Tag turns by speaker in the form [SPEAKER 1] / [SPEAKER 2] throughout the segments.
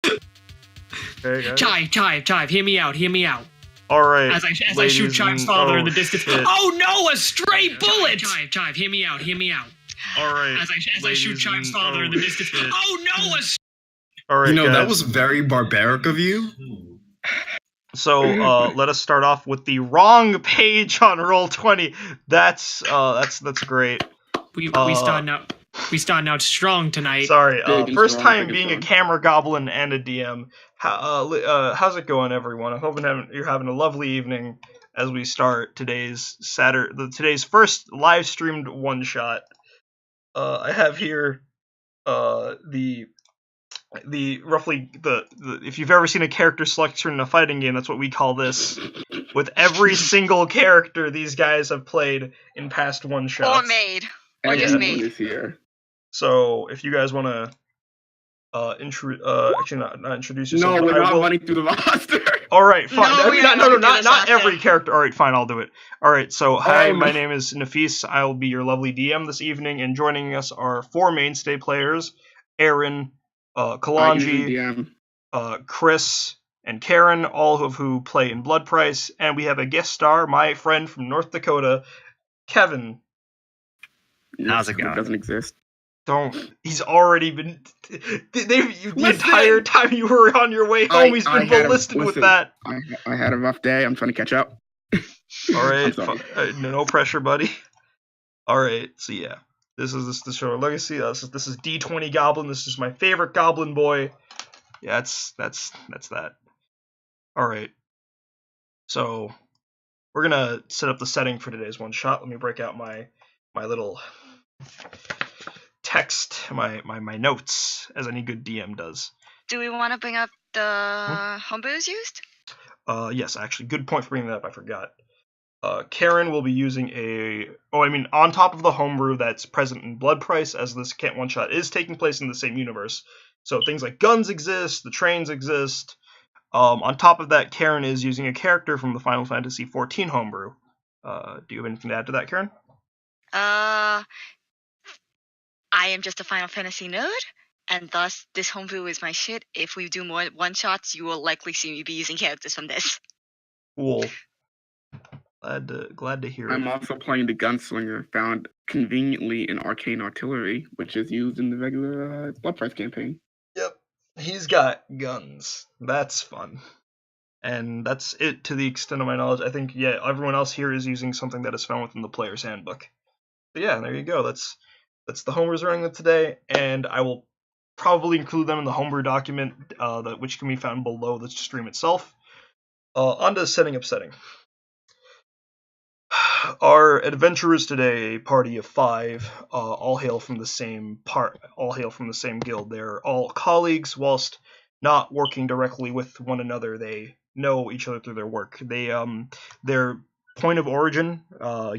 [SPEAKER 1] Okay, guys.
[SPEAKER 2] Chive, hear me out.
[SPEAKER 1] All right.
[SPEAKER 2] As I shoot Chive's father in the distance.
[SPEAKER 1] Shit.
[SPEAKER 2] Oh no, a stray bullet! Chive, hear me out.
[SPEAKER 1] All right.
[SPEAKER 2] As I shoot Chive's father in the distance.
[SPEAKER 1] Shit.
[SPEAKER 2] Oh no,
[SPEAKER 1] All right, guys.
[SPEAKER 3] that was very barbaric of you.
[SPEAKER 1] So let us start off with the wrong page on Roll20. That's great.
[SPEAKER 2] We starting out strong tonight.
[SPEAKER 1] Sorry,
[SPEAKER 3] Big and
[SPEAKER 1] first
[SPEAKER 3] strong,
[SPEAKER 1] time
[SPEAKER 3] big and
[SPEAKER 1] being a
[SPEAKER 3] strong.
[SPEAKER 1] camera goblin and a DM. How's it going, everyone? I'm hoping you're having a lovely evening as we start today's first live streamed one shot. I have here the roughly the if you've ever seen a character selection in a fighting game, that's what we call this. With every single character these guys have played in past one shots.
[SPEAKER 4] Or made.
[SPEAKER 3] Or
[SPEAKER 4] just
[SPEAKER 3] made.
[SPEAKER 4] me.
[SPEAKER 3] Is here.
[SPEAKER 1] So if you guys want to actually not introduce yourself.
[SPEAKER 3] No, we're not
[SPEAKER 1] will...
[SPEAKER 3] running through the roster.
[SPEAKER 1] All right, fine.
[SPEAKER 4] No, we are running through this
[SPEAKER 1] Not every
[SPEAKER 4] roster.
[SPEAKER 1] character. All right, fine, I'll do it. All right, so hi,
[SPEAKER 3] Oh, no.
[SPEAKER 1] my name is Nafis. I will be your lovely DM this evening, and joining us are 4 mainstay players: Aaron, Kalanji,
[SPEAKER 3] DM.
[SPEAKER 1] Chris, and Karen, all of who play in Blood Price, and we have a guest star, my friend from North Dakota, Kevin.
[SPEAKER 2] How's it
[SPEAKER 3] Who
[SPEAKER 2] going?
[SPEAKER 3] Doesn't exist.
[SPEAKER 1] He's already been. The entire time you were on your way home, he's been ballisted with that.
[SPEAKER 3] I had a rough day. I'm trying to catch up.
[SPEAKER 1] All right,
[SPEAKER 3] I'm sorry.
[SPEAKER 1] no pressure, buddy. All right, so yeah, this is the show legacy. This is D20 Goblin. This is my favorite Goblin boy. Yeah, that's that. All right, so we're gonna set up the setting for today's one shot. Let me break out my little text, my notes, as any good DM does.
[SPEAKER 4] Do we want to bring up the homebrews used?
[SPEAKER 1] Yes, actually, good point for bringing that up. I forgot. Karen will be using on top of the homebrew that's present in Blood Price, as this one shot is taking place in the same universe. So things like guns exist, the trains exist. On top of that, Karen is using a character from the Final Fantasy XIV homebrew. Do you have anything to add to that, Karen?
[SPEAKER 4] I am just a Final Fantasy nerd, and thus this homebrew is my shit. If we do more one-shots, you will likely see me be using characters from this.
[SPEAKER 1] Cool. Glad to hear it.
[SPEAKER 3] I'm also playing the Gunslinger, found conveniently in Arcane Artillery, which is used in the regular Blood Price campaign.
[SPEAKER 1] Yep. He's got guns. That's fun. And that's it to the extent of my knowledge. I think, yeah, everyone else here is using something that is found within the player's handbook. But yeah, there you go. That's the homebrews running with today, and I will probably include them in the homebrew document, which can be found below the stream itself. On to setting up setting. Our adventurers today, a party of 5, all hail from the same guild. They're all colleagues, whilst not working directly with one another. They know each other through their work. Their point of origin,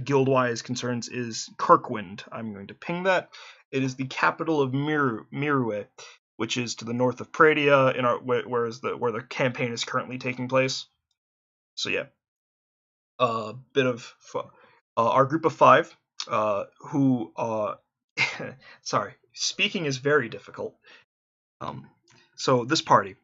[SPEAKER 1] guild-wise concerns, is Kirkwind. I'm going to ping that. It is the capital of Mirue, which is to the north of Pradia, where the campaign is currently taking place. So yeah, bit of fun. Our group of 5, who sorry, speaking is very difficult. So this party,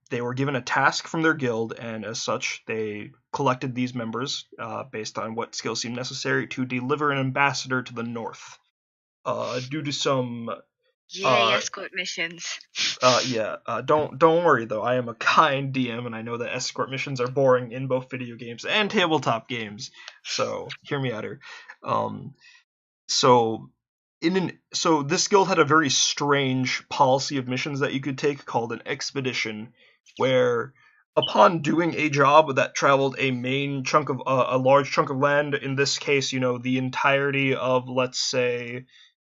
[SPEAKER 1] they were given a task from their guild, and as such, they collected these members based on what skills seemed necessary to deliver an ambassador to the north. Due to some
[SPEAKER 4] Escort missions.
[SPEAKER 1] Don't worry though. I am a kind DM, and I know that escort missions are boring in both video games and tabletop games. So hear me out here. So this guild had a very strange policy of missions that you could take called an expedition, where upon doing a job that traveled a large chunk of land, in this case, the entirety of, let's say,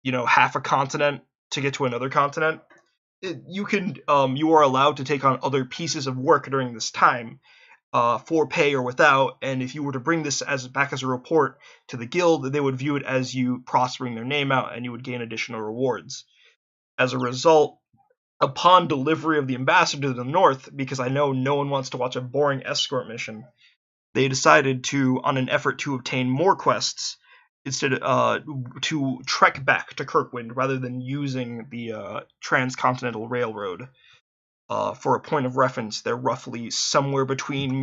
[SPEAKER 1] half a continent to get to another continent, you are allowed to take on other pieces of work during this time, for pay or without, and if you were to bring this back as a report to the guild, they would view it as you prospering their name out, and you would gain additional rewards. As a result, upon delivery of the ambassador to the north, because I know no one wants to watch a boring escort mission, they decided to, on an effort to obtain more quests, instead to trek back to Kirkwind rather than using the transcontinental railroad. For a point of reference, they're roughly somewhere between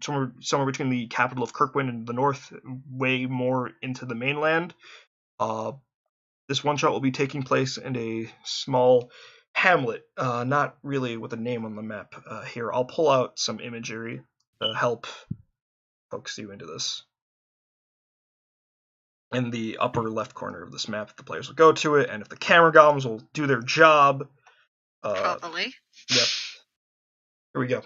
[SPEAKER 1] somewhere between the capital of Kirkwind and the north, way more into the mainland. This one shot will be taking place in a small hamlet, not really with a name on the map. Here, I'll pull out some imagery to help focus you into this. In the upper left corner of this map, the players will go to it, and if the camera goblins will do their job.
[SPEAKER 4] Properly.
[SPEAKER 1] Yep. Here we go.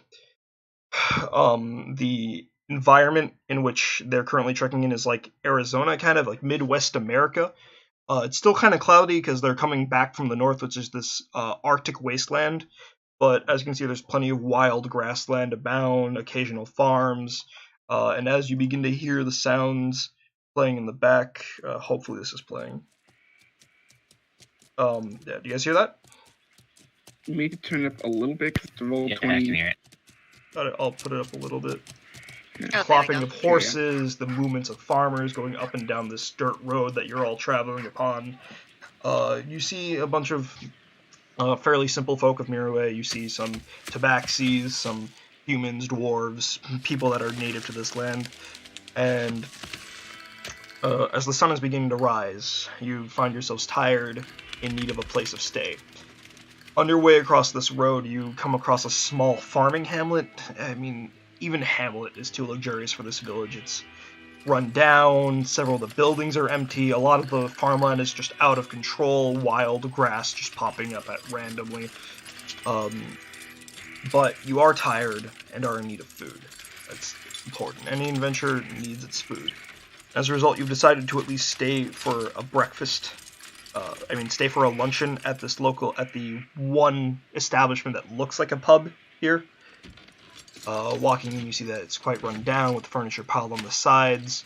[SPEAKER 1] The environment in which they're currently trekking in is like Arizona, kind of like Midwest America. It's still kind of cloudy because they're coming back from the north, which is this Arctic wasteland. But as you can see, there's plenty of wild grassland abound, occasional farms, and as you begin to hear the sounds playing in the back, hopefully this is playing. Yeah, do you guys hear that?
[SPEAKER 3] You need to turn it up a little bit because the roll
[SPEAKER 5] Yeah,
[SPEAKER 3] 20.
[SPEAKER 5] I can hear it.
[SPEAKER 1] I'll put it up a little bit.
[SPEAKER 4] Oh,
[SPEAKER 1] Clopping of horses, the movements of farmers going up and down this dirt road that you're all traveling upon. You see a bunch of fairly simple folk of Mirue. You see some tabaxis, some humans, dwarves, people that are native to this land. And as the sun is beginning to rise, you find yourselves tired, in need of a place of stay. On your way across this road, you come across a small farming hamlet. I mean, even hamlet is too luxurious for this village. It's run down, several of the buildings are empty, a lot of the farmland is just out of control, wild grass just popping up at randomly. But you are tired and are in need of food. That's important. Any adventure needs its food. As a result, you've decided to at least stay for a breakfast. Stay for a luncheon at the one establishment that looks like a pub here. Walking in, you see that it's quite run down with furniture piled on the sides.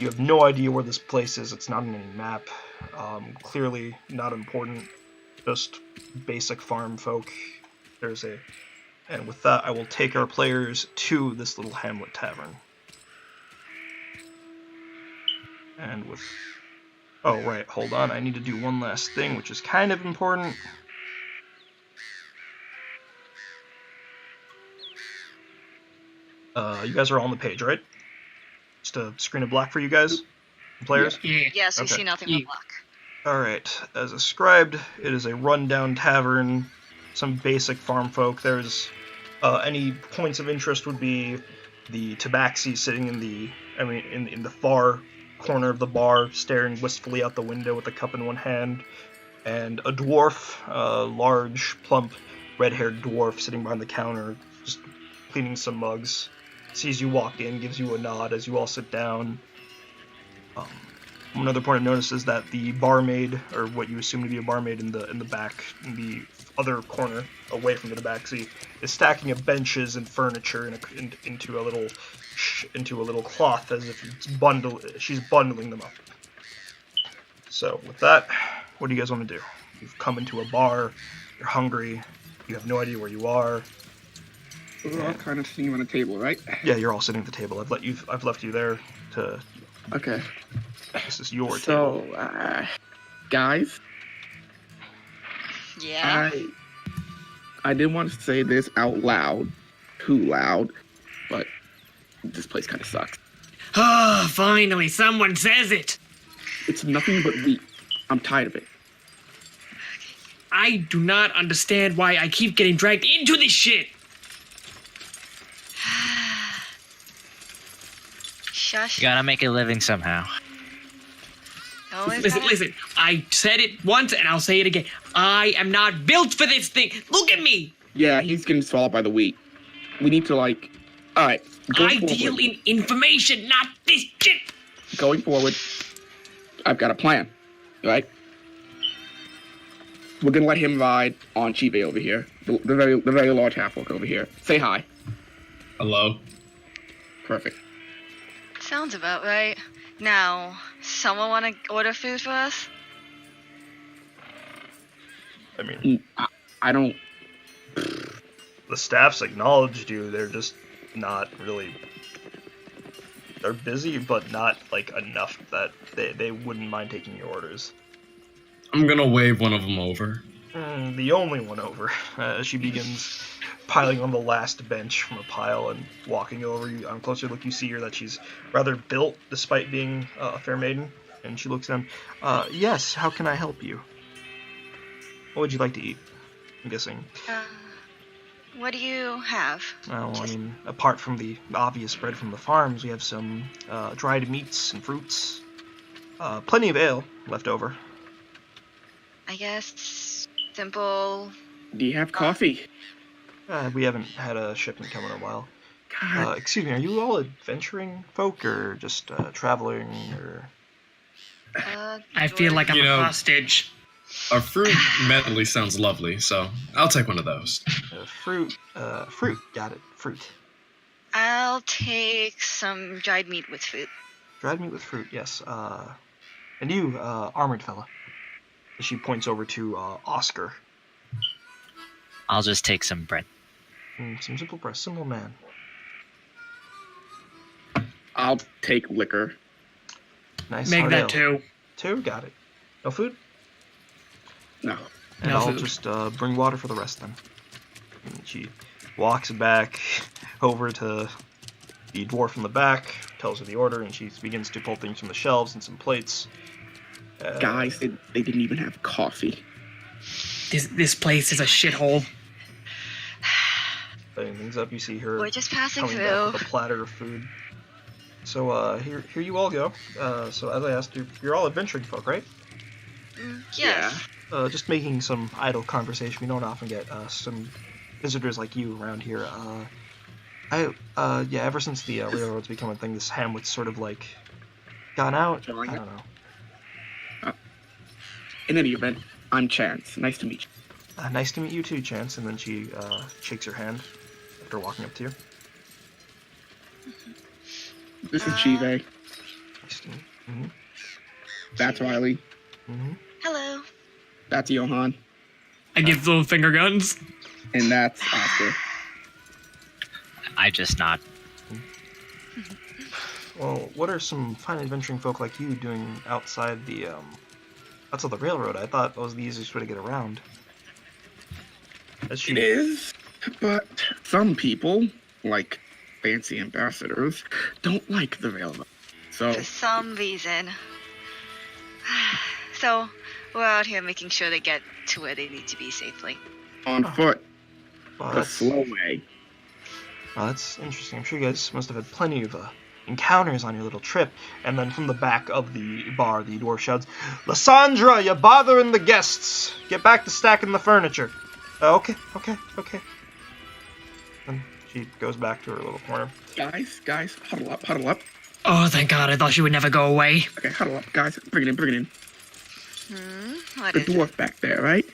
[SPEAKER 1] You have no idea where this place is. It's not on any map. Clearly not important. Just basic farm folk. And with that, I will take our players to this little hamlet tavern. And with... Oh, right, hold on. I need to do one last thing, which is kind of important. You guys are all on the page, right? Just a screen of black for you guys? Players?
[SPEAKER 2] Yeah.
[SPEAKER 4] Yes, we
[SPEAKER 1] Okay.
[SPEAKER 4] see nothing but black.
[SPEAKER 1] Alright, as described, it is a rundown tavern, some basic farm folk. There's any points of interest would be the tabaxi sitting in the far corner of the bar, staring wistfully out the window with a cup in one hand, and a dwarf, a large, plump, red-haired dwarf sitting behind the counter, just cleaning some mugs. Sees you walk in, gives you a nod as you all sit down. Another point of notice is that the barmaid, or what you assume to be a barmaid in the back, in the other corner, away from the tabaxi, is stacking up benches and furniture into a little cloth, as if she's bundling them up. So with that, what do you guys want to do? You've come into a bar, you're hungry, you have no idea where you are.
[SPEAKER 3] We're all kind of sitting on a table, right?
[SPEAKER 1] Yeah, you're all sitting at the table. I've left you there to.
[SPEAKER 3] Okay.
[SPEAKER 1] This is your table.
[SPEAKER 3] So, guys,
[SPEAKER 4] Yeah.
[SPEAKER 3] I didn't want to say this out loud, too loud, but this place kind of sucks.
[SPEAKER 2] Oh, finally, someone says it.
[SPEAKER 3] It's nothing but wheat. I'm tired of it.
[SPEAKER 2] I do not understand why I keep getting dragged into this shit.
[SPEAKER 4] Shush.
[SPEAKER 5] You gotta make a living somehow.
[SPEAKER 4] Always
[SPEAKER 2] Listen,
[SPEAKER 4] gotta-
[SPEAKER 2] listen. I said it once and I'll say it again. I am not built for this thing. Look at me.
[SPEAKER 3] Yeah, he's getting swallowed by the wheat. We need to, like... Alright,
[SPEAKER 2] I deal in information, not this shit.
[SPEAKER 3] Going forward, I've got a plan, right? We're gonna let him ride on Chibe over here, the very large half-orc over here. Say hi.
[SPEAKER 6] Hello.
[SPEAKER 3] Perfect.
[SPEAKER 4] Sounds about right. Now, someone want to order food for us?
[SPEAKER 1] I mean,
[SPEAKER 3] I don't...
[SPEAKER 1] the staff's acknowledged you. They're just not really. They're busy, but not like enough that they wouldn't mind taking your orders.
[SPEAKER 6] I'm gonna wave one of them over.
[SPEAKER 1] The only one over. She begins piling on the last bench from a pile and walking over. You, on closer look, you see her that she's rather built despite being a fair maiden. And she looks down. Yes, how can I help you? What would you like to eat? I'm guessing.
[SPEAKER 4] What do you have?
[SPEAKER 1] Well, I mean, apart from the obvious bread from the farms, we have some dried meats and fruits. Plenty of ale left over.
[SPEAKER 4] I guess simple.
[SPEAKER 3] Do you have coffee?
[SPEAKER 1] We haven't had a shipment come in a while.
[SPEAKER 3] God.
[SPEAKER 1] Excuse me, are you all adventuring folk or just traveling or...
[SPEAKER 2] I feel like I'm a hostage.
[SPEAKER 5] A fruit medley sounds lovely, so I'll take one of those.
[SPEAKER 1] Fruit, got it, fruit.
[SPEAKER 4] I'll take some dried meat with fruit.
[SPEAKER 1] Dried meat with fruit, yes. And you, armored fella. She points over to Oscar.
[SPEAKER 6] I'll just take some bread.
[SPEAKER 1] Some simple bread, simple man.
[SPEAKER 3] I'll take liquor.
[SPEAKER 1] Nice.
[SPEAKER 2] Make
[SPEAKER 1] hard
[SPEAKER 2] that
[SPEAKER 1] ale.
[SPEAKER 2] too.
[SPEAKER 1] Two, got it. No food?
[SPEAKER 3] No.
[SPEAKER 1] And
[SPEAKER 2] No
[SPEAKER 1] I'll
[SPEAKER 2] food.
[SPEAKER 1] just bring water for the rest then. And she walks back over to the dwarf in the back, tells her the order, and she begins to pull things from the shelves and some plates.
[SPEAKER 3] Guys, they didn't even have coffee.
[SPEAKER 2] This place is a shithole.
[SPEAKER 1] Setting things up, you see her
[SPEAKER 4] We're just passing
[SPEAKER 1] coming back
[SPEAKER 4] through.
[SPEAKER 1] with a platter of food. So here you all go. So as I asked, you're all adventuring folk, right?
[SPEAKER 4] Yes.
[SPEAKER 1] Just making some idle conversation. We don't often get some visitors like you around here. Ever since the railroads become a thing, this hamlet's sort of like gone out. I don't know.
[SPEAKER 3] In any event, I'm Chance. Nice to meet you.
[SPEAKER 1] Nice to meet you too, Chance. And then she shakes her hand after walking up to you.
[SPEAKER 3] This is Chive.
[SPEAKER 1] Nice to meet you. Mm-hmm.
[SPEAKER 3] That's Riley.
[SPEAKER 1] Mm-hmm.
[SPEAKER 4] Hello.
[SPEAKER 3] That's Johan.
[SPEAKER 2] I give little finger guns.
[SPEAKER 3] And that's Oscar.
[SPEAKER 6] I just nod.
[SPEAKER 1] Well, what are some fine adventuring folk like you doing outside the railroad? I thought that was the easiest way to get around.
[SPEAKER 3] It is, but some people, like fancy ambassadors, don't like the railroad. So,
[SPEAKER 4] For some reason. So, we're out here making sure they get to where they need to be safely.
[SPEAKER 3] on foot,
[SPEAKER 1] Well,
[SPEAKER 3] the
[SPEAKER 1] that's,
[SPEAKER 3] slow way.
[SPEAKER 1] well, that's interesting. I'm sure you guys must have had plenty of encounters on your little trip. And then from the back of the bar, the dwarf shouts, "Lysandra, you're bothering the guests. Get back to stacking the furniture." Okay. And she goes back to her little corner.
[SPEAKER 3] Guys, huddle up.
[SPEAKER 2] Oh, thank God! I thought she would never go away.
[SPEAKER 3] Okay, huddle up, guys. Bring it in.
[SPEAKER 4] What
[SPEAKER 3] The
[SPEAKER 4] is
[SPEAKER 3] dwarf
[SPEAKER 4] it?
[SPEAKER 3] back there, right?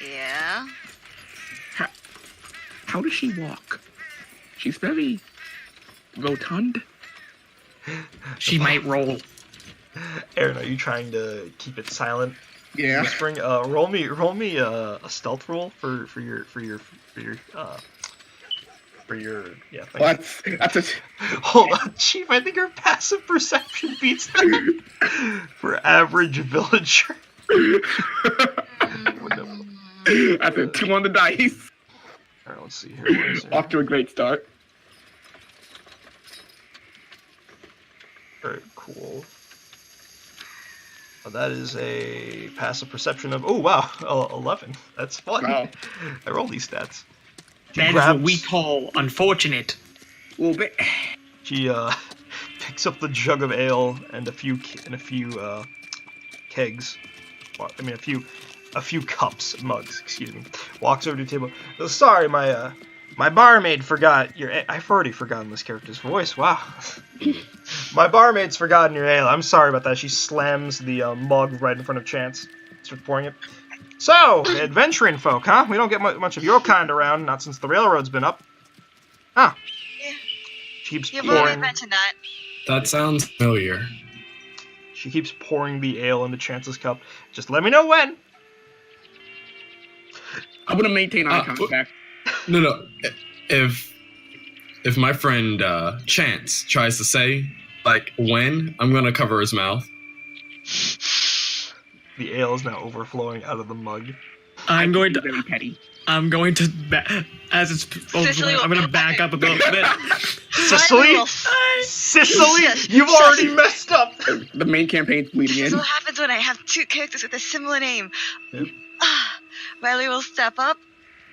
[SPEAKER 4] Yeah.
[SPEAKER 3] How does she walk? She's very rotund.
[SPEAKER 2] She might roll.
[SPEAKER 1] Aaron, are you trying to keep it silent?
[SPEAKER 3] Yeah.
[SPEAKER 1] Whispering. Roll me a stealth roll for your yeah. Thank you.
[SPEAKER 3] That's a
[SPEAKER 1] Hold on, Chief. I think her passive perception beats that for average villager.
[SPEAKER 3] that's a 2 on the dice.
[SPEAKER 1] All right, let's see here. Where is it?
[SPEAKER 3] Off to a great start.
[SPEAKER 1] Very cool. That is a passive perception of 11. That's fun.
[SPEAKER 3] Wow.
[SPEAKER 1] I roll these stats.
[SPEAKER 2] That is what we call unfortunate.
[SPEAKER 3] A little bit.
[SPEAKER 1] She picks up the jug of ale and a few kegs. Well, I mean a few cups, mugs. Excuse me. Walks over to the table. "Oh, sorry, my barmaid forgot your. I've already forgotten this character's voice. Wow. My barmaid's forgotten your ale. I'm sorry about that." She slams the mug right in front of Chance. Starts pouring it. "So, adventuring folk, huh? We don't get much of your kind around, not since the railroad's been up. Huh."
[SPEAKER 4] Yeah.
[SPEAKER 1] She keeps
[SPEAKER 4] You've already
[SPEAKER 1] pouring.
[SPEAKER 4] mentioned that.
[SPEAKER 5] That sounds familiar.
[SPEAKER 1] She keeps pouring the ale into Chance's cup. "Just let me know when."
[SPEAKER 3] I'm gonna maintain eye contact.
[SPEAKER 5] No. If my friend Chance tries to say like when, I'm gonna cover his mouth.
[SPEAKER 1] the ale is now overflowing out of the mug.
[SPEAKER 2] I'm going to.
[SPEAKER 3] Very petty.
[SPEAKER 2] I'm going to. As it's
[SPEAKER 4] Sicily
[SPEAKER 2] overflowing, I'm going to back up a little bit.
[SPEAKER 1] Sicily?
[SPEAKER 4] will-
[SPEAKER 1] Sicily?
[SPEAKER 4] Shush,
[SPEAKER 1] You've
[SPEAKER 4] shush.
[SPEAKER 1] already messed up!
[SPEAKER 3] The main campaign's bleeding
[SPEAKER 4] This is
[SPEAKER 3] in.
[SPEAKER 4] what happens when I have two characters with a similar name.
[SPEAKER 1] Yep.
[SPEAKER 4] Riley will step up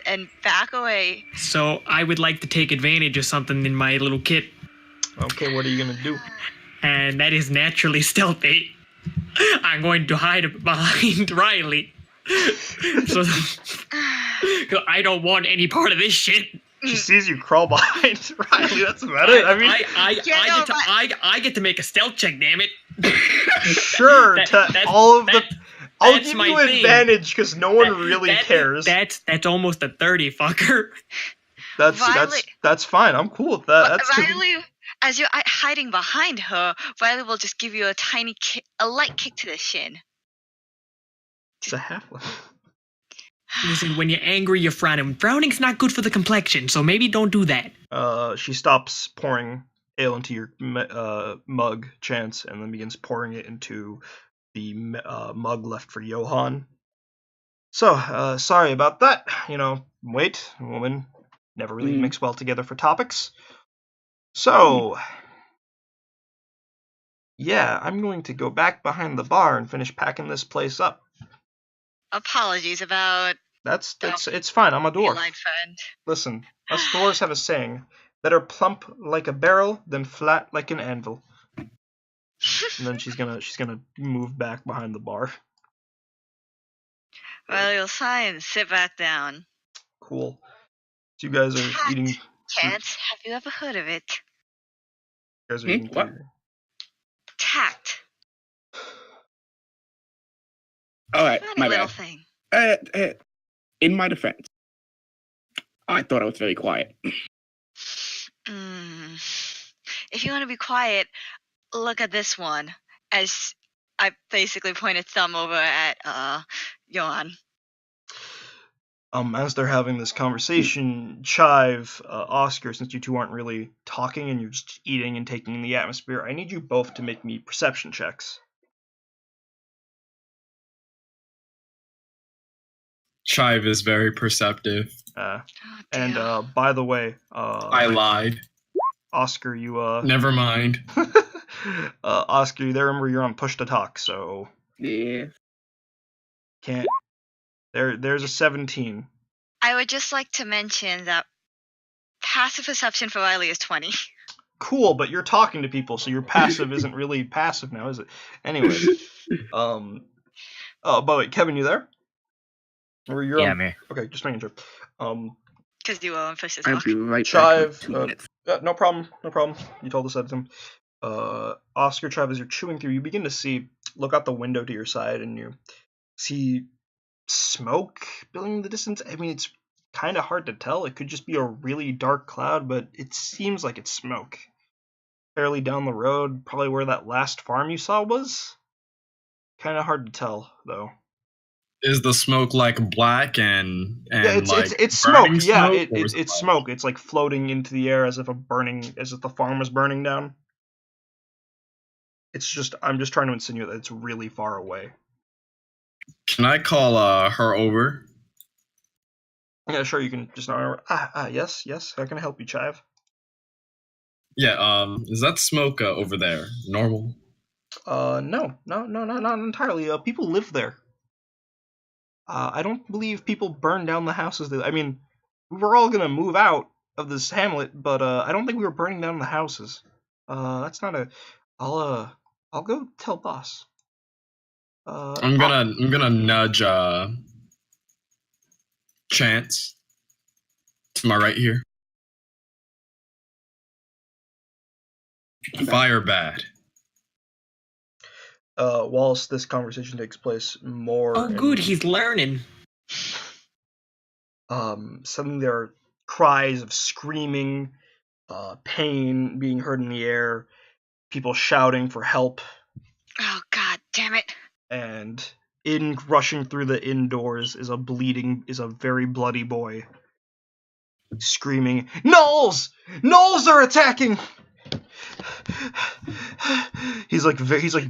[SPEAKER 4] and back away.
[SPEAKER 2] So I would like to take advantage of something in my little kit,
[SPEAKER 1] Okay, what are you gonna do?
[SPEAKER 2] and that is naturally stealthy. I'm going to hide behind Riley. So, 'cause I don't want any part of this shit.
[SPEAKER 1] She sees you crawl behind Riley, that's about it. I mean,
[SPEAKER 2] I get to make a stealth check, damn it.
[SPEAKER 1] sure,
[SPEAKER 2] that-
[SPEAKER 1] all of the... I'll
[SPEAKER 2] that's
[SPEAKER 1] give
[SPEAKER 2] my
[SPEAKER 1] you
[SPEAKER 2] thing.
[SPEAKER 1] advantage, because no one really cares.
[SPEAKER 2] That's almost a 30, fucker.
[SPEAKER 1] That's fine, I'm cool with that. That's
[SPEAKER 4] Riley, as you're hiding behind her, Riley will just give you a tiny kick, a light kick to the shin.
[SPEAKER 1] It's a halfling.
[SPEAKER 2] Listen, when you're angry, you're frowning. Frowning's not good for the complexion, so maybe don't do that.
[SPEAKER 1] She stops pouring ale into your mug, Chance, and then begins pouring it into the mug left for Johan. So, sorry about that. You know, weight, woman, never really mix well together for topics. So, yeah, I'm going to go back behind the bar and finish packing this place up.
[SPEAKER 4] Apologies about
[SPEAKER 1] It's fine. I'm a
[SPEAKER 4] your
[SPEAKER 1] dwarf.
[SPEAKER 4] line friend.
[SPEAKER 1] Listen, us dwarves have a saying: better plump like a barrel than flat like an anvil. And then she's gonna move back behind the bar.
[SPEAKER 4] Riley will sigh and sit back down.
[SPEAKER 1] Cool. So you guys are
[SPEAKER 4] Tact.
[SPEAKER 1] eating. You
[SPEAKER 4] Chance, have you ever heard of it?
[SPEAKER 1] guys are eating.
[SPEAKER 3] What?
[SPEAKER 1] through-
[SPEAKER 4] Tact.
[SPEAKER 3] All right,
[SPEAKER 4] Funny
[SPEAKER 3] my
[SPEAKER 4] little
[SPEAKER 3] bad.
[SPEAKER 4] thing.
[SPEAKER 3] In my defense, I thought I was very quiet.
[SPEAKER 4] If you want to be quiet, look at this one. As I basically pointed thumb over at Johan.
[SPEAKER 1] As they're having this conversation, Chive, Oscar, since you two aren't really talking and you're just eating and taking in the atmosphere, I need you both to make me perception checks.
[SPEAKER 5] Chive is very perceptive.
[SPEAKER 4] Oh,
[SPEAKER 1] And
[SPEAKER 4] damn.
[SPEAKER 1] by the way,
[SPEAKER 5] I lied.
[SPEAKER 1] Oscar, you
[SPEAKER 5] Never mind.
[SPEAKER 1] Oscar, you there? Remember you're on push to talk, so
[SPEAKER 3] Yeah.
[SPEAKER 1] can't. There's a 17.
[SPEAKER 4] I would just like to mention that passive perception for Riley is 20.
[SPEAKER 1] Cool, but you're talking to people, so your passive isn't really passive now, is it? Anyways, oh, by the way, Kevin, you there? Or you're
[SPEAKER 6] Yeah,
[SPEAKER 1] on...
[SPEAKER 6] me.
[SPEAKER 1] Okay, just making sure.
[SPEAKER 4] Because you were on push to
[SPEAKER 3] I'll
[SPEAKER 4] talk.
[SPEAKER 3] be right back.
[SPEAKER 1] Chive,
[SPEAKER 3] in 2 minutes.
[SPEAKER 1] no problem. You told us that, Tim. Oscar, Chive, as you're chewing through, you begin to look out the window to your side, and you see smoke billowing in the distance. I mean, it's kind of hard to tell. It could just be a really dark cloud, but it seems like it's smoke. Fairly down the road, probably where that last farm you saw was. Kind of hard to tell, though.
[SPEAKER 5] Is the smoke like black and
[SPEAKER 1] Yeah, it's smoke.
[SPEAKER 5] burning
[SPEAKER 1] Yeah,
[SPEAKER 5] smoke, or
[SPEAKER 1] it's
[SPEAKER 5] is it like-
[SPEAKER 1] smoke. It's like floating into the air as if the farm was burning down. It's just I'm just trying to insinuate that it's really far away.
[SPEAKER 5] Can I call her over?
[SPEAKER 1] Yeah, sure. You can just yes. How can I help you, Chive?
[SPEAKER 5] Yeah. Is that smoke over there normal?
[SPEAKER 1] No, not entirely. People live there. I don't believe people burn down the houses. I mean, we were all gonna move out of this hamlet, but I don't think we were burning down the houses. That's not a. I'll go tell boss.
[SPEAKER 5] I'm gonna nudge Chance to my right here. Fire bad.
[SPEAKER 1] Whilst this conversation takes place, more.
[SPEAKER 2] Oh, good, he's learning.
[SPEAKER 1] Suddenly there are cries of screaming, pain being heard in the air, people shouting for help,
[SPEAKER 4] Oh, god damn it.
[SPEAKER 1] and rushing through the indoors is a very bloody boy, screaming, "Gnolls! Gnolls are attacking! He's like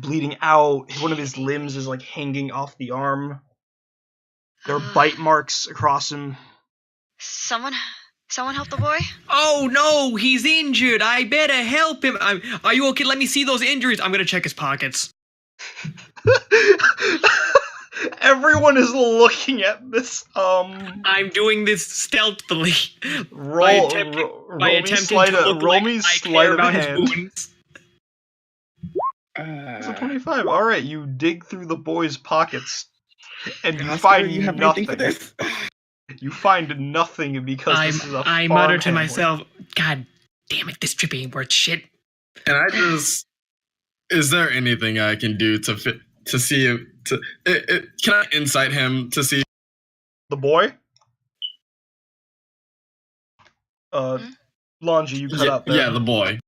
[SPEAKER 1] bleeding out. One of his limbs is like hanging off the arm. There are bite marks across him.
[SPEAKER 4] Someone help the boy.
[SPEAKER 2] Oh no, he's injured. I better help him. Are you okay? Let me see those injuries. I'm gonna check his pockets.
[SPEAKER 1] Everyone is looking at this.
[SPEAKER 2] I'm doing this stealthily.
[SPEAKER 1] Roll
[SPEAKER 2] by attempting to look
[SPEAKER 1] roll
[SPEAKER 2] like
[SPEAKER 1] me
[SPEAKER 2] I
[SPEAKER 1] sleight
[SPEAKER 2] care
[SPEAKER 1] of
[SPEAKER 2] about his
[SPEAKER 1] hand.
[SPEAKER 2] wounds.
[SPEAKER 1] It's a 25. All right, you dig through the boy's pockets, and you
[SPEAKER 3] Oscar,
[SPEAKER 1] find
[SPEAKER 3] you have
[SPEAKER 1] nothing.
[SPEAKER 3] anything for this?
[SPEAKER 1] You find nothing because this is a
[SPEAKER 2] I
[SPEAKER 1] farm
[SPEAKER 2] mutter to
[SPEAKER 1] family.
[SPEAKER 2] myself, God damn it, this trip ain't worth shit.
[SPEAKER 5] Can I just? Is there anything I can do to see him? Can I insight him to see?
[SPEAKER 1] The boy? Longy, you cut out there.
[SPEAKER 5] Yeah, the boy.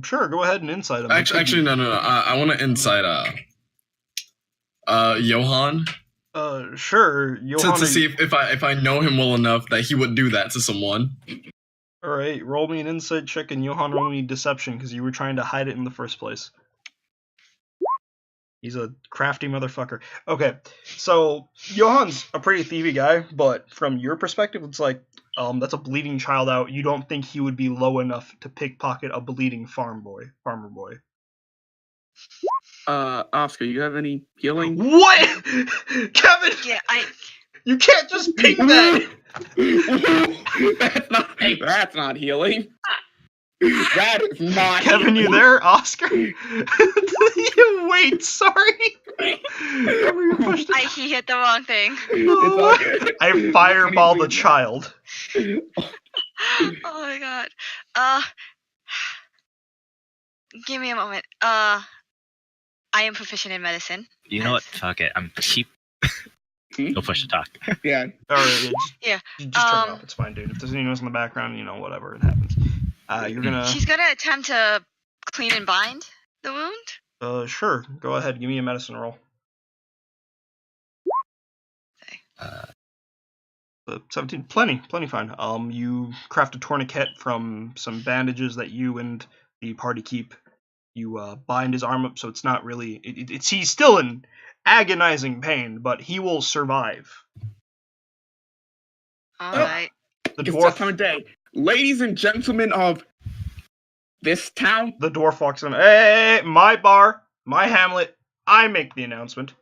[SPEAKER 1] Sure, go ahead and insight him.
[SPEAKER 5] Actually, no. I want to insight Johan.
[SPEAKER 1] Sure. Johan,
[SPEAKER 5] To see if I know him well enough that he would do that to someone.
[SPEAKER 1] Alright, roll me an insight check, and Johan roll me deception, because you were trying to hide it in the first place. He's a crafty motherfucker. Okay, so Johan's a pretty thievy guy, but from your perspective, it's like, that's a bleeding child out. You don't think he would be low enough to pickpocket a bleeding farmer boy.
[SPEAKER 3] Oscar, you have any healing?
[SPEAKER 1] What? Kevin!
[SPEAKER 4] Yeah,
[SPEAKER 1] You can't just ping that!
[SPEAKER 3] That's not healing. That is not
[SPEAKER 1] Kevin, you there? Oscar? Wait, sorry.
[SPEAKER 4] he hit the wrong thing.
[SPEAKER 1] I fireball the child.
[SPEAKER 4] Oh my god. Give me a moment. I am proficient in medicine.
[SPEAKER 6] You know what? Fuck it. I'm cheap. No push to talk.
[SPEAKER 3] Yeah.
[SPEAKER 1] Alright,
[SPEAKER 4] Yeah.
[SPEAKER 1] just turn it off. It's fine, dude. If there's any noise in the background, whatever, it happens. You're gonna...
[SPEAKER 4] He's gonna attempt to clean and bind the wound.
[SPEAKER 1] Sure. Go ahead. Give me a medicine roll. 17. Plenty fine. You craft a tourniquet from some bandages that you and the party keep. You bind his arm up so it's not really... he's still in agonizing pain, but he will survive.
[SPEAKER 4] Alright.
[SPEAKER 1] The
[SPEAKER 3] It's that time
[SPEAKER 1] dwarf...
[SPEAKER 3] of day. Ladies and gentlemen of this town.
[SPEAKER 1] The dwarf walks in. Hey, my bar, my hamlet. I make the announcement.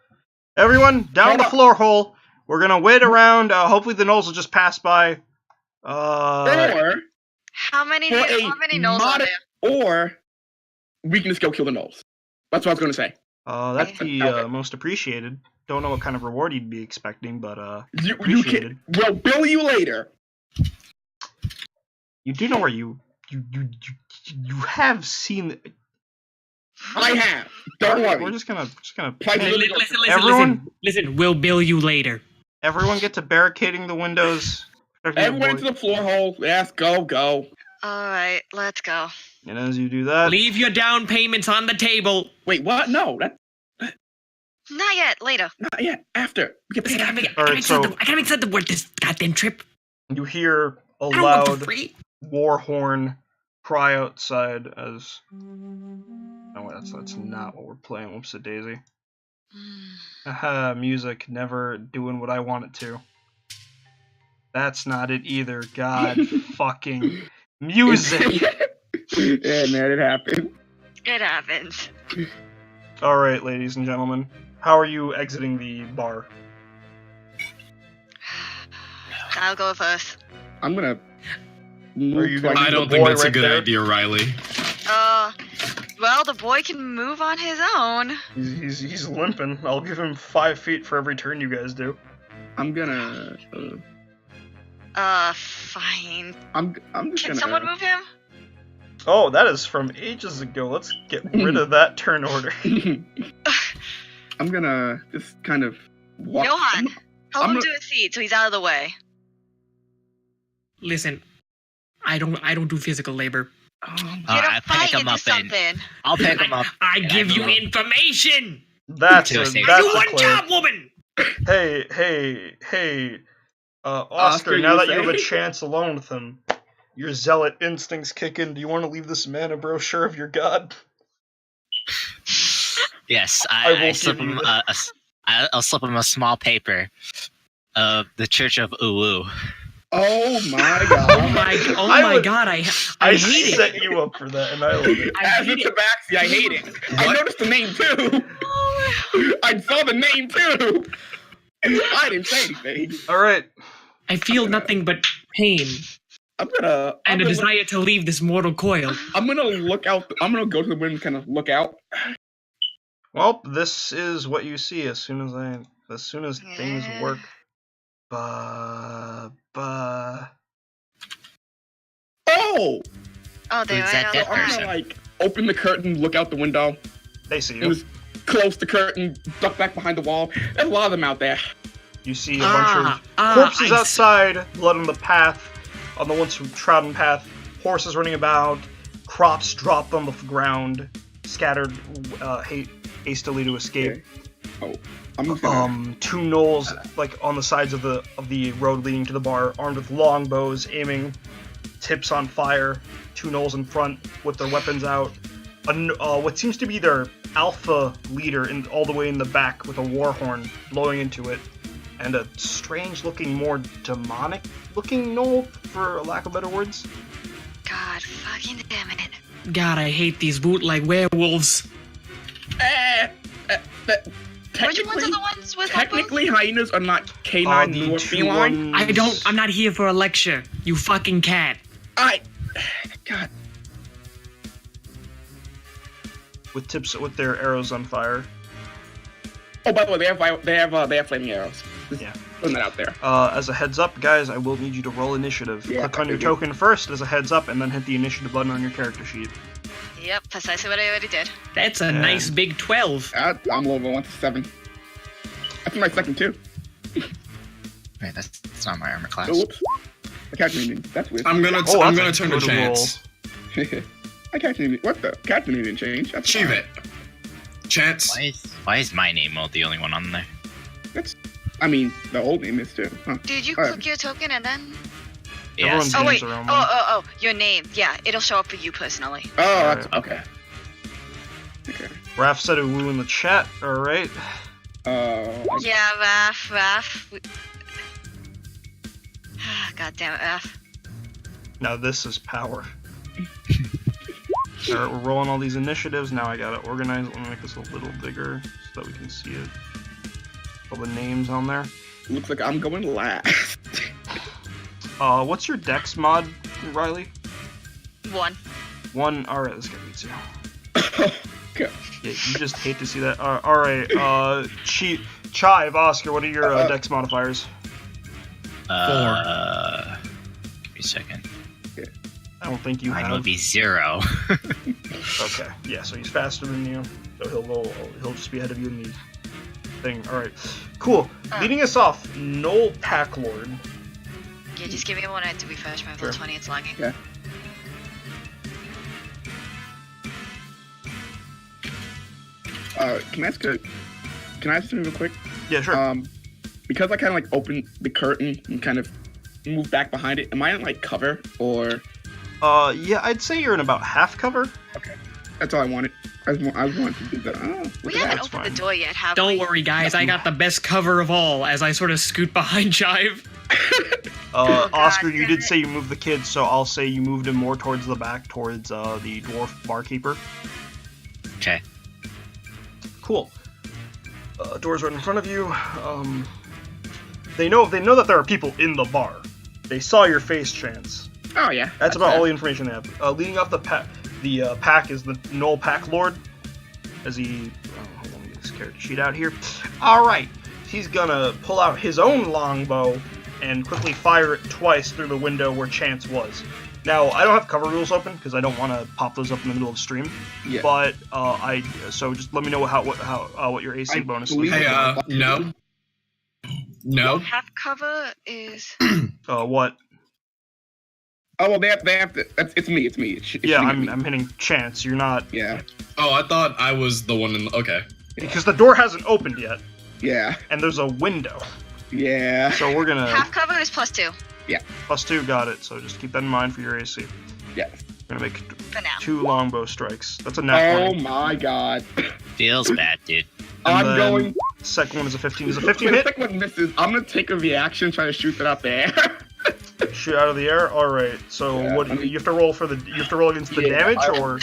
[SPEAKER 1] Everyone, down the floor hole. We're gonna wait around. Hopefully the gnolls will just pass by.
[SPEAKER 3] Or
[SPEAKER 4] How many
[SPEAKER 3] for
[SPEAKER 4] gnolls are there?
[SPEAKER 3] Or we can just go kill the gnolls. That's what I was gonna say.
[SPEAKER 1] That'd be
[SPEAKER 3] Okay.
[SPEAKER 1] most appreciated. Don't know what kind of reward you'd be expecting, but
[SPEAKER 3] You
[SPEAKER 1] appreciated.
[SPEAKER 3] can. We'll bill you later.
[SPEAKER 1] You do know where you have seen.
[SPEAKER 3] I have. Don't
[SPEAKER 1] Alright,
[SPEAKER 3] worry.
[SPEAKER 1] We're just gonna.
[SPEAKER 2] Listen, we'll bill you later.
[SPEAKER 1] Everyone get to barricading the windows.
[SPEAKER 3] Everyone into the floor hole. Yes, go.
[SPEAKER 4] Alright, let's go.
[SPEAKER 1] And as you do that,
[SPEAKER 2] Leave your down payments on the table.
[SPEAKER 3] Wait, what? No, that
[SPEAKER 4] Not yet, later.
[SPEAKER 3] not yet. After we get
[SPEAKER 2] Listen,
[SPEAKER 3] paid
[SPEAKER 2] I
[SPEAKER 3] after.
[SPEAKER 2] gotta
[SPEAKER 1] Alright,
[SPEAKER 2] make
[SPEAKER 1] so-
[SPEAKER 2] something. I gotta make something worth this goddamn trip.
[SPEAKER 1] you hear a
[SPEAKER 2] I don't want for
[SPEAKER 1] loud
[SPEAKER 2] free.
[SPEAKER 1] war horn cry outside as. No, that's not what we're playing. Whoops a daisy. Haha, music never doing what I want it to. That's not it either. God fucking music.
[SPEAKER 3] Yeah, man, it happened.
[SPEAKER 4] It happens.
[SPEAKER 1] Alright, ladies and gentlemen. How are you exiting the bar?
[SPEAKER 4] I'll go first.
[SPEAKER 3] I'm gonna.
[SPEAKER 1] Are you gonna
[SPEAKER 5] I
[SPEAKER 1] leave
[SPEAKER 5] don't
[SPEAKER 1] the
[SPEAKER 5] think
[SPEAKER 1] boy
[SPEAKER 5] that's a
[SPEAKER 1] right
[SPEAKER 5] good
[SPEAKER 1] there?
[SPEAKER 5] idea, Riley.
[SPEAKER 4] Well, the boy can move on his own.
[SPEAKER 1] He's limping. I'll give him 5 feet for every turn you guys do.
[SPEAKER 3] I'm gonna.
[SPEAKER 4] Fine.
[SPEAKER 3] I'm just
[SPEAKER 4] Can
[SPEAKER 3] gonna.
[SPEAKER 4] someone move him?
[SPEAKER 1] Oh, that is from ages ago. Let's get rid of that turn order.
[SPEAKER 3] I'm gonna just kind of walk.
[SPEAKER 4] Johan, help
[SPEAKER 3] I'm
[SPEAKER 4] him
[SPEAKER 3] not-
[SPEAKER 4] to his seat so he's out of the way.
[SPEAKER 2] Listen, I don't do physical labor.
[SPEAKER 4] Get a
[SPEAKER 6] I pick
[SPEAKER 4] fight
[SPEAKER 6] him
[SPEAKER 4] into
[SPEAKER 6] up and
[SPEAKER 4] something.
[SPEAKER 6] I'll pick him up.
[SPEAKER 2] I
[SPEAKER 6] and
[SPEAKER 2] give
[SPEAKER 6] I
[SPEAKER 2] you
[SPEAKER 6] move him.
[SPEAKER 2] information.
[SPEAKER 1] That's
[SPEAKER 6] To
[SPEAKER 1] a
[SPEAKER 6] a safe
[SPEAKER 2] Are you
[SPEAKER 1] that's a
[SPEAKER 2] one
[SPEAKER 1] player.
[SPEAKER 2] job woman?
[SPEAKER 1] Hey, Oscar,
[SPEAKER 3] Oscar,
[SPEAKER 1] now
[SPEAKER 3] you
[SPEAKER 1] that
[SPEAKER 3] were
[SPEAKER 1] you have a
[SPEAKER 3] saying?
[SPEAKER 1] chance alone with him, Your zealot instincts kick in. Do you want to leave this man a brochure of your god?
[SPEAKER 6] Yes,
[SPEAKER 1] I will
[SPEAKER 6] I slip
[SPEAKER 1] give you
[SPEAKER 6] him
[SPEAKER 1] that.
[SPEAKER 6] I'll slip him a small paper of the Church of Uwu.
[SPEAKER 3] Oh my
[SPEAKER 2] Oh
[SPEAKER 3] god.
[SPEAKER 2] my, oh
[SPEAKER 1] I
[SPEAKER 2] my
[SPEAKER 1] would-
[SPEAKER 2] god, I
[SPEAKER 1] I
[SPEAKER 2] hate it.
[SPEAKER 1] set you up for that, and I love it.
[SPEAKER 2] I
[SPEAKER 3] As a
[SPEAKER 2] hate it.
[SPEAKER 3] tabaxi, I hate it. I
[SPEAKER 5] What?
[SPEAKER 3] noticed the name too. I saw the name too. I didn't say anything.
[SPEAKER 1] All right.
[SPEAKER 2] I feel nothing but pain
[SPEAKER 3] I'm gonna
[SPEAKER 2] and a desire to leave this mortal coil.
[SPEAKER 3] I'm gonna look out. I'm gonna go to the window and kind of look out.
[SPEAKER 1] Well, this is what you see as soon as things work.
[SPEAKER 3] Oh,
[SPEAKER 4] Oh, they're
[SPEAKER 6] Who's that
[SPEAKER 4] right
[SPEAKER 6] dead
[SPEAKER 3] so I'm
[SPEAKER 6] person?
[SPEAKER 3] gonna like open the curtain, look out the window,
[SPEAKER 1] They see
[SPEAKER 3] and
[SPEAKER 1] you.
[SPEAKER 3] just close the curtain, duck back behind the wall. There's a lot of them out there.
[SPEAKER 1] You see a bunch of
[SPEAKER 2] Ah,
[SPEAKER 1] corpses
[SPEAKER 2] I
[SPEAKER 1] outside, blood on the path, on the once trodden path, horses running about, crops dropped on the ground, scattered hastily to escape.
[SPEAKER 3] Oh, I'm just gonna.
[SPEAKER 1] Two gnolls like on the sides of the road leading to the bar, armed with longbows, aiming, tips on fire. Two gnolls in front with their weapons out. What seems to be their alpha leader all the way in the back with a war horn blowing into it, and a strange-looking, more demonic-looking gnoll, for lack of better words.
[SPEAKER 4] God fucking damn it.
[SPEAKER 2] God, I hate these bootleg werewolves.
[SPEAKER 4] Which ones are the ones with
[SPEAKER 3] Technically, hyenas are not canine
[SPEAKER 1] The
[SPEAKER 3] nor
[SPEAKER 1] two
[SPEAKER 3] feline.
[SPEAKER 1] ones
[SPEAKER 2] I'm not here for a lecture, you fucking cat.
[SPEAKER 3] God.
[SPEAKER 1] with tips with their arrows on fire.
[SPEAKER 3] Oh, by the way, they have flaming arrows. Just
[SPEAKER 1] Yeah.
[SPEAKER 3] putting that out there.
[SPEAKER 1] As a heads up, guys, I will need you to roll initiative.
[SPEAKER 3] Yeah,
[SPEAKER 1] Click on your
[SPEAKER 3] I figured.
[SPEAKER 1] token first as a heads up, and then hit the initiative button on your character sheet.
[SPEAKER 4] Yep, precisely what I already did.
[SPEAKER 2] That's a
[SPEAKER 1] Yeah.
[SPEAKER 2] nice big 12.
[SPEAKER 3] I'm level 1 to 7. That's my second too.
[SPEAKER 6] Wait, that's not my armor class.
[SPEAKER 3] Oh, whoops. I calculated. That's weird.
[SPEAKER 5] I'm gonna
[SPEAKER 1] Oh,
[SPEAKER 5] I'm
[SPEAKER 1] that's
[SPEAKER 5] gonna
[SPEAKER 1] a
[SPEAKER 5] turn to
[SPEAKER 1] good roll.
[SPEAKER 5] chance.
[SPEAKER 3] I calculated. What the? Calculated didn't change. That's
[SPEAKER 5] Achieve
[SPEAKER 3] fine.
[SPEAKER 5] it. Chance.
[SPEAKER 6] Why is my name the only one on there?
[SPEAKER 3] I mean, the old name is too. Huh.
[SPEAKER 4] Did you
[SPEAKER 3] Alright.
[SPEAKER 4] click your token and then?
[SPEAKER 1] Everyone's
[SPEAKER 6] Yes.
[SPEAKER 4] Oh
[SPEAKER 1] names
[SPEAKER 4] wait.
[SPEAKER 1] are on
[SPEAKER 4] Oh, your name. Yeah, it'll show up for you personally.
[SPEAKER 3] Oh, that's
[SPEAKER 6] Okay.
[SPEAKER 3] okay.
[SPEAKER 1] Raph said a woo in the chat. All right.
[SPEAKER 4] Yeah, Raph. God damn it, Raph.
[SPEAKER 1] Now this is power. Alright, we're rolling all these initiatives. Now I gotta organize it. Let me make this a little bigger so that we can see it. All the names on there.
[SPEAKER 3] Looks like I'm going last.
[SPEAKER 1] What's your dex mod, Riley?
[SPEAKER 4] 1.
[SPEAKER 1] 1. Alright, this guy beats you.
[SPEAKER 3] Okay.
[SPEAKER 1] Yeah, you just hate to see that. Alright, Chive, Oscar, what are your dex modifiers?
[SPEAKER 6] Give me a second.
[SPEAKER 1] I don't think you
[SPEAKER 6] Mine
[SPEAKER 1] have.
[SPEAKER 6] will be 0.
[SPEAKER 1] Okay, yeah, so he's faster than you, so he'll just be ahead of you in the thing. All right, cool. Leading us off, Noel Packlord.
[SPEAKER 4] Yeah, just give me a minute to refresh my level
[SPEAKER 1] Sure.
[SPEAKER 4] 20. It's lagging.
[SPEAKER 3] Yeah. Can I ask something real quick?
[SPEAKER 1] Yeah, sure.
[SPEAKER 3] Because I kind of like opened the curtain and kind of moved back behind it. Am I in like cover or?
[SPEAKER 1] Yeah, I'd say you're in about half cover.
[SPEAKER 3] That's all I wanted. I wanted to do that. Oh, look
[SPEAKER 4] We
[SPEAKER 3] at
[SPEAKER 4] haven't
[SPEAKER 3] that.
[SPEAKER 1] that's
[SPEAKER 4] opened
[SPEAKER 1] fine.
[SPEAKER 4] the door yet, have
[SPEAKER 2] Don't
[SPEAKER 4] we?
[SPEAKER 2] worry, guys, I got the best cover of all as I sort of scoot behind Chive.
[SPEAKER 1] Oscar, you
[SPEAKER 4] damn
[SPEAKER 1] did
[SPEAKER 4] it.
[SPEAKER 1] say you moved the kids, so I'll say you moved him more towards the back, towards the dwarf barkeeper.
[SPEAKER 6] Okay.
[SPEAKER 1] Cool. Doors right in front of you. They know that there are people in the bar. They saw your face, Chance.
[SPEAKER 3] Oh yeah.
[SPEAKER 1] That's about
[SPEAKER 3] fair.
[SPEAKER 1] all the information they have. Leading off the pack is the Noel Packlord. As he, hold on, let me get this character sheet out here. All right, he's gonna pull out his own longbow and quickly fire it twice through the window where Chance was. Now, I don't have cover rules open because I don't want to pop those up in the middle of the stream.
[SPEAKER 3] Yeah.
[SPEAKER 1] But so just let me know what your AC
[SPEAKER 3] I
[SPEAKER 1] bonus is.
[SPEAKER 3] believe-
[SPEAKER 5] Hey, no.
[SPEAKER 4] Half cover is.
[SPEAKER 1] What?
[SPEAKER 3] Oh well, they have to. It's me. It's me. It's
[SPEAKER 1] Yeah,
[SPEAKER 3] shooting at me.
[SPEAKER 1] I'm hitting Chance. You're not,
[SPEAKER 3] Yeah.
[SPEAKER 5] Oh, I thought I was the one in. Okay.
[SPEAKER 1] because the door hasn't opened yet,
[SPEAKER 3] Yeah.
[SPEAKER 1] and there's a window.
[SPEAKER 3] Yeah.
[SPEAKER 1] So we're gonna.
[SPEAKER 4] Half cover is +2.
[SPEAKER 3] Yeah.
[SPEAKER 1] +2, got it. So just keep that in mind for your AC.
[SPEAKER 3] Yeah.
[SPEAKER 1] We're gonna make
[SPEAKER 4] For now.
[SPEAKER 1] 2 longbow strikes. That's a nat
[SPEAKER 3] Oh
[SPEAKER 1] 20.
[SPEAKER 3] my god.
[SPEAKER 6] Feels bad, dude.
[SPEAKER 1] And
[SPEAKER 3] I'm
[SPEAKER 1] then
[SPEAKER 3] going.
[SPEAKER 1] Second one is a 15. Is a
[SPEAKER 3] When
[SPEAKER 1] 15
[SPEAKER 3] the
[SPEAKER 1] hit?
[SPEAKER 3] second one misses, I'm gonna take a reaction, try to shoot it up there.
[SPEAKER 1] Shoot out of the air. All right. So
[SPEAKER 3] Yeah,
[SPEAKER 1] what?
[SPEAKER 3] I mean-
[SPEAKER 1] You have to roll for the. You have to roll against the
[SPEAKER 3] Yeah,
[SPEAKER 1] damage,
[SPEAKER 3] I-
[SPEAKER 1] or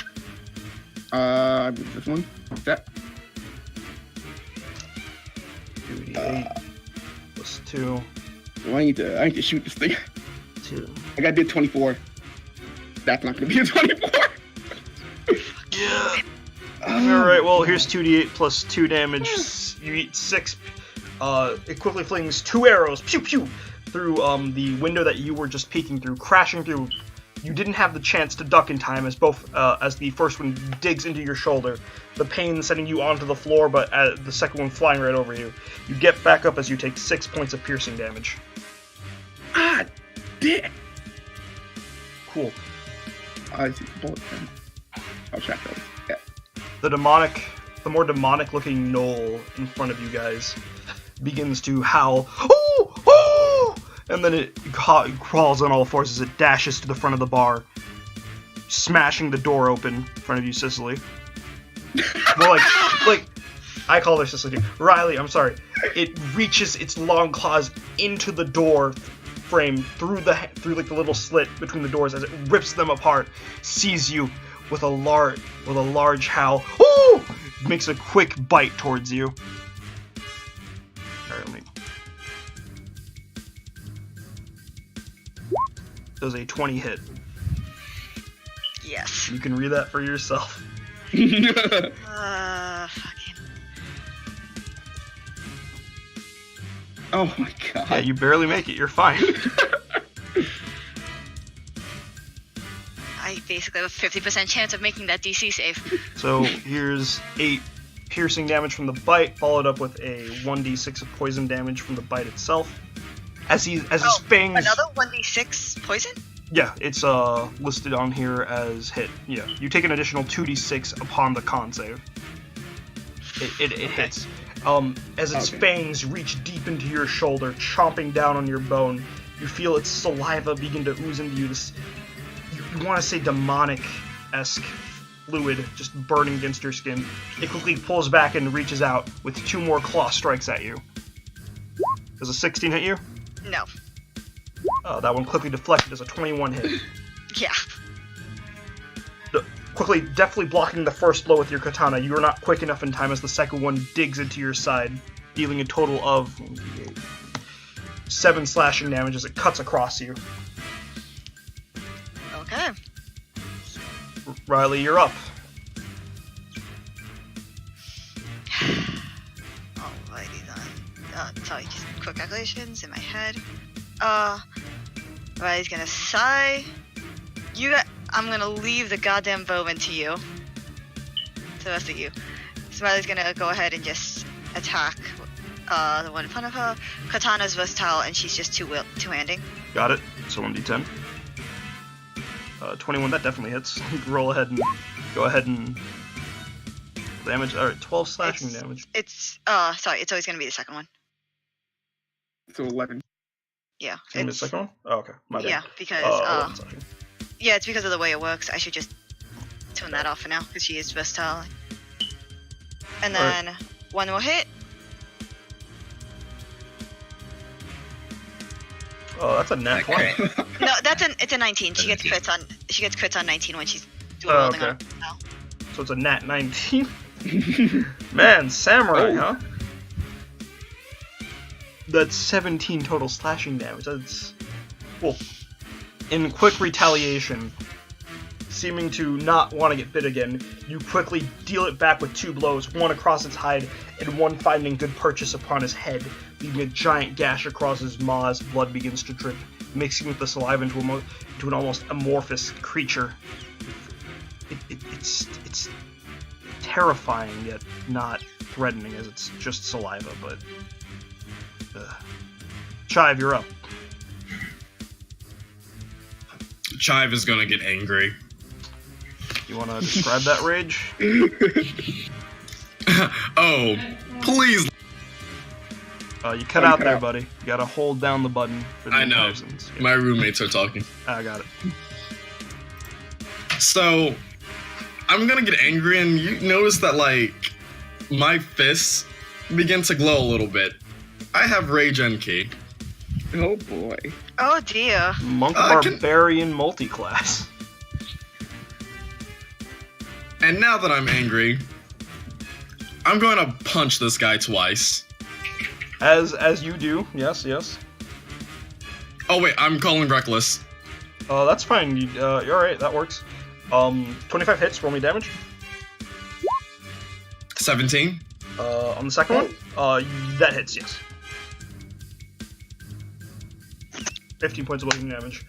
[SPEAKER 3] This one. That.
[SPEAKER 1] 2d8 plus 2.
[SPEAKER 3] Well, I need to shoot this thing.
[SPEAKER 1] 2.
[SPEAKER 3] I gotta do 24. That's not gonna be a 24.
[SPEAKER 1] Yeah.
[SPEAKER 3] Oh,
[SPEAKER 1] All right. Well, here's 2d8 plus 2 damage. You eat 6. It quickly flings 2 arrows, pew pew, through the window that you were just peeking through, crashing through. You didn't have the chance to duck in time as as the first one digs into your shoulder, the pain sending you onto the floor, but the second one flying right over you. You get back up as you take 6 points of piercing damage.
[SPEAKER 3] Ah, damn.
[SPEAKER 1] Cool.
[SPEAKER 3] I see the bullet then. I'll check those. Yeah.
[SPEAKER 1] The more demonic-looking gnoll in front of you guys begins to howl, "Oh! Oh!" And then it crawls on all fours as it dashes to the front of the bar, smashing the door open in front of you, Cicely. Well, like I call her Cicely too. Riley, I'm sorry. It reaches its long claws into the door frame through like the little slit between the doors as it rips them apart, sees you with a large howl. Ooh! Makes a quick bite towards you. Alright, let me. Does a 20 hit.
[SPEAKER 4] Yes.
[SPEAKER 1] You can read that for yourself.
[SPEAKER 4] Fucking.
[SPEAKER 3] Oh my god.
[SPEAKER 1] Yeah, you barely make it. You're fine.
[SPEAKER 4] I basically have a 50% chance of making that DC save.
[SPEAKER 1] So here's 8 piercing damage from the bite, followed up with a 1d6 of poison damage from the bite itself. As his fangs.
[SPEAKER 4] Another 1d6 poison?
[SPEAKER 1] Yeah, it's listed on here as hit. Yeah, you take an additional 2d6 upon the con save. It hits. As its fangs reach deep into your shoulder, chomping down on your bone, you feel its saliva begin to ooze into you. This, you want to say demonic-esque fluid just burning against your skin. It quickly pulls back and reaches out with 2 more claw strikes at you. Does a 16 hit you?
[SPEAKER 4] No.
[SPEAKER 1] That one quickly deflected as a 21 hit.
[SPEAKER 4] Yeah.
[SPEAKER 1] Quickly, deftly blocking the first blow with your katana, you are not quick enough in time as the second one digs into your side, dealing a total of 7 slashing damage as it cuts across you.
[SPEAKER 4] Okay.
[SPEAKER 1] Riley, you're up.
[SPEAKER 4] Alrighty then. Sorry, just quick calculations in my head. Riley's gonna sigh. I'm gonna leave the goddamn bowman to you. To the rest of you. So Riley's gonna go ahead and just attack the one in front of her. Katana's versatile and she's just two-handing.
[SPEAKER 1] Got it. So 1d10. 21, that definitely hits. Roll ahead and go ahead and damage. Alright, 12 slashing damage.
[SPEAKER 4] It's sorry, it's always gonna be the second one.
[SPEAKER 3] So 11.
[SPEAKER 4] Yeah.
[SPEAKER 1] And the second one? Oh, okay. My bad.
[SPEAKER 4] Yeah, because
[SPEAKER 1] 11 slashing.
[SPEAKER 4] yeah, it's because of the way it works. I should just turn that off for now because she is versatile. And then one more hit.
[SPEAKER 1] Oh, that's a nat 20.
[SPEAKER 4] No, it's a 19. She gets crits on 19 when she's dual
[SPEAKER 1] Oh,
[SPEAKER 4] wielding
[SPEAKER 1] okay.
[SPEAKER 4] on now.
[SPEAKER 1] So it's a nat 19. Man, samurai, huh? That's 17 total slashing damage. That's cool. In quick retaliation, seeming to not want to get bit again, you quickly deal it back with 2 blows, one across its hide and one finding good purchase upon his head, leaving a giant gash across his maw as blood begins to drip, mixing with the saliva into an almost amorphous creature. It's terrifying yet not threatening as it's just saliva, but Chive, you're up.
[SPEAKER 5] Chive is gonna get angry.
[SPEAKER 1] You want to describe that rage?
[SPEAKER 5] Oh, please.
[SPEAKER 1] You cut out there, buddy. You gotta hold down the button for the
[SPEAKER 5] I know.
[SPEAKER 1] comparisons. Yeah.
[SPEAKER 5] My roommates are talking.
[SPEAKER 1] I got it.
[SPEAKER 5] So, I'm gonna get angry, and you notice that, like, my fists begin to glow a little bit. I have Rage N key.
[SPEAKER 3] Oh boy.
[SPEAKER 4] Oh dear.
[SPEAKER 1] Monk
[SPEAKER 5] can-
[SPEAKER 1] Barbarian multi-class.
[SPEAKER 5] And now that I'm angry, I'm going to punch this guy twice.
[SPEAKER 1] As you do, yes.
[SPEAKER 5] Oh wait, I'm calling reckless.
[SPEAKER 1] That's fine. You're alright, that works. 25 hits, roll me damage.
[SPEAKER 5] 17.
[SPEAKER 1] On the second one, that hits, yes. 15 points of bludgeoning damage.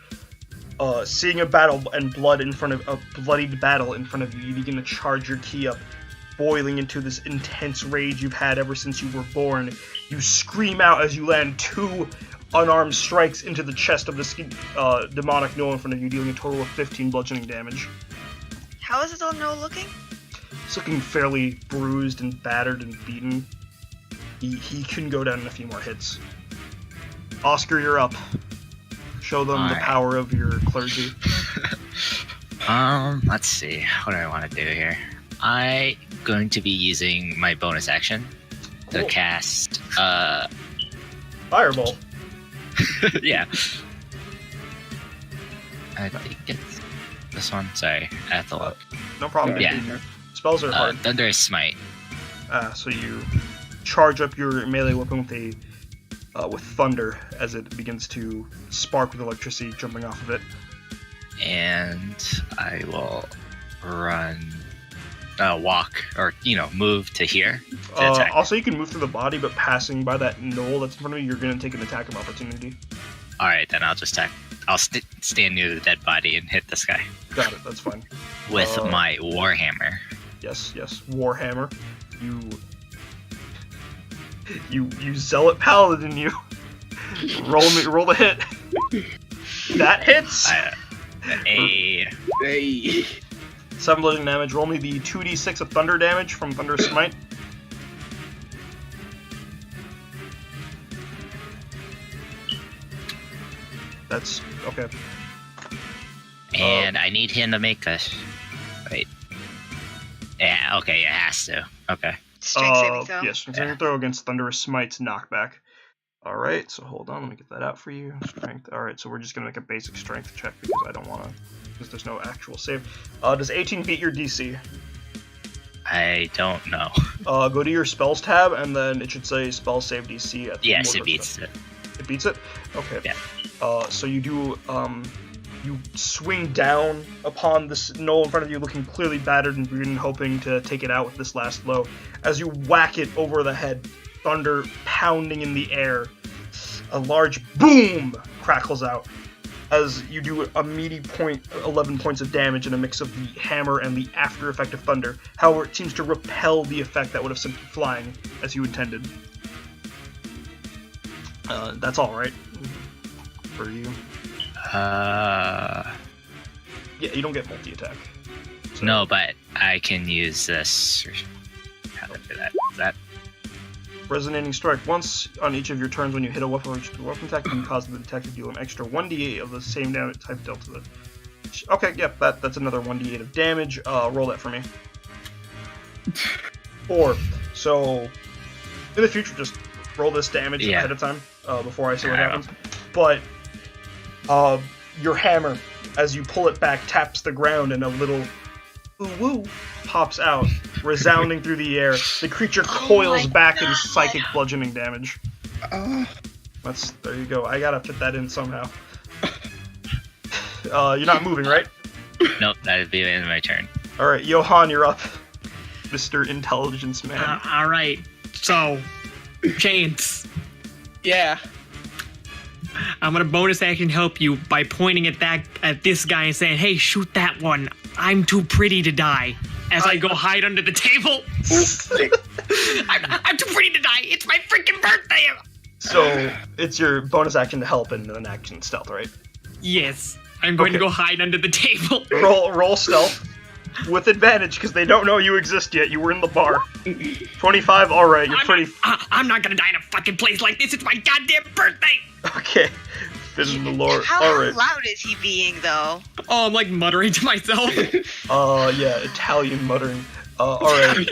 [SPEAKER 1] Seeing a battle and bloodied battle in front of you, you begin to charge your ki up, boiling into this intense rage you've had ever since you were born. You scream out as you land 2 unarmed strikes into the chest of this demonic gnoll in front of you, dealing a total of 15 bludgeoning damage.
[SPEAKER 4] How is this old no looking?
[SPEAKER 1] It's looking fairly bruised and battered and beaten. He can go down in a few more hits. Oscar, you're up. Show them the
[SPEAKER 6] Alright.
[SPEAKER 1] power of your clergy.
[SPEAKER 6] Let's see. What do I want to do here? I'm going to be using my bonus action to
[SPEAKER 1] Cool.
[SPEAKER 6] cast.
[SPEAKER 1] Fireball.
[SPEAKER 6] Yeah. I think it's this one. Sorry, I have to look.
[SPEAKER 1] No problem.
[SPEAKER 6] Yeah.
[SPEAKER 1] Spells are hard.
[SPEAKER 6] Thunderous Smite.
[SPEAKER 1] So you charge up your melee weapon with thunder as it begins to spark with electricity jumping off of it.
[SPEAKER 6] And I will walk, or move to here to attack.
[SPEAKER 1] Also, you can move through the body, but passing by that knoll that's in front of you, you're going to take an attack of opportunity.
[SPEAKER 6] All right, then I'll just attack. I'll stand near the dead body and hit this guy
[SPEAKER 1] Got it. That's fine.
[SPEAKER 6] with my warhammer.
[SPEAKER 1] Yes. Warhammer. You zealot paladin. You roll the hit. That hits.
[SPEAKER 6] A
[SPEAKER 3] Hey.
[SPEAKER 1] 7 bludgeoning damage. Roll me the 2d6 of thunder damage from Thunderous Smite. That's okay.
[SPEAKER 6] and I need him to make a. Wait. Yeah. Okay. It has to. Okay.
[SPEAKER 4] Strength saving throw.
[SPEAKER 1] Yes, strength saving throw against Thunderous Smite's knockback. Alright, so hold on, let me get that out for you. Strength. Alright, so we're just gonna make a basic strength check because I don't wanna, because there's no actual save. Does 18 beat your DC?
[SPEAKER 6] I don't know.
[SPEAKER 1] Go to your spells tab and then it should say spell save DC at the
[SPEAKER 6] Yes, it
[SPEAKER 1] mortar
[SPEAKER 6] beats
[SPEAKER 1] step.
[SPEAKER 6] it.
[SPEAKER 1] It beats it? Okay.
[SPEAKER 6] Yeah.
[SPEAKER 1] So you do, you swing down upon this gnoll in front of you, looking clearly battered and bleeding, hoping to take it out with this last blow. As you whack it over the head, thunder pounding in the air, a large boom crackles out as you do a meaty 11 points of damage in a mix of the hammer and the after effect of thunder. However, it seems to repel the effect that would have sent you flying as you intended. That's all right for you. Yeah, you don't get multi-attack. So-
[SPEAKER 6] No, but I can use this. How do I do that? Is that?
[SPEAKER 1] Resonating strike. Once on each of your turns when you hit a weapon attack, you can cause the detector to deal an extra 1d8 of the same damage type dealt to the... Okay, yep, that's another 1d8 of damage. Roll that for me. 4. So, in the future, just roll this damage ahead of time before I say what happens. But, your hammer, as you pull it back, taps the ground and a little ooh-woo pops out, resounding through the air. The creature coils back in psychic bludgeoning damage. There you go. I gotta fit that in somehow. You're not moving, right?
[SPEAKER 6] Nope, that'd be the end of my turn.
[SPEAKER 1] Alright, Johan, you're up. Mr. Intelligence Man.
[SPEAKER 2] All right. So, Chains,
[SPEAKER 3] Yeah.
[SPEAKER 2] I'm gonna bonus action help you by pointing at this guy and saying, "Hey, shoot that one. I'm too pretty to die." As I go hide under the table. I'm too pretty to die. It's my freaking birthday.
[SPEAKER 1] So, it's your bonus action to help and an action stealth, right?
[SPEAKER 2] Yes, I'm going to
[SPEAKER 1] Okay.
[SPEAKER 2] go hide under the table.
[SPEAKER 1] Roll stealth. with advantage because they don't know you exist yet. You were in the bar. 25. All right, you're pretty.
[SPEAKER 2] I'm not gonna die in a fucking place like this. It's my goddamn birthday.
[SPEAKER 1] Okay. Fit in the lore.
[SPEAKER 4] How
[SPEAKER 1] All right.
[SPEAKER 4] loud is he being, though?
[SPEAKER 2] Oh, I'm like muttering to myself.
[SPEAKER 1] Yeah, Italian muttering. All right.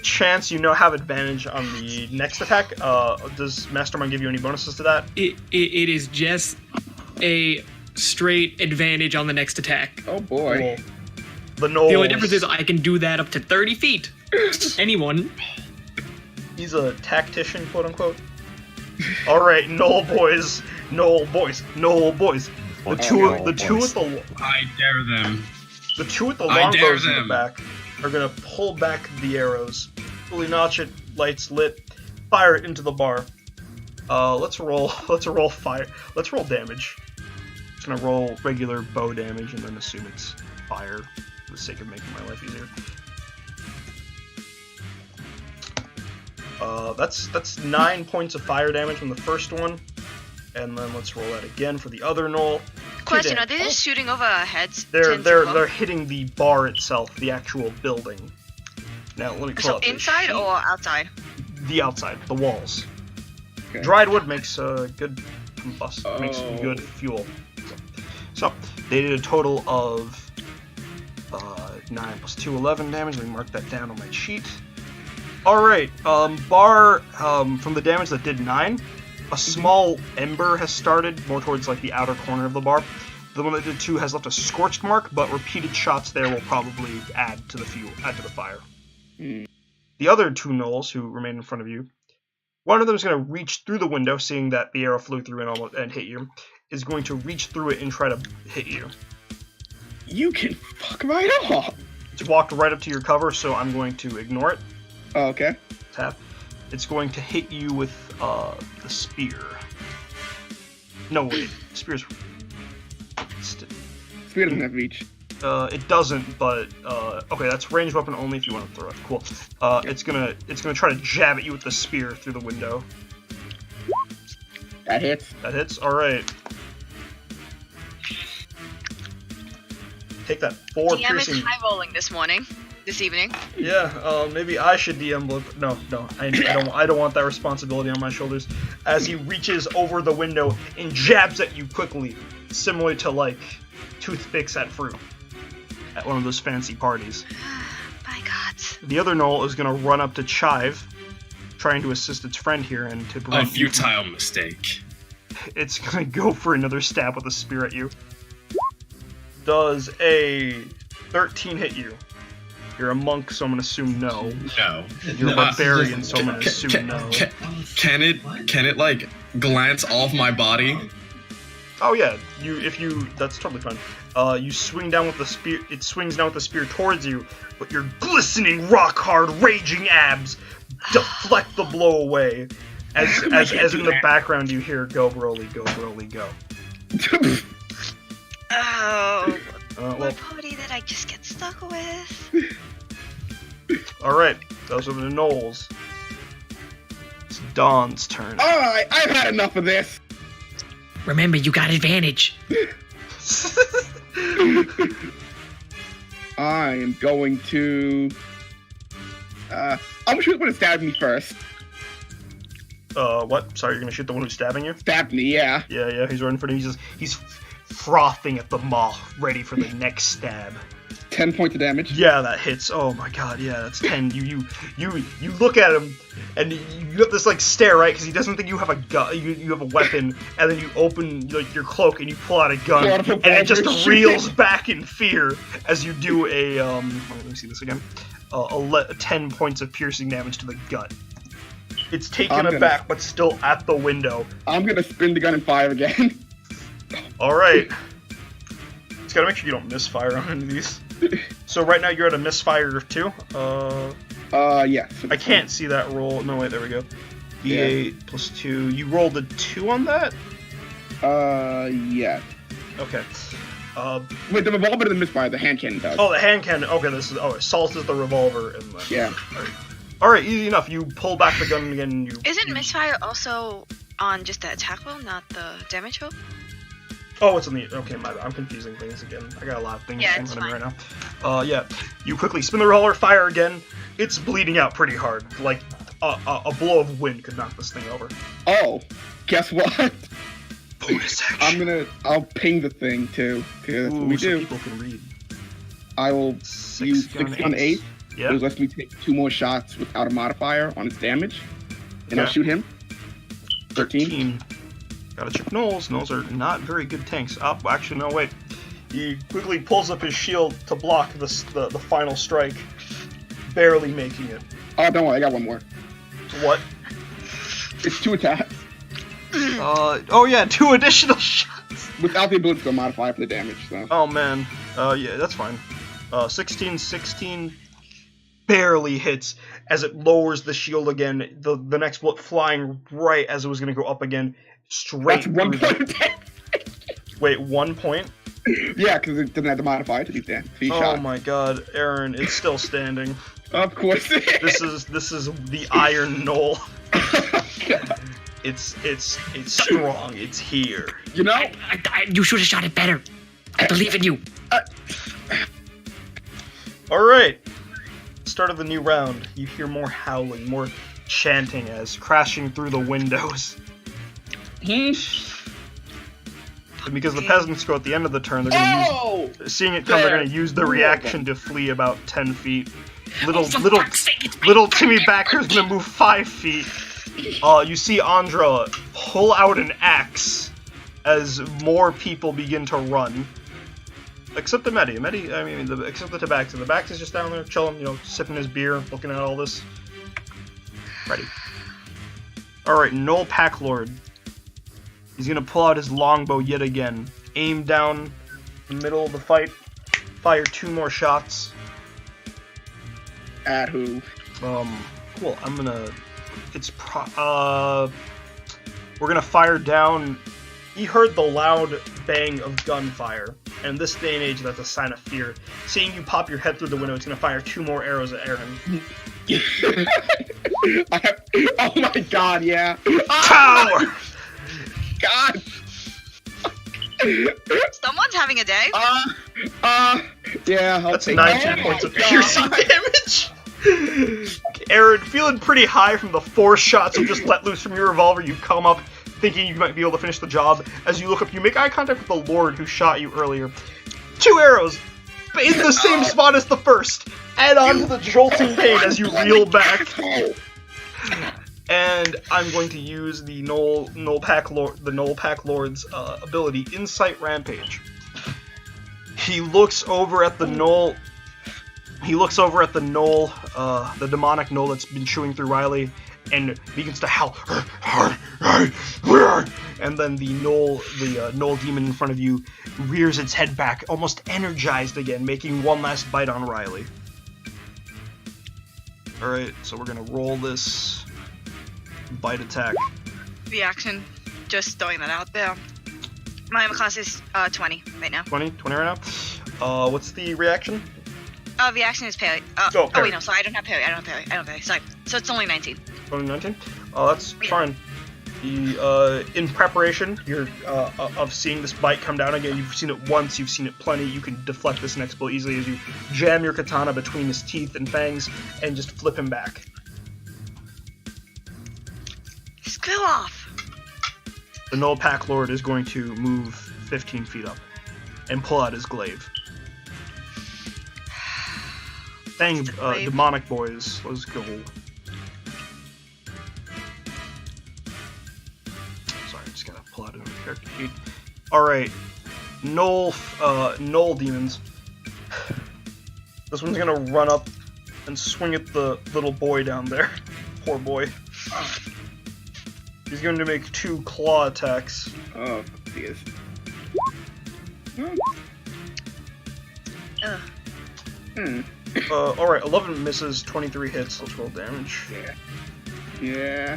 [SPEAKER 1] Chance, you now have advantage on the next attack. Does Mastermind give you any bonuses to that?
[SPEAKER 2] It is just a straight advantage on the next attack.
[SPEAKER 3] Oh boy.
[SPEAKER 1] Cool. The Knowles.
[SPEAKER 2] The only difference is I can do that up to 30 feet. Anyone.
[SPEAKER 1] He's a tactician, quote unquote. All right, Knoll boys. The two with the
[SPEAKER 5] I dare them.
[SPEAKER 1] The two with the
[SPEAKER 5] I dare
[SPEAKER 1] longbows in the
[SPEAKER 5] them.
[SPEAKER 1] back are gonna pull back the arrows, fully notch it, lights lit, fire it into the bar. Let's roll fire. Let's roll damage. Just gonna roll regular bow damage and then assume it's fire for the sake of making my life easier. That's 9 points of fire damage from the first one, and then let's roll that again for the other Knoll.
[SPEAKER 4] Question: Are they just shooting over our heads?
[SPEAKER 1] They're hitting the bar itself, the actual building. Now let me pull
[SPEAKER 4] So
[SPEAKER 1] up the
[SPEAKER 4] inside
[SPEAKER 1] sheet.
[SPEAKER 4] or outside?
[SPEAKER 1] The outside, the walls.
[SPEAKER 3] Okay.
[SPEAKER 1] Dried wood makes good combust, makes
[SPEAKER 3] Oh.
[SPEAKER 1] good fuel. So they did a total of 9 plus 2, 11 damage. Let me mark that down on my sheet. All right, bar from the damage that did 9. A small ember has started more towards like the outer corner of the bar. The one that did 2 has left a scorched mark, but repeated shots there will probably add to the fire.
[SPEAKER 3] Hmm.
[SPEAKER 1] The other 2 Knolls who remain in front of you, one of them is going to reach through the window, seeing that the arrow flew through and hit you, is going to reach through it and try to hit you.
[SPEAKER 3] You can fuck right off.
[SPEAKER 1] It's walked right up to your cover, so I'm going to ignore it.
[SPEAKER 3] Oh, okay.
[SPEAKER 1] Tap. It's going to hit you with the spear. No, wait. Spear's...
[SPEAKER 3] Spear doesn't have reach.
[SPEAKER 1] It doesn't, but okay, that's ranged weapon only if you want to throw it. Cool. It's gonna try to jab at you with the spear through the window.
[SPEAKER 3] That hits.
[SPEAKER 1] That hits. All right. Take that 4
[SPEAKER 4] DM is
[SPEAKER 1] piercing.
[SPEAKER 4] high rolling this evening.
[SPEAKER 1] Yeah. Maybe I should DM. No. I don't want that responsibility on my shoulders. As he reaches over the window and jabs at you quickly, similar to like toothpicks at fruit at one of those fancy parties.
[SPEAKER 4] My God.
[SPEAKER 1] The other Knoll is going to run up to Chive, trying to assist its friend here and to
[SPEAKER 5] A
[SPEAKER 1] prevent you from-
[SPEAKER 5] futile mistake.
[SPEAKER 1] It's going to go for another stab with a spear at you. Does a 13 hit you? You're a monk, so I'm going to assume no.
[SPEAKER 5] No.
[SPEAKER 1] You're a barbarian, so I'm going to assume no.
[SPEAKER 5] Can it like glance off my body?
[SPEAKER 1] Oh yeah, that's totally fine. You swing down with the spear. It swings down with the spear towards you, but your glistening, rock hard, raging abs deflect the blow away. As in the background you hear "Go Broly, go Broly, go."
[SPEAKER 4] Oh,
[SPEAKER 1] Well,
[SPEAKER 4] what party did I just get stuck with?
[SPEAKER 1] all right, those are the Knolls. It's Dawn's turn.
[SPEAKER 3] Alright, I've had enough of this.
[SPEAKER 2] Remember, you got advantage.
[SPEAKER 3] I am going to... I'm gonna shoot the one that stabbed me first.
[SPEAKER 1] What? Sorry, you're gonna shoot the one who's stabbing you?
[SPEAKER 3] Stabbed me, yeah.
[SPEAKER 1] Yeah, he's running for it. He's frothing at the maw, ready for the next stab.
[SPEAKER 3] 10 points of damage.
[SPEAKER 1] Yeah, that hits. Oh my god, yeah, that's 10. You look at him, and you have this like stare, right? Because he doesn't think you have a gun. You have a weapon, and then you open like your cloak and you pull out a gun,
[SPEAKER 3] Pull out a
[SPEAKER 1] and it just
[SPEAKER 3] revolver.
[SPEAKER 1] reels back in fear as you do a Let me see this again. 10 points of piercing damage to the gut. It's taken aback, but still at the window.
[SPEAKER 3] I'm gonna spin the gun and fire again.
[SPEAKER 1] All right. Just gotta make sure you don't misfire on any of these. So right now you're at a misfire of 2.
[SPEAKER 3] Yeah.
[SPEAKER 1] I can't see that roll. No, wait, there we go. D8 plus 2. You rolled a 2 on that?
[SPEAKER 3] Yeah.
[SPEAKER 1] Okay.
[SPEAKER 3] Wait, the revolver doesn't misfire, the hand cannon does.
[SPEAKER 1] Oh, the hand cannon. Okay, assault is the revolver. And then,
[SPEAKER 3] Yeah.
[SPEAKER 1] All right, easy enough. You pull back the gun again.
[SPEAKER 4] Isn't misfire also on just the attack roll, not the damage roll?
[SPEAKER 1] Oh, it's in the. Okay, my bad. I'm confusing things again. I got a lot of things
[SPEAKER 4] Yeah,
[SPEAKER 1] in
[SPEAKER 4] it's
[SPEAKER 1] front of me right now. Yeah. You quickly spin the roller, fire again. It's bleeding out pretty hard. Like a blow of wind could knock this thing over.
[SPEAKER 3] Oh, guess what?
[SPEAKER 1] Bonus action.
[SPEAKER 3] I'll ping the thing too. Cause that's what we
[SPEAKER 1] so
[SPEAKER 3] do.
[SPEAKER 1] people can read.
[SPEAKER 3] I will use
[SPEAKER 1] 6 gun
[SPEAKER 3] 6 on 8.
[SPEAKER 1] Yeah.
[SPEAKER 3] It lets me take 2 more shots without a modifier on his damage. And I'll
[SPEAKER 1] Okay.
[SPEAKER 3] shoot him. 13.
[SPEAKER 1] Gotta check Knowles. Knowles are not very good tanks. Actually, no, wait. He quickly pulls up his shield to block the final strike, barely making it.
[SPEAKER 3] Oh, don't worry, I got one more.
[SPEAKER 1] What?
[SPEAKER 3] It's 2 attacks
[SPEAKER 1] Oh yeah, 2 additional shots.
[SPEAKER 3] without the ability to modify for the damage. So
[SPEAKER 1] Oh man. Yeah, that's fine. 16 barely hits as it lowers the shield again. The next bullet flying right as it was gonna go up again, straight
[SPEAKER 3] that's 1
[SPEAKER 1] through
[SPEAKER 3] point.
[SPEAKER 1] the-
[SPEAKER 3] of damage.
[SPEAKER 1] Wait, 1 point?
[SPEAKER 3] Yeah, because it doesn't have to modify to be
[SPEAKER 1] Oh
[SPEAKER 3] shot.
[SPEAKER 1] my god, Aaron, it's still standing.
[SPEAKER 3] Of course.
[SPEAKER 1] This is the Iron Knoll. It's strong. It's here.
[SPEAKER 3] You know,
[SPEAKER 2] You should have shot it better. I believe in you.
[SPEAKER 1] All right. Start of the new round. You hear more howling, more chanting as crashing through the windows. And because the peasants go at the end of the turn, they're gonna use. Seeing it come, they're gonna use the reaction to flee about 10 feet. Little Timmy Backer's gonna move 5 feet. You see Andra pull out an axe as more people begin to run. Except the Medi. Except the Tabaxi. The Tabaxi is just down there chilling, sipping his beer, looking at all this. Ready. Alright, Noel Packlord. He's gonna pull out his longbow yet again. Aim down the middle of the fight. Fire 2 more shots.
[SPEAKER 3] At who?
[SPEAKER 1] Cool. We're gonna fire down. He heard the loud bang of gunfire, and this day and age, that's a sign of fear. Seeing you pop your head through the window, it's gonna fire 2 more arrows at Aaron.
[SPEAKER 3] Oh my god, yeah.
[SPEAKER 1] Power!
[SPEAKER 3] God.
[SPEAKER 4] Someone's having a day.
[SPEAKER 3] Yeah. I'll
[SPEAKER 1] That's
[SPEAKER 3] take
[SPEAKER 1] 19
[SPEAKER 3] that.
[SPEAKER 1] points of
[SPEAKER 3] Oh my
[SPEAKER 1] piercing
[SPEAKER 3] God.
[SPEAKER 1] damage. Aaron, feeling pretty high from the 4 shots you just let loose from your revolver, you come up thinking you might be able to finish the job. As you look up, you make eye contact with the Lord who shot you earlier. 2 arrows, but in the same spot as the first. Add on to the jolting pain as you reel back. And I'm going to use the Noel Pack Lord's ability, Insight Rampage. He looks over at the Knoll. The demonic Knoll that's been chewing through Riley, and begins to howl. And then the Knoll demon in front of you rears its head back, almost energized again, making one last bite on Riley. Alright, so we're gonna roll this bite attack.
[SPEAKER 4] Reaction. Just throwing that out there. My armor class is 20 right now.
[SPEAKER 1] 20 right now. What's the reaction?
[SPEAKER 4] Reaction is parry.
[SPEAKER 1] Oh, parry.
[SPEAKER 4] Wait, no, sorry, I don't have parry. Sorry. So it's only 19.
[SPEAKER 1] 2019? That's
[SPEAKER 4] Yeah.
[SPEAKER 1] fine. In preparation, you're of seeing this bite come down again. You've seen it once, you've seen it plenty. You can deflect this next blow easily as you jam your katana between his teeth and fangs and just flip him back.
[SPEAKER 4] Screw off.
[SPEAKER 1] The Null Pack Lord is going to move 15 feet up and pull out his glaive. Dang,
[SPEAKER 4] glaive.
[SPEAKER 1] demonic boys, let's go. Sorry, I just gotta pull out a character sheet. Alright, Knoll demons. This one's gonna run up and swing at the little boy down there. Poor boy. He's going to make 2 claw attacks.
[SPEAKER 3] Oh, yes.
[SPEAKER 1] Alright, 11 misses, 23 hits, let's roll damage.
[SPEAKER 3] Yeah.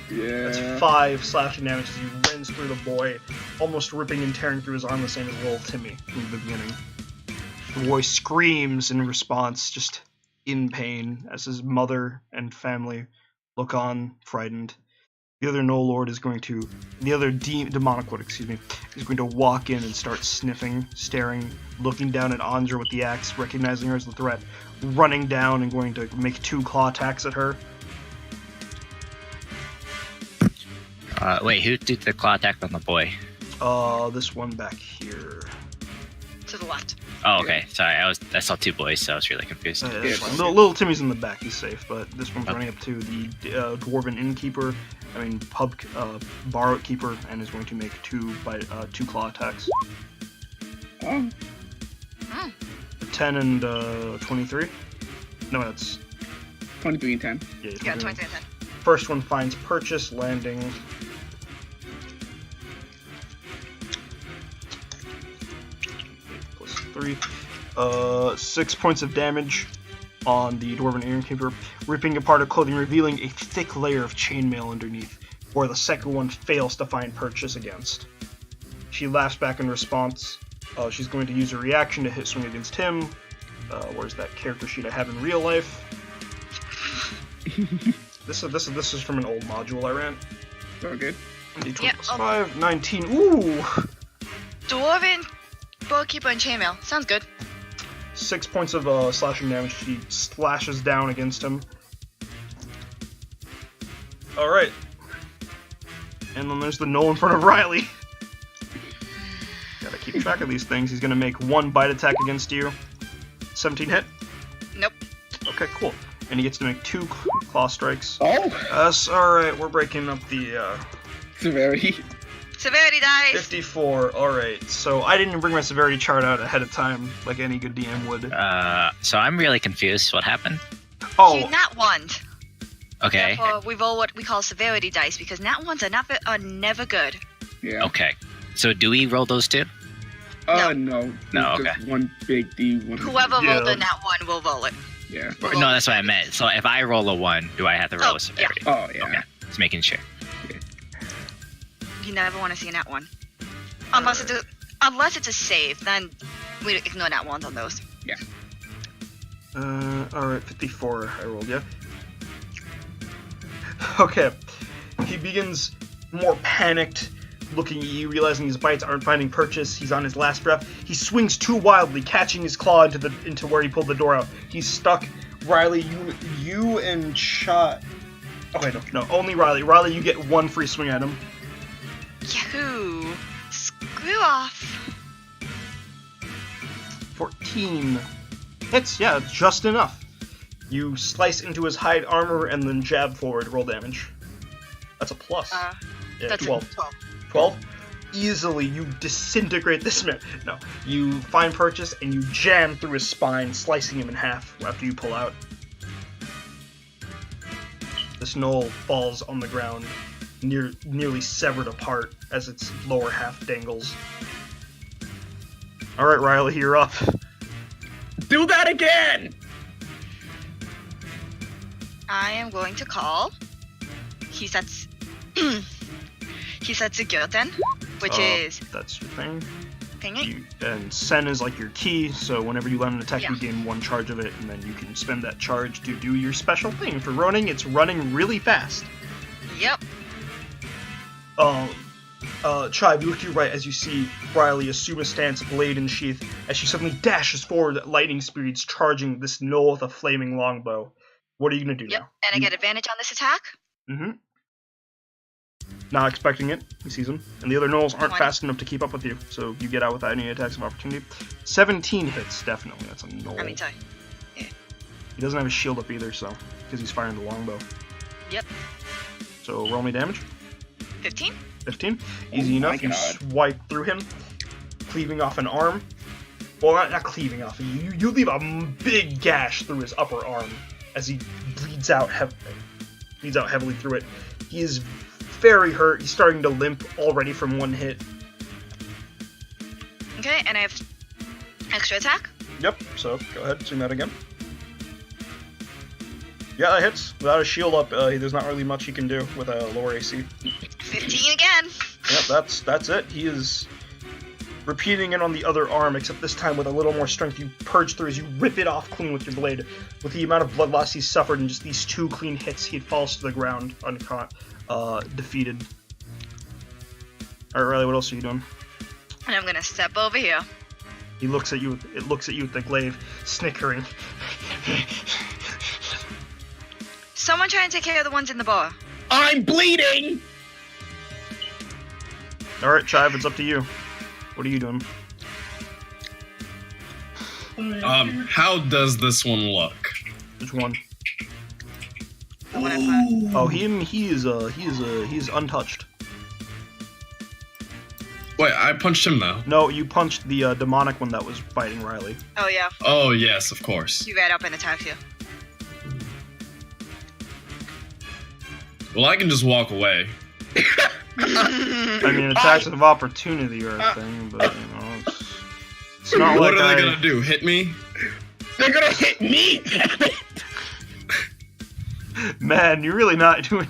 [SPEAKER 1] That's 5 slashing damage as you rends through the boy, almost ripping and tearing through his arm the same as little Timmy from the beginning. The boy screams in response, just in pain, as his mother and family look on, frightened. The other Gnoll Lord is going to, the other Demonic Lord, excuse me, is going to walk in and start sniffing, staring, looking down at Andra with the axe, recognizing her as the threat, running down and going to make 2 claw attacks at her.
[SPEAKER 6] Wait, who did the claw attack on the boy?
[SPEAKER 1] This one back here.
[SPEAKER 4] To the left.
[SPEAKER 6] Oh, okay. Sorry, I saw 2 boys, so I was really confused.
[SPEAKER 1] That's fine. Little Timmy's in the back, he's safe, but this one's running up to the Dwarven Innkeeper, bar keeper, and is going to make 2 claw attacks.
[SPEAKER 3] Oh,
[SPEAKER 1] 10 and 23. No, that's
[SPEAKER 3] 23 and 10.
[SPEAKER 1] yeah.
[SPEAKER 4] Yeah, 20 and 10.
[SPEAKER 1] First one finds purchase, landing. Plus 3. 6 points of damage on the Dwarven Innkeeper, ripping apart her clothing, revealing a thick layer of chainmail underneath, where the second one fails to find purchase against. She laughs back in response. She's going to use a reaction to hit swing against him. Where's that character sheet I have in real life? This is from an old module I ran.
[SPEAKER 3] So good.
[SPEAKER 1] D20
[SPEAKER 4] Yeah,
[SPEAKER 1] plus 5, 19. Ooh!
[SPEAKER 4] Dwarven, Bookkeeper, and Chainmail. Sounds good.
[SPEAKER 1] 6 points of slashing damage. She slashes down against him. Alright. And then there's the Gnoll in front of Riley. Gotta keep track of these things. He's gonna make 1 bite attack against you. 17 hit?
[SPEAKER 4] Nope.
[SPEAKER 1] Okay, cool. And he gets to make 2 claw strikes.
[SPEAKER 3] Oh,
[SPEAKER 1] Alright, we're breaking up the
[SPEAKER 3] severity.
[SPEAKER 4] Severity dice.
[SPEAKER 1] 54. Alright, so I didn't bring my severity chart out ahead of time like any good DM would.
[SPEAKER 6] So I'm really confused. What happened?
[SPEAKER 1] Oh,
[SPEAKER 4] You nat one.
[SPEAKER 6] Okay.
[SPEAKER 4] Therefore, we roll what we call severity dice because nat ones are never good.
[SPEAKER 3] Yeah.
[SPEAKER 6] Okay. So do we roll those 2?
[SPEAKER 3] No.
[SPEAKER 6] No,
[SPEAKER 3] There's just one big D. One
[SPEAKER 4] Whoever
[SPEAKER 1] Yeah.
[SPEAKER 4] rolled a nat one will roll it.
[SPEAKER 3] Yeah.
[SPEAKER 6] No, that's what I meant. So if I roll a 1, do I have to roll
[SPEAKER 4] Oh,
[SPEAKER 6] a severity?
[SPEAKER 3] Oh, yeah.
[SPEAKER 6] Okay. Just making sure.
[SPEAKER 4] You never want to see a nat one, unless it's a save. Then we ignore nat ones on those.
[SPEAKER 1] alright, 54 I rolled, yeah? Okay. He begins more panicked, looking at you, realizing his bites aren't finding purchase. He's on his last breath. He swings too wildly, catching his claw into where he pulled the door out. He's stuck. Riley, you and Shot. Okay, no, only Riley. Riley, you get 1 free swing at him.
[SPEAKER 4] Yahoo! Screw off.
[SPEAKER 1] 14 hits, yeah, just enough. You slice into his hide armor and then jab forward, roll damage. That's a plus. Yeah,
[SPEAKER 4] That's
[SPEAKER 1] 12.
[SPEAKER 4] 12.
[SPEAKER 1] 12? Easily, you disintegrate this man. No, you find purchase and you jam through his spine, slicing him in half after you pull out. This Gnoll falls on the ground, nearly severed apart as its lower half dangles. Alright, Riley, you're up.
[SPEAKER 3] Do that again!
[SPEAKER 4] I am going to call. He sets a Gyoten, which is
[SPEAKER 1] That's your thing.
[SPEAKER 4] thingy.
[SPEAKER 1] And Sen is like your key, so whenever you land an attack,
[SPEAKER 4] Yeah.
[SPEAKER 1] you gain 1 charge of it, and then you can spend that charge to do your special thing. For running, it's running really fast.
[SPEAKER 4] Yep.
[SPEAKER 1] Chive, you look to your right as you see Riley assume a stance, blade in sheath, as she suddenly dashes forward at lightning speeds, charging this Gnoll with a flaming longbow. What are you gonna do
[SPEAKER 4] Yep.
[SPEAKER 1] now?
[SPEAKER 4] And I get advantage on this attack.
[SPEAKER 1] Mm-hmm. Not expecting it. He sees him. And the other Gnolls aren't
[SPEAKER 4] One.
[SPEAKER 1] fast enough to keep up with you, so you get out without any attacks of opportunity. 17 hits, definitely. That's a Gnoll.
[SPEAKER 4] I mean, sorry.
[SPEAKER 1] He doesn't have his shield up either, so because he's firing the longbow.
[SPEAKER 4] Yep.
[SPEAKER 1] So roll me damage.
[SPEAKER 4] 15.
[SPEAKER 1] 15. Easy
[SPEAKER 3] Oh my
[SPEAKER 1] enough. You
[SPEAKER 3] God.
[SPEAKER 1] swipe through him, cleaving off an arm. Well, not cleaving off. You leave a big gash through his upper arm as he bleeds out heavily through it. He is very hurt. He's starting to limp already from 1 hit.
[SPEAKER 4] Okay, and I have extra attack.
[SPEAKER 1] Yep. So go ahead, swing that again. Yeah, that hits. Without a shield up, there's not really much he can do with a lower AC.
[SPEAKER 4] 15 again.
[SPEAKER 1] Yep, that's it. He is repeating it on the other arm, except this time with a little more strength. You purge through as you rip it off clean with your blade. With the amount of blood loss he's suffered in just these 2 clean hits, he falls to the ground defeated. All right, Riley, what else are you doing?
[SPEAKER 4] And I'm gonna step over here.
[SPEAKER 1] He looks at you. It looks at you with the glaive, snickering.
[SPEAKER 4] Someone try and take care of the ones in the bar.
[SPEAKER 3] I'm bleeding!
[SPEAKER 1] All right, Chive, it's up to you. What are you doing?
[SPEAKER 5] How does this one look?
[SPEAKER 1] Which one?
[SPEAKER 4] The one in front.
[SPEAKER 1] Oh, he's untouched.
[SPEAKER 5] Wait, I punched him though.
[SPEAKER 1] No, you punched the demonic one that was fighting Riley.
[SPEAKER 4] Oh yeah,
[SPEAKER 5] Oh yes, of course.
[SPEAKER 4] he ran up and attacked you.
[SPEAKER 5] Well, I can just walk away.
[SPEAKER 1] I mean, attacks of opportunity or a thing, but you know, it's not
[SPEAKER 5] What
[SPEAKER 1] like
[SPEAKER 5] are they
[SPEAKER 1] I-
[SPEAKER 5] gonna do? Hit me?
[SPEAKER 3] They're gonna hit me!
[SPEAKER 1] Man, you're really not doing.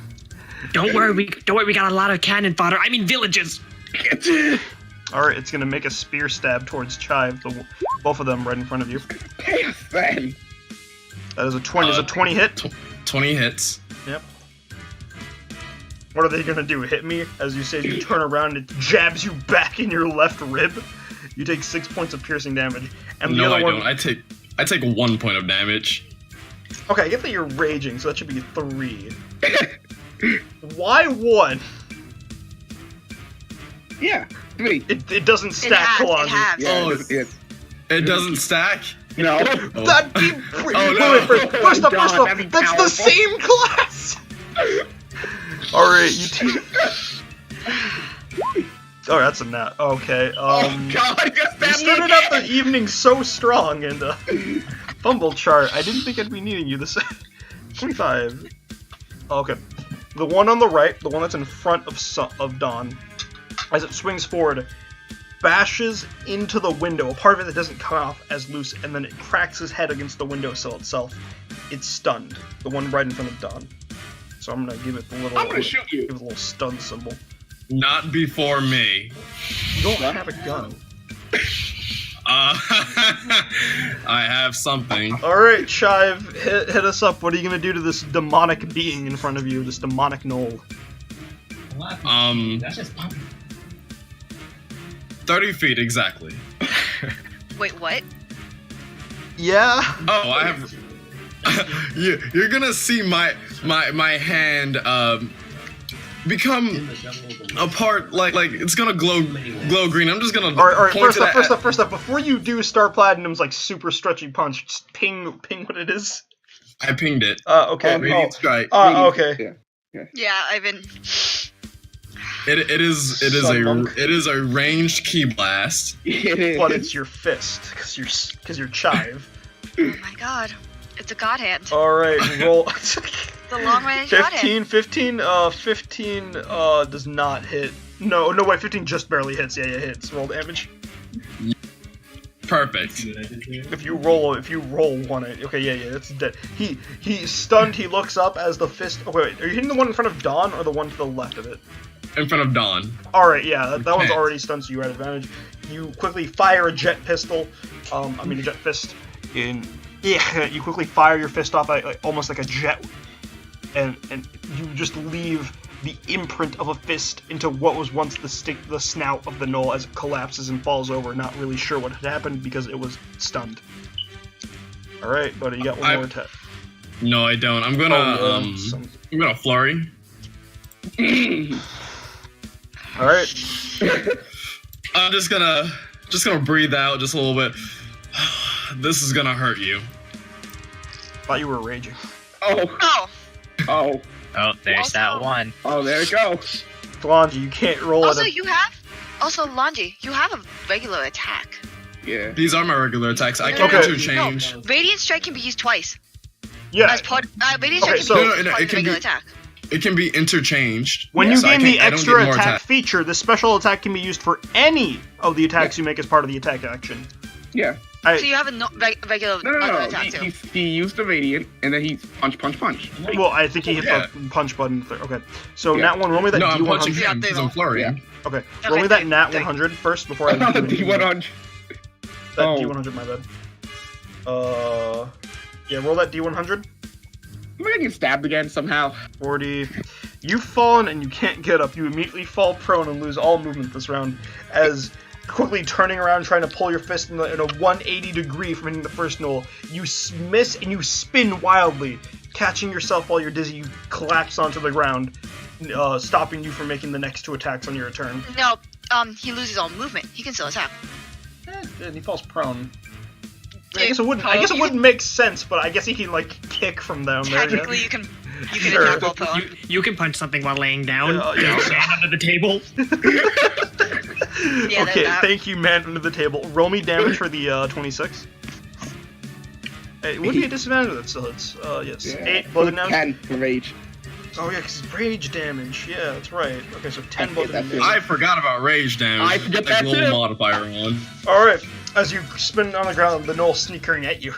[SPEAKER 2] Don't worry, we got a lot of cannon fodder. I mean villages.
[SPEAKER 1] All right, it's gonna make a spear stab towards Chive. Both of them right in front of you.
[SPEAKER 3] Chaos then.
[SPEAKER 1] That is a 20. Is a 20 hit?
[SPEAKER 5] 20 hits.
[SPEAKER 1] Yep. What are they gonna do? Hit me? As you say, you turn around and it jabs you back in your left rib. You take 6 points of piercing damage. And the
[SPEAKER 5] No,
[SPEAKER 1] other
[SPEAKER 5] I
[SPEAKER 1] one.
[SPEAKER 5] don't. I take 1 point of damage.
[SPEAKER 1] Okay, I get that you're raging, so that should be 3. Why 1?
[SPEAKER 3] Yeah, 3.
[SPEAKER 1] It doesn't stack,
[SPEAKER 4] it
[SPEAKER 1] Kalonji.
[SPEAKER 4] halves.
[SPEAKER 3] Yeah,
[SPEAKER 5] Oh,
[SPEAKER 3] it,
[SPEAKER 5] It doesn't stack.
[SPEAKER 3] no.
[SPEAKER 5] Oh.
[SPEAKER 1] That'd be
[SPEAKER 5] Oh, no.
[SPEAKER 1] First
[SPEAKER 3] Oh,
[SPEAKER 1] off,
[SPEAKER 3] God, that'd be
[SPEAKER 1] that's the
[SPEAKER 3] powerful.
[SPEAKER 1] same class! Alright, Oh, that's a nat. Okay,
[SPEAKER 3] Oh God! Just
[SPEAKER 1] you started out the evening so strong, and, fumble chart. I didn't think I'd be needing you this 25. Okay. The one on the right, the one that's in front of Dawn, as it swings forward, bashes into the window, a part of it that doesn't come off as loose, and then it cracks his head against the windowsill itself. It's stunned. The one right in front of Dawn. So I'm gonna give it the little.
[SPEAKER 3] I'm gonna shoot you.
[SPEAKER 1] Give it a little stun symbol.
[SPEAKER 5] Not before me.
[SPEAKER 1] You don't have a gun.
[SPEAKER 5] I have something.
[SPEAKER 1] Alright, Chive, hit us up. What are you gonna do to this demonic being in front of you, this demonic knoll?
[SPEAKER 5] 30 feet exactly.
[SPEAKER 4] Wait, what?
[SPEAKER 1] Yeah?
[SPEAKER 5] Oh, I have. You're gonna see my hand become a part like it's gonna glow green. I'm just gonna
[SPEAKER 1] Alright,
[SPEAKER 5] point to that.
[SPEAKER 1] first up, before you do Star Platinum's like super stretchy punch, just ping what it is.
[SPEAKER 5] I pinged it.
[SPEAKER 1] Okay.
[SPEAKER 5] Radiant strike.
[SPEAKER 1] Okay.
[SPEAKER 4] Yeah, I've been.
[SPEAKER 5] It is a ranged key blast.
[SPEAKER 3] It is.
[SPEAKER 1] But it's your fist, cause you're Chive.
[SPEAKER 4] Oh my god, it's a god hand.
[SPEAKER 1] Alright, roll.
[SPEAKER 4] The long range god hand.
[SPEAKER 1] 15 does not hit. No, wait, 15 just barely hits. Yeah, it hits. Roll damage.
[SPEAKER 5] Perfect.
[SPEAKER 1] If you roll one, okay, yeah, that's dead. He's stunned. He looks up as the fist. Oh, wait, are you hitting the one in front of Dawn or the one to the left of it?
[SPEAKER 5] In front of Dawn.
[SPEAKER 1] All right, yeah, that one's
[SPEAKER 5] Okay.
[SPEAKER 1] already stunned, so you're at advantage. You quickly fire a jet pistol. A jet fist. You quickly fire your fist off almost like a jet, and you just leave the imprint of a fist into what was once the snout of the knoll as it collapses and falls over, not really sure what had happened because it was stunned. All right, buddy, you got one more attack.
[SPEAKER 5] No, I don't. I'm gonna I'm gonna flurry.
[SPEAKER 1] All right.
[SPEAKER 5] I'm just gonna breathe out just a little bit. This is gonna hurt you.
[SPEAKER 1] Thought you were raging.
[SPEAKER 4] Oh,
[SPEAKER 6] Oh, there's that
[SPEAKER 4] Also-
[SPEAKER 6] one.
[SPEAKER 3] Oh, there it goes.
[SPEAKER 1] Flonji, you can't roll
[SPEAKER 4] also
[SPEAKER 1] it.
[SPEAKER 4] you have. Also, Longi, you have a regular attack.
[SPEAKER 3] Yeah.
[SPEAKER 5] These are my regular attacks. I
[SPEAKER 4] No,
[SPEAKER 5] can't
[SPEAKER 1] Okay.
[SPEAKER 5] interchange.
[SPEAKER 4] Radiant Strike can be used twice.
[SPEAKER 1] Yeah.
[SPEAKER 4] As part. Radiant Strike
[SPEAKER 1] Okay,
[SPEAKER 4] can
[SPEAKER 1] so-
[SPEAKER 4] be
[SPEAKER 5] No,
[SPEAKER 4] used
[SPEAKER 5] no,
[SPEAKER 4] as part
[SPEAKER 5] it
[SPEAKER 4] of the
[SPEAKER 5] can
[SPEAKER 4] regular
[SPEAKER 5] be-
[SPEAKER 4] attack.
[SPEAKER 5] It can be interchanged.
[SPEAKER 1] When you
[SPEAKER 5] So I
[SPEAKER 1] gain the
[SPEAKER 5] can't- I don't
[SPEAKER 1] extra
[SPEAKER 5] get more
[SPEAKER 1] attack feature, the special attack can be used for any of the attacks you make as part of the attack action.
[SPEAKER 3] Yeah.
[SPEAKER 4] So you have a regular
[SPEAKER 3] No.
[SPEAKER 4] attack too.
[SPEAKER 3] He used the radiant, and then he punch.
[SPEAKER 1] Well, I think he hit
[SPEAKER 5] Yeah.
[SPEAKER 1] the punch button. Okay, so
[SPEAKER 3] Yeah.
[SPEAKER 1] Nat 1, roll me that
[SPEAKER 5] No, I'm punching
[SPEAKER 1] D100.
[SPEAKER 4] Yeah,
[SPEAKER 5] him because
[SPEAKER 4] they
[SPEAKER 5] I'm flurrying.
[SPEAKER 1] Okay,
[SPEAKER 4] Okay,
[SPEAKER 1] roll me that
[SPEAKER 4] thank-
[SPEAKER 1] Nat
[SPEAKER 4] thank-
[SPEAKER 1] 100 first before I do
[SPEAKER 3] The
[SPEAKER 1] anything.
[SPEAKER 3] D100.
[SPEAKER 1] That
[SPEAKER 3] Oh.
[SPEAKER 1] D100, my bad. Yeah, roll that D100.
[SPEAKER 3] Am I gonna get stabbed again somehow?
[SPEAKER 1] 40. You've fallen and you can't get up. You immediately fall prone and lose all movement this round, as quickly turning around trying to pull your fist in a 180 degree from hitting the first knoll. You miss and you spin wildly, catching yourself while you're dizzy. You collapse onto the ground, stopping you from making the next 2 attacks on your turn.
[SPEAKER 4] No, he loses all movement. He can still attack.
[SPEAKER 1] And he falls prone. I guess it wouldn't make sense, but I guess he can like kick from down there.
[SPEAKER 4] Technically, you can
[SPEAKER 1] Sure.
[SPEAKER 4] attack while prone.
[SPEAKER 2] You can punch something while laying down.
[SPEAKER 1] Yeah.
[SPEAKER 2] Stand under the table.
[SPEAKER 4] Yeah,
[SPEAKER 1] Okay,
[SPEAKER 4] that.
[SPEAKER 1] thank you, man, under the table. Roll me damage for the 26. It would be a disadvantage with that still. It's yes, 8 bludgeoning damage.
[SPEAKER 3] 10 for rage.
[SPEAKER 1] Oh yeah, because it's rage damage. Yeah, that's right. Okay, so 10
[SPEAKER 3] Okay,
[SPEAKER 1] bludgeoning
[SPEAKER 3] that's
[SPEAKER 1] damage.
[SPEAKER 5] I forgot about rage damage.
[SPEAKER 3] I forget
[SPEAKER 5] Put
[SPEAKER 3] that
[SPEAKER 5] glow
[SPEAKER 3] too.
[SPEAKER 5] modifier on.
[SPEAKER 1] All right, as you spin on the ground, the knoll sneakering at you.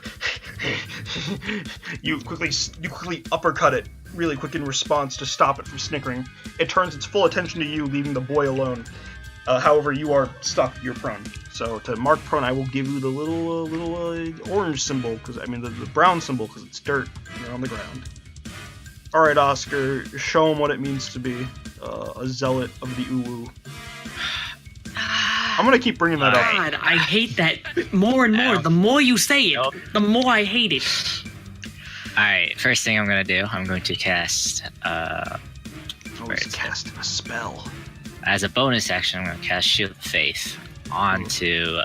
[SPEAKER 1] you quickly uppercut it, really quick in response to stop it from snickering. It turns its full attention to you, leaving the boy alone. However, you are stuck. You're prone. So to mark prone, I will give you the little orange symbol, because I mean the brown symbol, because it's dirt and you're on the ground. All right, Oscar, show him what it means to be a zealot of the Uwu. I'm gonna keep bringing that up.
[SPEAKER 2] God, I hate that more and more. The more you say it, the more I hate it.
[SPEAKER 6] Alright, first thing I'm gonna do, I'm going to cast,
[SPEAKER 1] Always casting a spell.
[SPEAKER 6] as a bonus action, I'm gonna cast Shield of Faith onto,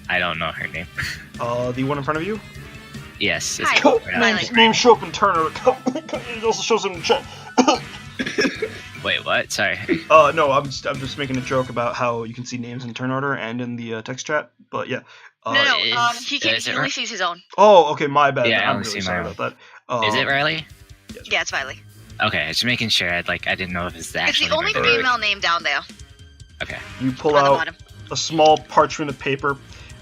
[SPEAKER 6] I don't know her name.
[SPEAKER 1] The one in front of you?
[SPEAKER 6] Yes.
[SPEAKER 4] Hi.
[SPEAKER 1] Oh,
[SPEAKER 4] Riley.
[SPEAKER 1] name show up in Turner. It also shows in the chat.
[SPEAKER 6] Wait, what? Sorry.
[SPEAKER 1] No, I'm just making a joke about how you can see names in turn order and in the text chat. But yeah.
[SPEAKER 4] No, he can't.
[SPEAKER 6] is
[SPEAKER 4] He
[SPEAKER 6] it
[SPEAKER 4] only
[SPEAKER 6] right?
[SPEAKER 4] sees his own.
[SPEAKER 1] Oh, okay, my bad.
[SPEAKER 6] Yeah, I
[SPEAKER 1] I'm
[SPEAKER 6] only
[SPEAKER 1] really
[SPEAKER 6] see
[SPEAKER 1] sorry
[SPEAKER 6] my
[SPEAKER 1] about that.
[SPEAKER 6] Is it Riley?
[SPEAKER 4] Yeah, it's Riley.
[SPEAKER 6] Okay, just making sure. I didn't know if it's the
[SPEAKER 4] It's
[SPEAKER 6] actual
[SPEAKER 4] the only
[SPEAKER 6] name or the-
[SPEAKER 4] female name down there
[SPEAKER 6] Okay.
[SPEAKER 1] You pull
[SPEAKER 4] on the
[SPEAKER 1] out
[SPEAKER 4] bottom.
[SPEAKER 1] a small parchment of paper.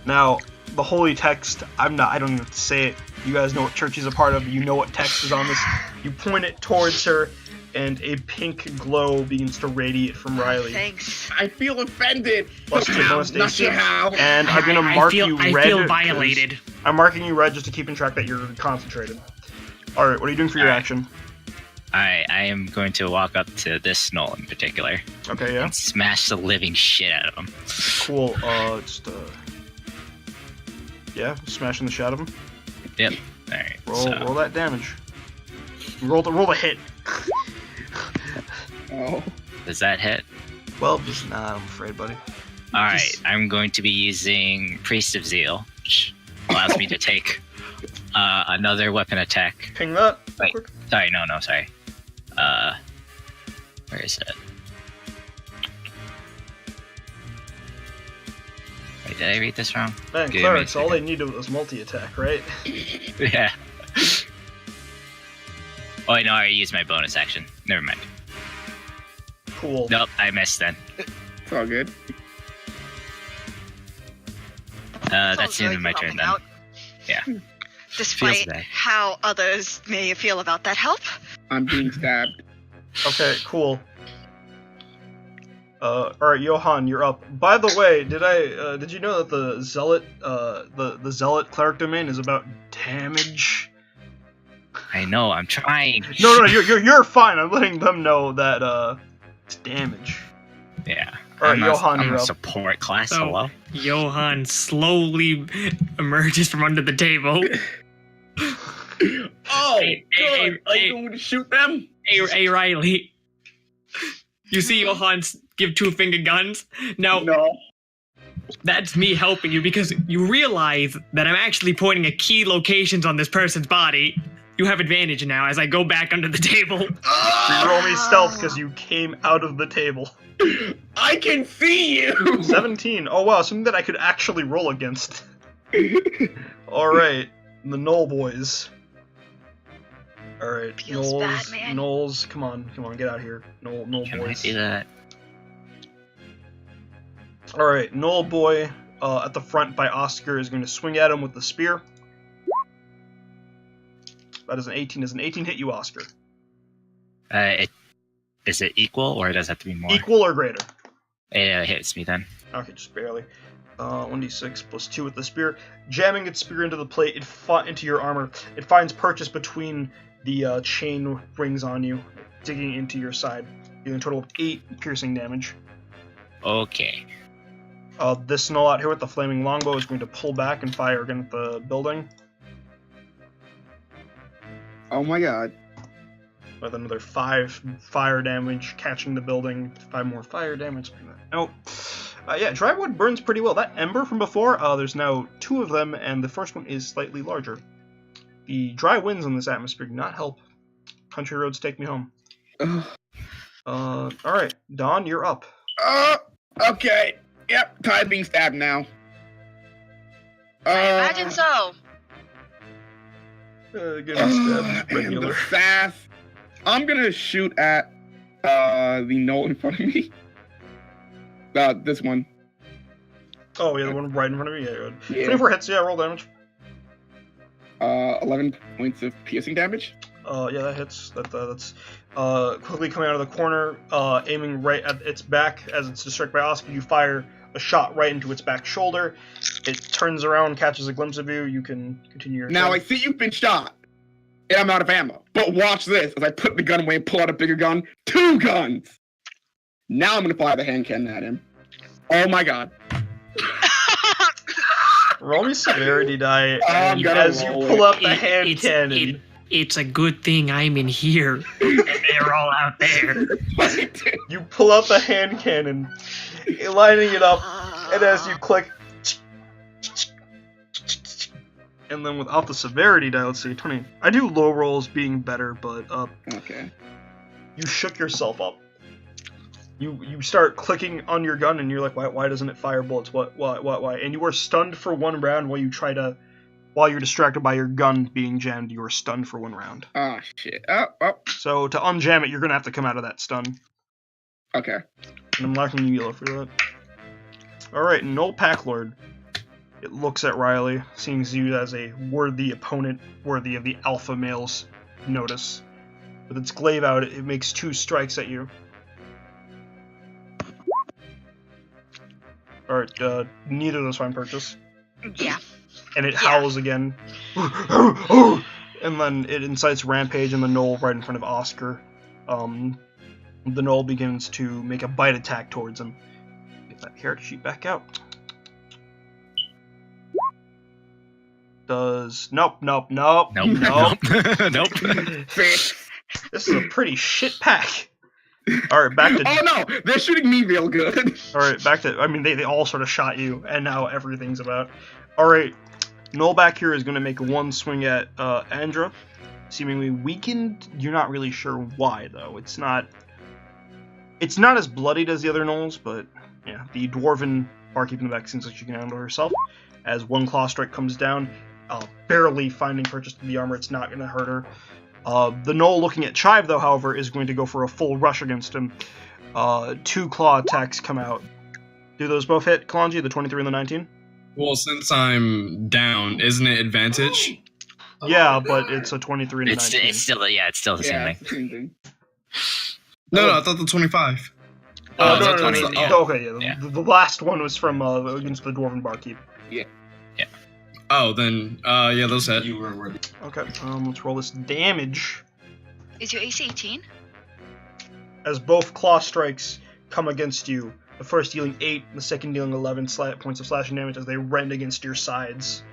[SPEAKER 1] Now, the holy text, I don't even have to say it. You guys know what church he's a part of. You know what text is on this. You point it towards her, and a pink glow begins to radiate from Riley.
[SPEAKER 4] Thanks.
[SPEAKER 3] I feel offended.
[SPEAKER 1] Plus two bonus
[SPEAKER 3] Not
[SPEAKER 1] AC.
[SPEAKER 3] sure how.
[SPEAKER 1] And I'm gonna mark you red.
[SPEAKER 2] I feel
[SPEAKER 1] 'cause
[SPEAKER 2] violated.
[SPEAKER 1] I'm marking you red just to keep in track that you're concentrated. Alright, what are you doing for your
[SPEAKER 6] Alright.
[SPEAKER 1] action?
[SPEAKER 6] I am going to walk up to this knoll in particular
[SPEAKER 1] Okay, yeah.
[SPEAKER 6] and smash the living shit out of him.
[SPEAKER 1] Cool. Yeah, smashing the shit out of him.
[SPEAKER 6] Yep. Alright,
[SPEAKER 1] Roll that damage. Roll the hit.
[SPEAKER 3] Oh.
[SPEAKER 6] does that hit?
[SPEAKER 1] Well, just nah, I'm afraid, buddy.
[SPEAKER 6] Alright,
[SPEAKER 1] Just-
[SPEAKER 6] I'm going to be using Priest of Zeal, which allows me to take another weapon attack.
[SPEAKER 1] Ping that.
[SPEAKER 6] Wait.
[SPEAKER 1] Quick.
[SPEAKER 6] Sorry, no, sorry. Where is it? Wait, did I read this wrong?
[SPEAKER 1] Man,
[SPEAKER 6] Give me a
[SPEAKER 1] clerics, all they
[SPEAKER 6] second.
[SPEAKER 1] needed was multi-attack, right?
[SPEAKER 6] Yeah. Oh, wait, no, I used my bonus action. Never mind.
[SPEAKER 1] Cool.
[SPEAKER 6] Nope, I missed then.
[SPEAKER 3] It's all good.
[SPEAKER 6] That's the end of my turn then. Yeah.
[SPEAKER 4] Despite
[SPEAKER 6] Feels bad.
[SPEAKER 4] how others may feel about that help.
[SPEAKER 3] I'm being stabbed.
[SPEAKER 1] Okay, cool. Alright, Johan, you're up. By the way, did you know that the zealot, the zealot cleric domain is about damage?
[SPEAKER 6] I know, I'm trying.
[SPEAKER 1] No, you're fine. I'm letting them know that, it's damage.
[SPEAKER 6] Yeah.
[SPEAKER 1] Alright, Johan,
[SPEAKER 6] I'm
[SPEAKER 1] you're
[SPEAKER 6] a
[SPEAKER 1] up.
[SPEAKER 6] support class,
[SPEAKER 2] So-
[SPEAKER 6] hello?
[SPEAKER 2] Johan slowly emerges from under the table.
[SPEAKER 3] Oh,
[SPEAKER 2] Hey,
[SPEAKER 3] good.
[SPEAKER 2] hey,
[SPEAKER 3] Are
[SPEAKER 2] hey.
[SPEAKER 3] you going to shoot them?
[SPEAKER 2] Hey, Riley. You see Johan give two-finger guns? Now,
[SPEAKER 3] No.
[SPEAKER 2] that's me helping you because you realize that I'm actually pointing at key locations on this person's body. You have advantage now as I go back under the table.
[SPEAKER 1] Roll me stealth because you came out of the table.
[SPEAKER 3] I can see you.
[SPEAKER 1] 17. Oh wow, something that I could actually roll against. Alright, the Knoll boys. Alright,
[SPEAKER 4] Feels bad, man.
[SPEAKER 1] Knolls, come on, get out of here. Knoll
[SPEAKER 6] Can I
[SPEAKER 1] boys.
[SPEAKER 6] do that?
[SPEAKER 1] Alright, Knoll boy at the front by Oscar is going to swing at him with the spear. That is an 18. Does an 18 hit you, Oscar?
[SPEAKER 6] Is it equal or does it have to be more?
[SPEAKER 1] Equal or greater?
[SPEAKER 6] It hits me then.
[SPEAKER 1] Okay, just barely. 1d6 plus 2 with the spear. Jamming its spear into the plate, into your armor. It finds purchase between The chain rings on you, digging into your side, dealing a total of 8 piercing damage.
[SPEAKER 6] Okay.
[SPEAKER 1] This Null out here with the flaming longbow is going to pull back and fire again at the building
[SPEAKER 3] Oh my god.
[SPEAKER 1] with another 5 fire damage, catching the building. 5 more fire damage. Nope. Yeah, dry wood burns pretty well. That ember from before, there's now 2 of them, and the first one is slightly larger. The dry winds in this atmosphere do not help. Country roads take me home.
[SPEAKER 3] Ugh.
[SPEAKER 1] Alright, Dawn, you're up.
[SPEAKER 3] Okay. Yep, Ty's being stabbed now.
[SPEAKER 4] I imagine so.
[SPEAKER 1] Getting stabbed
[SPEAKER 3] And the
[SPEAKER 1] regular.
[SPEAKER 3] sass. I'm gonna shoot at the knoll in front of me. This one.
[SPEAKER 1] Oh, yeah, the one right in front of me? Yeah, good.
[SPEAKER 3] Yeah.
[SPEAKER 1] 24 hits, yeah, roll damage.
[SPEAKER 3] 11 points of piercing damage.
[SPEAKER 1] Yeah, that hits. That's quickly coming out of the corner, aiming right at its back as it's distracted by Oscar. You fire a shot right into its back shoulder. It turns around, catches a glimpse of you. You can continue your
[SPEAKER 3] Now I
[SPEAKER 1] turn.
[SPEAKER 3] see you've been shot, and I'm out of ammo. But watch this as I put the gun away and pull out a bigger gun. 2 guns! Now I'm gonna fire the hand cannon at him. Oh my god.
[SPEAKER 1] Roll me severity die,
[SPEAKER 3] I'm
[SPEAKER 1] and
[SPEAKER 3] gonna
[SPEAKER 1] as you
[SPEAKER 3] roll
[SPEAKER 1] pull
[SPEAKER 3] it.
[SPEAKER 1] out the hand cannon,
[SPEAKER 2] It's a good thing I'm in here and they're all out there.
[SPEAKER 1] you pull out the hand cannon, lining it up, and as you click, and then without the severity die, let's see, 20. I do low rolls being better, but
[SPEAKER 3] Okay.
[SPEAKER 1] you shook yourself up. You start clicking on your gun, and you're like, why doesn't it fire bullets? Why? And you are stunned for 1 round while you're distracted by your gun being jammed. You are stunned for 1 round.
[SPEAKER 3] Oh shit. Oh.
[SPEAKER 1] So to unjam it, you're gonna have to come out of that stun.
[SPEAKER 3] Okay.
[SPEAKER 1] And I'm marking you yellow for that. Alright, Null Packlord. It looks at Riley, sees you as a worthy opponent, worthy of the alpha male's notice. With its glaive out, it makes 2 strikes at you. Alright, neither of those find purchase.
[SPEAKER 4] Yeah.
[SPEAKER 1] And it howls again. And then it incites Rampage in the knoll right in front of Oscar. The knoll begins to make a bite attack towards him. Get that character sheet back out. Nope.
[SPEAKER 6] Nope. Nope. Nope.
[SPEAKER 1] This is a pretty shit pack. Alright, back to...
[SPEAKER 3] Oh no! They're shooting me real good.
[SPEAKER 1] Alright, back to... I mean, they all sort of shot you, and now everything's about... Alright, Null back here is going to make 1 swing at Andra. Seemingly weakened. You're not really sure why, though. It's not as bloodied as the other Knolls, but yeah, the Dwarven barkeep in the back seems like she can handle herself. As 1 claw strike comes down, barely finding purchase to the armor, it's not going to hurt her. The Knoll looking at Chive, though, however, is going to go for a full rush against him. 2 claw attacks come out. Do those both hit, Kalonji, the 23 and the 19?
[SPEAKER 5] Well, since I'm down, isn't it advantage?
[SPEAKER 1] Yeah, but it's a 23 and a 19.
[SPEAKER 6] It's still the
[SPEAKER 3] Yeah,
[SPEAKER 6] same
[SPEAKER 3] it's
[SPEAKER 6] thing.
[SPEAKER 3] the same thing.
[SPEAKER 5] No, I thought the 25.
[SPEAKER 1] Oh,
[SPEAKER 6] that's
[SPEAKER 1] no.
[SPEAKER 6] 20, yeah.
[SPEAKER 1] Okay, yeah.
[SPEAKER 6] Yeah.
[SPEAKER 1] The last one was from against the Dwarven barkeep.
[SPEAKER 5] Oh, then, yeah, those hit.
[SPEAKER 1] Okay, let's roll this damage.
[SPEAKER 4] Is your AC 18?
[SPEAKER 1] As both claw strikes come against you, the first dealing 8, the second dealing 11 points of slashing damage as they rend against your sides.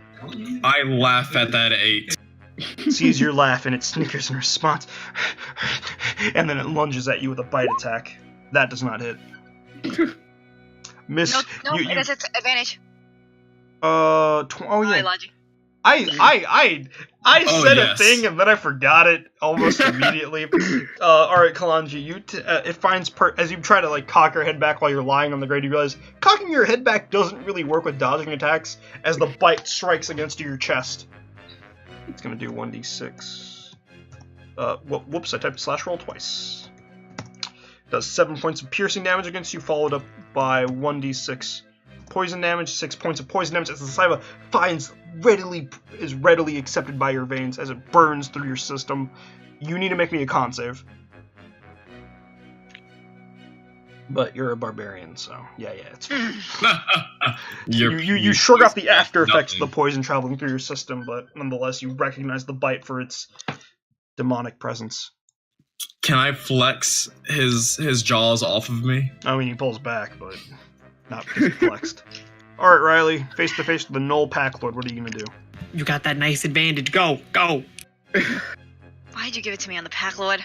[SPEAKER 5] I laugh at that 8.
[SPEAKER 1] Sees your laugh and it snickers in response, and then it lunges at you with a bite attack. That does not hit. Miss,
[SPEAKER 4] No,
[SPEAKER 1] you,
[SPEAKER 4] it has its advantage.
[SPEAKER 1] oh
[SPEAKER 4] Sorry,
[SPEAKER 1] yeah.
[SPEAKER 4] Logic.
[SPEAKER 1] I
[SPEAKER 5] Oh,
[SPEAKER 1] said
[SPEAKER 5] yes.
[SPEAKER 1] a thing and then I forgot it almost immediately. All right, Kalonji, it finds as you try to like cock your head back while you're lying on the ground, you realize cocking your head back doesn't really work with dodging attacks as the bite strikes against your chest. It's gonna do 1d6. Whoops! I typed slash roll twice. Does 7 points of piercing damage against you, followed up by 1d6 poison damage, 6 points of poison damage as the saliva is readily accepted by your veins as it burns through your system. You need to make me a con save. But you're a barbarian, so yeah, it's fine. You shrug off the after effects of the poison traveling through your system, but nonetheless you recognize the bite for its demonic presence.
[SPEAKER 5] Can I flex his jaws off of me?
[SPEAKER 1] I mean, he pulls back, but not because he flexed. All right, Riley, face to face with the Null Pack Lord. What are you gonna do?
[SPEAKER 2] You got that nice advantage. Go.
[SPEAKER 4] Why'd you give it to me on the Pack Lord?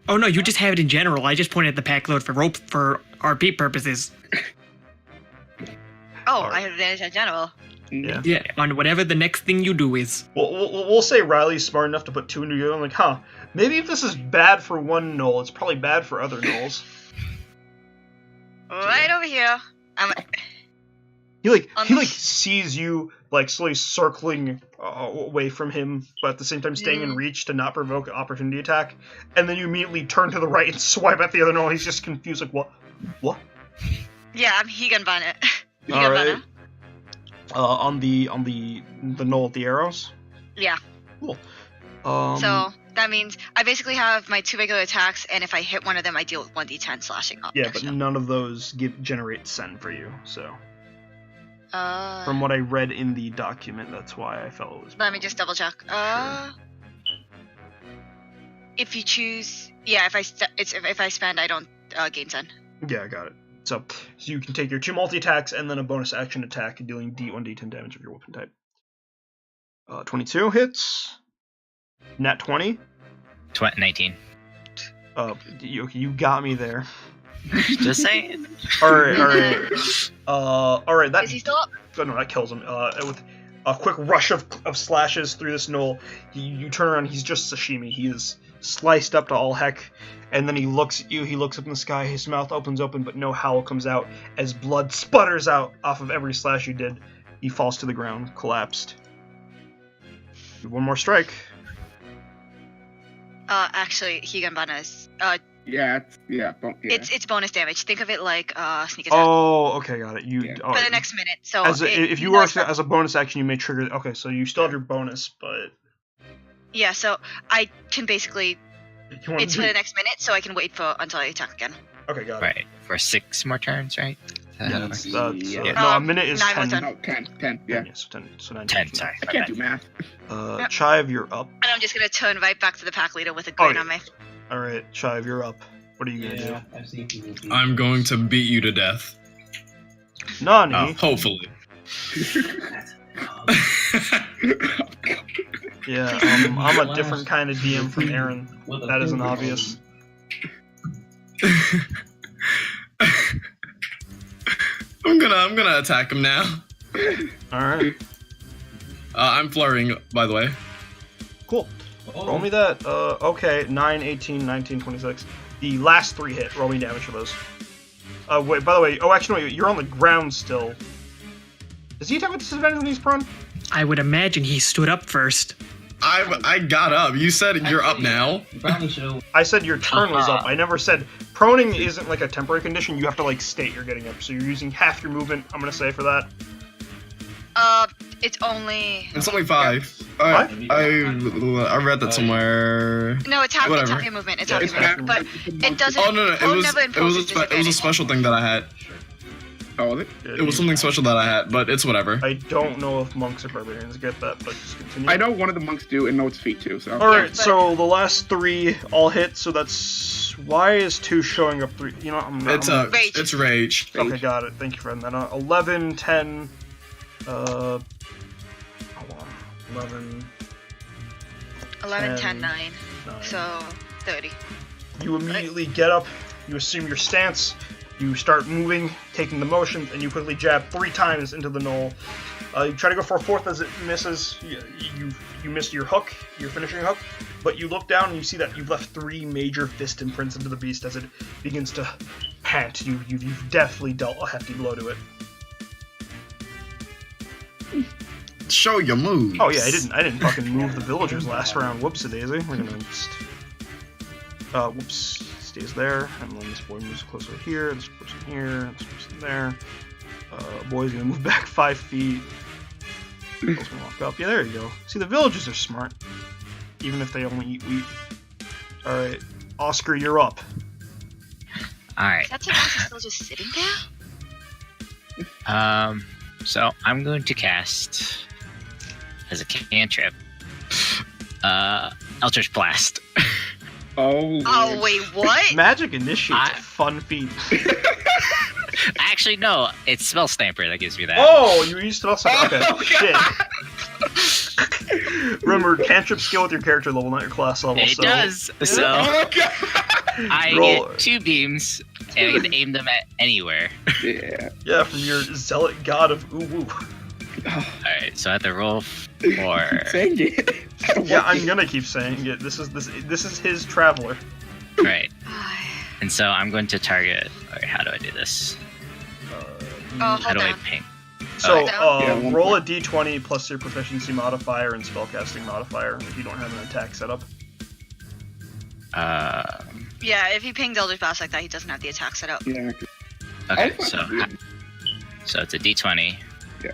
[SPEAKER 2] Oh no, you just have it in general. I just pointed at the pack load for RP purposes.
[SPEAKER 4] Oh,
[SPEAKER 1] Alright.
[SPEAKER 4] I have advantage in general.
[SPEAKER 1] Yeah.
[SPEAKER 2] Yeah, on whatever the next thing you do is.
[SPEAKER 1] We'll say Riley's smart enough to put two into together. I'm like, maybe if this is bad for one Null, it's probably bad for other Nulls.
[SPEAKER 4] Right over here.
[SPEAKER 1] He sees you like slowly circling away from him, but at the same time staying in reach to not provoke an opportunity attack, and then you immediately turn to the right and swipe at the other Null. He's just confused, like what?
[SPEAKER 4] Yeah, I'm Hegan Bonnet.
[SPEAKER 1] All right. On the Null with the arrows.
[SPEAKER 4] Yeah.
[SPEAKER 1] Cool.
[SPEAKER 4] So that means I basically have my 2 regular attacks, and if I hit one of them, I deal with 1d10 slashing up.
[SPEAKER 1] Yeah, but none of those generate send for you. So
[SPEAKER 4] Uh.
[SPEAKER 1] from what I read in the document, that's why I felt it was.
[SPEAKER 4] Let me just double check. If you choose, yeah, if I spend, I don't gain send.
[SPEAKER 1] Yeah, I got it. So you can take your 2 multi-attacks and then a bonus action attack, dealing D1d10 damage of your weapon type. 22 hits. Nat 20.
[SPEAKER 6] 19.
[SPEAKER 1] You got me there.
[SPEAKER 6] Just saying.
[SPEAKER 1] All right. All right. That
[SPEAKER 4] Is he still up?
[SPEAKER 1] Oh, no, that kills him. With a quick rush of slashes through this Null, you turn around. He's just sashimi. He is sliced up to all heck, and then he looks at you. He looks up in the sky. His mouth opens open, but no howl comes out as blood sputters out off of every slash you did. He falls to the ground, collapsed. One more strike.
[SPEAKER 4] Actually, Hegan Bonnet is it's bonus damage. Think of it like sneak attack.
[SPEAKER 1] Oh, okay, got it.
[SPEAKER 4] For the next minute. So
[SPEAKER 1] if you work as a bonus action, you may trigger. Okay, so you still have your bonus, but
[SPEAKER 4] yeah. So I can basically. It's for the next minute, so I can wait until I attack again.
[SPEAKER 1] Okay, got it.
[SPEAKER 6] Right. For 6 more turns, right?
[SPEAKER 1] No, a minute is
[SPEAKER 4] 9
[SPEAKER 1] 10.
[SPEAKER 4] more
[SPEAKER 3] 10, yeah.
[SPEAKER 1] So 10. So 9.
[SPEAKER 6] 10, sorry.
[SPEAKER 3] I can't do math.
[SPEAKER 1] Chive, you're up.
[SPEAKER 4] And I'm just gonna turn right back to the pack leader with a grin on me.
[SPEAKER 1] All right, Chive, you're up. What are you gonna do?
[SPEAKER 5] I'm going to beat you to death.
[SPEAKER 1] Nani?
[SPEAKER 5] Hopefully.
[SPEAKER 1] Yeah, I'm a different kind of DM from Aaron. That isn't obvious.
[SPEAKER 5] I'm gonna attack him now.
[SPEAKER 1] All right,
[SPEAKER 5] I'm flurrying, by the way.
[SPEAKER 1] cool. Roll me that. Okay, 9, 18, 19, 26. The last 3 hit. Roll me damage for those. Wait, by the way, actually, no, you're on the ground still. Does he attack with disadvantage when he's prone?
[SPEAKER 2] I would imagine he stood up first.
[SPEAKER 5] I got up. You said you're up now.
[SPEAKER 1] I said your turn was up. I never said proning isn't like a temporary condition. You have to like state you're getting up. So you're using half your movement. I'm gonna say for that.
[SPEAKER 4] It's only
[SPEAKER 5] 5. I read that somewhere.
[SPEAKER 4] no, it's half
[SPEAKER 5] Whatever.
[SPEAKER 4] your movement. It's
[SPEAKER 1] Yeah,
[SPEAKER 4] half your movement, but it doesn't.
[SPEAKER 5] Oh no,
[SPEAKER 4] Code never
[SPEAKER 5] it was
[SPEAKER 4] imposes
[SPEAKER 5] a
[SPEAKER 4] disadvantage.
[SPEAKER 5] special thing that I had.
[SPEAKER 3] Oh, is it?
[SPEAKER 5] It was something special that I had, but it's whatever.
[SPEAKER 1] I don't know if monks or barbarians get that, but just continue.
[SPEAKER 3] I know one of the monks do and know its feet too, so.
[SPEAKER 1] Alright,
[SPEAKER 4] but-
[SPEAKER 1] so the last 3 all hit, so that's... Why is 2 showing up 3? You know,
[SPEAKER 4] Rage.
[SPEAKER 5] It's rage.
[SPEAKER 1] Okay, got it. Thank you for that. 11, 10... hold on. 11...
[SPEAKER 4] 11, 10,
[SPEAKER 1] 10,
[SPEAKER 4] 9.
[SPEAKER 1] 9.
[SPEAKER 4] So 30.
[SPEAKER 1] You immediately get up, you assume your stance, you start moving, taking the motion, and you quickly jab 3 times into the Null. You try to go for a 4th as it misses. You missed your hook, your finishing hook, but you look down and you see that you've left 3 major fist imprints into the beast as it begins to pant. You've definitely dealt a hefty blow to it.
[SPEAKER 5] Show your moves.
[SPEAKER 1] Oh yeah, I didn't fucking move the villagers last round. Whoops-a-daisy. We're gonna just... whoops. Stays there, and then this boy moves closer here, this person here, this person there. Boy's gonna move back 5 feet. Girl's gonna walk up. Yeah, there you go. See, the villagers are smart. Even if they only eat wheat. Alright, Oscar, you're up.
[SPEAKER 6] Alright.
[SPEAKER 4] That Timon's still just sitting there?
[SPEAKER 6] So I'm going to cast as a cantrip. Eldritch Blast.
[SPEAKER 3] Oh.
[SPEAKER 4] Oh wait, what?
[SPEAKER 1] Magic initiates a fun feat.
[SPEAKER 6] Actually, no. It's Spell Stamper that gives me that.
[SPEAKER 1] Oh, you used to also. Okay,
[SPEAKER 3] Oh,
[SPEAKER 1] shit. Remember, cantrips scale with your character level, not your class level.
[SPEAKER 6] It
[SPEAKER 1] so
[SPEAKER 6] does. So
[SPEAKER 3] Oh, God.
[SPEAKER 6] I
[SPEAKER 1] Roll.
[SPEAKER 6] get 2 beams, and I get to aim them at anywhere.
[SPEAKER 3] Yeah.
[SPEAKER 1] Yeah, from your zealot god of ooh.
[SPEAKER 6] Alright, so I have to roll 4.
[SPEAKER 3] Saying it. I don't
[SPEAKER 1] Yeah,
[SPEAKER 3] want
[SPEAKER 1] I'm
[SPEAKER 3] to.
[SPEAKER 1] gonna keep saying it. This is his traveler.
[SPEAKER 6] Right. And so I'm going to target. Okay, how do I do this?
[SPEAKER 4] Oh,
[SPEAKER 6] How
[SPEAKER 4] hold
[SPEAKER 6] do I
[SPEAKER 4] on.
[SPEAKER 6] ping?
[SPEAKER 1] So
[SPEAKER 3] Yeah, 1
[SPEAKER 1] roll
[SPEAKER 3] point.
[SPEAKER 1] a d20 plus your proficiency modifier and spellcasting modifier if you don't have an attack set up.
[SPEAKER 4] Yeah, if he pinged Eldritch Blast like that, he doesn't have the attack set up.
[SPEAKER 3] Yeah.
[SPEAKER 6] Okay,
[SPEAKER 3] I
[SPEAKER 6] so it's a d20.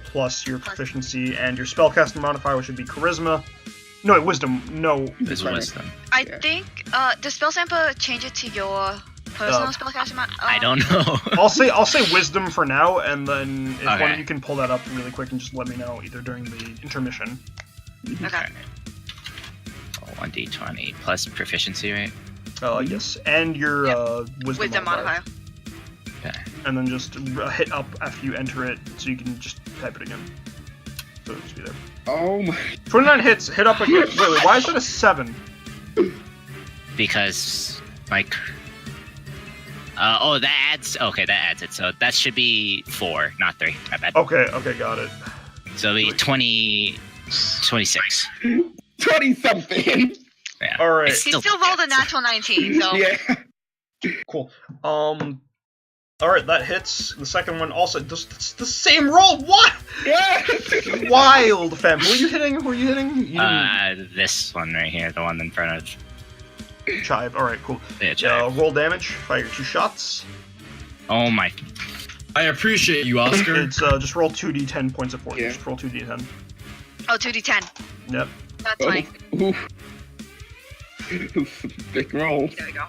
[SPEAKER 1] Plus your proficiency and your spellcasting modifier, which would be charisma. No, wait, wisdom. No.
[SPEAKER 6] This
[SPEAKER 3] Sorry.
[SPEAKER 6] wisdom.
[SPEAKER 4] I
[SPEAKER 3] Yeah.
[SPEAKER 4] think, does Spell Sample change it to your personal
[SPEAKER 1] Uh,
[SPEAKER 4] spellcasting mod?
[SPEAKER 6] I don't know.
[SPEAKER 1] I'll say wisdom for now, and then if one
[SPEAKER 6] Okay.
[SPEAKER 1] of you can pull that up really quick and just let me know either during the intermission.
[SPEAKER 4] Okay.
[SPEAKER 6] 1d20 plus proficiency, right?
[SPEAKER 1] Yes, and your wisdom,
[SPEAKER 4] Wisdom
[SPEAKER 1] modifier.
[SPEAKER 4] modifier.
[SPEAKER 6] Okay.
[SPEAKER 1] And then just hit up after you enter it, so you can just type it again. So it'll just be there.
[SPEAKER 3] Oh my.
[SPEAKER 1] 29 hits. Hit up again. Wait, why is it a 7?
[SPEAKER 6] Because like that adds it. So that should be 4, not 3. My bad.
[SPEAKER 1] Okay, got it.
[SPEAKER 6] So it'll be 26.
[SPEAKER 3] 20 something.
[SPEAKER 6] Yeah.
[SPEAKER 1] All right.
[SPEAKER 6] It's
[SPEAKER 4] He still rolled a natural 19, so.
[SPEAKER 3] Yeah.
[SPEAKER 1] Cool. All right, that hits. The second one also it's the same roll. What?
[SPEAKER 3] Yeah.
[SPEAKER 1] Wild, fam. Who are you hitting? You didn't
[SPEAKER 6] This one right here, the one in front of
[SPEAKER 1] chive. All right, cool.
[SPEAKER 6] the chive.
[SPEAKER 1] Roll damage. Fire 2 shots.
[SPEAKER 6] Oh my.
[SPEAKER 5] I appreciate you, Oscar.
[SPEAKER 1] It's just roll 2d10 points of force.
[SPEAKER 3] Yeah.
[SPEAKER 1] Just roll 2d10.
[SPEAKER 4] Oh, 2d10.
[SPEAKER 1] Yep.
[SPEAKER 4] That's funny.
[SPEAKER 3] Ooh. Big roll.
[SPEAKER 4] There we go.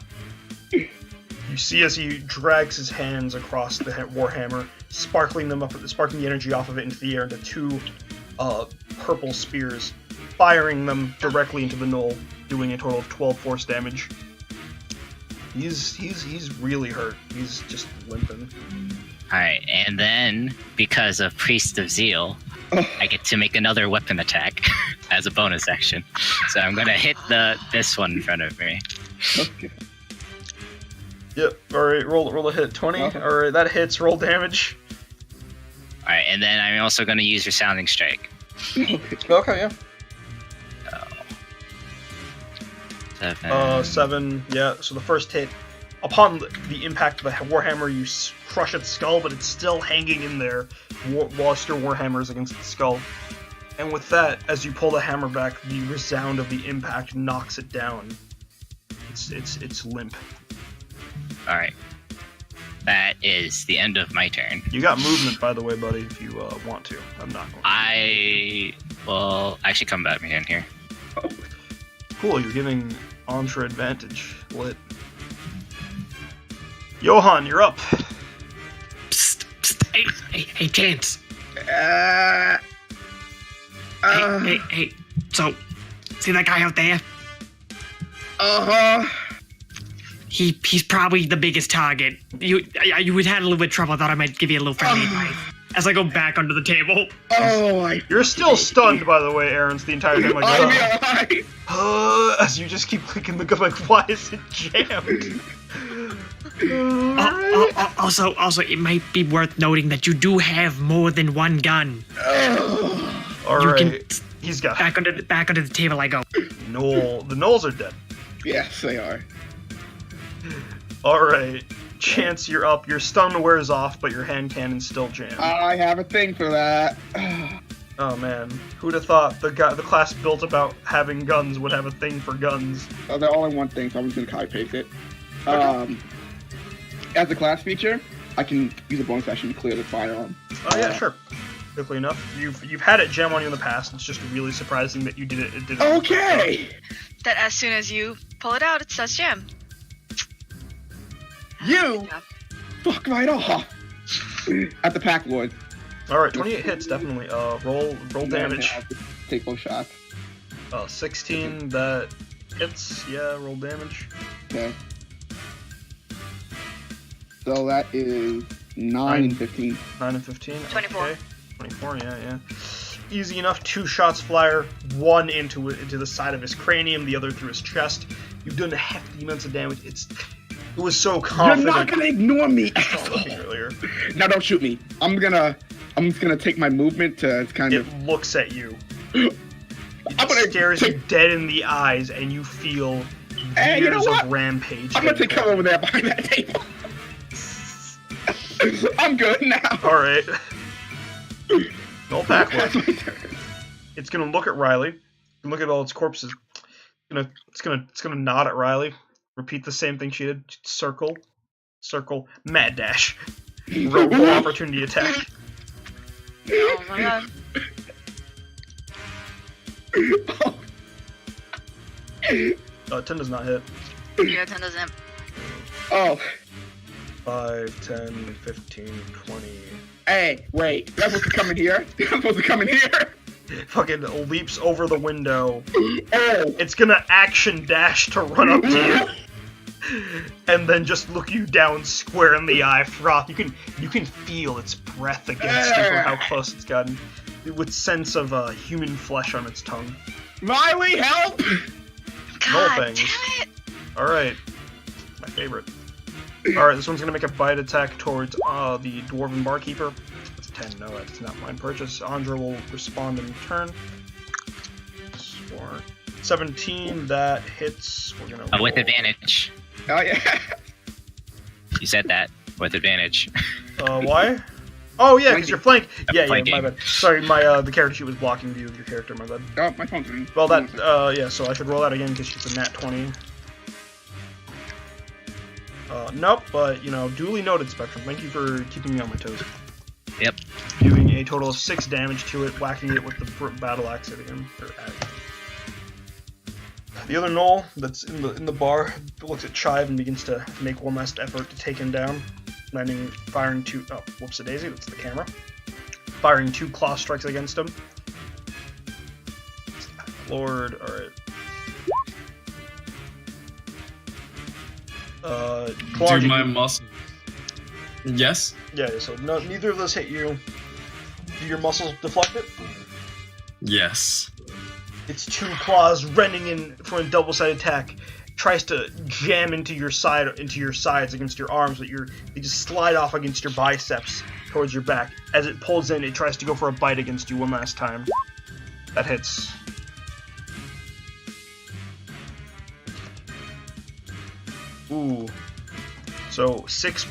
[SPEAKER 1] You see as he drags his hands across the warhammer, sparking the energy off of it into the air into 2 purple spears, firing them directly into the knoll, doing a total of 12 force damage. He's really hurt. He's just limping.
[SPEAKER 6] Alright, and then because of Priest of Zeal, I get to make another weapon attack as a bonus action. So I'm gonna hit this one in front of me.
[SPEAKER 3] Okay.
[SPEAKER 1] Yep. All right. Roll a hit. 20.
[SPEAKER 3] Uh-huh.
[SPEAKER 1] All right. That hits. Roll damage.
[SPEAKER 6] Alright, and then I'm also gonna use Resounding Strike.
[SPEAKER 1] Okay. Yeah.
[SPEAKER 6] 7.
[SPEAKER 1] 7. Yeah. So the first hit, upon the impact of the warhammer, you crush its skull, but it's still hanging in there whilst your warhammer is against the skull. And with that, as you pull the hammer back, the resound of the impact knocks it down. It's limp.
[SPEAKER 6] Alright. That is the end of my turn.
[SPEAKER 1] You got movement, by the way, buddy. If you want to, I'm not going to.
[SPEAKER 6] I will actually come back in here.
[SPEAKER 1] Cool, you're giving Entre advantage. Lit. Johan, you're up.
[SPEAKER 2] Psst, psst, hey, Chance. Hey. So, see that guy out there?
[SPEAKER 3] Uh-huh.
[SPEAKER 2] He's probably the biggest target. You would had a little bit of trouble. I thought I might give you a little friendly advice. As I go back under the table.
[SPEAKER 3] Oh, I.
[SPEAKER 1] You're still stunned, by the way, Aaron's the entire time. Like,
[SPEAKER 3] I'll be alright.
[SPEAKER 1] as you just keep clicking the gun, like, why is it jammed?
[SPEAKER 2] Also, it might be worth noting that you do have more than one gun.
[SPEAKER 1] All
[SPEAKER 2] You
[SPEAKER 1] right,
[SPEAKER 2] can
[SPEAKER 1] he's got
[SPEAKER 2] back under the table. I go.
[SPEAKER 1] Knoll. The Knolls are dead.
[SPEAKER 3] Yes, they are.
[SPEAKER 1] All right, Chance, you're up. Your stun wears off, but your hand cannon's still jammed.
[SPEAKER 3] I have a thing for that.
[SPEAKER 1] Oh man, who'd have thought the class built about having guns would have a thing for guns?
[SPEAKER 3] They're all in one thing, so I'm just gonna copy paste it. As a class feature, I can use a bonus action to clear the firearm.
[SPEAKER 1] Oh yeah, sure. Quickly enough, you've had it jam on you in the past. It's just really surprising that you did it. It did it.
[SPEAKER 3] Okay.
[SPEAKER 4] That as soon as you pull it out, it says jam.
[SPEAKER 3] You fuck right off. At the pack lord.
[SPEAKER 1] All right, 28 hits definitely. Roll damage.
[SPEAKER 3] Take both shots.
[SPEAKER 1] 16, that hits. Yeah, roll damage.
[SPEAKER 3] Okay. So that is 9 and 15.
[SPEAKER 1] 9 and 15.
[SPEAKER 4] 24.
[SPEAKER 1] Okay. 24, yeah. Easy enough. 2 shots fire, one into the side of his cranium, the other through his chest. You've done hefty amounts of damage. It was so confident.
[SPEAKER 3] You're not gonna ignore me,
[SPEAKER 1] Looking
[SPEAKER 3] asshole.
[SPEAKER 1] earlier.
[SPEAKER 3] Now don't shoot me. I'm just gonna take my movement to kind
[SPEAKER 1] It
[SPEAKER 3] of.
[SPEAKER 1] looks at you.
[SPEAKER 3] I'm gonna
[SPEAKER 1] It stares
[SPEAKER 3] take.
[SPEAKER 1] you dead in the eyes, and you feel
[SPEAKER 3] Hey, you know
[SPEAKER 1] years
[SPEAKER 3] what?
[SPEAKER 1] of rampage.
[SPEAKER 3] I'm gonna take cover over there behind that table. I'm good now.
[SPEAKER 1] All right. Go backward.
[SPEAKER 3] That's my turn.
[SPEAKER 1] It's gonna look at Riley. Look at all its corpses. It's gonna nod at Riley. Repeat the same thing she did. Circle, mad dash. Roll opportunity attack.
[SPEAKER 4] Oh my god.
[SPEAKER 1] 10 does not hit.
[SPEAKER 4] Yeah, 10 doesn't.
[SPEAKER 3] Oh,
[SPEAKER 1] 5, 10, 15, 20.
[SPEAKER 3] hey, wait. You're supposed to come in here? You're supposed to come in here?
[SPEAKER 1] Fucking leaps over the window.
[SPEAKER 3] Oh.
[SPEAKER 1] It's gonna action dash to run up to you. And then just look you down square in the eye. Froth, you can feel its breath against you from how close it's gotten. With sense of human flesh on its tongue.
[SPEAKER 3] Riley, help!
[SPEAKER 4] God
[SPEAKER 1] things.
[SPEAKER 4] damn it!
[SPEAKER 1] Alright. My favorite. Alright, this one's gonna make a bite attack towards the dwarven barkeeper. It's a 10. No, that's not mine purchase. Andra will respond in turn. 17, that hits. We're gonna
[SPEAKER 6] With
[SPEAKER 1] roll.
[SPEAKER 6] advantage.
[SPEAKER 3] Oh, yeah.
[SPEAKER 6] You said that with advantage.
[SPEAKER 1] Why? Oh yeah, because you're flank. Yeah,
[SPEAKER 6] Flanking.
[SPEAKER 1] my bad. Sorry, my the character sheet was blocking view of your character. My bad.
[SPEAKER 3] Oh, my phone's ringing.
[SPEAKER 1] Well, that yeah. So I should roll that again because she's a nat 20. Nope. But duly noted, Spectrum. Thank you for keeping me on my toes.
[SPEAKER 6] Yep.
[SPEAKER 1] Doing a total of 6 damage to it, whacking it with the battle axe at him. The other gnoll that's in the bar looks at Chive and begins to make one last effort to take him down, firing 2. Oh, whoops a daisy, that's the camera. Firing 2 claw strikes against him. Lord, alright. Claw,
[SPEAKER 5] Dude, my muscles. Yes?
[SPEAKER 1] yeah, so neither of those hit you. Do your muscles deflect it?
[SPEAKER 5] Yes.
[SPEAKER 1] Its 2 claws rending in for a double-sided attack. Tries to jam into your sides against your arms, but they just slide off against your biceps towards your back. As it pulls in, it tries to go for a bite against you one last time. That hits. Ooh. So 6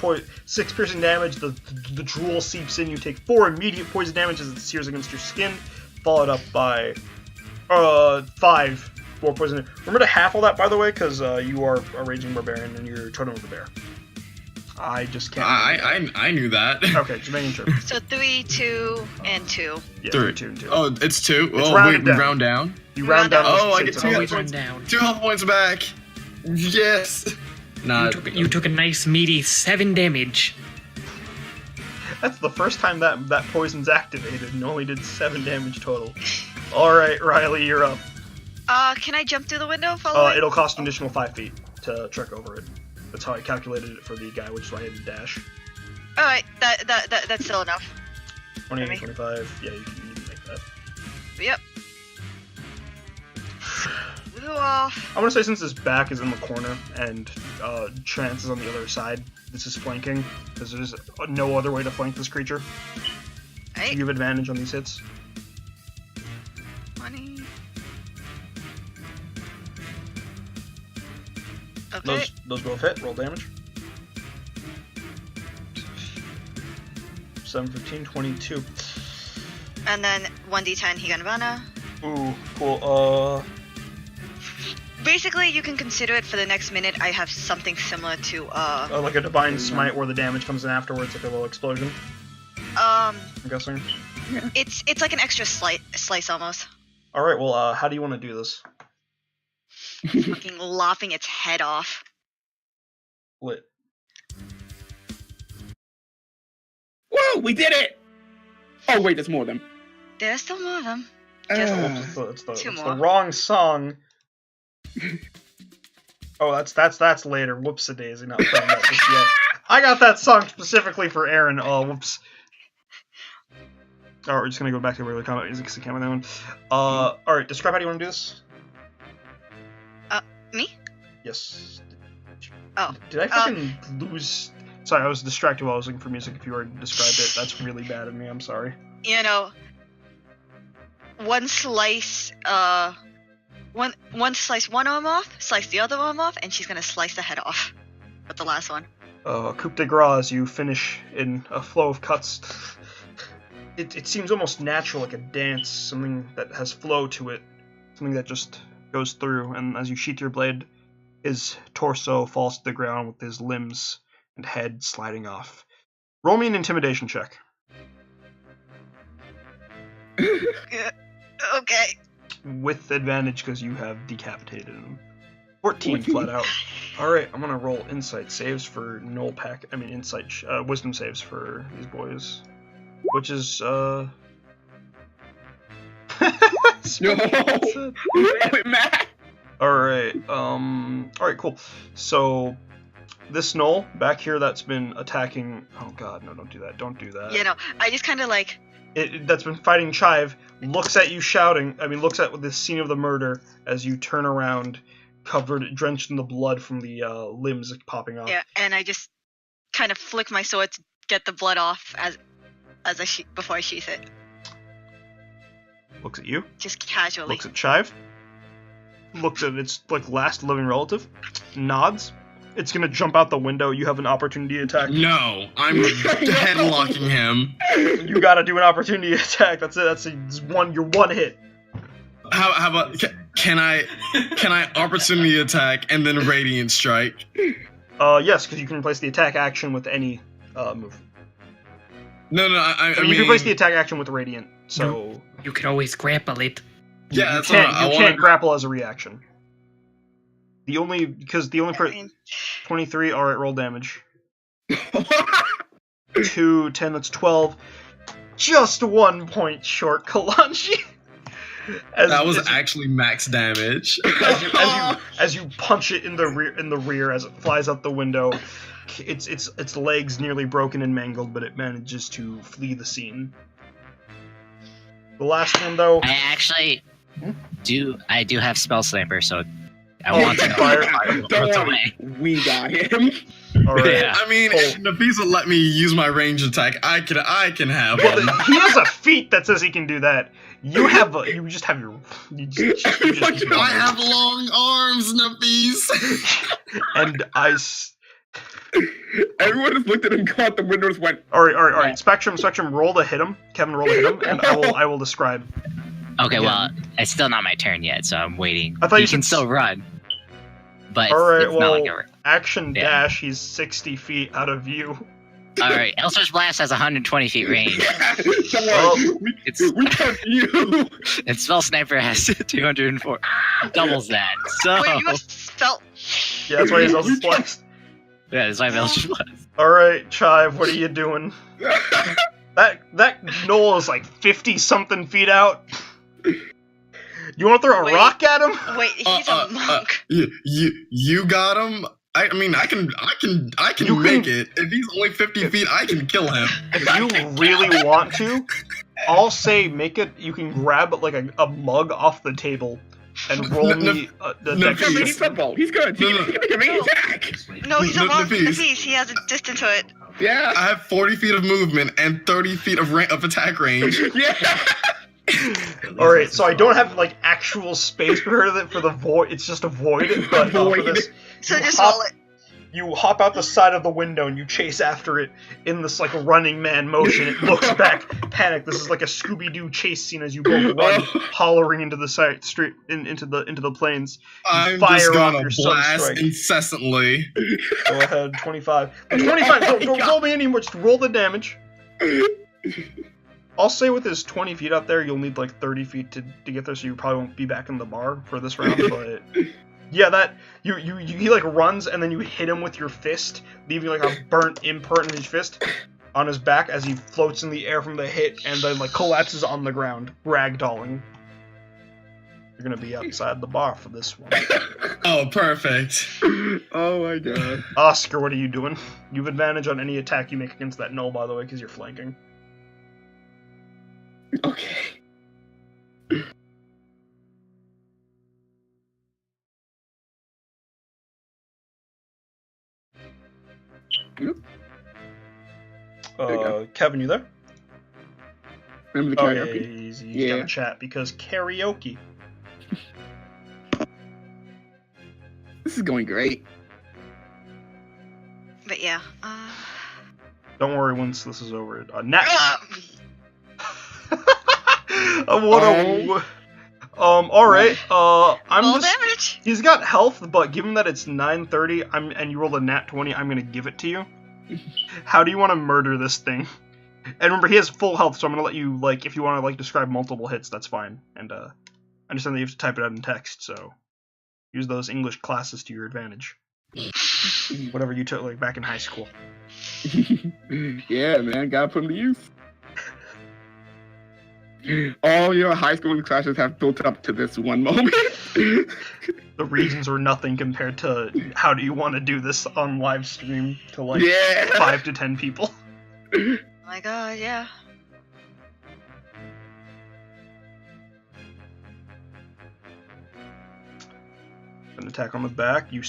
[SPEAKER 1] piercing damage. The drool seeps in. You take 4 immediate poison damage as it sears against your skin, followed up by 5 more poison. Remember to half all that, by the way, because you are a raging barbarian and you're totem of the bear. I just can't.
[SPEAKER 5] I knew that.
[SPEAKER 1] Okay, just making sure.
[SPEAKER 4] So 3, 2, and 2.
[SPEAKER 1] Yeah,
[SPEAKER 5] 3.
[SPEAKER 1] 2 and 2.
[SPEAKER 5] Oh, it's 2.
[SPEAKER 1] It's
[SPEAKER 5] Oh,
[SPEAKER 1] rounded
[SPEAKER 5] wait,
[SPEAKER 1] down.
[SPEAKER 5] round down.
[SPEAKER 1] You round down.
[SPEAKER 5] Oh, I
[SPEAKER 1] those
[SPEAKER 5] get
[SPEAKER 1] six.
[SPEAKER 5] 2 health
[SPEAKER 2] Always run
[SPEAKER 5] points.
[SPEAKER 2] down.
[SPEAKER 5] 2 health points back. Yes.
[SPEAKER 2] You took a nice meaty 7 damage.
[SPEAKER 1] That's the first time that poison's activated and only did 7 damage total. All right, Riley, you're up.
[SPEAKER 4] Can I jump through the window? Following?
[SPEAKER 1] It'll cost an additional 5 feet to trek over it. That's how I calculated it for the guy, which is why I had to dash.
[SPEAKER 4] All right, that's still enough.
[SPEAKER 1] 28,
[SPEAKER 4] me.
[SPEAKER 1] 25. Yeah, you can make that.
[SPEAKER 4] Yep. Woo off.
[SPEAKER 1] I want to say since his back is in the corner and Chance is on the other side, this is flanking because there's no other way to flank this creature.
[SPEAKER 4] Right.
[SPEAKER 1] You have advantage on these hits.
[SPEAKER 4] 20. Okay.
[SPEAKER 1] Those both hit. Roll damage. 7, 15, 22.
[SPEAKER 4] And then 1d10 Higanvana.
[SPEAKER 1] Ooh, cool.
[SPEAKER 4] Basically, you can consider it for the next minute. I have something similar to
[SPEAKER 1] Like a divine smite where the damage comes in afterwards, like a little explosion. I'm guessing.
[SPEAKER 4] it's like an extra slice almost.
[SPEAKER 1] All right. Well, how do you want to do this?
[SPEAKER 4] Fucking lopping its head off.
[SPEAKER 1] Lit.
[SPEAKER 3] Woo, we did it! Oh, wait, there's more of them.
[SPEAKER 4] There's still more of them. Just
[SPEAKER 1] It's the
[SPEAKER 4] two
[SPEAKER 1] it's
[SPEAKER 4] more.
[SPEAKER 1] the wrong song. Oh, that's later. Whoops a daisy, not playing that just yet. I got that song specifically for Aaron. Oh, whoops. Alright, we're just gonna go back to regular combat music because I can't with that one. Alright, describe how do you want to do this?
[SPEAKER 4] Me?
[SPEAKER 1] Yes.
[SPEAKER 4] Oh.
[SPEAKER 1] Did I fucking lose? Sorry, I was distracted while I was looking for music. If you already described it, that's really bad of me. I'm sorry.
[SPEAKER 4] You know, one slice one arm off, slice the other arm off, and she's gonna slice the head off with the last one.
[SPEAKER 1] Coup de grace, you finish in a flow of cuts. It seems almost natural, like a dance, something that has flow to it, something that just goes through, and as you sheath your blade, his torso falls to the ground with his limbs and head sliding off. Roll me an intimidation check.
[SPEAKER 4] Okay.
[SPEAKER 1] With advantage because you have decapitated him. 14 flat out. Alright, I'm gonna roll insight saves for wisdom saves for these boys. Which is,
[SPEAKER 3] No. Wait, Matt.
[SPEAKER 1] Alright, alright, cool. So, this gnoll back here that's been attacking... Oh god, no, don't do that, don't do that.
[SPEAKER 4] You know, I just kind of like...
[SPEAKER 1] That's been fighting Chive, looks at you shouting, looks at the scene of the murder as you turn around, drenched in the blood from the limbs popping off.
[SPEAKER 4] Yeah, and I just kind of flick my sword to get the blood off before I sheath it.
[SPEAKER 1] Looks at you,
[SPEAKER 4] Just casually.
[SPEAKER 1] looks at Chive, looks at its last living relative, nods. It's gonna jump out the window. You have an opportunity attack.
[SPEAKER 5] No, I'm headlocking him.
[SPEAKER 1] You gotta do an opportunity attack. That's it. That's your one hit.
[SPEAKER 5] How about can I opportunity attack and then radiant strike?
[SPEAKER 1] Yes, because you can replace the attack action with any move.
[SPEAKER 5] No, I
[SPEAKER 1] You
[SPEAKER 5] mean,
[SPEAKER 1] can replace the attack action with radiant. So
[SPEAKER 2] You can always grapple it.
[SPEAKER 5] yeah,
[SPEAKER 1] you
[SPEAKER 5] that's
[SPEAKER 1] can't,
[SPEAKER 5] what I
[SPEAKER 1] you
[SPEAKER 5] want.
[SPEAKER 1] can't grapple as a reaction. The only
[SPEAKER 4] I mean,
[SPEAKER 1] 23. All right, roll damage. 2, 10. That's 12. Just 1 point short, Kalanji.
[SPEAKER 5] That was actually max damage.
[SPEAKER 1] As you punch it in the rear as it flies out the window. Its legs nearly broken and mangled, but it manages to flee the scene. The last one, though.
[SPEAKER 6] I actually do have Spell Slamper, so I
[SPEAKER 1] Oh,
[SPEAKER 6] want to know
[SPEAKER 1] fire.
[SPEAKER 6] if I
[SPEAKER 3] Don't
[SPEAKER 6] runs
[SPEAKER 3] worry,
[SPEAKER 6] away.
[SPEAKER 3] we got him.
[SPEAKER 1] All right.
[SPEAKER 6] Yeah.
[SPEAKER 5] I mean, if Nafis will let me use my range attack, I can have
[SPEAKER 1] Well,
[SPEAKER 5] one.
[SPEAKER 1] he has a feat that says he can do that. You just have your.
[SPEAKER 5] I have long arms, Nafis.
[SPEAKER 1] And
[SPEAKER 3] Everyone just looked at him, caught the windows, went.
[SPEAKER 1] All right. Spectrum, roll to hit him. Kevin, roll to hit him, and I will describe.
[SPEAKER 6] Okay,
[SPEAKER 1] Yeah.
[SPEAKER 6] well, it's still not my turn yet, so I'm waiting.
[SPEAKER 1] I thought you
[SPEAKER 6] He can
[SPEAKER 1] said
[SPEAKER 6] still run, but
[SPEAKER 1] All right,
[SPEAKER 6] it's not like
[SPEAKER 1] well,
[SPEAKER 6] a...
[SPEAKER 1] action
[SPEAKER 6] Yeah.
[SPEAKER 1] dash. He's 60 feet out of view.
[SPEAKER 6] All right, Elser's Blast has 120 feet range,
[SPEAKER 3] Don't
[SPEAKER 1] Well,
[SPEAKER 3] worry,
[SPEAKER 6] it's
[SPEAKER 3] we got you.
[SPEAKER 6] and Spell Sniper has 204, doubles that. So
[SPEAKER 4] wait, you have spell.
[SPEAKER 1] Yeah, that's why he's also blessed.
[SPEAKER 6] yeah, that's why Elser's Blast.
[SPEAKER 1] All right, Chive, what are you doing? That knoll is like 50 something feet out. You want to throw a
[SPEAKER 4] Wait.
[SPEAKER 1] rock at him?
[SPEAKER 4] Wait, he's a monk.
[SPEAKER 5] You got him. I mean, I can
[SPEAKER 1] You
[SPEAKER 5] make
[SPEAKER 1] can-
[SPEAKER 5] it. If he's only 50 feet, I can kill him.
[SPEAKER 1] If you really want to, I'll say you can grab like a mug off the table and roll me the
[SPEAKER 5] no,
[SPEAKER 1] dex.
[SPEAKER 3] Yeah, but he's football. He's good. He
[SPEAKER 5] No,
[SPEAKER 3] can make a main attack.
[SPEAKER 4] No, he's a monk.
[SPEAKER 5] Nafis.
[SPEAKER 4] Nafis, he has a distance to it.
[SPEAKER 3] Yeah.
[SPEAKER 5] I have 40 feet of movement and 30 feet of attack range.
[SPEAKER 3] Yeah.
[SPEAKER 1] All right, so I don't have like actual space for the void. It's just a void. But for
[SPEAKER 3] Void.
[SPEAKER 1] this,
[SPEAKER 4] So
[SPEAKER 1] you
[SPEAKER 4] just
[SPEAKER 1] hop-
[SPEAKER 4] roll it.
[SPEAKER 1] You hop out the side of the window and you chase after it in this like running man motion. It looks back, panicked. This is like a Scooby-Doo chase scene as you both run, hollering into the street, into the plains.
[SPEAKER 5] I'm
[SPEAKER 1] fire
[SPEAKER 5] just
[SPEAKER 1] off
[SPEAKER 5] gonna
[SPEAKER 1] your sword
[SPEAKER 5] blast
[SPEAKER 1] strike.
[SPEAKER 5] incessantly.
[SPEAKER 1] Go ahead, 25. 25. Don't roll me anymore. Just roll the damage. I'll say with his 20 feet out there, you'll need like 30 feet to get there, so you probably won't be back in the bar for this round. But yeah, that he like runs and then you hit him with your fist, leaving like a burnt imprint in his fist on his back as he floats in the air from the hit and then like collapses on the ground, ragdolling. You're gonna be outside the bar for this one.
[SPEAKER 5] Oh, perfect.
[SPEAKER 3] Oh my god.
[SPEAKER 1] Oscar, what are you doing? You have advantage on any attack you make against that null, by the way, because you're flanking.
[SPEAKER 3] Okay.
[SPEAKER 1] Kevin, you there?
[SPEAKER 3] Remember the
[SPEAKER 1] Oh,
[SPEAKER 3] karaoke?
[SPEAKER 1] he's
[SPEAKER 3] Yeah.
[SPEAKER 1] got a chat because karaoke.
[SPEAKER 3] This is going great.
[SPEAKER 4] But yeah.
[SPEAKER 1] Don't worry once this is over. Nat.
[SPEAKER 3] Oh.
[SPEAKER 1] What a. All right. I'm
[SPEAKER 4] Full
[SPEAKER 1] just.
[SPEAKER 4] damage.
[SPEAKER 1] He's got health, but given that it's 9:30, and you rolled a nat 20, I'm gonna give it to you. How do you want to murder this thing? And remember, he has full health, so I'm gonna let you if you want to describe multiple hits, that's fine. And I understand that you have to type it out in text, so use those English classes to your advantage. Whatever you took back in high school.
[SPEAKER 3] Yeah, man, gotta put them to use. All your high school classes have built up to this one moment.
[SPEAKER 1] The reasons were nothing compared to how do you want to do this on live stream to
[SPEAKER 3] Yeah.
[SPEAKER 1] 5 to 10 people.
[SPEAKER 4] Oh my god, yeah.
[SPEAKER 1] An attack on the back. You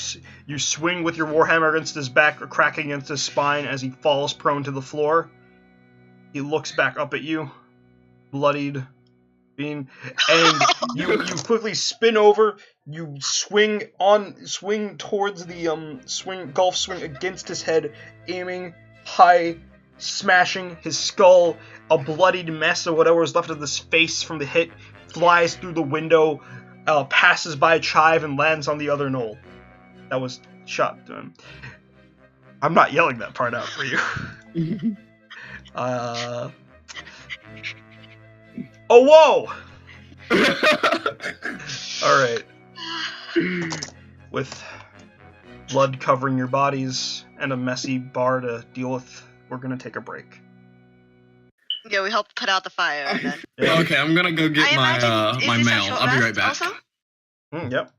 [SPEAKER 1] swing with your warhammer against his back, cracking against his spine as he falls prone to the floor. He looks back up at you, bloodied, and you quickly spin over. You swing towards the golf swing against his head, aiming high, smashing his skull. A bloodied mess of whatever was left of this face from the hit flies through the window, passes by Chive and lands on the other knoll. That was shot to him. I'm not yelling that part out for you. Oh, whoa! Alright. With blood covering your bodies and a messy bar to deal with, we're gonna take a break.
[SPEAKER 4] Yeah, we helped put out the fire. And then...
[SPEAKER 1] Yeah.
[SPEAKER 5] Okay, I'm gonna go get
[SPEAKER 4] I imagine, is
[SPEAKER 5] my
[SPEAKER 4] this a
[SPEAKER 5] mail.
[SPEAKER 4] short
[SPEAKER 5] I'll be right
[SPEAKER 4] rest
[SPEAKER 5] back.
[SPEAKER 4] Also?
[SPEAKER 1] Yep.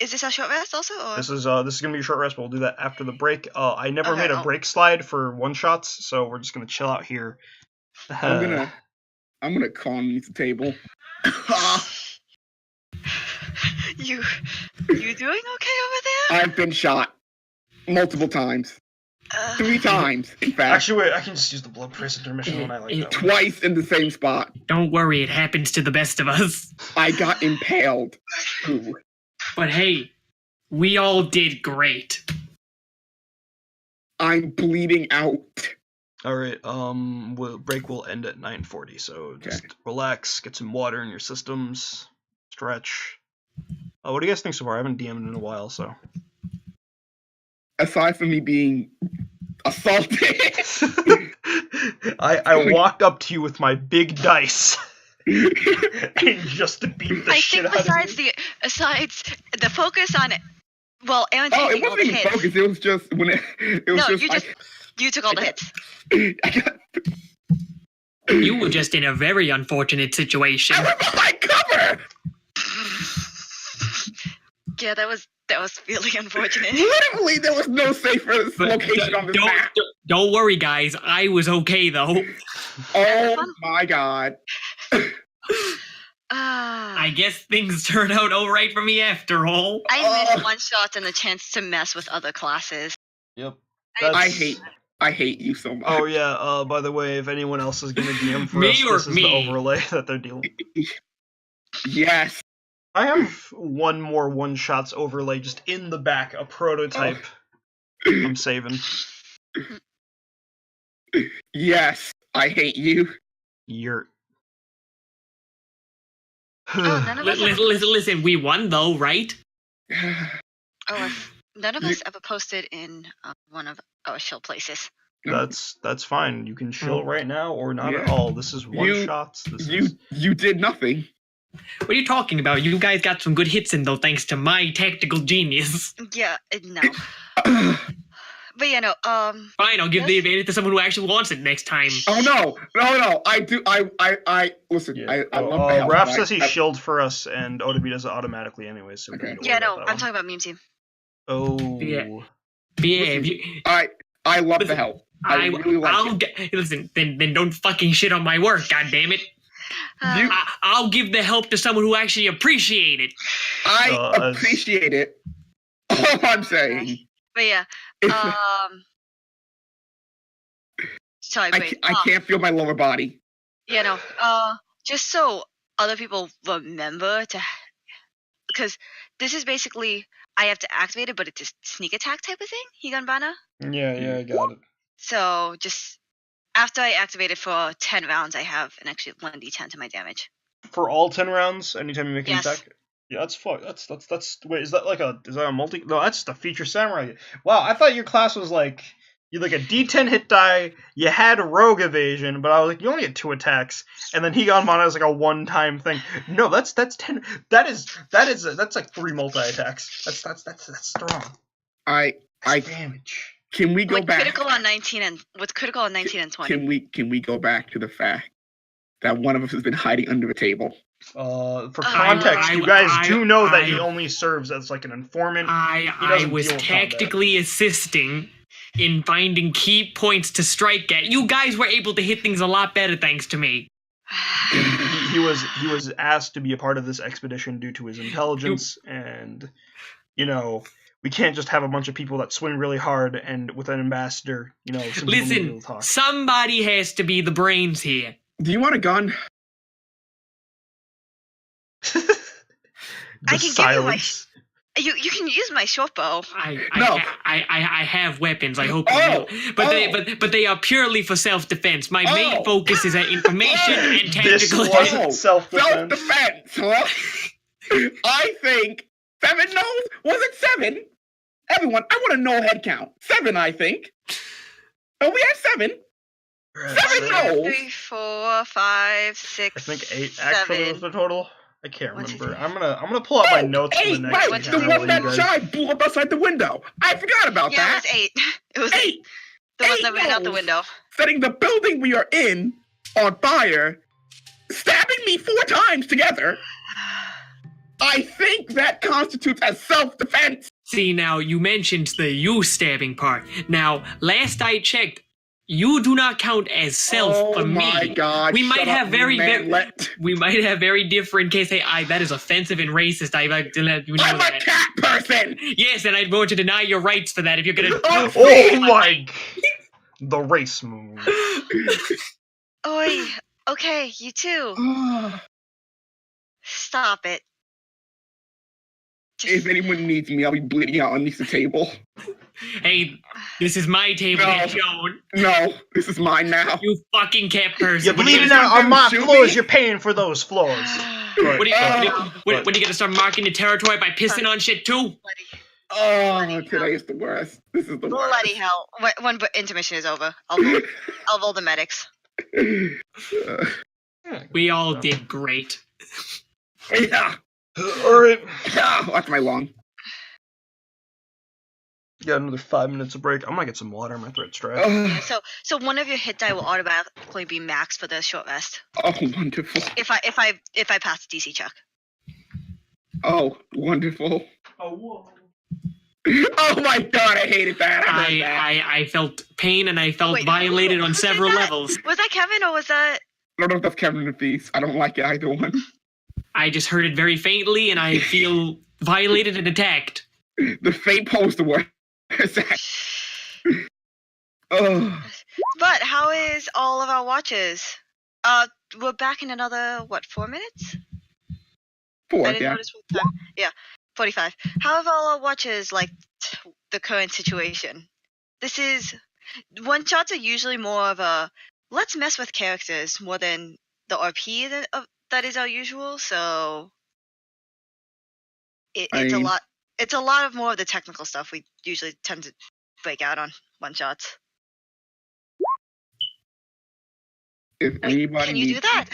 [SPEAKER 4] Is this a short rest also? Or?
[SPEAKER 1] This is gonna be a short rest, but we'll do that after the break. I never
[SPEAKER 4] Okay,
[SPEAKER 1] made a break slide for one shots, so we're just gonna chill out here.
[SPEAKER 3] I'm gonna calm use the table.
[SPEAKER 4] You doing okay over there?
[SPEAKER 3] I've been shot multiple times. 3 times, in fact.
[SPEAKER 1] Actually, wait, I can just use the blood price intermission when I like that one.
[SPEAKER 3] Twice in the same spot.
[SPEAKER 2] Don't worry, it happens to the best of us.
[SPEAKER 3] I got impaled. Ooh.
[SPEAKER 2] But hey, we all did great.
[SPEAKER 3] I'm bleeding out.
[SPEAKER 1] Alright, break will end at 9:40, so just relax, get some water in your systems, stretch. What do you guys think so far? I haven't DM'd in a while, so.
[SPEAKER 3] Aside from me being assaulted.
[SPEAKER 1] I walked up to you with my big dice. And just to beat the
[SPEAKER 4] I
[SPEAKER 1] shit
[SPEAKER 4] think
[SPEAKER 1] out of you.
[SPEAKER 4] besides the focus on it. Well, Aaron
[SPEAKER 3] Oh,
[SPEAKER 4] taking
[SPEAKER 3] it
[SPEAKER 4] all
[SPEAKER 3] wasn't
[SPEAKER 4] the
[SPEAKER 3] even
[SPEAKER 4] hits.
[SPEAKER 3] focus. It was just when it was
[SPEAKER 4] No, you took all the hits.
[SPEAKER 3] I got
[SPEAKER 2] You were just in a very unfortunate situation.
[SPEAKER 3] I went behind cover.
[SPEAKER 4] Yeah, that was really unfortunate.
[SPEAKER 3] Literally, there was no safer
[SPEAKER 2] But
[SPEAKER 3] location on this map.
[SPEAKER 2] don't worry, guys. I was okay, though.
[SPEAKER 3] Oh my god.
[SPEAKER 2] I guess things turned out alright for me after all.
[SPEAKER 4] I missed one shot and the chance to mess with other classes.
[SPEAKER 1] Yep.
[SPEAKER 3] I hate you so much.
[SPEAKER 1] Oh yeah, by the way, if anyone else is gonna DM for
[SPEAKER 2] Me
[SPEAKER 1] us,
[SPEAKER 2] or
[SPEAKER 1] this is the
[SPEAKER 2] me?
[SPEAKER 1] overlay that they're dealing with.
[SPEAKER 3] Yes.
[SPEAKER 1] I have one more one-shots overlay just in the back, a prototype. I'm saving.
[SPEAKER 3] Yes. I hate you.
[SPEAKER 1] You're...
[SPEAKER 4] None of us
[SPEAKER 2] Listen, we won though, right?
[SPEAKER 4] none of us ever posted in one of our show places.
[SPEAKER 1] That's fine. You can chill right now or not at
[SPEAKER 3] Yeah.
[SPEAKER 1] all. This is one-shots.
[SPEAKER 3] You did nothing.
[SPEAKER 2] What are you talking about? You guys got some good hits in though, thanks to my tactical genius.
[SPEAKER 4] Yeah, no. But yeah, no.
[SPEAKER 2] Fine, I'll give
[SPEAKER 4] Yes.
[SPEAKER 2] the advantage to someone who actually wants it next time.
[SPEAKER 3] Oh no! I do. I listen.
[SPEAKER 1] Yeah.
[SPEAKER 3] I love the help.
[SPEAKER 1] Raph
[SPEAKER 3] but
[SPEAKER 1] says he
[SPEAKER 3] I-
[SPEAKER 1] shilled for us, and Otobi does it automatically anyway, so we don't
[SPEAKER 3] Okay.
[SPEAKER 1] need to
[SPEAKER 4] Yeah,
[SPEAKER 1] worry
[SPEAKER 4] no.
[SPEAKER 1] about that
[SPEAKER 4] I'm
[SPEAKER 1] one.
[SPEAKER 4] talking about meme team.
[SPEAKER 1] Oh.
[SPEAKER 2] Yeah. But yeah, if
[SPEAKER 3] Listen,
[SPEAKER 2] you,
[SPEAKER 3] I love the
[SPEAKER 2] Listen,
[SPEAKER 3] help. I really like
[SPEAKER 2] I'll
[SPEAKER 3] it.
[SPEAKER 2] listen. Then don't fucking shit on my work. God damn it.
[SPEAKER 3] You-
[SPEAKER 2] I'll give the help to someone who actually appreciate it.
[SPEAKER 3] I appreciate it. All I'm saying.
[SPEAKER 4] But yeah.
[SPEAKER 3] is
[SPEAKER 4] Sorry,
[SPEAKER 3] I,
[SPEAKER 4] wait.
[SPEAKER 3] I can't feel my lower body.
[SPEAKER 4] Yeah, no. Just so other people remember to, because this is basically I have to activate it, but it's a sneak attack type of thing. Higanbana.
[SPEAKER 1] Yeah, I got it.
[SPEAKER 4] So just after I activate it for 10 rounds, I have an extra 1d10 to my damage.
[SPEAKER 1] For all 10 rounds, anytime you make an
[SPEAKER 4] Yes.
[SPEAKER 1] attack? Yeah, that's fuck. That's wait, is that a multi? No, that's just a feature samurai. Wow, I thought your class was like you had like a D10 hit die. You had rogue evasion, but I was like, you only get 2 attacks, and then Higanbana is like a one-time thing. No, that's 10. That's like 3 multi attacks. That's strong.
[SPEAKER 3] I
[SPEAKER 1] That's damage.
[SPEAKER 3] can we go
[SPEAKER 4] With
[SPEAKER 3] back?
[SPEAKER 4] critical on 19 and 20.
[SPEAKER 3] Can we go back to the fact that one of us has been hiding under a table?
[SPEAKER 1] For context, you guys do know that he only serves as like an informant. He
[SPEAKER 2] I
[SPEAKER 1] doesn't
[SPEAKER 2] was
[SPEAKER 1] deal with combat.
[SPEAKER 2] tactically assisting in finding key points to strike at. You guys were able to hit things a lot better thanks to me.
[SPEAKER 1] He was asked to be a part of this expedition due to his intelligence, and we can't just have a bunch of people that swing really hard and with an ambassador. Some people need to be able
[SPEAKER 2] Listen,
[SPEAKER 1] to talk.
[SPEAKER 2] somebody has to be the brains here.
[SPEAKER 3] Do you want a gun?
[SPEAKER 1] The
[SPEAKER 4] I can give you
[SPEAKER 1] silence.
[SPEAKER 4] You can use my short bow.
[SPEAKER 3] No.
[SPEAKER 2] I have weapons. I hope
[SPEAKER 3] Oh,
[SPEAKER 2] you know. But they are purely for self-defense. My main
[SPEAKER 3] Oh.
[SPEAKER 2] focus is at information and
[SPEAKER 1] This
[SPEAKER 2] tactical.
[SPEAKER 1] wasn't self-defense.
[SPEAKER 3] Self-defense, huh? I think 7 knows. Was it 7? Everyone, I want to know head count. 7, I think. Oh, we have 7. Seven, no.
[SPEAKER 4] 3, 4, 5, 6.
[SPEAKER 1] I think 8
[SPEAKER 4] 7.
[SPEAKER 1] actually was the total. I can't
[SPEAKER 4] 1, 2,
[SPEAKER 1] remember.
[SPEAKER 4] 3.
[SPEAKER 1] I'm gonna pull out my notes for the
[SPEAKER 3] 8,
[SPEAKER 1] next
[SPEAKER 3] right?
[SPEAKER 1] one.
[SPEAKER 3] The one that shy blew up outside the window. I forgot about
[SPEAKER 4] Yeah,
[SPEAKER 3] that.
[SPEAKER 4] it was 8. It was
[SPEAKER 3] 8.
[SPEAKER 4] the ones
[SPEAKER 3] 8
[SPEAKER 4] that went out the
[SPEAKER 3] knows.
[SPEAKER 4] window.
[SPEAKER 3] Setting the building we are in on fire, stabbing me 4 times together. I think that constitutes as self-defense.
[SPEAKER 2] See, now you mentioned the you stabbing part. Now, last I checked, you do not count as self for me.
[SPEAKER 3] Oh my God!
[SPEAKER 2] We might
[SPEAKER 3] shut
[SPEAKER 2] have
[SPEAKER 3] up,
[SPEAKER 2] very,
[SPEAKER 3] man.
[SPEAKER 2] very we might have very different case. Hey, that is offensive and racist. I like to let you know
[SPEAKER 3] I'm a
[SPEAKER 2] that.
[SPEAKER 3] cat person.
[SPEAKER 2] Yes, and I'm going to deny your rights for that if you're gonna.
[SPEAKER 1] Oh my! The race move.
[SPEAKER 4] Oi. Okay, you too.
[SPEAKER 3] Ah,
[SPEAKER 4] Stop it.
[SPEAKER 3] if anyone needs me, I'll be bleeding out underneath the table.
[SPEAKER 2] Hey, this is my table,
[SPEAKER 3] No.
[SPEAKER 2] Joan.
[SPEAKER 3] No, this is mine now.
[SPEAKER 2] You fucking cat person.
[SPEAKER 1] You're
[SPEAKER 2] What are you
[SPEAKER 1] bleeding
[SPEAKER 2] gonna-
[SPEAKER 1] out on my
[SPEAKER 3] shoot
[SPEAKER 1] floors.
[SPEAKER 3] me?
[SPEAKER 1] You're paying for those floors.
[SPEAKER 2] What are you,
[SPEAKER 3] Oh.
[SPEAKER 2] when are you gonna start marking your territory by pissing on shit too?
[SPEAKER 3] Oh, today is the worst. This is the worst.
[SPEAKER 4] Bloody hell. When intermission is over, I'll roll the medics.
[SPEAKER 2] We all did great.
[SPEAKER 3] Yeah.
[SPEAKER 1] All right.
[SPEAKER 3] Yeah. That's my lung.
[SPEAKER 1] Got another 5 minutes of break. I'm gonna get some water. My throat's dry.
[SPEAKER 3] Oh,
[SPEAKER 4] So one of your hit die will automatically be maxed for the short rest.
[SPEAKER 3] oh, wonderful.
[SPEAKER 4] If I pass the DC check.
[SPEAKER 3] Oh, wonderful.
[SPEAKER 1] Oh, whoa.
[SPEAKER 3] Oh my God, I hated that. I heard that.
[SPEAKER 2] I felt pain and I felt
[SPEAKER 4] Wait,
[SPEAKER 2] violated on
[SPEAKER 4] who said
[SPEAKER 2] several
[SPEAKER 4] that?
[SPEAKER 2] levels.
[SPEAKER 4] Was that Kevin or was that?
[SPEAKER 3] I don't know if that's Kevin or Nafis. I don't like either one.
[SPEAKER 2] I just heard it very faintly and I feel violated and attacked.
[SPEAKER 3] The fate posed the word. Oh,
[SPEAKER 4] But how is all of our watches? We're back in another 4 minutes?
[SPEAKER 3] 4,
[SPEAKER 4] I didn't
[SPEAKER 3] yeah.
[SPEAKER 4] notice what time. Yeah, 45. How have all our watches liked the current situation? This is one shots are usually more of a let's mess with characters more than the RP that is our usual. So it's
[SPEAKER 3] I-
[SPEAKER 4] a lot. It's a lot of more of the technical stuff we usually tend to break out on one shots.
[SPEAKER 3] If
[SPEAKER 4] Wait,
[SPEAKER 3] anybody
[SPEAKER 4] can you do
[SPEAKER 3] needs-
[SPEAKER 4] that?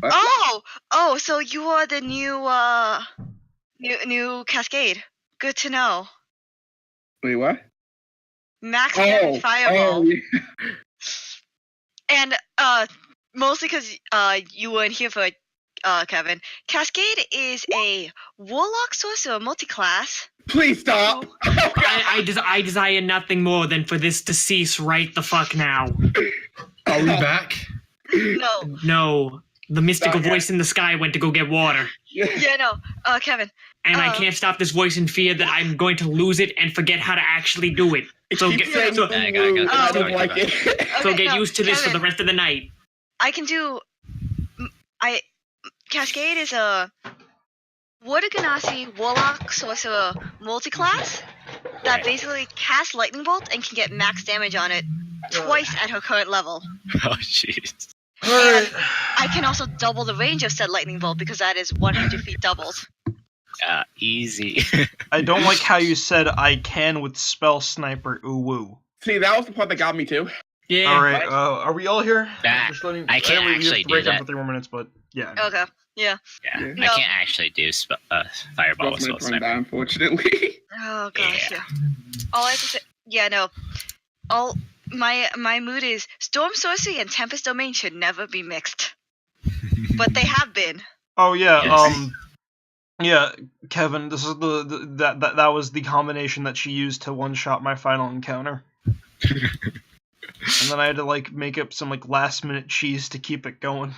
[SPEAKER 3] What?
[SPEAKER 4] Oh, so you are the new Cascade. Good to know.
[SPEAKER 3] Wait, what?
[SPEAKER 4] Max damage fireball.
[SPEAKER 3] yeah.
[SPEAKER 4] And mostly because you weren't here for Kevin. Cascade is a warlock sorcerer multi-class.
[SPEAKER 3] Please stop. Oh, God.
[SPEAKER 2] I desire nothing more than for this to cease right the fuck now.
[SPEAKER 5] Are we back?
[SPEAKER 4] No.
[SPEAKER 2] No, the mystical
[SPEAKER 3] Okay.
[SPEAKER 2] voice in the sky went to go get water.
[SPEAKER 4] Yeah, no. Kevin.
[SPEAKER 2] And I can't stop this voice in fear that I'm going to lose it and forget how to actually do it. So
[SPEAKER 3] Keep
[SPEAKER 2] get,
[SPEAKER 3] saying
[SPEAKER 2] so,
[SPEAKER 6] I gotta go.
[SPEAKER 3] I don't
[SPEAKER 6] Oh.
[SPEAKER 3] like it.
[SPEAKER 2] so
[SPEAKER 4] Okay,
[SPEAKER 2] get
[SPEAKER 4] no,
[SPEAKER 2] used to this for
[SPEAKER 4] Kevin,
[SPEAKER 2] the rest of the night.
[SPEAKER 4] I can do. Cascade is a Water Ganassi Warlock Sorcerer multi-class that basically casts Lightning Bolt and can get max damage on it twice at her current level.
[SPEAKER 6] Oh, jeez.
[SPEAKER 1] Alright.
[SPEAKER 4] I can also double the range of said Lightning Bolt because that is 100 feet doubled.
[SPEAKER 6] Easy.
[SPEAKER 1] I don't like how you said I can with Spell Sniper. Ooh woo.
[SPEAKER 3] See, that was the part that got me too.
[SPEAKER 2] Yeah.
[SPEAKER 1] Alright, are we all here? Just
[SPEAKER 6] I can't
[SPEAKER 1] we
[SPEAKER 6] actually
[SPEAKER 1] have to break
[SPEAKER 6] do
[SPEAKER 1] up
[SPEAKER 6] that.
[SPEAKER 1] for 3 more minutes, but yeah.
[SPEAKER 4] Okay, yeah.
[SPEAKER 6] Yeah,
[SPEAKER 3] Yeah.
[SPEAKER 6] I
[SPEAKER 4] No.
[SPEAKER 6] can't actually do fireball with
[SPEAKER 3] Both my
[SPEAKER 6] spell
[SPEAKER 3] turn
[SPEAKER 6] sniper.
[SPEAKER 3] down, unfortunately.
[SPEAKER 4] Oh gosh,
[SPEAKER 6] Yeah.
[SPEAKER 4] yeah. All I have to say, yeah, no. All my mood is Storm Sorcery and Tempest Domain should never be mixed, but they have been.
[SPEAKER 1] Oh yeah,
[SPEAKER 6] Yes.
[SPEAKER 1] yeah, Kevin, this is that was the combination that she used to one-shot my final encounter. And then I had to like make up some like last-minute cheese to keep it going.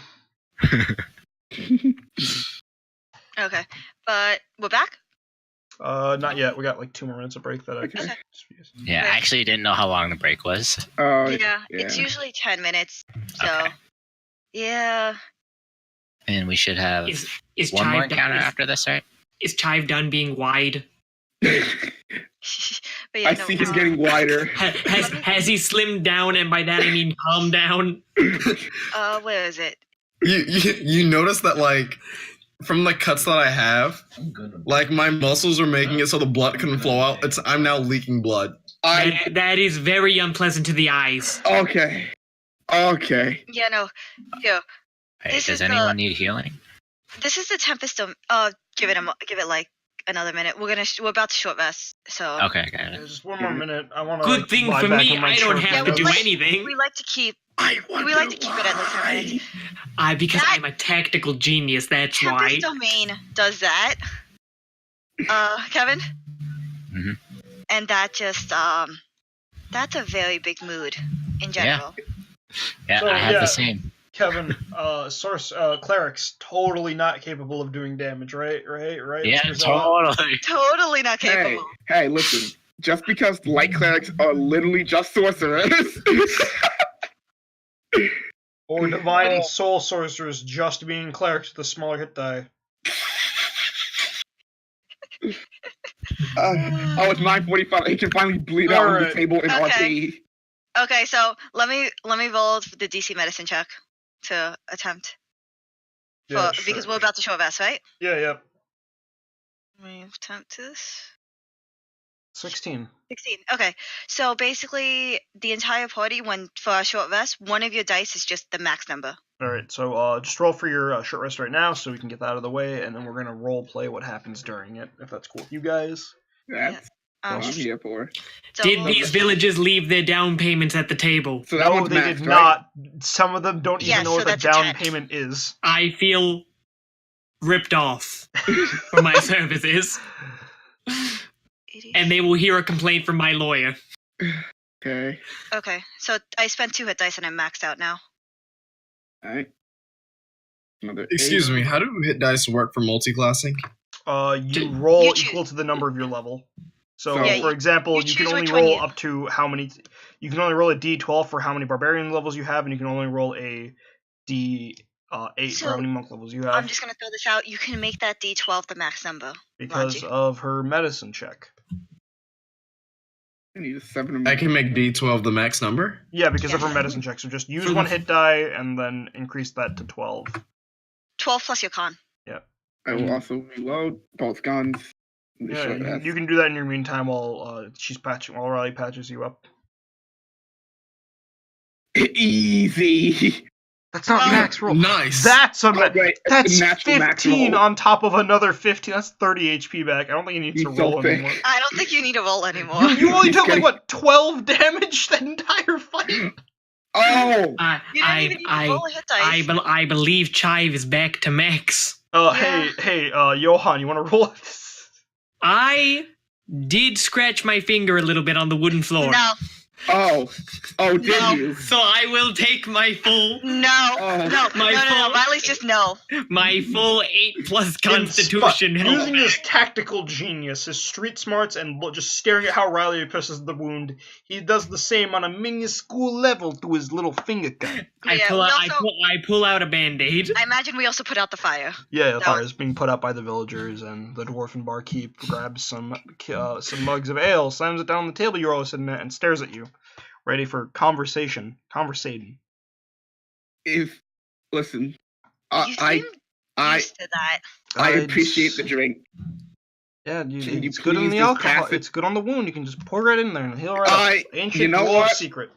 [SPEAKER 4] Okay, but we're back.
[SPEAKER 1] Not yet. We got like 2 more minutes of break that I can
[SPEAKER 3] Okay.
[SPEAKER 1] just use.
[SPEAKER 6] Yeah, I actually didn't know how long the break was.
[SPEAKER 3] Oh,
[SPEAKER 4] Yeah, it's usually 10 minutes. So,
[SPEAKER 6] Okay.
[SPEAKER 4] yeah.
[SPEAKER 6] And we should have
[SPEAKER 2] Is
[SPEAKER 6] one more
[SPEAKER 2] Chive
[SPEAKER 6] encounter
[SPEAKER 2] done?
[SPEAKER 6] after this, right?
[SPEAKER 2] Is Chive done being wide?
[SPEAKER 4] But yeah,
[SPEAKER 3] I
[SPEAKER 4] no,
[SPEAKER 3] see him getting wider.
[SPEAKER 2] Has he slimmed down, and by that I mean calmed down?
[SPEAKER 4] where is it?
[SPEAKER 5] You notice that like from the cuts that I have, like my muscles are making it so the blood couldn't flow out. I'm now leaking blood.
[SPEAKER 2] That is very unpleasant to the eyes.
[SPEAKER 3] Okay. Okay.
[SPEAKER 4] Yeah, no. Here,
[SPEAKER 6] Hey,
[SPEAKER 4] This
[SPEAKER 6] does
[SPEAKER 4] is
[SPEAKER 6] anyone need healing?
[SPEAKER 4] this is the Tempest Dome. Give it like another minute. We're about to short rest, so.
[SPEAKER 6] Okay, got
[SPEAKER 1] Yeah,
[SPEAKER 6] it.
[SPEAKER 1] just 1 more minute. I want to.
[SPEAKER 2] Good thing for me, I don't have to do anything.
[SPEAKER 4] We like to keep.
[SPEAKER 3] I
[SPEAKER 4] We like to keep it at like 10 minutes.
[SPEAKER 2] Because
[SPEAKER 4] That-
[SPEAKER 2] I'm a tactical genius, that's
[SPEAKER 4] Tempest
[SPEAKER 2] why.
[SPEAKER 4] Domain does that. Kevin.
[SPEAKER 6] Mhm.
[SPEAKER 4] And that just that's a very big mood in general.
[SPEAKER 6] Yeah,
[SPEAKER 1] So,
[SPEAKER 6] I have
[SPEAKER 1] yeah.
[SPEAKER 6] the same.
[SPEAKER 1] Kevin, clerics totally not capable of doing damage, right?
[SPEAKER 6] Yeah,
[SPEAKER 1] Mr. Zella?
[SPEAKER 6] totally.
[SPEAKER 4] Totally not capable.
[SPEAKER 3] Hey, listen. Just because light clerics are literally just sorcerers.
[SPEAKER 1] Or divine soul sorcerers just being clerics with a smaller hit die.
[SPEAKER 3] It's 9:45. He can finally bleed out on the
[SPEAKER 1] Alright.
[SPEAKER 3] table in
[SPEAKER 4] Okay.
[SPEAKER 3] RP.
[SPEAKER 4] Okay, so let me roll the DC medicine check to attempt.
[SPEAKER 1] Yeah,
[SPEAKER 4] Because
[SPEAKER 1] sure.
[SPEAKER 4] we're about to short rest, right?
[SPEAKER 1] Yeah.
[SPEAKER 4] Let me attempt this.
[SPEAKER 1] 16.
[SPEAKER 4] 16. Okay. So basically, the entire party, for a short rest, one of your dice is just the max number.
[SPEAKER 1] Alright, so just roll for your short rest right now so we can get that out of the way, and then we're going to role play what happens during it, if that's cool with you guys.
[SPEAKER 3] That's what I'm here for.
[SPEAKER 2] Did
[SPEAKER 4] double-
[SPEAKER 2] these villagers leave their down payments at the table?
[SPEAKER 3] So that
[SPEAKER 1] No,
[SPEAKER 3] one's
[SPEAKER 1] they
[SPEAKER 3] max,
[SPEAKER 1] did
[SPEAKER 3] right?
[SPEAKER 1] not. Some of them don't
[SPEAKER 4] Yeah,
[SPEAKER 1] even know
[SPEAKER 4] so
[SPEAKER 1] what the
[SPEAKER 4] that's a
[SPEAKER 1] down
[SPEAKER 4] 10.
[SPEAKER 1] payment is.
[SPEAKER 2] I feel ripped off for my services, and they will hear a complaint from my lawyer.
[SPEAKER 3] Okay.
[SPEAKER 4] Okay, so I spent 2 hit dice and I'm maxed out now.
[SPEAKER 3] Alright. Another
[SPEAKER 5] Excuse
[SPEAKER 3] 8.
[SPEAKER 5] me, how do hit dice work for multiclassing?
[SPEAKER 1] You roll
[SPEAKER 4] you choose.
[SPEAKER 1] equal to the number of your level. So,
[SPEAKER 3] So- Yeah,
[SPEAKER 1] for example,
[SPEAKER 4] you
[SPEAKER 1] you can
[SPEAKER 4] choose
[SPEAKER 1] only
[SPEAKER 4] which one
[SPEAKER 1] roll
[SPEAKER 4] you-
[SPEAKER 1] up to how many. You can only roll a d12 for how many barbarian levels you have, and you can only roll a d8
[SPEAKER 4] So,
[SPEAKER 1] for how many monk levels you
[SPEAKER 4] I'm
[SPEAKER 1] have.
[SPEAKER 4] just gonna throw this out. You can make that D12 the max number.
[SPEAKER 1] Because
[SPEAKER 4] Logic.
[SPEAKER 1] of her medicine check.
[SPEAKER 3] I need a 7.
[SPEAKER 5] I can make D12 the max number.
[SPEAKER 1] Yeah, because of her
[SPEAKER 4] Yeah.
[SPEAKER 1] medicine check. So just use
[SPEAKER 2] For
[SPEAKER 1] one
[SPEAKER 2] the-
[SPEAKER 1] hit die and then increase that to 12.
[SPEAKER 4] 12 plus your con.
[SPEAKER 3] I will also reload both guns.
[SPEAKER 1] Yeah, you can do that in your meantime while while Riley patches you up.
[SPEAKER 3] Easy.
[SPEAKER 1] That's not max roll.
[SPEAKER 5] Nice.
[SPEAKER 1] That's a
[SPEAKER 3] Right,
[SPEAKER 1] that's
[SPEAKER 3] natural max
[SPEAKER 1] 15
[SPEAKER 3] roll.
[SPEAKER 1] on top of another 15. That's 30 HP back. I don't think you need to
[SPEAKER 3] He's so
[SPEAKER 1] roll
[SPEAKER 3] thick.
[SPEAKER 1] anymore.
[SPEAKER 4] I don't think you need to roll anymore.
[SPEAKER 1] You only
[SPEAKER 3] He's
[SPEAKER 1] took like
[SPEAKER 3] getting-
[SPEAKER 1] what 12 damage that entire fight.
[SPEAKER 3] Oh!
[SPEAKER 4] You didn't even need to roll a hit dice.
[SPEAKER 2] I believe Chive is back to max.
[SPEAKER 1] Hey, Johan, you want to roll it?
[SPEAKER 2] I did scratch my finger a little bit on the wooden floor.
[SPEAKER 4] No,
[SPEAKER 3] Oh, did
[SPEAKER 4] No.
[SPEAKER 3] you?
[SPEAKER 2] So I will take my full
[SPEAKER 4] no,
[SPEAKER 3] Oh.
[SPEAKER 4] no,
[SPEAKER 2] My
[SPEAKER 4] no.
[SPEAKER 2] fault.
[SPEAKER 4] Riley's just no.
[SPEAKER 2] 8+ Constitution health.
[SPEAKER 1] Using his tactical genius, his street smarts, and just staring at how Riley presses the wound, he does the same on a minuscule level to his little finger cut.
[SPEAKER 2] I
[SPEAKER 4] Yeah,
[SPEAKER 2] pull
[SPEAKER 4] we
[SPEAKER 2] out,
[SPEAKER 4] also-
[SPEAKER 2] I pull out a band-aid.
[SPEAKER 4] I imagine we also put out the fire.
[SPEAKER 1] Yeah, the
[SPEAKER 4] That
[SPEAKER 1] fire
[SPEAKER 4] was-
[SPEAKER 1] is being put out by the villagers, and the dwarfen barkeep grabs some mugs of ale, slams it down on the table you're all sitting at, and stares at you, ready for conversating.
[SPEAKER 3] Listen,
[SPEAKER 4] You
[SPEAKER 3] I
[SPEAKER 4] seem used to that.
[SPEAKER 3] appreciate the drink.
[SPEAKER 1] Yeah,
[SPEAKER 3] Can you
[SPEAKER 1] it's good on
[SPEAKER 3] please
[SPEAKER 1] the
[SPEAKER 3] just
[SPEAKER 1] alcohol.
[SPEAKER 3] pass it?
[SPEAKER 1] It's good on the wound. You can just pour right in there and heal right up. Ancient
[SPEAKER 3] you know
[SPEAKER 1] dwarf
[SPEAKER 3] what?
[SPEAKER 1] secret.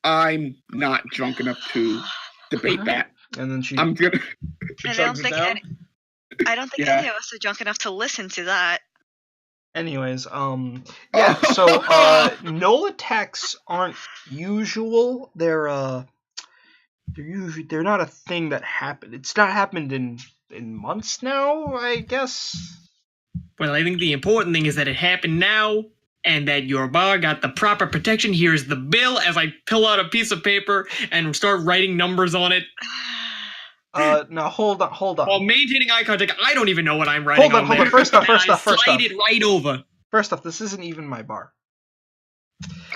[SPEAKER 3] I'm not drunk enough to debate that.
[SPEAKER 1] And then she
[SPEAKER 3] I'm gonna.
[SPEAKER 1] she
[SPEAKER 4] And I don't
[SPEAKER 1] chugs it
[SPEAKER 4] think
[SPEAKER 1] down.
[SPEAKER 4] I don't think
[SPEAKER 3] Yeah.
[SPEAKER 4] any of us are drunk enough to listen to that.
[SPEAKER 1] Anyways, yeah. So null attacks aren't usual. They're not a thing that happened. It's not happened in months now, I guess.
[SPEAKER 2] Well, I think the important thing is that it happened now, and that your bar got the proper protection. Here's the bill as I pull out a piece of paper and start writing numbers on it.
[SPEAKER 1] Now hold on.
[SPEAKER 2] While maintaining eye contact, I don't even know what I'm writing
[SPEAKER 1] Hold on.
[SPEAKER 2] there.
[SPEAKER 1] First off.
[SPEAKER 2] And I slide it right over.
[SPEAKER 1] First off, this isn't even my bar.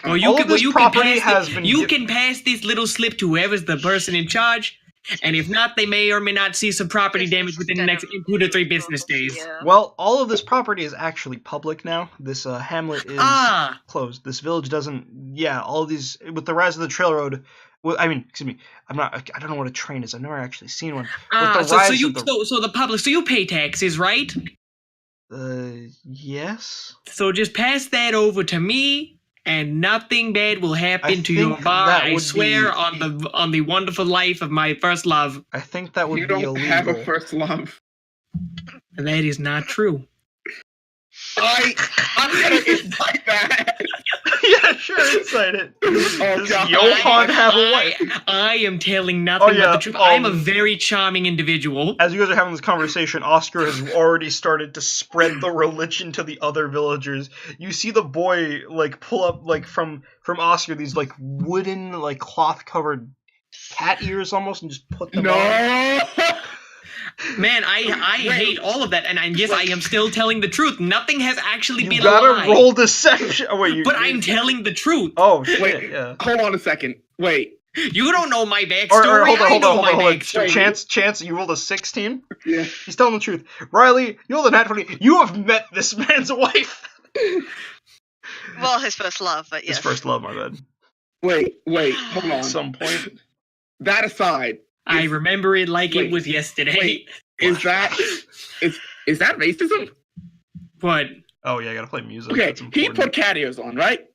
[SPEAKER 2] Well, you
[SPEAKER 1] All
[SPEAKER 2] can,
[SPEAKER 1] of this
[SPEAKER 2] well, you
[SPEAKER 1] property
[SPEAKER 2] can pass
[SPEAKER 1] has been
[SPEAKER 2] you
[SPEAKER 1] giv-
[SPEAKER 2] can pass this little slip to whoever's the person in charge, and if not, they may or may not see some property damage within the next 2 to 3 business days.
[SPEAKER 4] Yeah.
[SPEAKER 1] Well, all of this property is actually public now. This hamlet is closed. This village doesn't. Yeah, all of these with the rise of the trail road. Well, I mean, excuse me. I don't know what a train is. I've never actually seen one. With the
[SPEAKER 2] So
[SPEAKER 1] rise
[SPEAKER 2] you
[SPEAKER 1] of the,
[SPEAKER 2] so the public, so you pay taxes, right?
[SPEAKER 1] yes.
[SPEAKER 2] So just pass that over to me, and nothing bad will happen
[SPEAKER 1] I
[SPEAKER 2] to your
[SPEAKER 1] think
[SPEAKER 2] bar.
[SPEAKER 1] that
[SPEAKER 2] I
[SPEAKER 1] would
[SPEAKER 2] swear
[SPEAKER 1] be-
[SPEAKER 2] on the wonderful life of my first love.
[SPEAKER 1] I think that would
[SPEAKER 3] You
[SPEAKER 1] be
[SPEAKER 3] don't
[SPEAKER 1] illegal.
[SPEAKER 3] have a first love.
[SPEAKER 2] That is not true.
[SPEAKER 3] I'm gonna invite that.
[SPEAKER 1] Yeah, sure, inside it. Does
[SPEAKER 3] God.
[SPEAKER 1] Johan have a wife?
[SPEAKER 2] I am telling nothing
[SPEAKER 1] yeah,
[SPEAKER 2] but the truth. I'm a
[SPEAKER 1] um,
[SPEAKER 2] very charming individual.
[SPEAKER 1] As you guys are having this conversation, Oscar has already started to spread the religion to the other villagers. You see the boy like pull up like from Oscar these like wooden like cloth covered cat ears almost and just put them on.
[SPEAKER 3] No.
[SPEAKER 2] Man, I hate all of that, and yes, I am still telling the truth. Nothing has actually
[SPEAKER 1] You
[SPEAKER 2] been a
[SPEAKER 1] gotta
[SPEAKER 2] lie.
[SPEAKER 1] roll deception. Oh, wait,
[SPEAKER 2] But I'm telling the truth.
[SPEAKER 1] Oh shit!
[SPEAKER 3] Wait.
[SPEAKER 1] Yeah.
[SPEAKER 3] Hold on a second. Wait.
[SPEAKER 2] You don't know my
[SPEAKER 1] Or
[SPEAKER 2] backstory. I know my
[SPEAKER 1] hold on.
[SPEAKER 2] backstory.
[SPEAKER 1] Chance, you rolled a 16.
[SPEAKER 3] Yeah.
[SPEAKER 1] He's telling the truth. Riley, you rolled a nat 20. You have met this man's wife.
[SPEAKER 4] Well, his first love, but yes.
[SPEAKER 1] His first love, my bad.
[SPEAKER 3] Wait. Hold on.
[SPEAKER 1] At some point.
[SPEAKER 3] That aside,
[SPEAKER 2] I remember it like it
[SPEAKER 3] Wait.
[SPEAKER 2] was yesterday.
[SPEAKER 3] Wait. is that racism?
[SPEAKER 2] What?
[SPEAKER 1] Oh yeah, I gotta play music.
[SPEAKER 3] Okay.
[SPEAKER 1] That's
[SPEAKER 3] He
[SPEAKER 1] important.
[SPEAKER 3] put cat ears on, right?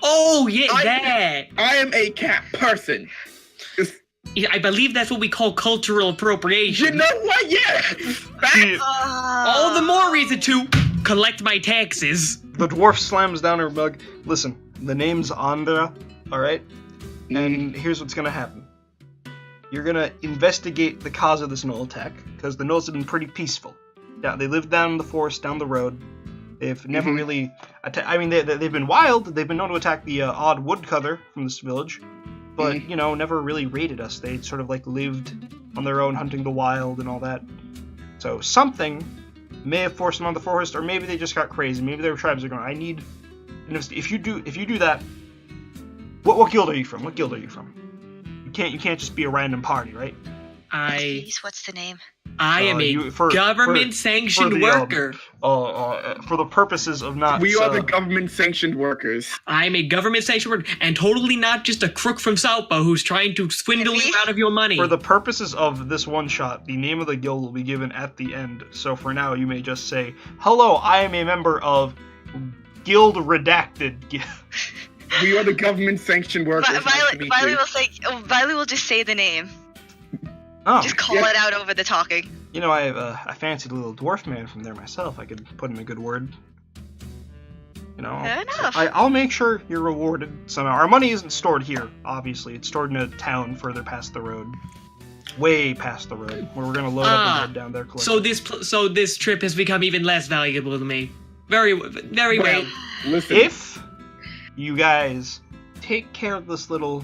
[SPEAKER 2] Oh, yeah,
[SPEAKER 3] I-
[SPEAKER 2] that.
[SPEAKER 3] I am a cat person.
[SPEAKER 2] Yeah, I believe that's what we call cultural appropriation.
[SPEAKER 3] You know what? Yes.
[SPEAKER 1] See,
[SPEAKER 2] All the more reason to collect my taxes.
[SPEAKER 1] the dwarf slams down her mug. Listen, the name's Andra, alright? And here's what's gonna happen. You're gonna investigate the cause of this null attack, because the nulls have been pretty peaceful. Yeah, they live down in the forest, down the road. They've never really they've been wild. They've been known to attack the odd woodcutter from this village, but you know, never really raided us. They sort of like lived on their own, hunting the wild and all that. So something may have forced them on the forest, or maybe they just got crazy. Maybe their tribes are going. I need. If you do that, what guild are you from? What guild are you from? You can't just be a random party, right?
[SPEAKER 4] Please, what's the name?
[SPEAKER 2] I am a government-sanctioned worker.
[SPEAKER 1] For the purposes of not.
[SPEAKER 3] We are the government-sanctioned workers.
[SPEAKER 2] I'm a government-sanctioned worker, and totally not just a crook from Southpaw who's trying to swindle you out of your money.
[SPEAKER 1] For the purposes of this one shot, the name of the guild will be given at the end. So for now, you may just say, "Hello, I am a member of Guild Redacted."
[SPEAKER 3] We are the government-sanctioned workers. Nice to meet you.
[SPEAKER 4] Violet will just say the name.
[SPEAKER 1] Oh,
[SPEAKER 4] Just call it out over the talking.
[SPEAKER 1] you know, I have a fancy little dwarf man from there myself. I could put in a good word. You know,
[SPEAKER 4] Fair enough.
[SPEAKER 1] I'll make sure you're rewarded somehow. Our money isn't stored here, obviously. It's stored in a town further past the road. Way past the road, where we're gonna load up and head down there.
[SPEAKER 2] So this trip has become even less valuable to me. Very well.
[SPEAKER 3] Listen.
[SPEAKER 1] If you guys take care of this little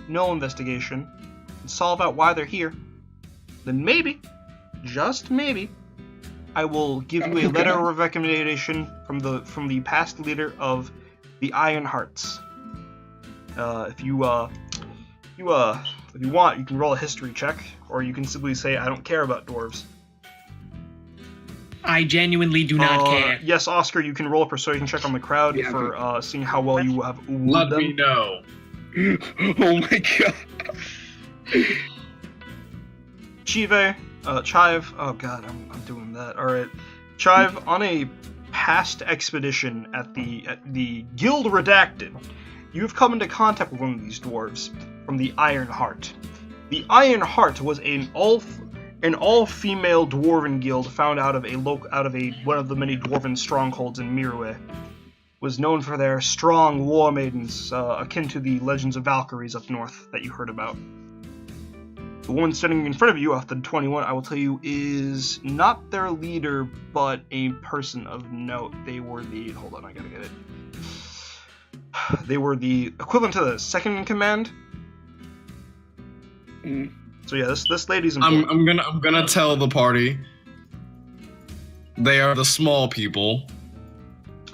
[SPEAKER 1] no investigation and solve out why they're here, then maybe, just maybe, I will give you a letter of recommendation from the past leader of the Iron Hearts. If you want, you can roll a history check, or you can simply say, I don't care about dwarves.
[SPEAKER 2] I genuinely do not care.
[SPEAKER 1] Yes, Oscar, you can roll a persuasion check on the crowd for seeing how well you have wooed them.
[SPEAKER 5] Let me know.
[SPEAKER 3] Oh my god.
[SPEAKER 1] Chive, oh god, I'm doing that. Alright. Chive, on a past expedition at the Guild Redacted, you've come into contact with one of these dwarves from the Iron Heart. The Iron Heart was an all-female dwarven guild found out of one of the many dwarven strongholds in Mirue. Was known for their strong war maidens, akin to the legends of Valkyries up north that you heard about. The woman standing in front of you, off the 21, I will tell you, is not their leader, but a person of note. They were the... Hold on, I gotta get it. They were the equivalent to the second in command. So yeah, this lady's important.
[SPEAKER 5] I'm gonna tell the party. They are the small people.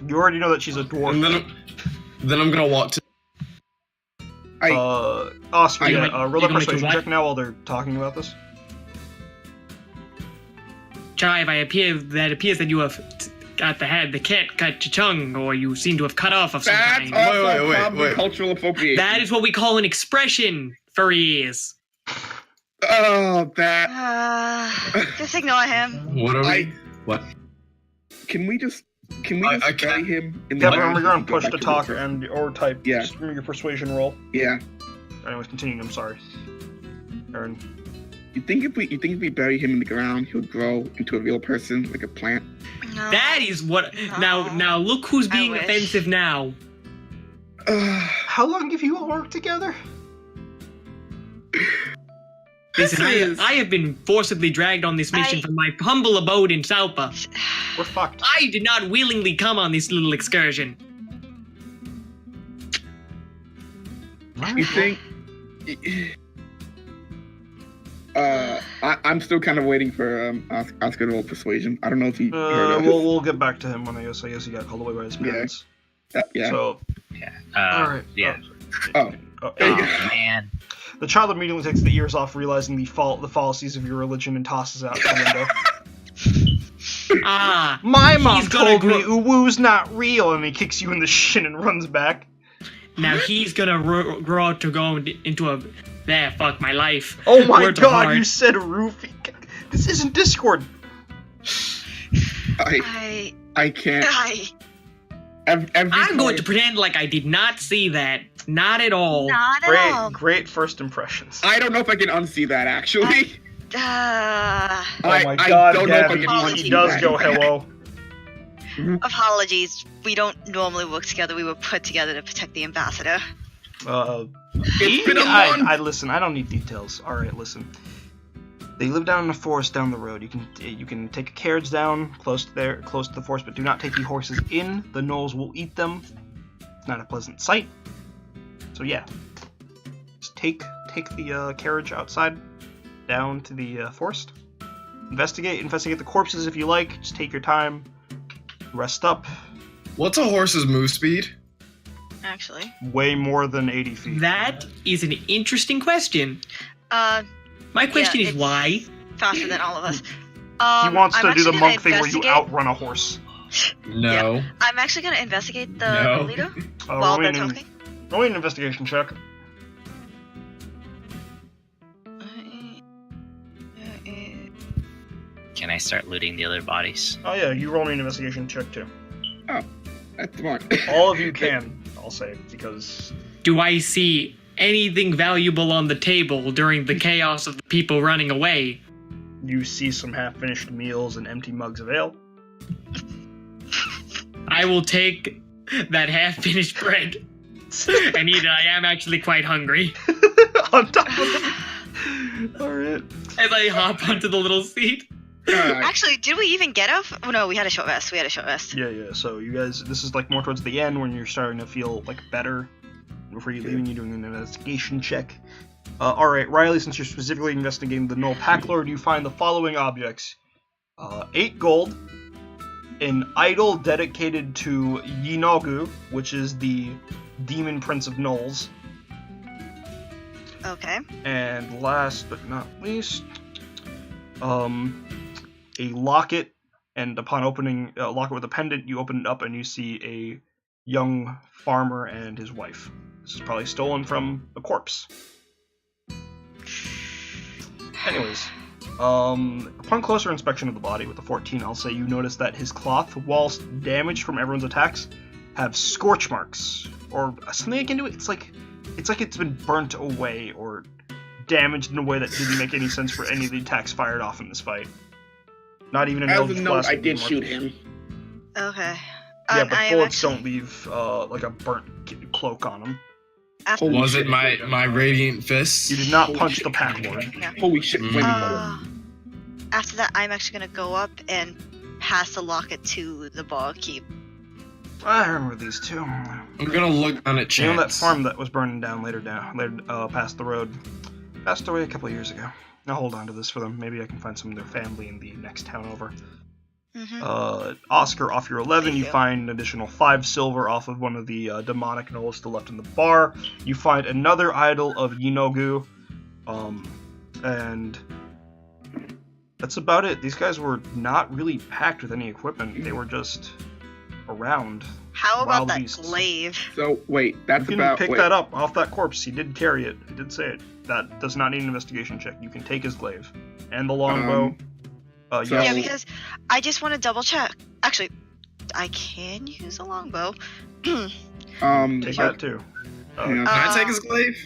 [SPEAKER 1] You already know that she's a dwarf.
[SPEAKER 5] And then I'm gonna walk to.
[SPEAKER 1] Oscar, roll a
[SPEAKER 2] going to
[SPEAKER 1] persuasion
[SPEAKER 2] what?
[SPEAKER 1] check now while they're talking about this.
[SPEAKER 2] Chive, it appears that you have got the cat cut your tongue, or you seem to have cut off of some
[SPEAKER 3] That's
[SPEAKER 2] kind.
[SPEAKER 3] also
[SPEAKER 5] Wait.
[SPEAKER 3] probably cultural appropriation.
[SPEAKER 2] That is what we call an expression, furries.
[SPEAKER 3] Oh, that.
[SPEAKER 4] Just ignore him.
[SPEAKER 5] What are we? What?
[SPEAKER 3] Can we just
[SPEAKER 5] I
[SPEAKER 3] bury
[SPEAKER 5] can't-
[SPEAKER 3] him in
[SPEAKER 1] Yeah,
[SPEAKER 3] the
[SPEAKER 1] but we're going to
[SPEAKER 3] Go
[SPEAKER 1] push
[SPEAKER 3] back
[SPEAKER 1] to
[SPEAKER 3] the
[SPEAKER 1] talk
[SPEAKER 3] river?
[SPEAKER 1] or type.
[SPEAKER 3] Yeah.
[SPEAKER 1] Just your persuasion roll.
[SPEAKER 3] Yeah.
[SPEAKER 1] Anyways, continuing. I'm sorry, Aaron.
[SPEAKER 3] You think if we bury him in the ground, he'll grow into a real person, like a plant?
[SPEAKER 4] No.
[SPEAKER 2] That is what.
[SPEAKER 4] No.
[SPEAKER 2] Now look who's
[SPEAKER 4] I
[SPEAKER 2] being
[SPEAKER 4] wish.
[SPEAKER 2] offensive now.
[SPEAKER 1] How long have you all worked together?
[SPEAKER 2] Listen,
[SPEAKER 3] is-
[SPEAKER 2] I have been forcibly dragged on this mission from my humble abode in Salpa.
[SPEAKER 1] We're fucked.
[SPEAKER 2] I did not willingly come on this little excursion.
[SPEAKER 3] You think? I'm still kind of waiting for Oscar to roll persuasion. I don't know if he heard of
[SPEAKER 1] We'll get back to him when I guess he got called away by his parents.
[SPEAKER 3] yeah.
[SPEAKER 1] So,
[SPEAKER 6] All
[SPEAKER 1] right.
[SPEAKER 6] Yeah.
[SPEAKER 3] Oh.
[SPEAKER 6] Oh
[SPEAKER 1] and
[SPEAKER 6] man.
[SPEAKER 1] the child immediately takes the ears off, realizing the fallacies of your religion, and tosses out the window. My mom
[SPEAKER 2] he's gonna
[SPEAKER 1] told me Uwu's not real, and he kicks you in the shin and runs back.
[SPEAKER 2] Now he's gonna grow to go into a. There, fuck my life.
[SPEAKER 1] Oh my
[SPEAKER 2] Word to
[SPEAKER 1] god,
[SPEAKER 2] heart.
[SPEAKER 1] you said roofie. This isn't Discord.
[SPEAKER 3] I can't.
[SPEAKER 2] I'm going to pretend like I did not see that. Not at all.
[SPEAKER 4] Not at all.
[SPEAKER 1] Great first impressions.
[SPEAKER 3] I don't know if I can unsee that actually.
[SPEAKER 1] Oh my
[SPEAKER 3] I
[SPEAKER 1] god,
[SPEAKER 3] don't know if I
[SPEAKER 1] Gabby,
[SPEAKER 3] can
[SPEAKER 1] he
[SPEAKER 3] unsee
[SPEAKER 1] does
[SPEAKER 3] that.
[SPEAKER 1] go hello.
[SPEAKER 4] Apologies. We don't normally work together. We were put together to protect the ambassador.
[SPEAKER 3] It's been a month.
[SPEAKER 1] I listen. I don't need details. All right, listen. They live down in the forest down the road. You can take a carriage down close to the forest, but do not take the horses in. The gnolls will eat them. It's not a pleasant sight. So yeah, just take the carriage outside down to the forest. Investigate the corpses if you like. Just take your time. Rest up.
[SPEAKER 5] What's a horse's move speed?
[SPEAKER 4] Actually.
[SPEAKER 1] Way more than 80 feet.
[SPEAKER 2] That is an interesting question. My question is
[SPEAKER 4] it's
[SPEAKER 2] why?
[SPEAKER 4] Faster than all of us.
[SPEAKER 1] He wants to
[SPEAKER 4] I'm
[SPEAKER 1] do the
[SPEAKER 4] actually
[SPEAKER 1] monk
[SPEAKER 4] gonna
[SPEAKER 1] thing where you
[SPEAKER 4] investigate-
[SPEAKER 1] outrun a horse.
[SPEAKER 5] No.
[SPEAKER 4] I'm actually gonna investigate the
[SPEAKER 5] No.
[SPEAKER 4] leader
[SPEAKER 1] Roll
[SPEAKER 4] while
[SPEAKER 1] me
[SPEAKER 4] they're
[SPEAKER 1] an
[SPEAKER 4] talking.
[SPEAKER 1] roll me an investigation check.
[SPEAKER 6] Can I start looting the other bodies?
[SPEAKER 1] Oh yeah, you roll me an investigation check too.
[SPEAKER 3] That's smart.
[SPEAKER 1] All of you can. I'll say, because
[SPEAKER 2] Do I see anything valuable on the table during the chaos of the people running away?
[SPEAKER 1] you see some half-finished meals and empty mugs of ale.
[SPEAKER 2] I will take that half-finished bread and eat it. I am actually quite hungry.
[SPEAKER 1] On top of it. Alright.
[SPEAKER 2] As I hop onto the little seat.
[SPEAKER 4] Actually, did we even get off? Oh, no, we had a short rest.
[SPEAKER 1] Yeah. So you guys, this is like more towards the end when you're starting to feel like better. Before you leave, you're doing an investigation check. Alright, Riley, since you're specifically investigating the Null Pack Lord, you find the following objects. 8 gold, an idol dedicated to Yinogu, which is the demon prince of Nulls.
[SPEAKER 4] Okay.
[SPEAKER 1] And last but not least, a locket, and upon opening a locket with a pendant, you open it up and you see a young farmer and his wife. This is probably stolen from a corpse. Anyways, upon closer inspection of the body with the 14, I'll say you notice that his cloth, whilst damaged from everyone's attacks, have scorch marks, or something akin to it. It's like it's been burnt away or damaged in a way that didn't make any sense for any of the attacks fired off in this fight. Not even an
[SPEAKER 3] As
[SPEAKER 1] Eldritch
[SPEAKER 3] a note,
[SPEAKER 1] Blast
[SPEAKER 3] I
[SPEAKER 1] would be
[SPEAKER 3] did
[SPEAKER 1] more-
[SPEAKER 3] shoot him.
[SPEAKER 4] Okay.
[SPEAKER 1] Yeah, but
[SPEAKER 4] I am
[SPEAKER 1] bullets
[SPEAKER 4] actually-
[SPEAKER 1] don't leave like a burnt cloak on them.
[SPEAKER 4] After,
[SPEAKER 3] Holy
[SPEAKER 5] Was
[SPEAKER 3] shit.
[SPEAKER 5] it my radiant fist?
[SPEAKER 1] You did not
[SPEAKER 3] Holy
[SPEAKER 1] punch
[SPEAKER 3] shit.
[SPEAKER 1] the Pack Lord.
[SPEAKER 3] Holy shit,
[SPEAKER 5] Mm.
[SPEAKER 3] flaming bullet.
[SPEAKER 4] after that, I'm actually gonna go up and pass the locket to the barkeep.
[SPEAKER 1] I remember these two.
[SPEAKER 5] I'm gonna look down at
[SPEAKER 1] You know that
[SPEAKER 5] Chance.
[SPEAKER 1] farm that was burning down later past the road? Passed away a couple of years ago. I'll hold on to this for them. Maybe I can find some of their family in the next town over.
[SPEAKER 4] Mm-hmm.
[SPEAKER 1] Oscar, off your 11,
[SPEAKER 4] Thank
[SPEAKER 1] you
[SPEAKER 4] you.
[SPEAKER 1] find an additional 5 silver off of one of the demonic gnolls still left in the bar. You find another idol of Yinogu, and that's about it. These guys were not really packed with any equipment. They were just around.
[SPEAKER 4] How about
[SPEAKER 1] Wild
[SPEAKER 4] that
[SPEAKER 1] beasts.
[SPEAKER 4] glaive?
[SPEAKER 3] So, wait,
[SPEAKER 1] You
[SPEAKER 3] that's
[SPEAKER 1] can
[SPEAKER 3] about...
[SPEAKER 1] pick
[SPEAKER 3] wait.
[SPEAKER 1] that up off that corpse. He did carry it. I did say it. That does not need an investigation check. You can take his glaive. And the longbow.
[SPEAKER 3] so-
[SPEAKER 1] Yeah.
[SPEAKER 4] Yeah, because I just want to double check. Actually, I can use a longbow.
[SPEAKER 1] Take that too.
[SPEAKER 3] Yeah.
[SPEAKER 5] Can I take his glaive?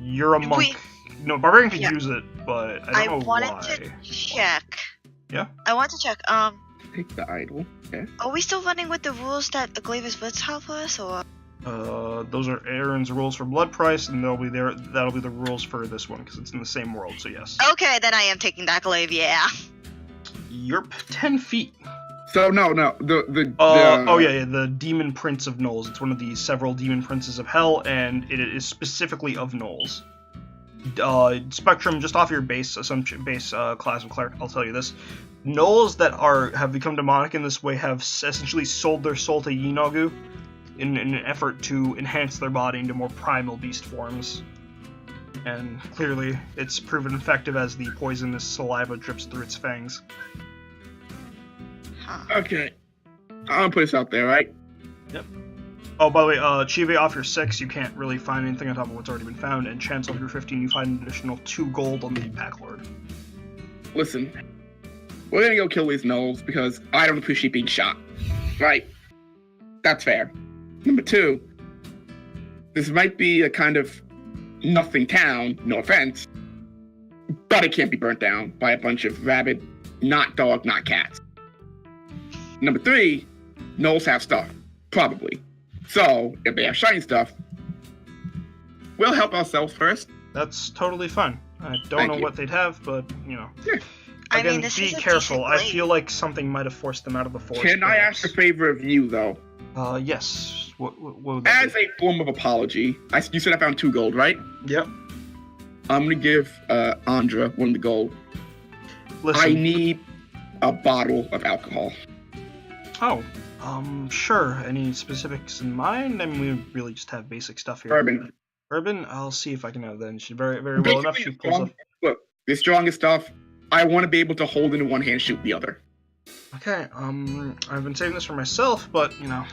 [SPEAKER 1] You're a monk.
[SPEAKER 4] Wait.
[SPEAKER 1] No, barbarian can
[SPEAKER 4] Yeah.
[SPEAKER 1] use it, but I
[SPEAKER 4] I
[SPEAKER 1] don't know
[SPEAKER 4] wanted
[SPEAKER 1] why.
[SPEAKER 4] to check.
[SPEAKER 1] Yeah?
[SPEAKER 4] I want to check.
[SPEAKER 3] Take the idol. Okay.
[SPEAKER 4] Are we still running with the rules that the glaive is worthless, or?
[SPEAKER 1] Those are Aaron's rules for blood price, and that'll be the rules for this one because it's in the same world. So yes.
[SPEAKER 4] Okay, then I am taking that glaive. Yeah.
[SPEAKER 1] You're 10 feet.
[SPEAKER 3] So, no, the
[SPEAKER 1] Oh yeah, the Demon Prince of Knolls. It's one of the several Demon Princes of Hell, and it is specifically of Knolls. Spectrum, just off your base assumption, class of cleric, I'll tell you this: Knolls that have become demonic in this way have essentially sold their soul to Yinogu in an effort to enhance their body into more primal beast forms. And clearly, it's proven effective as the poisonous saliva drips through its fangs.
[SPEAKER 4] Huh.
[SPEAKER 3] Okay. I'm gonna put this out there, right?
[SPEAKER 1] Oh, by the way, Chive, off your 6, you can't really find anything on top of what's already been found, and Chance, off your 15, you find an additional 2 gold on the Pack Lord.
[SPEAKER 3] Listen, we're gonna go kill these gnolls because I don't appreciate being shot. Right? That's fair. Number 2, this might be a kind of nothing town, no offense, but it can't be burnt down by a bunch of rabid, not dog, not cats. Number 3, gnolls have stuff. Probably. So, if they have shiny stuff, we'll help ourselves first.
[SPEAKER 1] That's totally fine. I don't
[SPEAKER 3] Thank
[SPEAKER 1] know
[SPEAKER 3] you.
[SPEAKER 1] what they'd have, but, you know.
[SPEAKER 4] I
[SPEAKER 1] Again,
[SPEAKER 4] mean, this
[SPEAKER 1] be
[SPEAKER 4] is a
[SPEAKER 1] careful.
[SPEAKER 4] decent
[SPEAKER 1] I
[SPEAKER 4] glaive.
[SPEAKER 1] feel like something might have forced them out of the forest.
[SPEAKER 3] Can I ask a favor of you, though?
[SPEAKER 1] Yes. What would that
[SPEAKER 3] As
[SPEAKER 1] be?
[SPEAKER 3] a form of apology, you said I found 2 gold, right?
[SPEAKER 1] Yep.
[SPEAKER 3] I'm gonna give Andra one of the gold.
[SPEAKER 1] Listen.
[SPEAKER 3] I need a bottle of alcohol.
[SPEAKER 1] Oh. Sure. Any specifics in mind? I mean, we really just have basic stuff here.
[SPEAKER 3] Bourbon.
[SPEAKER 1] Bourbon? I'll see if I can have that. She's very, very well enough. She
[SPEAKER 3] Basically,
[SPEAKER 1] pulls up.
[SPEAKER 3] look, the strongest stuff, I want to be able to hold in one hand, shoot the other.
[SPEAKER 1] Okay, I've been saving this for myself, but, you know.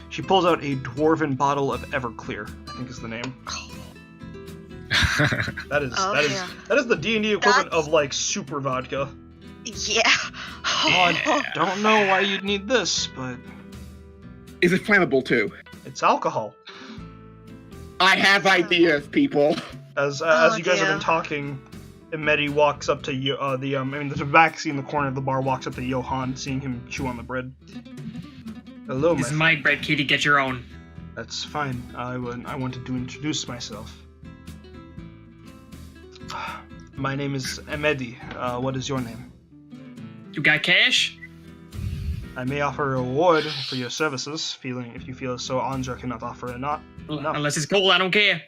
[SPEAKER 1] She pulls out a dwarven bottle of Everclear, I think is the name. That is
[SPEAKER 4] Oh, yeah.
[SPEAKER 1] that is the D&D equivalent
[SPEAKER 4] That's-
[SPEAKER 1] of, like, super vodka.
[SPEAKER 4] Yeah.
[SPEAKER 1] Oh, I don't know why you'd need this, but...
[SPEAKER 3] Is it flammable too?
[SPEAKER 1] It's alcohol.
[SPEAKER 3] I have ideas, people.
[SPEAKER 1] As
[SPEAKER 4] Oh,
[SPEAKER 1] you guys have
[SPEAKER 4] dear.
[SPEAKER 1] been talking, Mehdi walks up to the tabaxi in the corner of the bar walks up to Johan, seeing him chew on the bread. Hello,
[SPEAKER 2] This is
[SPEAKER 1] my
[SPEAKER 2] my bread, Kitty. Get your own.
[SPEAKER 1] That's fine. I wanted to introduce myself. My name is Mehdi. What is your name?
[SPEAKER 2] You got cash?
[SPEAKER 1] I may offer a reward for your services, if you feel so Anja cannot offer it not. No.
[SPEAKER 2] Unless it's cold, I don't care.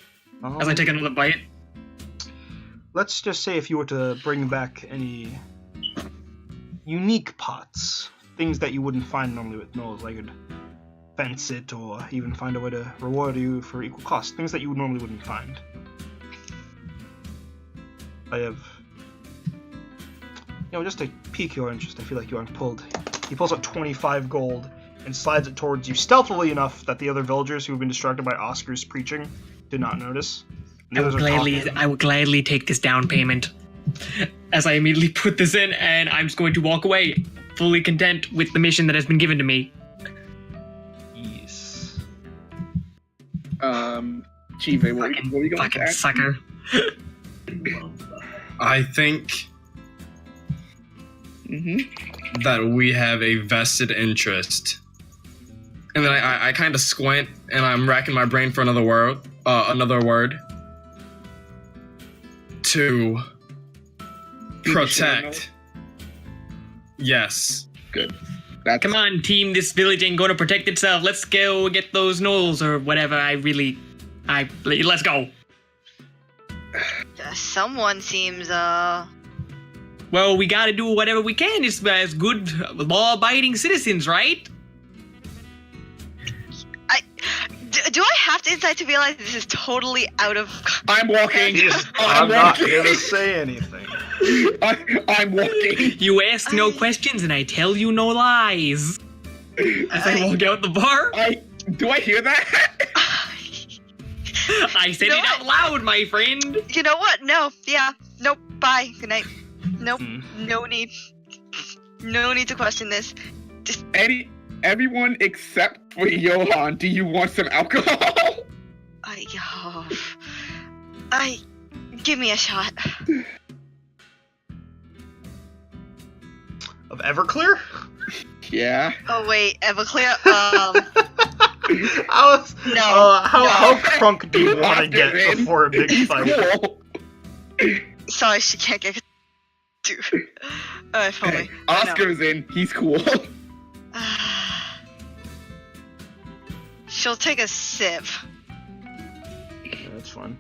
[SPEAKER 2] As I take another bite.
[SPEAKER 1] Let's just say if you were to bring back any unique pots, things that you wouldn't find normally with Knowles, I could fence it or even find a way to reward you for equal cost, things that you normally wouldn't find. I have, just to pique your interest, I feel like you aren't pulled. He pulls out 25 gold and slides it towards you stealthily enough that the other villagers who have been distracted by Oscar's preaching did not notice. And the others are talking.
[SPEAKER 2] I would gladly take this down payment. As I immediately put this in, and I'm just going to walk away, fully content with the mission that has been given to me.
[SPEAKER 1] Yes.
[SPEAKER 3] Chief, what are you going to
[SPEAKER 2] Fucking
[SPEAKER 3] ask?
[SPEAKER 2] sucker.
[SPEAKER 5] I think
[SPEAKER 3] Mm-hmm.
[SPEAKER 5] that we have a vested interest. And then I kind of squint and I'm racking my brain for another word. To protect. Yes.
[SPEAKER 3] Good. That's
[SPEAKER 2] Come on, team. This village ain't going to protect itself. Let's go get those gnolls or whatever. Let's go.
[SPEAKER 4] Someone seems,
[SPEAKER 2] Well, we gotta do whatever we can as good law-abiding citizens, right?
[SPEAKER 4] do I have to insight to realize this is totally out of...
[SPEAKER 3] I'm walking.
[SPEAKER 1] I'm not gonna say anything.
[SPEAKER 3] I'm walking.
[SPEAKER 2] You ask no questions and I tell you no lies. As I walk out the bar,
[SPEAKER 3] Do I hear that?
[SPEAKER 2] I said
[SPEAKER 4] You know
[SPEAKER 2] it out loud, my friend.
[SPEAKER 4] You know what? No. Yeah. Nope. Bye. Good night. Nope. No need. No need to question this.
[SPEAKER 3] Everyone except for Johan, do you want some alcohol?
[SPEAKER 4] Give me a shot.
[SPEAKER 1] Of Everclear?
[SPEAKER 3] Yeah.
[SPEAKER 4] Oh wait, Everclear.
[SPEAKER 1] How crunk do you want to get
[SPEAKER 3] Oscar's in.
[SPEAKER 1] before a big
[SPEAKER 3] He's
[SPEAKER 1] fight?
[SPEAKER 3] cool.
[SPEAKER 4] Sorry, she can't get. Dude. If only.
[SPEAKER 3] Hey, Oscar's in. He's cool.
[SPEAKER 4] She'll take a sip.
[SPEAKER 1] Yeah, that's fun.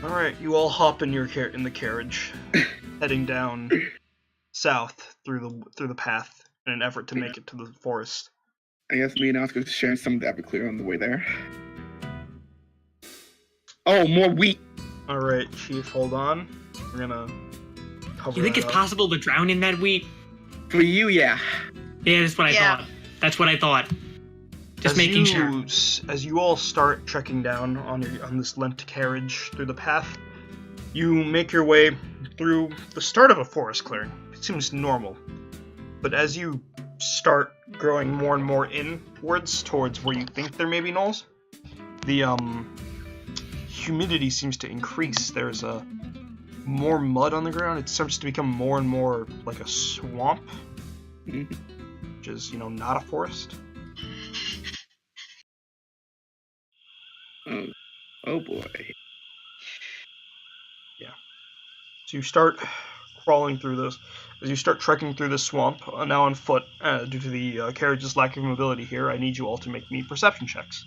[SPEAKER 1] All right, you all hop in in the carriage, heading down south through the path in an effort to make it to the forest.
[SPEAKER 3] I guess me and Oscar sharing some of the Everclear on the way there. Oh, more wheat.
[SPEAKER 1] All right, Chief, hold on. We're gonna cover.
[SPEAKER 2] You think
[SPEAKER 1] that
[SPEAKER 2] it's
[SPEAKER 1] up.
[SPEAKER 2] possible to drown in that wheat?
[SPEAKER 3] For you, yeah.
[SPEAKER 2] Yeah, that's what I
[SPEAKER 4] Yeah.
[SPEAKER 2] thought. That's what I thought. Just
[SPEAKER 1] As
[SPEAKER 2] making sure.
[SPEAKER 1] As you all start trekking down on this lent carriage through the path, you make your way through the start of a forest clearing. It seems normal, but as you start growing more and more inwards towards where you think there may be gnolls, the humidity seems to increase. There's more mud on the ground. It starts to become more and more like a swamp, which is not a forest.
[SPEAKER 3] Oh boy.
[SPEAKER 1] So you start crawling through this. As you start trekking through this swamp, now on foot, due to the carriage's lack of mobility here, I need you all to make me perception checks.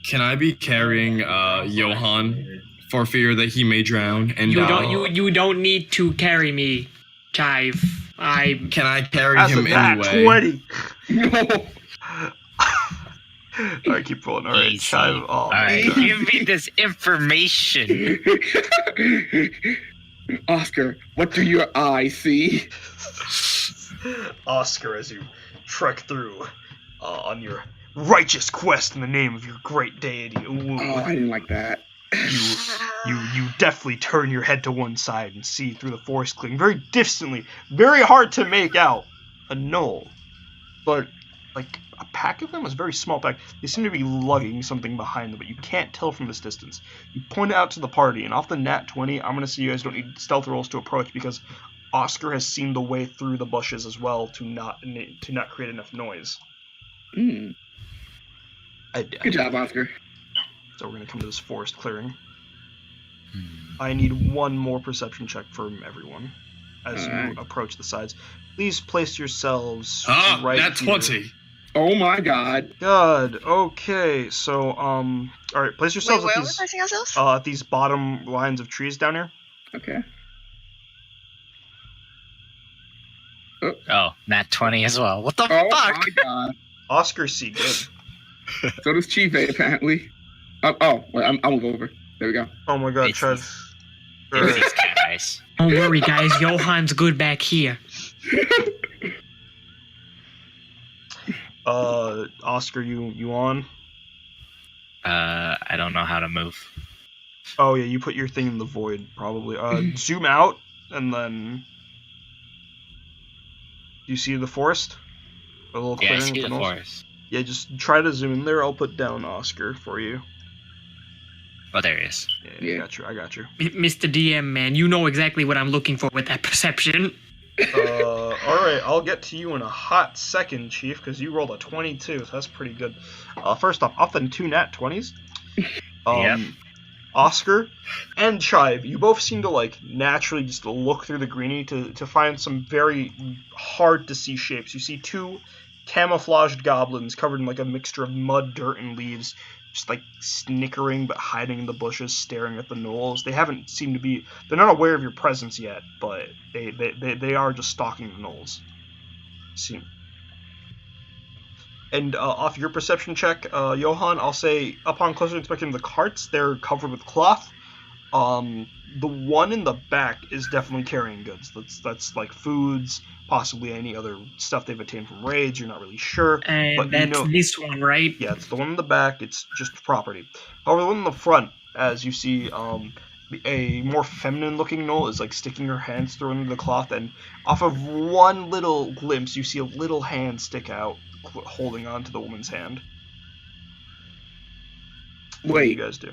[SPEAKER 5] Can I be carrying Johan for fear that he may drown and
[SPEAKER 2] You
[SPEAKER 5] die?
[SPEAKER 2] don't. You don't need to carry me, Chive.
[SPEAKER 5] Can I carry
[SPEAKER 1] That's
[SPEAKER 5] him
[SPEAKER 1] a nat
[SPEAKER 5] anyway?
[SPEAKER 1] 20!
[SPEAKER 3] No.
[SPEAKER 1] Alright, keep rolling. Alright,
[SPEAKER 6] Easy.
[SPEAKER 1] Chive. Oh,
[SPEAKER 6] Alright,
[SPEAKER 1] my God.
[SPEAKER 6] give me this information.
[SPEAKER 3] Oscar, what do your eyes see?
[SPEAKER 1] Oscar, as you trek through on your righteous quest in the name of your great deity, Uwu,
[SPEAKER 3] Oh, I didn't like that.
[SPEAKER 1] you definitely turn your head to one side and see through the forest clearing very distantly, very hard to make out, a knoll, but like a pack of them, a very small pack. They seem to be lugging something behind them, but you can't tell from this distance. You point it out to the party, and off the nat 20, I'm going to say you guys don't need stealth rolls to approach because Oscar has seen the way through the bushes as well to not create enough noise.
[SPEAKER 3] Good job, Oscar.
[SPEAKER 1] So we're going to come to this forest clearing. I need one more perception check from everyone as you approach the sides. Please place yourselves right
[SPEAKER 5] nat
[SPEAKER 1] here.
[SPEAKER 5] 20.
[SPEAKER 3] Oh my God.
[SPEAKER 1] God. Okay. So all right. Place yourselves
[SPEAKER 4] Wait, where
[SPEAKER 1] at
[SPEAKER 4] are we placing ourselves?
[SPEAKER 1] at these bottom lines of trees down here.
[SPEAKER 3] Okay.
[SPEAKER 6] Oh, nat 20 as well. What the
[SPEAKER 3] Oh
[SPEAKER 6] fuck?
[SPEAKER 3] my God.
[SPEAKER 1] Oscar see good.
[SPEAKER 3] So does Chief apparently. Wait, I'll move over. There we go.
[SPEAKER 1] Oh my God,
[SPEAKER 6] It's-
[SPEAKER 1] Trev.
[SPEAKER 6] It's these cat eyes.
[SPEAKER 2] Don't worry, guys. Johan's good back here.
[SPEAKER 1] Oscar, you on?
[SPEAKER 6] I don't know how to move.
[SPEAKER 1] Oh yeah, you put your thing in the void probably. Zoom out and then. Do you see the forest? A little
[SPEAKER 6] Yeah, I
[SPEAKER 1] clearing
[SPEAKER 6] see
[SPEAKER 1] with
[SPEAKER 6] the
[SPEAKER 1] tunnels?
[SPEAKER 6] forest.
[SPEAKER 1] Yeah, just try to zoom in there. I'll put down Oscar for you.
[SPEAKER 6] Oh, there he is.
[SPEAKER 1] Yeah,
[SPEAKER 3] Yeah.
[SPEAKER 1] I got you.
[SPEAKER 2] Mr. DM, man, you know exactly what I'm looking for with that perception.
[SPEAKER 1] Alright, I'll get to you in a hot second, Chief, because you rolled a 22, so that's pretty good. First off the 2 nat 20s.
[SPEAKER 6] Yep.
[SPEAKER 1] Oscar and Chive, you both seem to like naturally just look through the greenie to find some very hard to see shapes. You see 2 camouflaged goblins covered in like a mixture of mud, dirt, and leaves, just like snickering but hiding in the bushes, staring at the gnolls. They haven't seemed to be. They're not aware of your presence yet, but they are just stalking the gnolls. And off your perception check, Johan, I'll say upon closer inspection of the carts, they're covered with cloth. The one in the back is definitely carrying goods. That's like foods, possibly any other stuff they've obtained from raids. You're not really sure.
[SPEAKER 2] And
[SPEAKER 1] But
[SPEAKER 2] that's this one, right?
[SPEAKER 1] Yeah, it's the one in the back. It's just property. However, the one in the front, as you see, a more feminine-looking gnoll is like sticking her hands through into the cloth, and off of one little glimpse, you see a little hand stick out, holding on to the woman's hand. What do you
[SPEAKER 3] Wait.
[SPEAKER 1] guys do?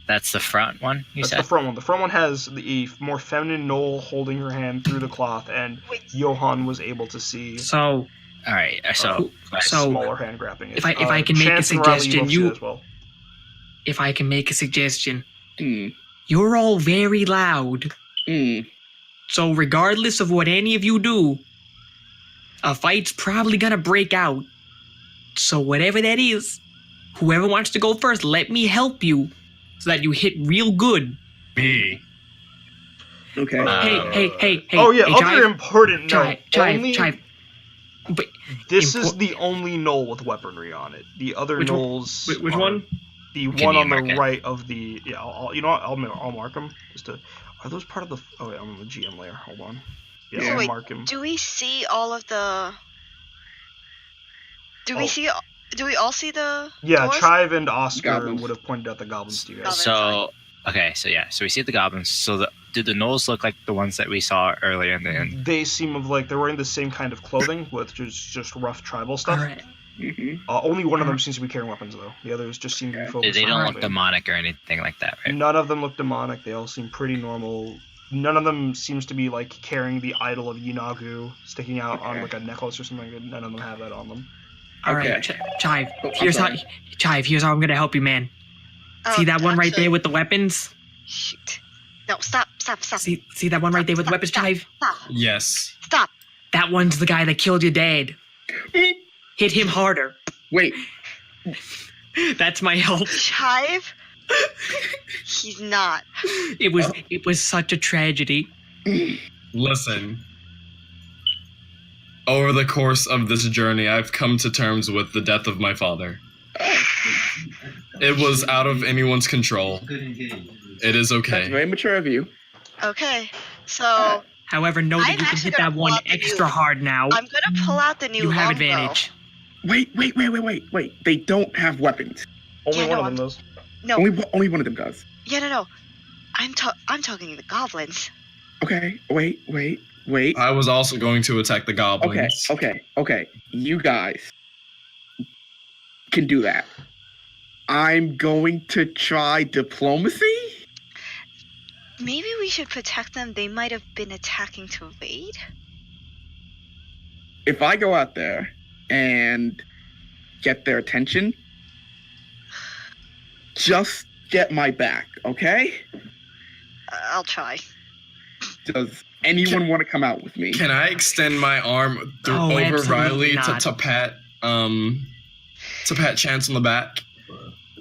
[SPEAKER 6] That's the front one, you
[SPEAKER 1] That's
[SPEAKER 6] said?
[SPEAKER 1] the front one. The front one has the more feminine gnoll holding her hand through the cloth, and
[SPEAKER 4] Wait.
[SPEAKER 1] Johan was able to see
[SPEAKER 2] So,
[SPEAKER 6] Alright, so...
[SPEAKER 1] a
[SPEAKER 2] So,
[SPEAKER 1] smaller hand grabbing it.
[SPEAKER 2] if I can make a
[SPEAKER 1] Chance and Riley,
[SPEAKER 2] suggestion,
[SPEAKER 1] both see
[SPEAKER 2] you-
[SPEAKER 1] it as well.
[SPEAKER 2] if I can make a suggestion,
[SPEAKER 3] Hmm.
[SPEAKER 2] you're all very loud.
[SPEAKER 3] Hmm.
[SPEAKER 2] So regardless of what any of you do, a fight's probably gonna break out. So whatever that is, whoever wants to go first, let me help you so that you hit real good.
[SPEAKER 5] Me.
[SPEAKER 3] Okay.
[SPEAKER 2] Hey,
[SPEAKER 1] Oh yeah,
[SPEAKER 2] hey,
[SPEAKER 1] other
[SPEAKER 2] Chive,
[SPEAKER 1] important note. only,
[SPEAKER 2] Chive. But
[SPEAKER 1] this is the only gnoll with weaponry on it. The other
[SPEAKER 2] Which one?
[SPEAKER 1] gnolls.
[SPEAKER 2] Which
[SPEAKER 1] are
[SPEAKER 2] one?
[SPEAKER 1] The
[SPEAKER 6] Can
[SPEAKER 1] one
[SPEAKER 6] you
[SPEAKER 1] on the
[SPEAKER 6] mark it?
[SPEAKER 1] right of the. Yeah, you know what? I'll mark them. Just to. Are those part of the? Oh wait, I'm on the GM layer. Hold on. Yeah,
[SPEAKER 3] Yeah.
[SPEAKER 1] I'll
[SPEAKER 4] Wait,
[SPEAKER 1] mark him.
[SPEAKER 4] Do we see all of the? Do
[SPEAKER 1] Oh.
[SPEAKER 4] we see? Do we all see the?
[SPEAKER 1] Yeah,
[SPEAKER 4] doors?
[SPEAKER 1] Chive and Oscar
[SPEAKER 3] Goblins.
[SPEAKER 1] would have pointed out the goblins to you guys.
[SPEAKER 4] Goblins.
[SPEAKER 6] So, okay, so we see the goblins. So, do the gnolls look like the ones that we saw earlier in the inn?
[SPEAKER 1] They seem of like they're wearing the same kind of clothing with just rough tribal stuff.
[SPEAKER 2] alright.
[SPEAKER 3] Hmm.
[SPEAKER 1] Only one of them seems to be carrying weapons though. The others just seem to be focused.
[SPEAKER 6] They
[SPEAKER 1] on
[SPEAKER 6] don't look
[SPEAKER 1] clothing.
[SPEAKER 6] demonic or anything like that, right?
[SPEAKER 1] None of them look demonic. They all seem pretty normal. None of them seems to be like carrying the idol of Yinagu sticking out on
[SPEAKER 3] Okay.
[SPEAKER 1] like a necklace or something. None of them have that on them.
[SPEAKER 2] Alright,
[SPEAKER 3] Okay.
[SPEAKER 2] Chive.
[SPEAKER 3] Oh, I'm
[SPEAKER 2] Here's how.
[SPEAKER 3] sorry.
[SPEAKER 2] Chive. Here's how I'm gonna help you, man.
[SPEAKER 4] Oh,
[SPEAKER 2] See that one right
[SPEAKER 4] actually-
[SPEAKER 2] there with the weapons?
[SPEAKER 4] Shoot. No, stop.
[SPEAKER 2] See that one right there with the weapons, Chive?
[SPEAKER 4] Stop.
[SPEAKER 5] Yes.
[SPEAKER 4] Stop.
[SPEAKER 2] That one's the guy that killed your dad. Hit him harder.
[SPEAKER 3] Wait.
[SPEAKER 2] That's my help.
[SPEAKER 4] Chive? He's not.
[SPEAKER 2] It was such a tragedy.
[SPEAKER 5] Listen. Over the course of this journey, I've come to terms with the death of my father. It was out of anyone's control. It is
[SPEAKER 3] That's
[SPEAKER 5] okay.
[SPEAKER 3] very mature of you.
[SPEAKER 4] Okay, so
[SPEAKER 2] However, know that
[SPEAKER 4] I'm
[SPEAKER 2] you can
[SPEAKER 4] actually
[SPEAKER 2] hit that
[SPEAKER 4] gonna
[SPEAKER 2] one
[SPEAKER 4] pull out the
[SPEAKER 2] extra
[SPEAKER 4] new-
[SPEAKER 2] hard now.
[SPEAKER 4] I'm gonna pull out the new
[SPEAKER 2] You have
[SPEAKER 4] longbow.
[SPEAKER 2] advantage.
[SPEAKER 3] Wait. They don't have weapons.
[SPEAKER 1] Only
[SPEAKER 4] Yeah,
[SPEAKER 1] one
[SPEAKER 4] no,
[SPEAKER 1] of them does.
[SPEAKER 4] No,
[SPEAKER 3] Only one of them does.
[SPEAKER 4] yeah, no. I'm talking the goblins.
[SPEAKER 3] Okay. Wait.
[SPEAKER 5] I was also going to attack the goblins.
[SPEAKER 3] Okay. You guys, can do that. I'm going to try diplomacy.
[SPEAKER 4] Maybe we should protect them. They might have been attacking to raid.
[SPEAKER 3] If I go out there and get their attention, just get my back, okay?
[SPEAKER 4] I'll try.
[SPEAKER 3] Does anyone want to come out with me?
[SPEAKER 5] Can I extend my arm
[SPEAKER 2] Oh,
[SPEAKER 5] over
[SPEAKER 2] absolutely
[SPEAKER 5] Riley
[SPEAKER 2] not.
[SPEAKER 5] to pat Chance on the back?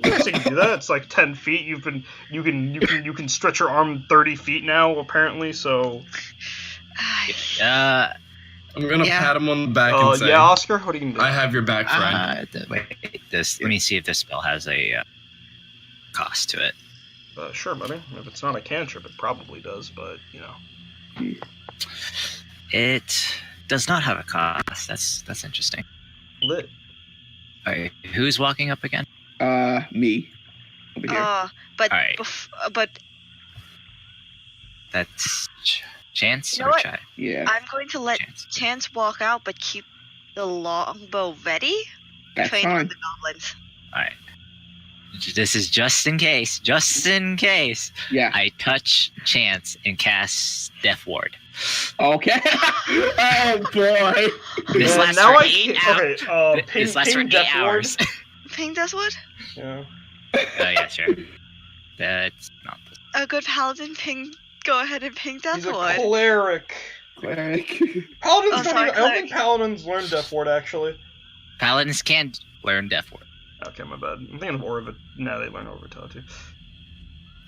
[SPEAKER 1] Yes, you can do that. It's like 10 feet. You can stretch your arm 30 feet now, apparently. So.
[SPEAKER 6] Uh,
[SPEAKER 5] I'm gonna
[SPEAKER 4] Yeah.
[SPEAKER 5] pat him on the back and say,
[SPEAKER 1] Yeah, Oscar, what are you gonna do?
[SPEAKER 5] I have your back, friend.
[SPEAKER 6] wait, let me see if this spell has a cost to it.
[SPEAKER 1] Sure, buddy. If it's not a cantrip, it probably does. But
[SPEAKER 6] It does not have a cost. That's interesting.
[SPEAKER 1] lit.
[SPEAKER 6] All right, who's walking up again?
[SPEAKER 3] Me. Over here.
[SPEAKER 4] But
[SPEAKER 6] Alright.
[SPEAKER 4] but
[SPEAKER 6] That's Chance
[SPEAKER 4] You know
[SPEAKER 6] or
[SPEAKER 4] what?
[SPEAKER 6] Chai?
[SPEAKER 3] Yeah,
[SPEAKER 4] I'm going to let
[SPEAKER 6] Chance.
[SPEAKER 4] Chance walk out, but keep the longbow ready.
[SPEAKER 3] that's
[SPEAKER 4] Train
[SPEAKER 3] fine.
[SPEAKER 4] the goblins.
[SPEAKER 6] All right. This is just in case. Just in case.
[SPEAKER 3] Yeah.
[SPEAKER 6] I touch Chance and cast Death Ward.
[SPEAKER 3] Okay. Oh boy.
[SPEAKER 6] This
[SPEAKER 1] Yeah,
[SPEAKER 6] lasts
[SPEAKER 1] now
[SPEAKER 6] for
[SPEAKER 1] I
[SPEAKER 6] 8
[SPEAKER 1] can't-
[SPEAKER 6] hours.
[SPEAKER 1] Okay,
[SPEAKER 6] This lasts for 8
[SPEAKER 1] Death Ward.
[SPEAKER 6] hours.
[SPEAKER 4] Ping Deathwood?
[SPEAKER 1] Yeah.
[SPEAKER 6] Yeah, sure. That's not.
[SPEAKER 4] A good paladin ping. Go ahead and ping
[SPEAKER 1] He's a
[SPEAKER 4] Deathwood.
[SPEAKER 1] cleric.
[SPEAKER 3] Cleric.
[SPEAKER 1] Paladins
[SPEAKER 4] Oh,
[SPEAKER 1] don't
[SPEAKER 4] sorry,
[SPEAKER 1] even, I don't think
[SPEAKER 4] cleric.
[SPEAKER 1] paladins learn Death Ward, actually.
[SPEAKER 6] Paladins can't learn Death Ward.
[SPEAKER 1] Okay, my bad. I'm thinking of Orvit. No, they learn Orvital too.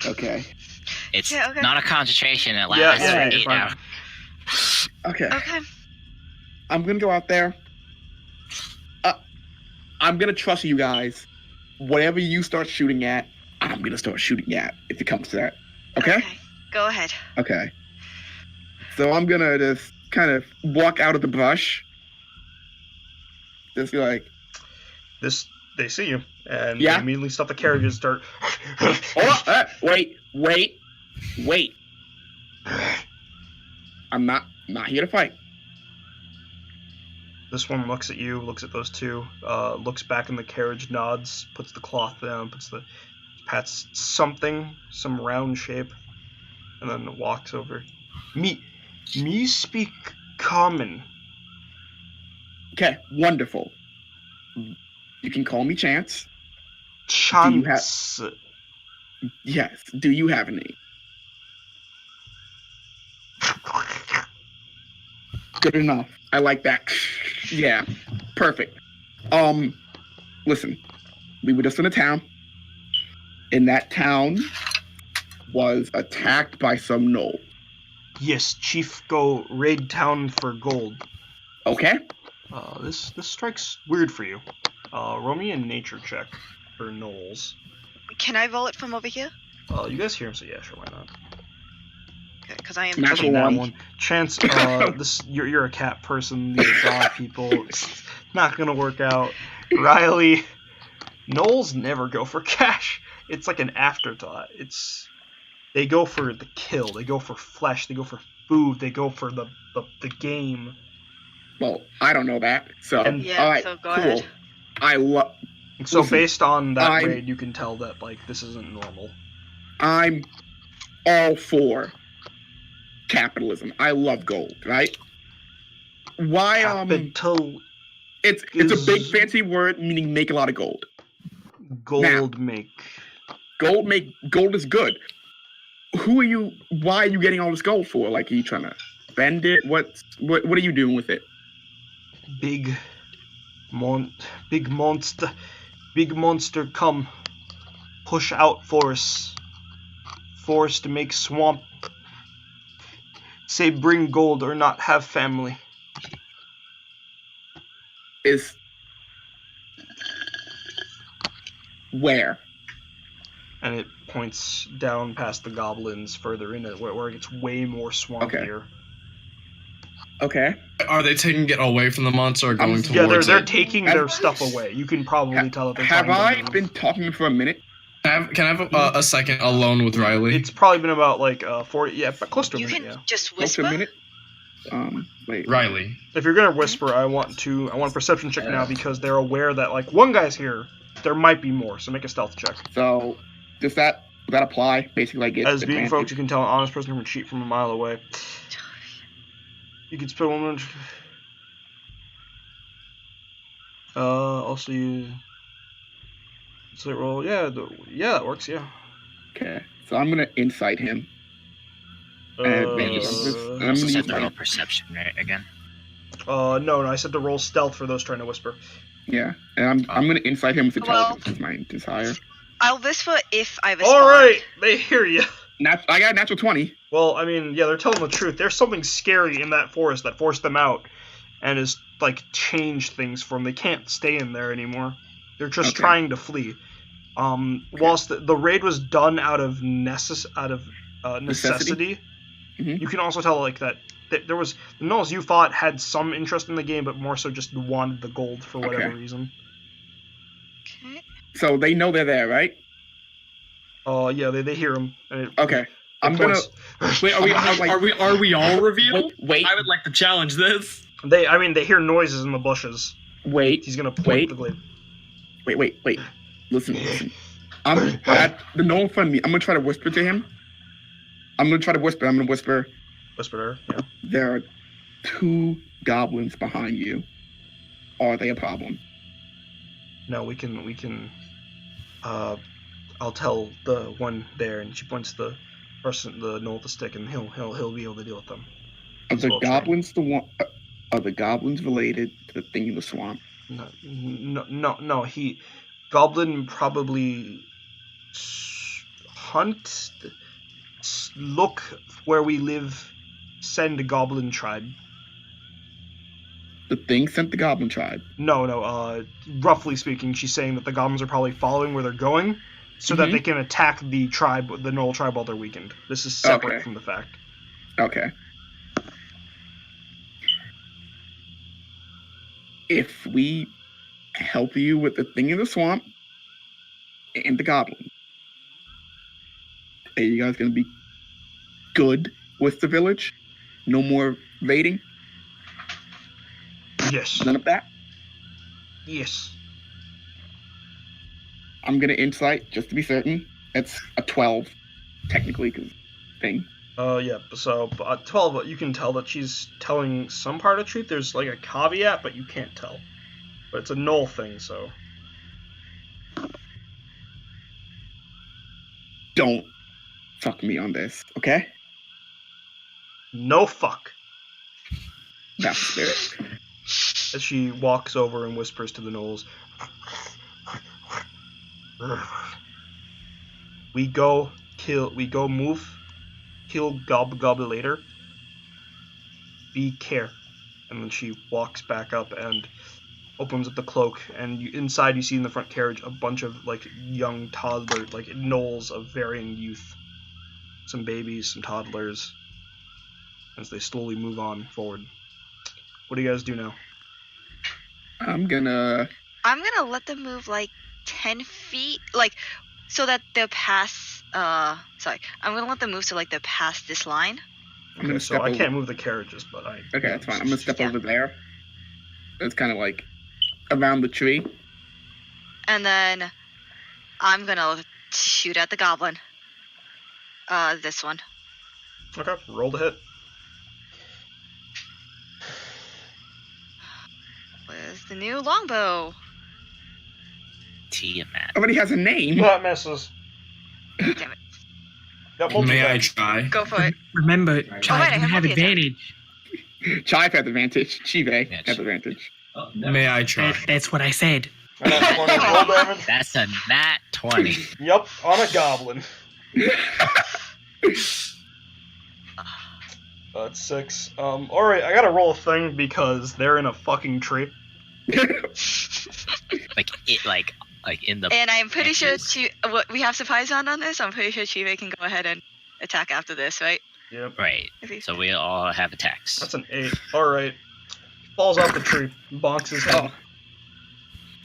[SPEAKER 3] Okay.
[SPEAKER 6] It's
[SPEAKER 4] Yeah, okay.
[SPEAKER 6] not a concentration. It
[SPEAKER 1] Yeah,
[SPEAKER 6] lasts
[SPEAKER 3] yeah,
[SPEAKER 6] for
[SPEAKER 3] it's
[SPEAKER 6] 8
[SPEAKER 1] fine.
[SPEAKER 6] hours.
[SPEAKER 3] Okay.
[SPEAKER 4] Okay.
[SPEAKER 3] I'm gonna go out there. I'm gonna trust you guys. Whatever you start shooting at, I'm gonna start shooting at if it comes to that. Okay?
[SPEAKER 4] Go ahead.
[SPEAKER 3] Okay. So I'm gonna just kind of walk out of the brush. Just be like,
[SPEAKER 1] They see you, and
[SPEAKER 3] Yeah.
[SPEAKER 1] they immediately stop the carriages and start.
[SPEAKER 3] oh, wait. I'm not here to fight.
[SPEAKER 1] This one looks at you, looks at those two, looks back in the carriage, nods, puts the cloth down, pats something, some round shape, and then walks over. Me speak common.
[SPEAKER 3] Okay, wonderful. You can call me Chance.
[SPEAKER 1] Chance.
[SPEAKER 3] Yes. Do you have any? Good enough. I like that. Yeah. Perfect. Listen. We were just in a town. And that town was attacked by some gnoll.
[SPEAKER 1] Yes, chief, go raid town for gold.
[SPEAKER 3] Okay?
[SPEAKER 1] This strikes weird for you. Roll me a nature check for gnolls.
[SPEAKER 4] Can I roll it from over here?
[SPEAKER 1] You guys hear him, so yeah, sure, why not?
[SPEAKER 4] Because I am.
[SPEAKER 3] Natural
[SPEAKER 1] That
[SPEAKER 3] one.
[SPEAKER 1] Chance, you're a cat person. These are dog people. It's not gonna work out. Riley, gnolls never go for cash. It's like an afterthought. They go for the kill. They go for flesh. They go for food. They go for the game.
[SPEAKER 3] Well, I don't know that. So,
[SPEAKER 1] And-
[SPEAKER 4] Yeah,
[SPEAKER 3] all right,
[SPEAKER 4] so go
[SPEAKER 3] cool.
[SPEAKER 4] ahead.
[SPEAKER 3] I love.
[SPEAKER 1] So
[SPEAKER 3] Listen,
[SPEAKER 1] based on that
[SPEAKER 3] I'm-
[SPEAKER 1] raid, you can tell that like this isn't normal.
[SPEAKER 3] I'm all for capitalism. I love gold, right? Why
[SPEAKER 1] Capital
[SPEAKER 3] it's a big
[SPEAKER 1] is-
[SPEAKER 3] fancy word meaning make a lot of gold.
[SPEAKER 1] gold make.
[SPEAKER 3] Gold is good. Why are you getting all this gold for? Like, are you trying to spend it? What are you doing with it?
[SPEAKER 1] Big monster come. Push out force to make swamp. Say bring gold or not have family.
[SPEAKER 3] Is where?
[SPEAKER 1] And it points down past the goblins further in it where it gets way more swampier.
[SPEAKER 3] Okay.
[SPEAKER 5] Are they taking it away from the monster or going
[SPEAKER 1] Yeah,
[SPEAKER 5] towards
[SPEAKER 1] they're
[SPEAKER 5] it?
[SPEAKER 1] taking their stuff away. You can probably tell that they're
[SPEAKER 3] Have
[SPEAKER 1] trying to
[SPEAKER 3] I
[SPEAKER 1] move.
[SPEAKER 3] been talking for a minute?
[SPEAKER 5] Can I have a second alone with Riley?
[SPEAKER 1] It's probably been about like 40, but close to a
[SPEAKER 4] You
[SPEAKER 1] minute,
[SPEAKER 4] can
[SPEAKER 1] yeah.
[SPEAKER 4] just
[SPEAKER 3] Close to
[SPEAKER 4] whisper.
[SPEAKER 3] a minute. Wait.
[SPEAKER 5] Riley.
[SPEAKER 1] If you're gonna whisper, I want a perception check now because they're aware that like one guy's here there might be more, so make a stealth check.
[SPEAKER 3] So, does that apply? Basically, like it's
[SPEAKER 1] As being
[SPEAKER 3] advantage?
[SPEAKER 1] folks, you can tell an honest person from a cheat from a mile away. You can spend 1. Also you. So roll. Yeah, that works. Yeah.
[SPEAKER 3] Okay, so I'm gonna insight him. Advantage on this. And I'm
[SPEAKER 6] Also
[SPEAKER 3] gonna
[SPEAKER 6] said
[SPEAKER 3] use
[SPEAKER 6] to
[SPEAKER 3] my
[SPEAKER 6] roll perception, right? Again.
[SPEAKER 1] No, I said to roll stealth for those trying to whisper.
[SPEAKER 3] yeah, and I'm gonna insight him with
[SPEAKER 4] Well-
[SPEAKER 3] intelligence. Is my desire.
[SPEAKER 4] I'll whisper if I respond.
[SPEAKER 1] All right, they hear you.
[SPEAKER 3] I got a natural 20.
[SPEAKER 1] Well, I mean, yeah, they're telling the truth. There's something scary in that forest that forced them out, and has like changed things for them. They can't stay in there anymore. They're just
[SPEAKER 3] Okay.
[SPEAKER 1] trying to flee. Whilst the raid was done out of necessity,
[SPEAKER 3] Mhm.
[SPEAKER 1] you can also tell like that there was the gnolls you fought had some interest in the game, but more so just wanted the gold for whatever
[SPEAKER 3] Okay.
[SPEAKER 1] reason.
[SPEAKER 4] Okay.
[SPEAKER 3] So they know they're there, right?
[SPEAKER 1] Yeah, they hear him. And it,
[SPEAKER 3] Okay.
[SPEAKER 1] it
[SPEAKER 3] I'm gonna.
[SPEAKER 1] points-
[SPEAKER 2] Wait, are we all revealed?
[SPEAKER 3] Wait.
[SPEAKER 2] I would like to challenge this.
[SPEAKER 1] They hear noises in the bushes.
[SPEAKER 3] Wait.
[SPEAKER 1] He's gonna point
[SPEAKER 3] Wait.
[SPEAKER 1] the glade.
[SPEAKER 3] Wait. Listen. I'm at the knoll in front of me. I'm gonna try to whisper to him. I'm gonna whisper.
[SPEAKER 1] Whisper. Yeah.
[SPEAKER 3] There are 2 goblins behind you. Are they a problem?
[SPEAKER 1] No, we can. I'll tell the one there, and she points the person, the gnoll with the stick, and he'll be able to deal with them.
[SPEAKER 3] Are
[SPEAKER 1] He's
[SPEAKER 3] the
[SPEAKER 1] well trained.
[SPEAKER 3] goblins the one? Are the goblins related to the thing in the swamp?
[SPEAKER 1] No. Goblin probably hunt, look where we live, send a goblin tribe.
[SPEAKER 3] The thing sent the goblin tribe.
[SPEAKER 1] No. Roughly speaking, she's saying that the goblins are probably following where they're going, so that
[SPEAKER 3] Mhm.
[SPEAKER 1] they can attack the tribe, the gnoll tribe, while they're weakened. This is separate
[SPEAKER 3] Okay.
[SPEAKER 1] from the fact.
[SPEAKER 3] Okay. If we help you with the thing in the swamp and the goblin, are you guys gonna be good with the village? No more raiding?
[SPEAKER 1] Yes.
[SPEAKER 3] None of that?
[SPEAKER 1] Yes.
[SPEAKER 3] I'm gonna insight just to be certain. It's a 12, technically, because thing.
[SPEAKER 1] Yeah, so 12, you can tell that she's telling some part of the truth. There's like a caveat, but you can't tell. But it's a null thing, so.
[SPEAKER 3] Don't fuck me on this, okay?
[SPEAKER 1] No fuck.
[SPEAKER 3] That's the spirit.
[SPEAKER 1] As she walks over and whispers to the gnolls. We go move, kill Gob later. Be care. And then she walks back up and opens up the cloak, and inside you see in the front carriage a bunch of like young toddlers, like gnolls of varying youth. Some babies, some toddlers, as they slowly move on forward. What do you guys do now?
[SPEAKER 3] I'm gonna.
[SPEAKER 4] let them move like 10 feet, like so that they're past. Sorry, I'm gonna let them move so like they're past this line.
[SPEAKER 3] I'm gonna
[SPEAKER 1] So
[SPEAKER 3] step
[SPEAKER 1] I
[SPEAKER 3] over.
[SPEAKER 1] can't move the carriages, but I.
[SPEAKER 3] Okay, that's fine. I'm gonna step
[SPEAKER 4] Yeah.
[SPEAKER 3] over there. It's kind of like around the tree.
[SPEAKER 4] And then I'm gonna shoot at the goblin. This one.
[SPEAKER 1] Okay, roll to hit.
[SPEAKER 4] With the new longbow.
[SPEAKER 6] Tiamat.
[SPEAKER 3] Somebody has a name.
[SPEAKER 1] That misses.
[SPEAKER 4] Damn it.
[SPEAKER 1] Got
[SPEAKER 5] May I
[SPEAKER 1] multi-attack.
[SPEAKER 5] try?
[SPEAKER 4] Go for it.
[SPEAKER 2] Remember,
[SPEAKER 4] wait,
[SPEAKER 2] Chive,
[SPEAKER 4] I
[SPEAKER 2] you
[SPEAKER 4] have
[SPEAKER 2] have
[SPEAKER 4] multi-attack.
[SPEAKER 2] advantage.
[SPEAKER 3] Chive has advantage. Chive
[SPEAKER 6] Yeah,
[SPEAKER 3] has
[SPEAKER 6] Chive.
[SPEAKER 3] advantage.
[SPEAKER 5] May I try?
[SPEAKER 2] That's what I said.
[SPEAKER 1] And that's 20 roll damage.
[SPEAKER 6] That's a nat 20.
[SPEAKER 1] Yep, on a goblin. That's 6. Alright, I gotta roll a thing because they're in a fucking tree.
[SPEAKER 6] like in the.
[SPEAKER 4] And I'm pretty sure
[SPEAKER 6] branches.
[SPEAKER 4] we have surprise on this. I'm pretty sure Chive can go ahead and attack after this, right?
[SPEAKER 1] Yep.
[SPEAKER 6] Right. So we all have attacks.
[SPEAKER 1] That's an 8. Alright. Falls off the tree. Bonks his head.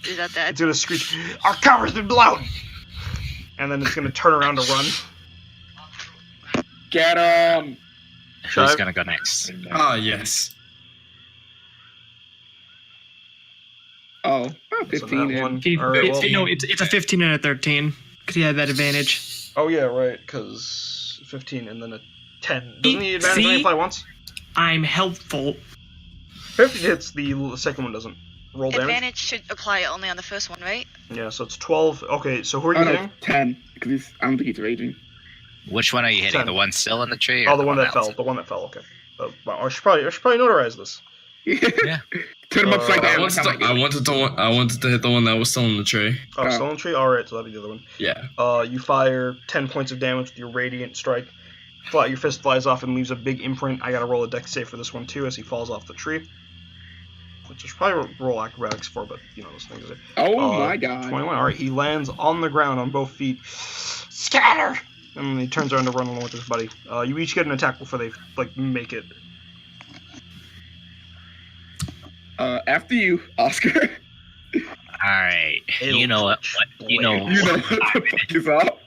[SPEAKER 4] Is that that?
[SPEAKER 1] It's gonna screech, "Our cover's been blown!" And then it's gonna turn around to run.
[SPEAKER 3] Get him.
[SPEAKER 6] Who's
[SPEAKER 1] Chive?
[SPEAKER 6] gonna go next?
[SPEAKER 5] Ah, yes.
[SPEAKER 3] Oh,
[SPEAKER 1] So
[SPEAKER 3] 15
[SPEAKER 1] that
[SPEAKER 3] and-
[SPEAKER 1] one. All right, well,
[SPEAKER 2] No, it's a 15 and a 13 because he had that advantage.
[SPEAKER 1] oh yeah, right, because 15 and then a 10. Doesn't the advantage only
[SPEAKER 2] See?
[SPEAKER 1] apply once?
[SPEAKER 2] I'm helpful.
[SPEAKER 1] 15 hits, the second one doesn't. Roll damage?
[SPEAKER 4] Advantage should apply only on the first one, right?
[SPEAKER 1] Yeah, so it's 12. Okay, so who are you
[SPEAKER 3] Oh, no,
[SPEAKER 1] hitting?
[SPEAKER 3] 10. Because I don't think he's raging.
[SPEAKER 6] Which one are you hitting?
[SPEAKER 1] 10.
[SPEAKER 6] The one still in the tree? Or
[SPEAKER 1] Oh, the one that
[SPEAKER 6] else?
[SPEAKER 1] fell. The one that fell, okay. Well, I should probably notarize this.
[SPEAKER 6] Yeah.
[SPEAKER 3] Turn him upside
[SPEAKER 5] I
[SPEAKER 3] down.
[SPEAKER 5] wanted to hit the one that was still in the tray.
[SPEAKER 1] Oh, stolen tree? Alright, so that'll be the other one.
[SPEAKER 5] Yeah.
[SPEAKER 1] You fire 10 points of damage with your radiant strike. Your fist flies off and leaves a big imprint. I gotta roll a dex save for this one too as he falls off the tree. Which I should probably roll acrobatics for, but you know those things.
[SPEAKER 3] Oh my god.
[SPEAKER 1] 21. Alright, he lands on the ground on both feet. Scatter! And then he turns around to run along with his buddy. You each get an attack before they make it.
[SPEAKER 3] After you, Oscar.
[SPEAKER 6] All right. You know what? You know.
[SPEAKER 3] You know what the fuck is up.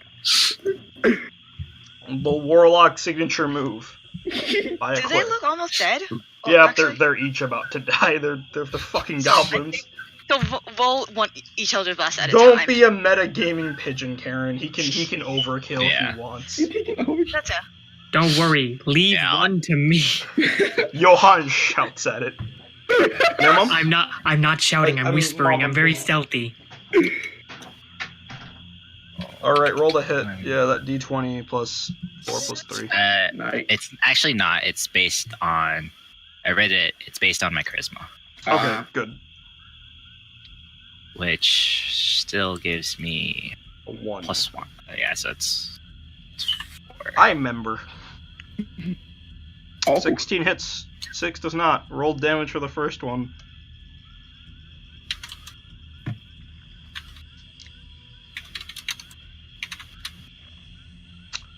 [SPEAKER 1] The warlock signature move.
[SPEAKER 4] Do they look almost dead? Oh,
[SPEAKER 1] Yeah,
[SPEAKER 4] actually-
[SPEAKER 1] they're each about to die. They're the fucking goblins.
[SPEAKER 4] So roll one each Eldritch Blast at a
[SPEAKER 1] Don't
[SPEAKER 4] time.
[SPEAKER 1] be a metagaming pigeon, Karen. He can overkill if
[SPEAKER 6] Yeah.
[SPEAKER 1] he wants.
[SPEAKER 4] That's it.
[SPEAKER 2] Don't worry. Leave
[SPEAKER 6] Yeah.
[SPEAKER 2] one to me.
[SPEAKER 1] Johann shouts at it. Yeah, Mom?
[SPEAKER 2] I'm not shouting.
[SPEAKER 1] I
[SPEAKER 2] I'm
[SPEAKER 1] mean,
[SPEAKER 2] whispering.
[SPEAKER 1] Mom,
[SPEAKER 2] I'm very stealthy.
[SPEAKER 1] Alright, roll the hit. Yeah, that d20 plus 4 plus 3.
[SPEAKER 3] Nice.
[SPEAKER 6] It's actually not. It's based on. I read it. It's based on my charisma,
[SPEAKER 1] Okay, good.
[SPEAKER 6] which still gives me
[SPEAKER 1] A 1.
[SPEAKER 6] +1. Yeah, so it's 4.
[SPEAKER 1] I remember.
[SPEAKER 3] Oh,
[SPEAKER 1] 16 hits. 6 does not. Roll damage for the first one.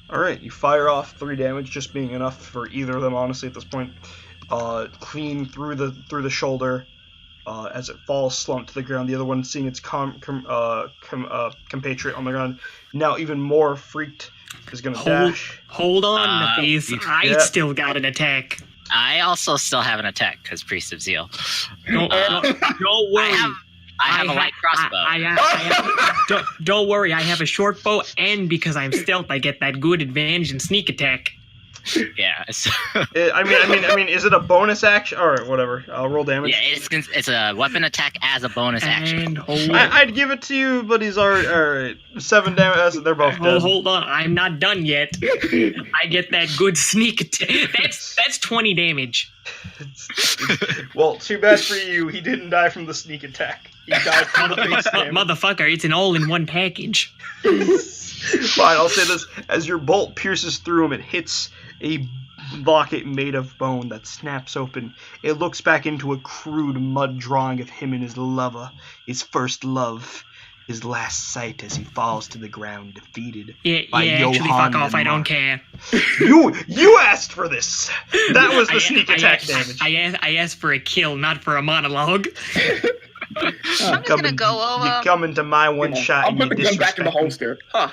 [SPEAKER 1] Alright, you fire off 3 damage, just being enough for either of them, honestly, at this point. Clean through the shoulder as it falls slumped to the ground. The other one, seeing its compatriot on the ground, now even more freaked, is going to dash.
[SPEAKER 2] Hold on,
[SPEAKER 6] you-
[SPEAKER 2] Nafis. I
[SPEAKER 1] yeah.
[SPEAKER 2] still got an attack.
[SPEAKER 6] I also still have an attack because Priest of Zeal.
[SPEAKER 2] Don't worry.
[SPEAKER 6] I have a light crossbow.
[SPEAKER 2] Don't worry. I have a short bow, and because I'm stealth, I get that good advantage in sneak attack.
[SPEAKER 6] Yeah. So,
[SPEAKER 1] I mean, is it a bonus action? Alright, whatever. I'll roll damage.
[SPEAKER 6] yeah, it's a weapon attack as a bonus action.
[SPEAKER 2] And hold,
[SPEAKER 1] I'd give it to you, but he's alright. 7 damage. They're both dead.
[SPEAKER 2] hold on. I'm not done yet. I get that good sneak attack. That's 20 damage.
[SPEAKER 1] Well, too bad for you. He didn't die from the sneak attack. He died from the base damage.
[SPEAKER 2] Motherfucker, it's an all-in-one package.
[SPEAKER 1] Fine, I'll say this. As your bolt pierces through him, it hits a locket made of bone that snaps open. It looks back into a crude mud drawing of him and his lover, his first love, his last sight as he falls to the ground defeated by
[SPEAKER 2] Actually,
[SPEAKER 1] Johann
[SPEAKER 2] fuck off.
[SPEAKER 1] the
[SPEAKER 2] I don't
[SPEAKER 1] Mark.
[SPEAKER 2] care.
[SPEAKER 1] You asked for this. That was the sneak attack damage.
[SPEAKER 2] I asked for a kill, not for a monologue.
[SPEAKER 4] I'm just gonna go over.
[SPEAKER 1] You come into my one shot
[SPEAKER 3] I'll
[SPEAKER 1] and
[SPEAKER 3] put
[SPEAKER 1] you
[SPEAKER 3] the gun back in the
[SPEAKER 1] disrespect me.
[SPEAKER 3] holster. Huh.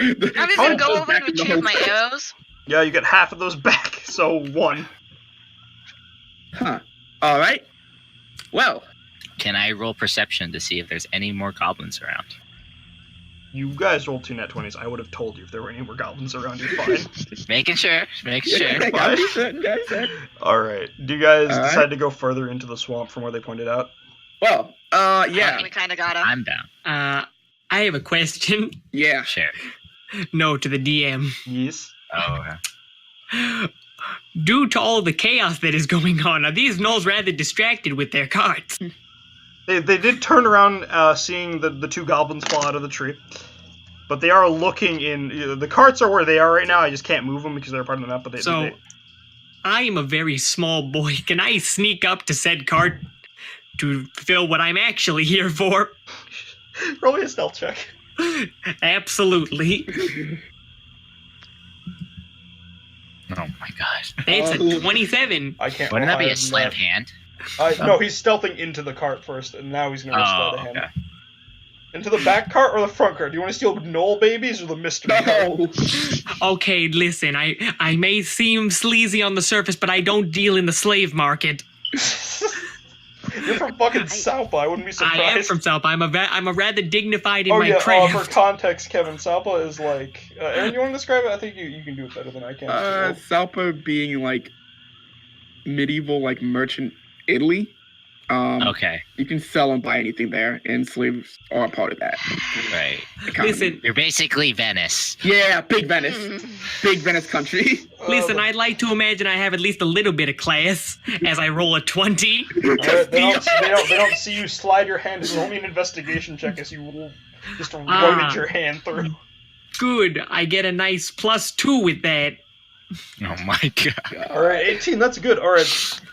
[SPEAKER 4] I'm just gonna go over and retrieve my arrows.
[SPEAKER 1] Yeah, you get half of those back, so 1.
[SPEAKER 3] Huh. All right. Well,
[SPEAKER 6] Can I roll perception to see if there's any more goblins around?
[SPEAKER 1] You guys rolled 2 nat 20s. I would have told you if there were any more goblins around. You're fine.
[SPEAKER 6] Making sure. Making sure.
[SPEAKER 3] I gotta be certain, guys.
[SPEAKER 1] Alright. Do you guys
[SPEAKER 3] All right.
[SPEAKER 1] decide to go further into the swamp from where they pointed out?
[SPEAKER 3] Well, yeah,
[SPEAKER 4] We kind of got him.
[SPEAKER 6] I'm down.
[SPEAKER 2] I have a question.
[SPEAKER 3] yeah.
[SPEAKER 6] Sure.
[SPEAKER 2] No, to the DM.
[SPEAKER 1] Yes.
[SPEAKER 6] Oh, okay.
[SPEAKER 2] Due to all the chaos that is going on, are these gnolls rather distracted with their cards?
[SPEAKER 1] They did turn around seeing the 2 goblins fall out of the tree. But they are looking in... the carts are where they are right now. I just can't move them because they're part of the map. But
[SPEAKER 2] So, I am a very small boy. Can I sneak up to said cart to fulfill what I'm actually here for?
[SPEAKER 1] roll me a stealth check.
[SPEAKER 2] Absolutely.
[SPEAKER 6] Oh my gosh.
[SPEAKER 2] It's a 27.
[SPEAKER 1] I can't.
[SPEAKER 6] Wouldn't that be
[SPEAKER 1] I
[SPEAKER 6] a
[SPEAKER 1] have
[SPEAKER 6] sleight of
[SPEAKER 1] not-
[SPEAKER 6] hand?
[SPEAKER 1] No, he's stealthing into the cart first, and now he's gonna
[SPEAKER 6] Oh,
[SPEAKER 1] sleight of hand.
[SPEAKER 6] okay.
[SPEAKER 1] Into the back cart or the front cart? Do you want to steal Knoll babies or the mystery cart?
[SPEAKER 3] No.
[SPEAKER 2] Okay, listen, I may seem sleazy on the surface, but I don't deal in the slave market.
[SPEAKER 1] You're from fucking Salpa. I wouldn't be surprised.
[SPEAKER 2] I am from Salpa. I'm a rather dignified in
[SPEAKER 1] Oh
[SPEAKER 2] my
[SPEAKER 1] yeah,
[SPEAKER 2] craft.
[SPEAKER 1] for context, Kevin, Salpa is like... Aaron, you want to describe it? I think you can do it better than I can.
[SPEAKER 3] Salpa being like medieval, like merchant Italy.
[SPEAKER 6] Okay.
[SPEAKER 3] You can sell and buy anything there, and slaves are a part of that.
[SPEAKER 6] Right.
[SPEAKER 3] Economy.
[SPEAKER 2] Listen,
[SPEAKER 6] You're basically Venice.
[SPEAKER 3] Yeah, big Venice. Big Venice country.
[SPEAKER 2] listen. I'd like to imagine I have at least a little bit of class as I roll a 20.
[SPEAKER 1] Alright, they don't see you slide your hand. It's only an investigation check as you just rotate your hand through.
[SPEAKER 2] Good. I get a nice +2 with that.
[SPEAKER 6] Oh my god.
[SPEAKER 1] All right, 18. That's good. All right,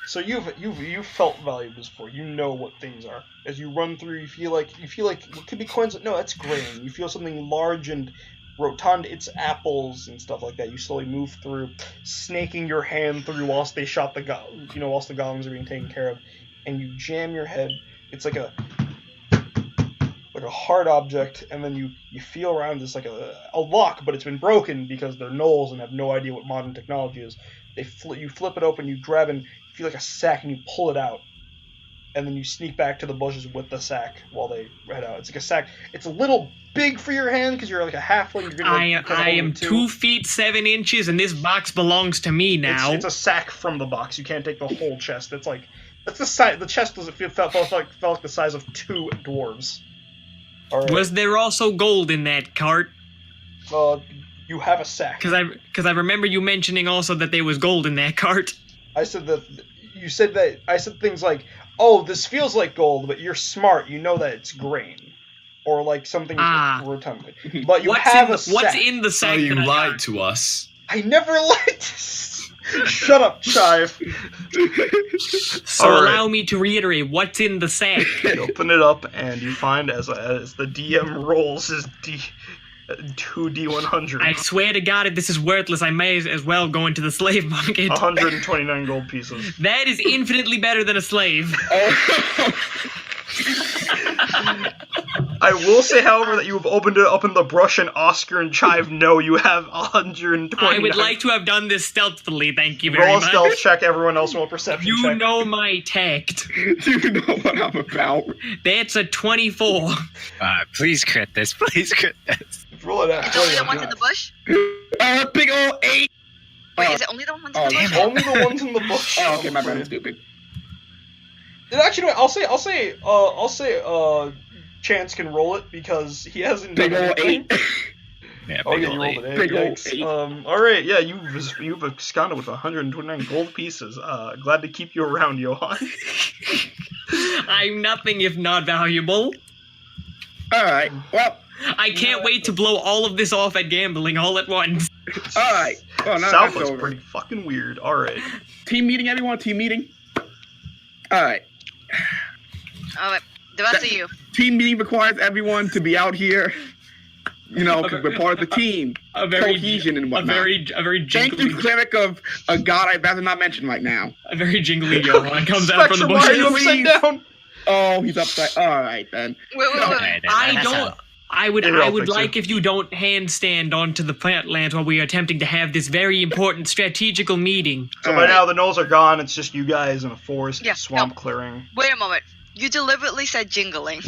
[SPEAKER 1] so you've felt valuables before. You know what things are. As you run through, you feel like it could be coins. No, that's grain. You feel something large and rotund. It's apples and stuff like that. You slowly move through, snaking your hand through whilst they shot whilst the golems are being taken care of, and you jam your head. It's like a hard object, and then you feel around this like a lock, but it's been broken because they're gnolls and have no idea what modern technology is. You flip it open, you grab and you feel like a sack, and you pull it out, and then you sneak back to the bushes with the sack while they head out. It's like a sack. It's a little big for your hand because you're like a halfling.
[SPEAKER 2] I am 2 feet 7 inches, and this box belongs to me now.
[SPEAKER 1] It's a sack from the box. You can't take the whole chest. That's the size. The chest doesn't felt like the size of 2 dwarves. Right.
[SPEAKER 2] Was there also gold in that cart?
[SPEAKER 1] You have a sack.
[SPEAKER 2] Because I remember you mentioning also that there was gold in that cart.
[SPEAKER 1] I said that. You said that. I said things like, "Oh, this feels like gold," but you're smart. You know that it's grain, or like something rotund. But you have a sack.
[SPEAKER 2] What's in the sack?
[SPEAKER 5] So you lied to us.
[SPEAKER 1] I never lied. Shut up, Chive.
[SPEAKER 2] So allow me to reiterate, what's in the sack?
[SPEAKER 1] You open it up, and you find as the DM rolls his 2d100.
[SPEAKER 2] I swear to God, if this is worthless, I may as well go into the slave market.
[SPEAKER 1] 129 gold pieces.
[SPEAKER 2] That is infinitely better than a slave.
[SPEAKER 1] I will say, however, that you have opened it up in the brush, and Oscar and Chive know you have 129.
[SPEAKER 2] I would like to have done this stealthily, thank you very
[SPEAKER 1] much. Roll a stealth
[SPEAKER 2] much.
[SPEAKER 1] check, everyone else roll a perception check.
[SPEAKER 2] You know my tact.
[SPEAKER 3] You know what I'm about.
[SPEAKER 2] That's a 24.
[SPEAKER 6] Please crit this. Please crit this.
[SPEAKER 1] Roll it out.
[SPEAKER 4] It's only the ones in the bush?
[SPEAKER 3] Big old 8!
[SPEAKER 4] Wait, is it only the ones in the bush?
[SPEAKER 1] Only the ones in the bush.
[SPEAKER 3] Oh, okay, my brain is stupid.
[SPEAKER 1] Actually, I'll say, Chance can roll it because he hasn't done anything.
[SPEAKER 6] Yeah,
[SPEAKER 1] oh yeah, you rolled an 8.
[SPEAKER 3] Big old
[SPEAKER 1] Yikes.
[SPEAKER 3] 8.
[SPEAKER 1] All right, yeah, you've absconded with 129 gold pieces. Glad to keep you around, Johan.
[SPEAKER 2] I'm nothing if not valuable.
[SPEAKER 3] Alright, well.
[SPEAKER 2] I can't wait to blow all of this off at gambling all at once.
[SPEAKER 3] Alright. Well, now
[SPEAKER 1] South
[SPEAKER 3] that's
[SPEAKER 1] was
[SPEAKER 3] over.
[SPEAKER 1] pretty fucking weird. Alright.
[SPEAKER 3] Team meeting, everyone? Team meeting? Alright.
[SPEAKER 4] Alright, the rest of you.
[SPEAKER 3] Team meeting requires everyone to be out here. You know, because we're part of the team. Cohesion and whatnot.
[SPEAKER 2] A very
[SPEAKER 3] Thank
[SPEAKER 2] jingly.
[SPEAKER 3] you, cleric of a god I'd rather not mention right now.
[SPEAKER 2] A very jingly Johan comes out from the
[SPEAKER 1] Spectrum, why are you
[SPEAKER 2] bushes.
[SPEAKER 1] upside down?
[SPEAKER 3] Oh, he's upside. Alright then.
[SPEAKER 4] Wait.
[SPEAKER 6] Okay, then
[SPEAKER 2] I
[SPEAKER 6] that's
[SPEAKER 2] don't.
[SPEAKER 6] a-
[SPEAKER 2] I would
[SPEAKER 1] Yeah, I'll fix
[SPEAKER 2] like if you don't handstand onto the plant lands while we are attempting to have this very important strategical meeting.
[SPEAKER 1] So by now the gnolls are gone. It's just you guys in a forest,
[SPEAKER 4] Yeah,
[SPEAKER 1] swamp
[SPEAKER 4] no.
[SPEAKER 1] clearing.
[SPEAKER 4] Wait a moment. You deliberately said jingling.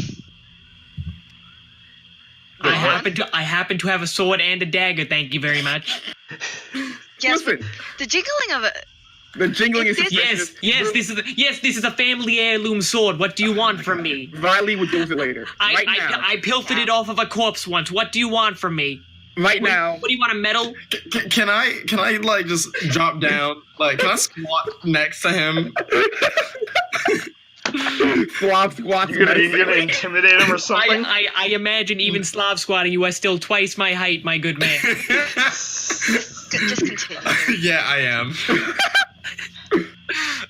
[SPEAKER 2] I happen to have a sword and a dagger. Thank you very much.
[SPEAKER 4] Yes,
[SPEAKER 3] Listen,
[SPEAKER 4] the jingling of it.
[SPEAKER 3] the jingling is
[SPEAKER 2] Yes. This is a family heirloom sword. What do you want from me?
[SPEAKER 3] Riley would do it later. Right now.
[SPEAKER 2] I pilfered it off of a corpse once. What do you want from me?
[SPEAKER 3] Right now.
[SPEAKER 2] What do you want? A medal?
[SPEAKER 5] Can I like just drop down? Like, can I squat next to him?
[SPEAKER 3] Squat.
[SPEAKER 1] You're gonna intimidate him or something?
[SPEAKER 2] I imagine even Slav squatting, you are still twice my height, my good man.
[SPEAKER 4] Just continue.
[SPEAKER 5] Yeah, I am.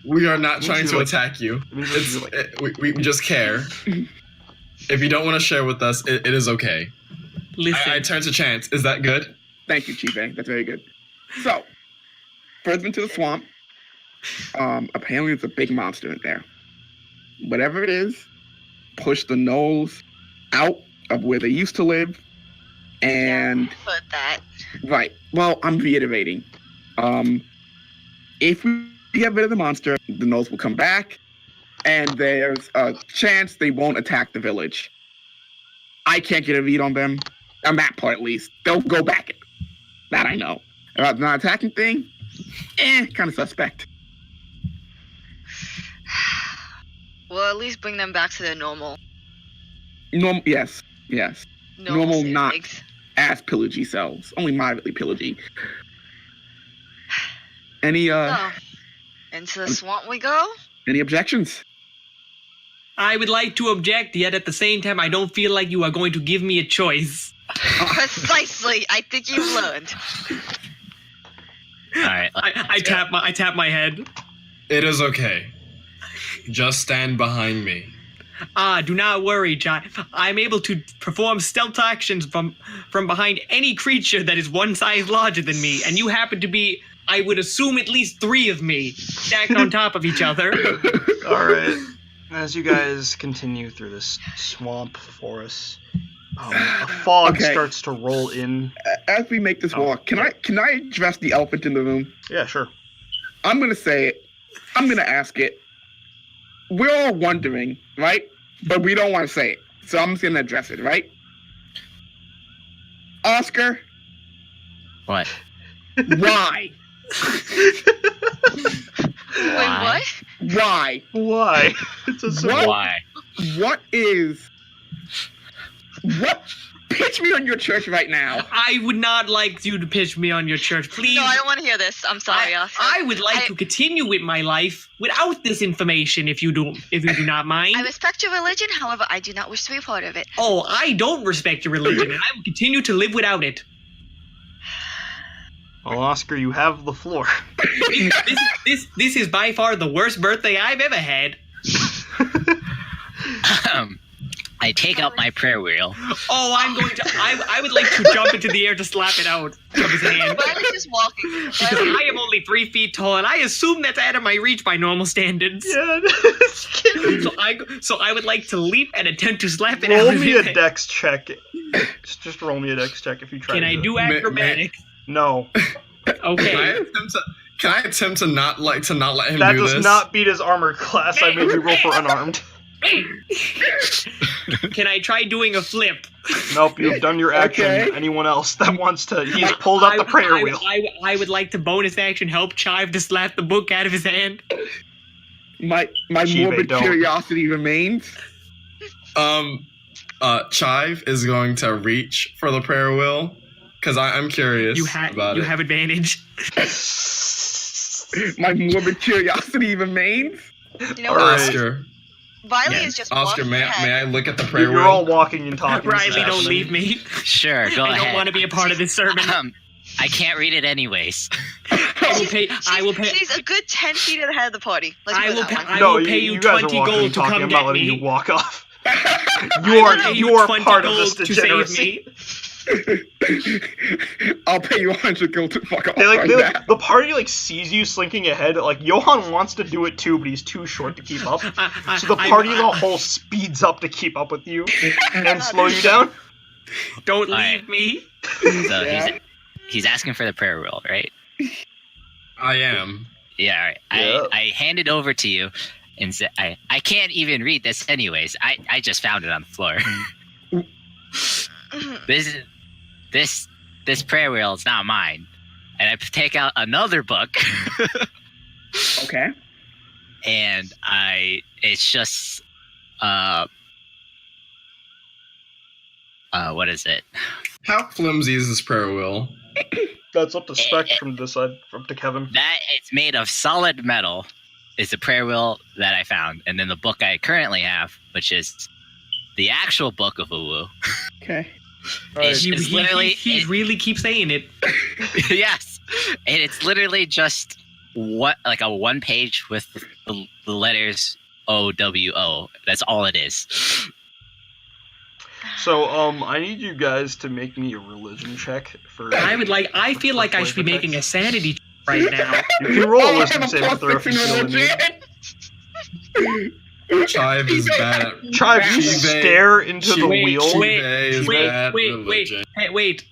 [SPEAKER 5] We are not trying to attack you. We just care. If you don't want to share with us, it is okay.
[SPEAKER 2] Listen.
[SPEAKER 5] I turn to Chance. Is that good?
[SPEAKER 3] Thank you, Chief. That's very good. So, first into the swamp. Apparently it's a big monster in there. Whatever it is, push the gnolls out of where they used to live. And
[SPEAKER 4] Put that.
[SPEAKER 3] right. Well, I'm reiterating. If we get rid of the monster, the gnolls will come back, and there's a chance they won't attack the village. I can't get a read on them. On that part, at least. They'll go back. That I know. About the non-attacking thing, kind of suspect.
[SPEAKER 4] We'll at least bring them back to their normal.
[SPEAKER 3] Normal, yes. Normal,
[SPEAKER 4] state of
[SPEAKER 3] not
[SPEAKER 4] things.
[SPEAKER 3] as pillagey selves. Only moderately pillagey. Any
[SPEAKER 4] So, into the swamp we go?
[SPEAKER 3] any objections?
[SPEAKER 2] I would like to object, yet at the same time, I don't feel like you are going to give me a choice.
[SPEAKER 4] Precisely. I think you've learned.
[SPEAKER 6] All right.
[SPEAKER 2] I tap my head.
[SPEAKER 5] It is okay. Just stand behind me.
[SPEAKER 2] Do not worry, John. I'm able to perform stealth actions from behind any creature that is one size larger than me, and you happen to be, I would assume, at least 3 of me, stacked on top of each other.
[SPEAKER 1] Alright. As you guys continue through this swamp forest, a fog starts to roll in.
[SPEAKER 3] As we make this walk, can I address the elephant in the room?
[SPEAKER 1] Yeah, sure.
[SPEAKER 3] I'm gonna say it. I'm gonna ask it. We're all wondering, right? But we don't want to say it, so I'm just gonna address it, right? Oscar,
[SPEAKER 6] What?
[SPEAKER 3] why?
[SPEAKER 4] Wait, what?
[SPEAKER 3] Why?
[SPEAKER 1] Why? It's a simple-
[SPEAKER 3] What?
[SPEAKER 6] Why?
[SPEAKER 3] What? Pitch me on your church right now.
[SPEAKER 2] I would not like you to pitch me on your church, please.
[SPEAKER 4] No, I don't want to hear this. I'm sorry, Oscar.
[SPEAKER 2] I would like to continue with my life without this information, if you do not mind.
[SPEAKER 4] I respect your religion, however, I do not wish to be a part of it.
[SPEAKER 2] Oh, I don't respect your religion, and I will continue to live without it.
[SPEAKER 1] Well, Oscar, you have the floor.
[SPEAKER 2] This is by far the worst birthday I've ever had.
[SPEAKER 6] I take out my prayer wheel.
[SPEAKER 2] Oh, I would like to jump into the air to slap it out of his hand.
[SPEAKER 4] Riley's just walking.
[SPEAKER 2] Because I am only 3 feet tall, and I assume that's out of my reach by normal standards.
[SPEAKER 1] Yeah.
[SPEAKER 2] So I would like to leap and attempt to slap it
[SPEAKER 1] Roll
[SPEAKER 2] out of
[SPEAKER 1] me
[SPEAKER 2] his
[SPEAKER 1] a
[SPEAKER 2] hand.
[SPEAKER 1] dex check. Just roll me a dex check if you try.
[SPEAKER 2] Can
[SPEAKER 1] to
[SPEAKER 2] I do acrobatics?
[SPEAKER 1] No.
[SPEAKER 2] Okay.
[SPEAKER 5] Can I attempt to not let him
[SPEAKER 1] That
[SPEAKER 5] do
[SPEAKER 1] does
[SPEAKER 5] this?
[SPEAKER 1] not beat his armor class. I made you roll for unarmed.
[SPEAKER 2] Can I try doing a flip?
[SPEAKER 1] Nope, you've done your action.
[SPEAKER 3] Okay.
[SPEAKER 1] Anyone else that wants to... He's pulled out the prayer wheel.
[SPEAKER 2] I would like to bonus action help Chive to slap the book out of his hand.
[SPEAKER 3] My
[SPEAKER 1] Chive,
[SPEAKER 3] morbid
[SPEAKER 1] don't.
[SPEAKER 3] curiosity remains.
[SPEAKER 5] Chive is going to reach for the prayer wheel because I'm curious
[SPEAKER 2] You
[SPEAKER 5] about it.
[SPEAKER 2] have advantage.
[SPEAKER 3] My morbid curiosity remains.
[SPEAKER 4] You know
[SPEAKER 1] All
[SPEAKER 4] what?
[SPEAKER 1] right.
[SPEAKER 5] Oscar,
[SPEAKER 4] Riley is just
[SPEAKER 5] Oscar,
[SPEAKER 4] walking
[SPEAKER 5] may
[SPEAKER 4] ahead.
[SPEAKER 5] I look at the prayer
[SPEAKER 1] You're
[SPEAKER 5] wheel?
[SPEAKER 1] all walking and talking. This is
[SPEAKER 2] Riley, don't
[SPEAKER 1] happening.
[SPEAKER 2] leave me.
[SPEAKER 6] Sure, go
[SPEAKER 2] I
[SPEAKER 6] ahead.
[SPEAKER 2] don't want to be a part of this sermon.
[SPEAKER 6] I can't read it anyways.
[SPEAKER 2] I will pay.
[SPEAKER 4] She's a good 10 feet ahead of the party. Let's
[SPEAKER 2] I
[SPEAKER 4] put
[SPEAKER 2] will
[SPEAKER 4] it that
[SPEAKER 2] pay.
[SPEAKER 4] way.
[SPEAKER 2] I
[SPEAKER 1] No,
[SPEAKER 2] will pay
[SPEAKER 1] you
[SPEAKER 2] you
[SPEAKER 1] guys are
[SPEAKER 2] 20
[SPEAKER 1] walking
[SPEAKER 2] gold
[SPEAKER 1] and
[SPEAKER 2] to
[SPEAKER 1] talking.
[SPEAKER 2] come
[SPEAKER 1] I'm not
[SPEAKER 2] get
[SPEAKER 1] letting
[SPEAKER 2] me.
[SPEAKER 1] you walk off.
[SPEAKER 2] I
[SPEAKER 1] You are
[SPEAKER 2] 20
[SPEAKER 1] part of this
[SPEAKER 2] gold to save
[SPEAKER 1] degeneracy.
[SPEAKER 2] me.
[SPEAKER 3] I'll pay you 100 gold to fuck off
[SPEAKER 1] They, like,
[SPEAKER 3] right
[SPEAKER 1] they,
[SPEAKER 3] now.
[SPEAKER 1] the party like sees you slinking ahead. Like Johan wants to do it too, but he's too short to keep up. So the party as a whole speeds up to keep up with you and slow you down.
[SPEAKER 2] Don't
[SPEAKER 6] Alright.
[SPEAKER 2] leave me.
[SPEAKER 6] So
[SPEAKER 3] Yeah.
[SPEAKER 6] he's asking for the prayer wheel, right?
[SPEAKER 5] I am.
[SPEAKER 6] Yeah, all right.
[SPEAKER 1] Yeah.
[SPEAKER 6] I hand it over to you and say, I can't even read this anyways. I just found it on the floor. This prayer wheel is not mine. And I take out another book
[SPEAKER 3] Okay.
[SPEAKER 6] and it's just what is it?
[SPEAKER 5] How flimsy is this prayer wheel?
[SPEAKER 1] That's up to Spectrum to decide. Up to Kevin.
[SPEAKER 6] That it's made of solid metal is the prayer wheel that I found. And then the book I currently have, which is the actual book of Uwu.
[SPEAKER 3] Okay.
[SPEAKER 6] It's
[SPEAKER 2] He
[SPEAKER 6] literally
[SPEAKER 2] really keeps saying it.
[SPEAKER 6] yes, and it's literally just like a 1 page with the letters OWO. That's all it is.
[SPEAKER 1] So I need you guys to make me a religion check for.
[SPEAKER 2] I feel like I should be making a sanity check right now.
[SPEAKER 1] You can roll a
[SPEAKER 3] Oh,
[SPEAKER 1] wisdom
[SPEAKER 3] I'm
[SPEAKER 1] saving
[SPEAKER 3] plus
[SPEAKER 1] throw if you
[SPEAKER 3] 6 in
[SPEAKER 1] feel the need.
[SPEAKER 3] religion.
[SPEAKER 5] Chive is bad at
[SPEAKER 1] Chive, you
[SPEAKER 5] Chive-
[SPEAKER 1] stare into the
[SPEAKER 5] Chive-
[SPEAKER 1] wheel.
[SPEAKER 5] Chive is bad
[SPEAKER 2] Wait.
[SPEAKER 5] religion.
[SPEAKER 2] Hey, wait.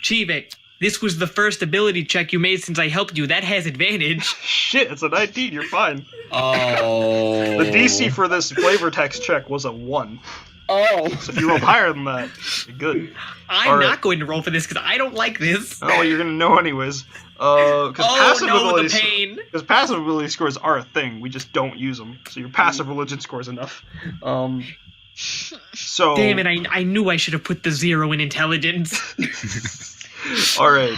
[SPEAKER 2] Chive, This was the first ability check you made since I helped you. That has advantage.
[SPEAKER 1] Shit, it's a 19. You're fine.
[SPEAKER 5] Oh.
[SPEAKER 1] The DC for this flavor text check was a 1.
[SPEAKER 3] Oh.
[SPEAKER 1] So if you rolled higher than that, you're good.
[SPEAKER 2] I'm
[SPEAKER 1] Alright.
[SPEAKER 2] not going to roll for this because I don't like this.
[SPEAKER 1] Oh, you're gonna know anyways. Because
[SPEAKER 2] Oh no, the pain.
[SPEAKER 1] Because passive ability scores are a thing. We just don't use them. So your passive religion score is enough. So.
[SPEAKER 2] Damn it, I knew I should have put the 0 in intelligence.
[SPEAKER 1] All right.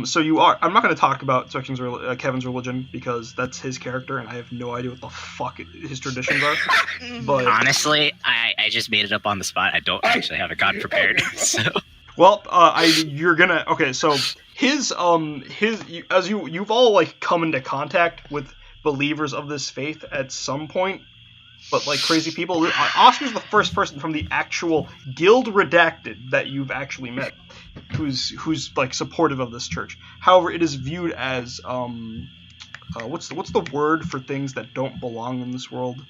[SPEAKER 1] So you are. I'm not going to talk about Kevin's religion because that's his character, and I have no idea what the fuck his traditions are. But
[SPEAKER 6] Honestly, I just made it up on the spot. I don't actually have a god prepared. So
[SPEAKER 1] well, you're gonna. Okay, so you've all like come into contact with believers of this faith at some point. But like crazy people, Oscar's the first person from the actual Guild Redacted that you've actually met, who's like supportive of this church. However, it is viewed as what's the word for things that don't belong in this world?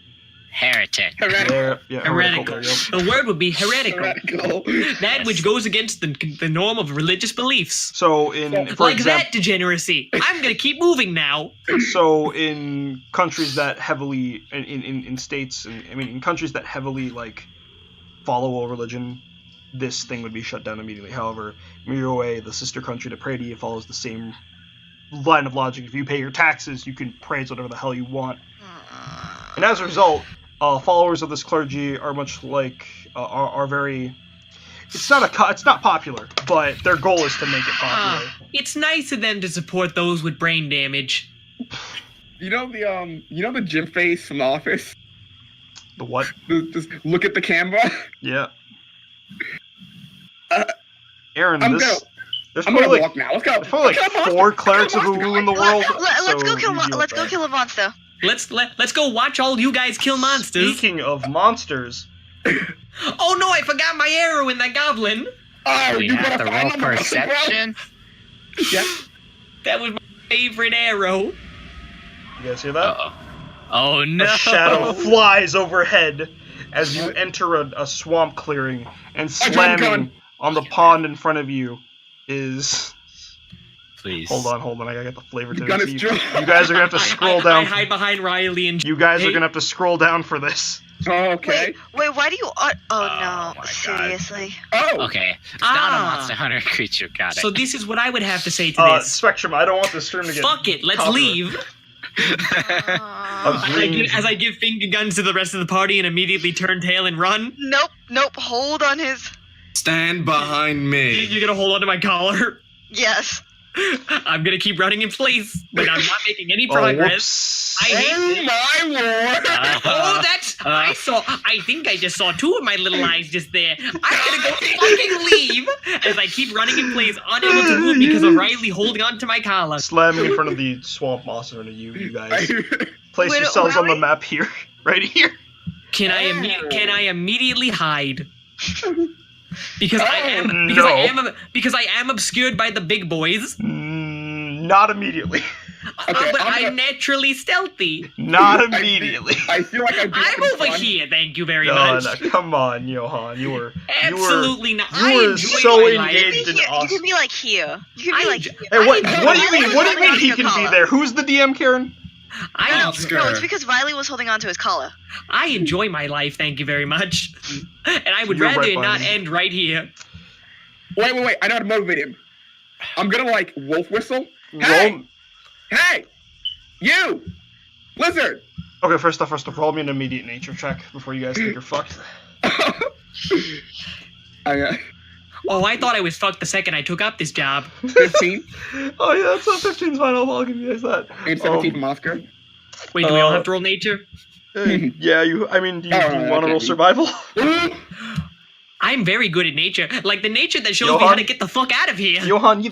[SPEAKER 6] heretic.
[SPEAKER 1] Heretical.
[SPEAKER 2] Heretical.
[SPEAKER 1] There you go.
[SPEAKER 2] The word would be heretical.
[SPEAKER 3] Heretical.
[SPEAKER 2] That which goes against the norm of religious beliefs.
[SPEAKER 1] So for
[SPEAKER 2] Like that degeneracy. I'm gonna keep moving now.
[SPEAKER 1] So in countries that heavily in states, in countries that heavily like follow a religion, this thing would be shut down immediately. However, Miroe, the sister country to Prady, follows the same line of logic. If you pay your taxes, you can praise whatever the hell you want. And as a result, followers of this clergy are much like are very. It's not popular, but their goal is to make it popular.
[SPEAKER 2] It's nice of them to support those with brain damage.
[SPEAKER 3] You know the Jim face from The Office?
[SPEAKER 1] The what?
[SPEAKER 3] Just look at the camera.
[SPEAKER 1] Yeah. Aaron,
[SPEAKER 3] I'm
[SPEAKER 1] there's
[SPEAKER 3] gonna
[SPEAKER 1] probably
[SPEAKER 3] walk now. Let's go.
[SPEAKER 1] there's probably like 4 clerics of Ulu in the world.
[SPEAKER 4] Let's
[SPEAKER 1] so
[SPEAKER 4] go kill.
[SPEAKER 1] you deal
[SPEAKER 4] Let's
[SPEAKER 1] with
[SPEAKER 4] go
[SPEAKER 1] that.
[SPEAKER 4] kill a monster.
[SPEAKER 2] Let's go watch all you guys kill monsters.
[SPEAKER 1] Speaking of monsters,
[SPEAKER 2] Oh no, I forgot my arrow in that goblin.
[SPEAKER 3] Oh,
[SPEAKER 6] We
[SPEAKER 3] you
[SPEAKER 6] have
[SPEAKER 3] gotta
[SPEAKER 6] to roll
[SPEAKER 3] find them, bro.
[SPEAKER 6] perception.
[SPEAKER 3] Yeah.
[SPEAKER 2] That was my favorite arrow.
[SPEAKER 1] you guys hear that?
[SPEAKER 6] Uh-oh. Oh no!
[SPEAKER 1] A shadow flies overhead as you enter a swamp clearing, and slamming on the pond in front of you is.
[SPEAKER 6] Please.
[SPEAKER 1] Hold on, I gotta get the flavor to
[SPEAKER 3] The gun
[SPEAKER 1] it.
[SPEAKER 3] is
[SPEAKER 1] You
[SPEAKER 3] drawn.
[SPEAKER 1] guys are gonna have to scroll
[SPEAKER 2] I
[SPEAKER 1] down.
[SPEAKER 2] hide behind Riley and
[SPEAKER 1] You guys are
[SPEAKER 2] Hey.
[SPEAKER 1] gonna have to scroll down for this.
[SPEAKER 3] Oh, okay.
[SPEAKER 4] Wait, why do you? Oh
[SPEAKER 6] my
[SPEAKER 4] no!
[SPEAKER 6] God.
[SPEAKER 4] Seriously?
[SPEAKER 3] Oh.
[SPEAKER 6] Okay. It's not a
[SPEAKER 2] Ah.
[SPEAKER 6] Monster Hunter creature. Got it.
[SPEAKER 2] So this is what I would have to say to this.
[SPEAKER 1] Spectrum, I don't want this stream to get.
[SPEAKER 2] Fuck it, let's
[SPEAKER 1] copyright.
[SPEAKER 2] leave.
[SPEAKER 1] Of green.
[SPEAKER 2] As I give finger guns to the rest of the party and immediately turn tail and run.
[SPEAKER 4] Nope. Hold on his.
[SPEAKER 5] Stand behind me.
[SPEAKER 2] You're gonna hold on to my collar.
[SPEAKER 4] Yes.
[SPEAKER 2] I'm gonna keep running in place, but I'm not making any
[SPEAKER 1] Oh,
[SPEAKER 2] progress.
[SPEAKER 1] whoops.
[SPEAKER 2] I hate
[SPEAKER 3] Oh
[SPEAKER 2] this.
[SPEAKER 3] my lord!
[SPEAKER 2] Oh, that's. I think I just saw 2 of my little eyes just there. I'm gonna go fucking leave as I keep running in place, unable to move because of Riley holding on to my collar.
[SPEAKER 1] Slamming in front of the swamp monster into you guys. Place
[SPEAKER 4] Wait,
[SPEAKER 1] yourselves
[SPEAKER 4] where
[SPEAKER 1] on
[SPEAKER 4] are
[SPEAKER 1] the
[SPEAKER 4] we?
[SPEAKER 1] map here. Right here.
[SPEAKER 2] Can I immediately hide? Because
[SPEAKER 1] No.
[SPEAKER 2] because I am obscured by the big boys.
[SPEAKER 1] Not immediately.
[SPEAKER 3] Okay,
[SPEAKER 2] But
[SPEAKER 3] I'm
[SPEAKER 2] I'm naturally stealthy.
[SPEAKER 1] Not immediately.
[SPEAKER 3] I feel like I'd be
[SPEAKER 2] I'm
[SPEAKER 3] having
[SPEAKER 2] over
[SPEAKER 3] fun.
[SPEAKER 2] here, thank you very
[SPEAKER 1] No,
[SPEAKER 2] much.
[SPEAKER 1] no, come on, Johan. You were
[SPEAKER 2] Absolutely not.
[SPEAKER 1] you
[SPEAKER 2] I
[SPEAKER 1] were
[SPEAKER 2] enjoy
[SPEAKER 1] so
[SPEAKER 2] my
[SPEAKER 4] You
[SPEAKER 2] life.
[SPEAKER 1] engaged.
[SPEAKER 4] can,
[SPEAKER 1] Agent
[SPEAKER 4] be here. You
[SPEAKER 1] Austin.
[SPEAKER 4] can be like here. You can be
[SPEAKER 2] I
[SPEAKER 4] like
[SPEAKER 2] enjoy-
[SPEAKER 4] here.
[SPEAKER 1] Hey, what do
[SPEAKER 2] enjoy
[SPEAKER 1] you mean?
[SPEAKER 2] my
[SPEAKER 1] What do you
[SPEAKER 2] life.
[SPEAKER 1] mean he can be there? Who's the DM, Karen?
[SPEAKER 2] I
[SPEAKER 4] No, it's because Riley was holding on to his collar.
[SPEAKER 2] I enjoy my life, thank you very much. And I would
[SPEAKER 1] You're
[SPEAKER 2] rather
[SPEAKER 1] right
[SPEAKER 2] it not
[SPEAKER 1] behind me.
[SPEAKER 2] end right here.
[SPEAKER 3] Wait. I know how to motivate him. I'm gonna like wolf whistle. Hey!
[SPEAKER 1] Roll.
[SPEAKER 3] Hey! You! Lizard!
[SPEAKER 1] Okay, first off, roll me an immediate nature check before you guys think you're fucked.
[SPEAKER 2] Oh, I thought I was fucked the second I took up this job.
[SPEAKER 3] 15
[SPEAKER 1] Oh yeah, that's not 15's fine. I'll give you guys that.
[SPEAKER 3] and 17 from Oscar.
[SPEAKER 2] Wait, do we all have to roll nature?
[SPEAKER 1] Yeah, you. I mean, do you
[SPEAKER 3] Alright,
[SPEAKER 1] want to
[SPEAKER 3] okay.
[SPEAKER 1] roll survival?
[SPEAKER 2] I'm very good at nature. Like the nature that shows me how to get the fuck out of here.
[SPEAKER 1] Johan, you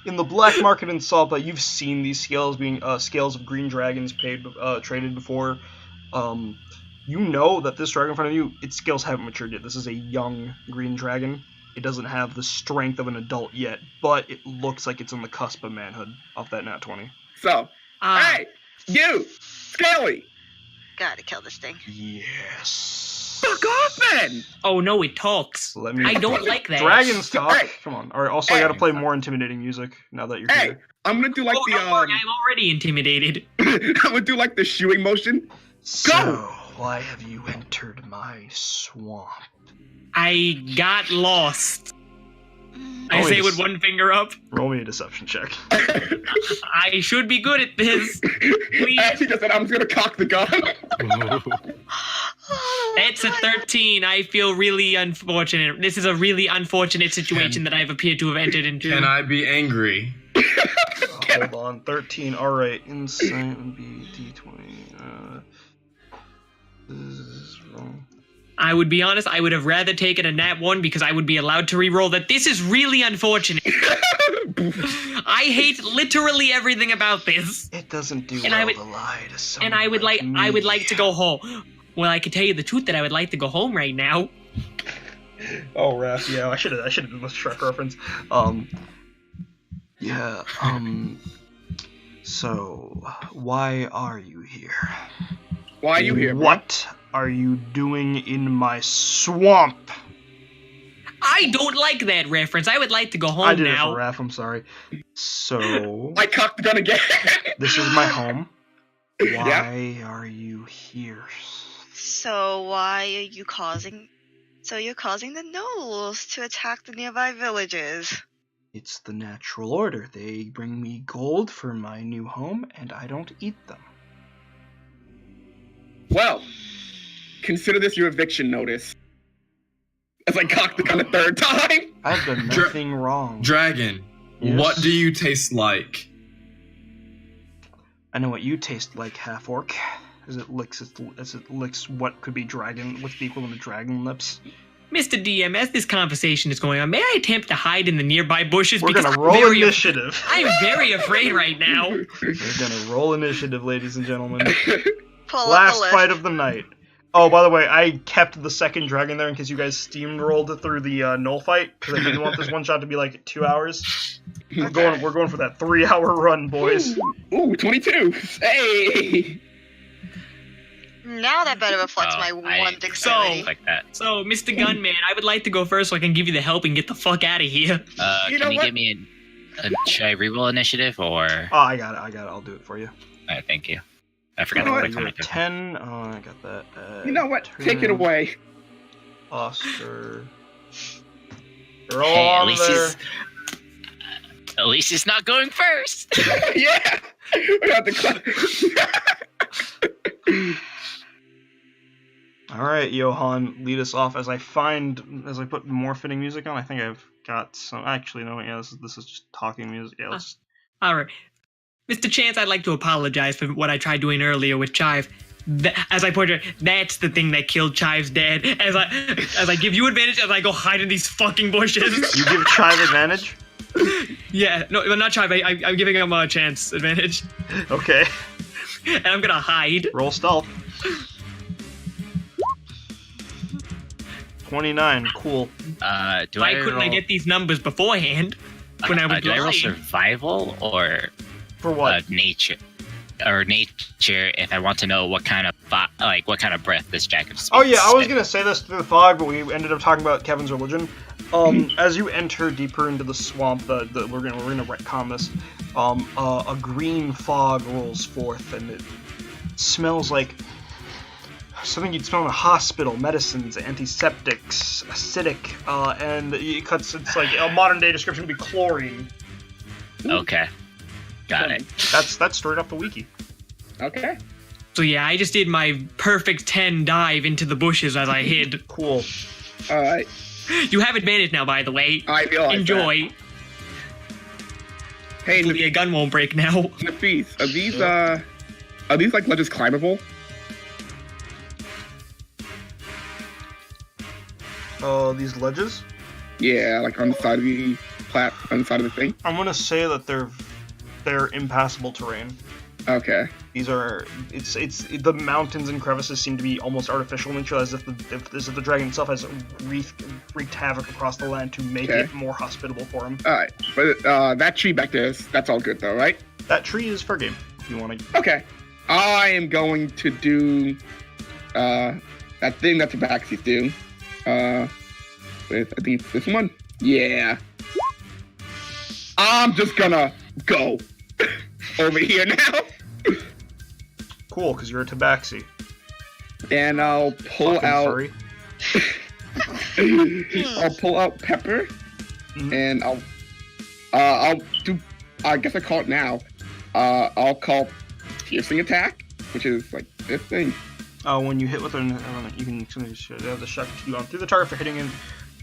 [SPEAKER 1] in the black market in Salta, you've seen these scales being scales of green dragons traded before. You know that this dragon in front of you, its scales haven't matured yet. This is a young green dragon. It doesn't have the strength of an adult yet, but it looks like it's on the cusp of manhood off that nat 20.
[SPEAKER 3] So, hey! You! Scaly!
[SPEAKER 4] Gotta kill this thing.
[SPEAKER 1] Yes.
[SPEAKER 3] Fuck off then!
[SPEAKER 2] Oh no, it talks.
[SPEAKER 1] Let me.
[SPEAKER 2] I don't like that.
[SPEAKER 1] Dragons talk.
[SPEAKER 3] Hey.
[SPEAKER 1] Come on. All right. Also, I
[SPEAKER 3] Hey.
[SPEAKER 1] gotta play more intimidating music now that you're
[SPEAKER 3] Hey,
[SPEAKER 1] here.
[SPEAKER 3] I'm gonna do like
[SPEAKER 2] Oh,
[SPEAKER 3] the
[SPEAKER 2] don't worry, I'm already intimidated.
[SPEAKER 3] I'm gonna do like the shooing motion.
[SPEAKER 1] So, why have you entered my swamp?
[SPEAKER 2] I got lost. I
[SPEAKER 1] Oh,
[SPEAKER 2] say
[SPEAKER 1] yes.
[SPEAKER 2] with one finger up.
[SPEAKER 1] Roll me a deception check.
[SPEAKER 2] I should be good at this. Please.
[SPEAKER 3] She just said I'm just gonna cock the gun.
[SPEAKER 2] That's a 13. I feel really unfortunate. This is a really unfortunate situation that I've appeared to have entered into.
[SPEAKER 5] Can I be angry?
[SPEAKER 1] Hold on. 13. All right. Insight would be D20. This is wrong.
[SPEAKER 2] I would be honest, I would have rather taken a nat 1 because I would be allowed to re-roll that. This is really unfortunate. I hate literally everything about this.
[SPEAKER 1] It doesn't do
[SPEAKER 2] And
[SPEAKER 1] well
[SPEAKER 2] I would-
[SPEAKER 1] to lie to someone.
[SPEAKER 2] And I would like
[SPEAKER 1] me.
[SPEAKER 2] to go home. Well, I can tell you the truth that I would like to go home right now.
[SPEAKER 1] Oh, Raph. Yeah, I should have done the Shrek reference. Yeah. So, why are you here?
[SPEAKER 3] Why are you here? bro?
[SPEAKER 1] What are you doing in my swamp?
[SPEAKER 2] I don't like that reference. I would like to go home
[SPEAKER 1] I did
[SPEAKER 2] now.
[SPEAKER 1] it for Raph. I'm sorry. So,
[SPEAKER 3] I cocked the gun again.
[SPEAKER 1] this is my home.
[SPEAKER 3] Yeah.
[SPEAKER 1] Why are you here?
[SPEAKER 4] So why are you causing? So you're causing the gnolls to attack the nearby villages.
[SPEAKER 1] It's the natural order. They bring me gold for my new home, and I don't eat them.
[SPEAKER 3] Well, consider this your eviction notice. As I cocked the gun a third time.
[SPEAKER 1] I've done
[SPEAKER 5] Dra-
[SPEAKER 1] nothing wrong.
[SPEAKER 5] Dragon,
[SPEAKER 1] Yes?
[SPEAKER 5] what do you taste like?
[SPEAKER 1] I know what you taste like, half orc. As it licks what could be dragon, what's the equivalent of dragon lips.
[SPEAKER 2] Mr. DM, as this conversation is going on, may I attempt to hide in the nearby bushes?
[SPEAKER 1] We're
[SPEAKER 2] because
[SPEAKER 1] gonna
[SPEAKER 2] I'm
[SPEAKER 1] roll
[SPEAKER 2] very
[SPEAKER 1] initiative.
[SPEAKER 2] I'm very afraid right now.
[SPEAKER 1] We're gonna roll initiative, ladies and gentlemen.
[SPEAKER 4] Pull up
[SPEAKER 1] Last
[SPEAKER 4] the list.
[SPEAKER 1] fight of the night. Oh, by the way, I kept the second dragon there in case you guys steamrolled through the null fight because I didn't want this one shot to be like 2 hours. We're going for that 3-hour run, boys.
[SPEAKER 3] Ooh, 22. Hey.
[SPEAKER 4] Now that better reflects
[SPEAKER 6] Oh,
[SPEAKER 4] my
[SPEAKER 6] I-
[SPEAKER 4] one dexterity.
[SPEAKER 6] Like that.
[SPEAKER 2] So, Mr. Gunman, I would like to go first so I can give you the help and get the fuck out of here.
[SPEAKER 3] You know
[SPEAKER 6] Can you
[SPEAKER 3] what?
[SPEAKER 6] give me should I reroll initiative or?
[SPEAKER 1] Oh, I got it. I'll do it for you.
[SPEAKER 6] Alright, thank you. I forgot
[SPEAKER 3] You know
[SPEAKER 6] to
[SPEAKER 3] what?
[SPEAKER 6] click on
[SPEAKER 1] You're
[SPEAKER 6] my
[SPEAKER 1] at
[SPEAKER 6] turn.
[SPEAKER 1] 10. Oh, I got that.
[SPEAKER 3] You know what? Take it
[SPEAKER 1] turn.
[SPEAKER 3] away.
[SPEAKER 1] Oscar. You're all
[SPEAKER 6] Hey,
[SPEAKER 1] on there.
[SPEAKER 6] At least he's not going first.
[SPEAKER 3] Yeah. We got the
[SPEAKER 1] All right, Johan, lead us off as I put more fitting music on. I think I've got some. Actually, no, yeah, this is just talking music. Yeah, let's.
[SPEAKER 2] Alright. Mr. Chance, I'd like to apologize for what I tried doing earlier with Chive. As I pointed out, that's the thing that killed Chive's dad. As I give you advantage as I go hide in these fucking bushes.
[SPEAKER 1] You give Chive advantage.
[SPEAKER 2] Yeah, no, not Chive. I'm giving him a chance advantage.
[SPEAKER 1] Okay.
[SPEAKER 2] And I'm gonna hide.
[SPEAKER 1] Roll stealth. 29. Cool.
[SPEAKER 6] Do
[SPEAKER 2] Why
[SPEAKER 6] I
[SPEAKER 2] couldn't I
[SPEAKER 6] roll-
[SPEAKER 2] get these numbers beforehand? When I was
[SPEAKER 6] do I roll
[SPEAKER 2] lying?
[SPEAKER 6] survival or
[SPEAKER 1] For what?
[SPEAKER 6] nature? Or nature, if I want to know what kind of what kind of breath this jacket.
[SPEAKER 1] Oh yeah, I was gonna say this through the fog, but we ended up talking about Kevin's religion. As you enter deeper into the swamp, we're gonna retcon this. A green fog rolls forth, and it smells like something you'd smell in a hospital: medicines, antiseptics, acidic, and it's like a modern day description would be chlorine.
[SPEAKER 6] Okay, got it.
[SPEAKER 1] That's straight off the wiki.
[SPEAKER 3] Okay.
[SPEAKER 2] So yeah, I just did my perfect 10 dive into the bushes as I hid.
[SPEAKER 1] Cool.
[SPEAKER 3] All right.
[SPEAKER 2] You have advantage now, by the way.
[SPEAKER 3] I realize
[SPEAKER 2] Enjoy.
[SPEAKER 3] that. Hey,
[SPEAKER 2] Hopefully a gun won't break now.
[SPEAKER 3] Nafis, are these like ledges climbable?
[SPEAKER 1] These ledges.
[SPEAKER 3] Yeah, like on the side of on the side of the thing.
[SPEAKER 1] I'm gonna say that they're impassable terrain.
[SPEAKER 3] Okay.
[SPEAKER 1] These are it's the mountains and crevices seem to be almost artificial in nature, as if the dragon itself has wreaked havoc across the land to make
[SPEAKER 3] Okay.
[SPEAKER 1] it more hospitable for him.
[SPEAKER 3] All right, but that tree back there, that's all good though, right?
[SPEAKER 1] That tree is fair game if you want to.
[SPEAKER 3] Okay. I am going to do that thing that Tabaxis do. With, I think it's this one. Yeah. I'm just gonna go over here now.
[SPEAKER 1] Cool, because you're a tabaxi.
[SPEAKER 3] And I'll pull
[SPEAKER 1] Fucking
[SPEAKER 3] out.
[SPEAKER 1] furry.
[SPEAKER 3] I'll pull out Pepper,
[SPEAKER 1] Mhm.
[SPEAKER 3] and I'll do. I guess I call it now. I'll call piercing attack, which is like this thing.
[SPEAKER 1] When you hit with an, you can have the shock you on through the target for hitting in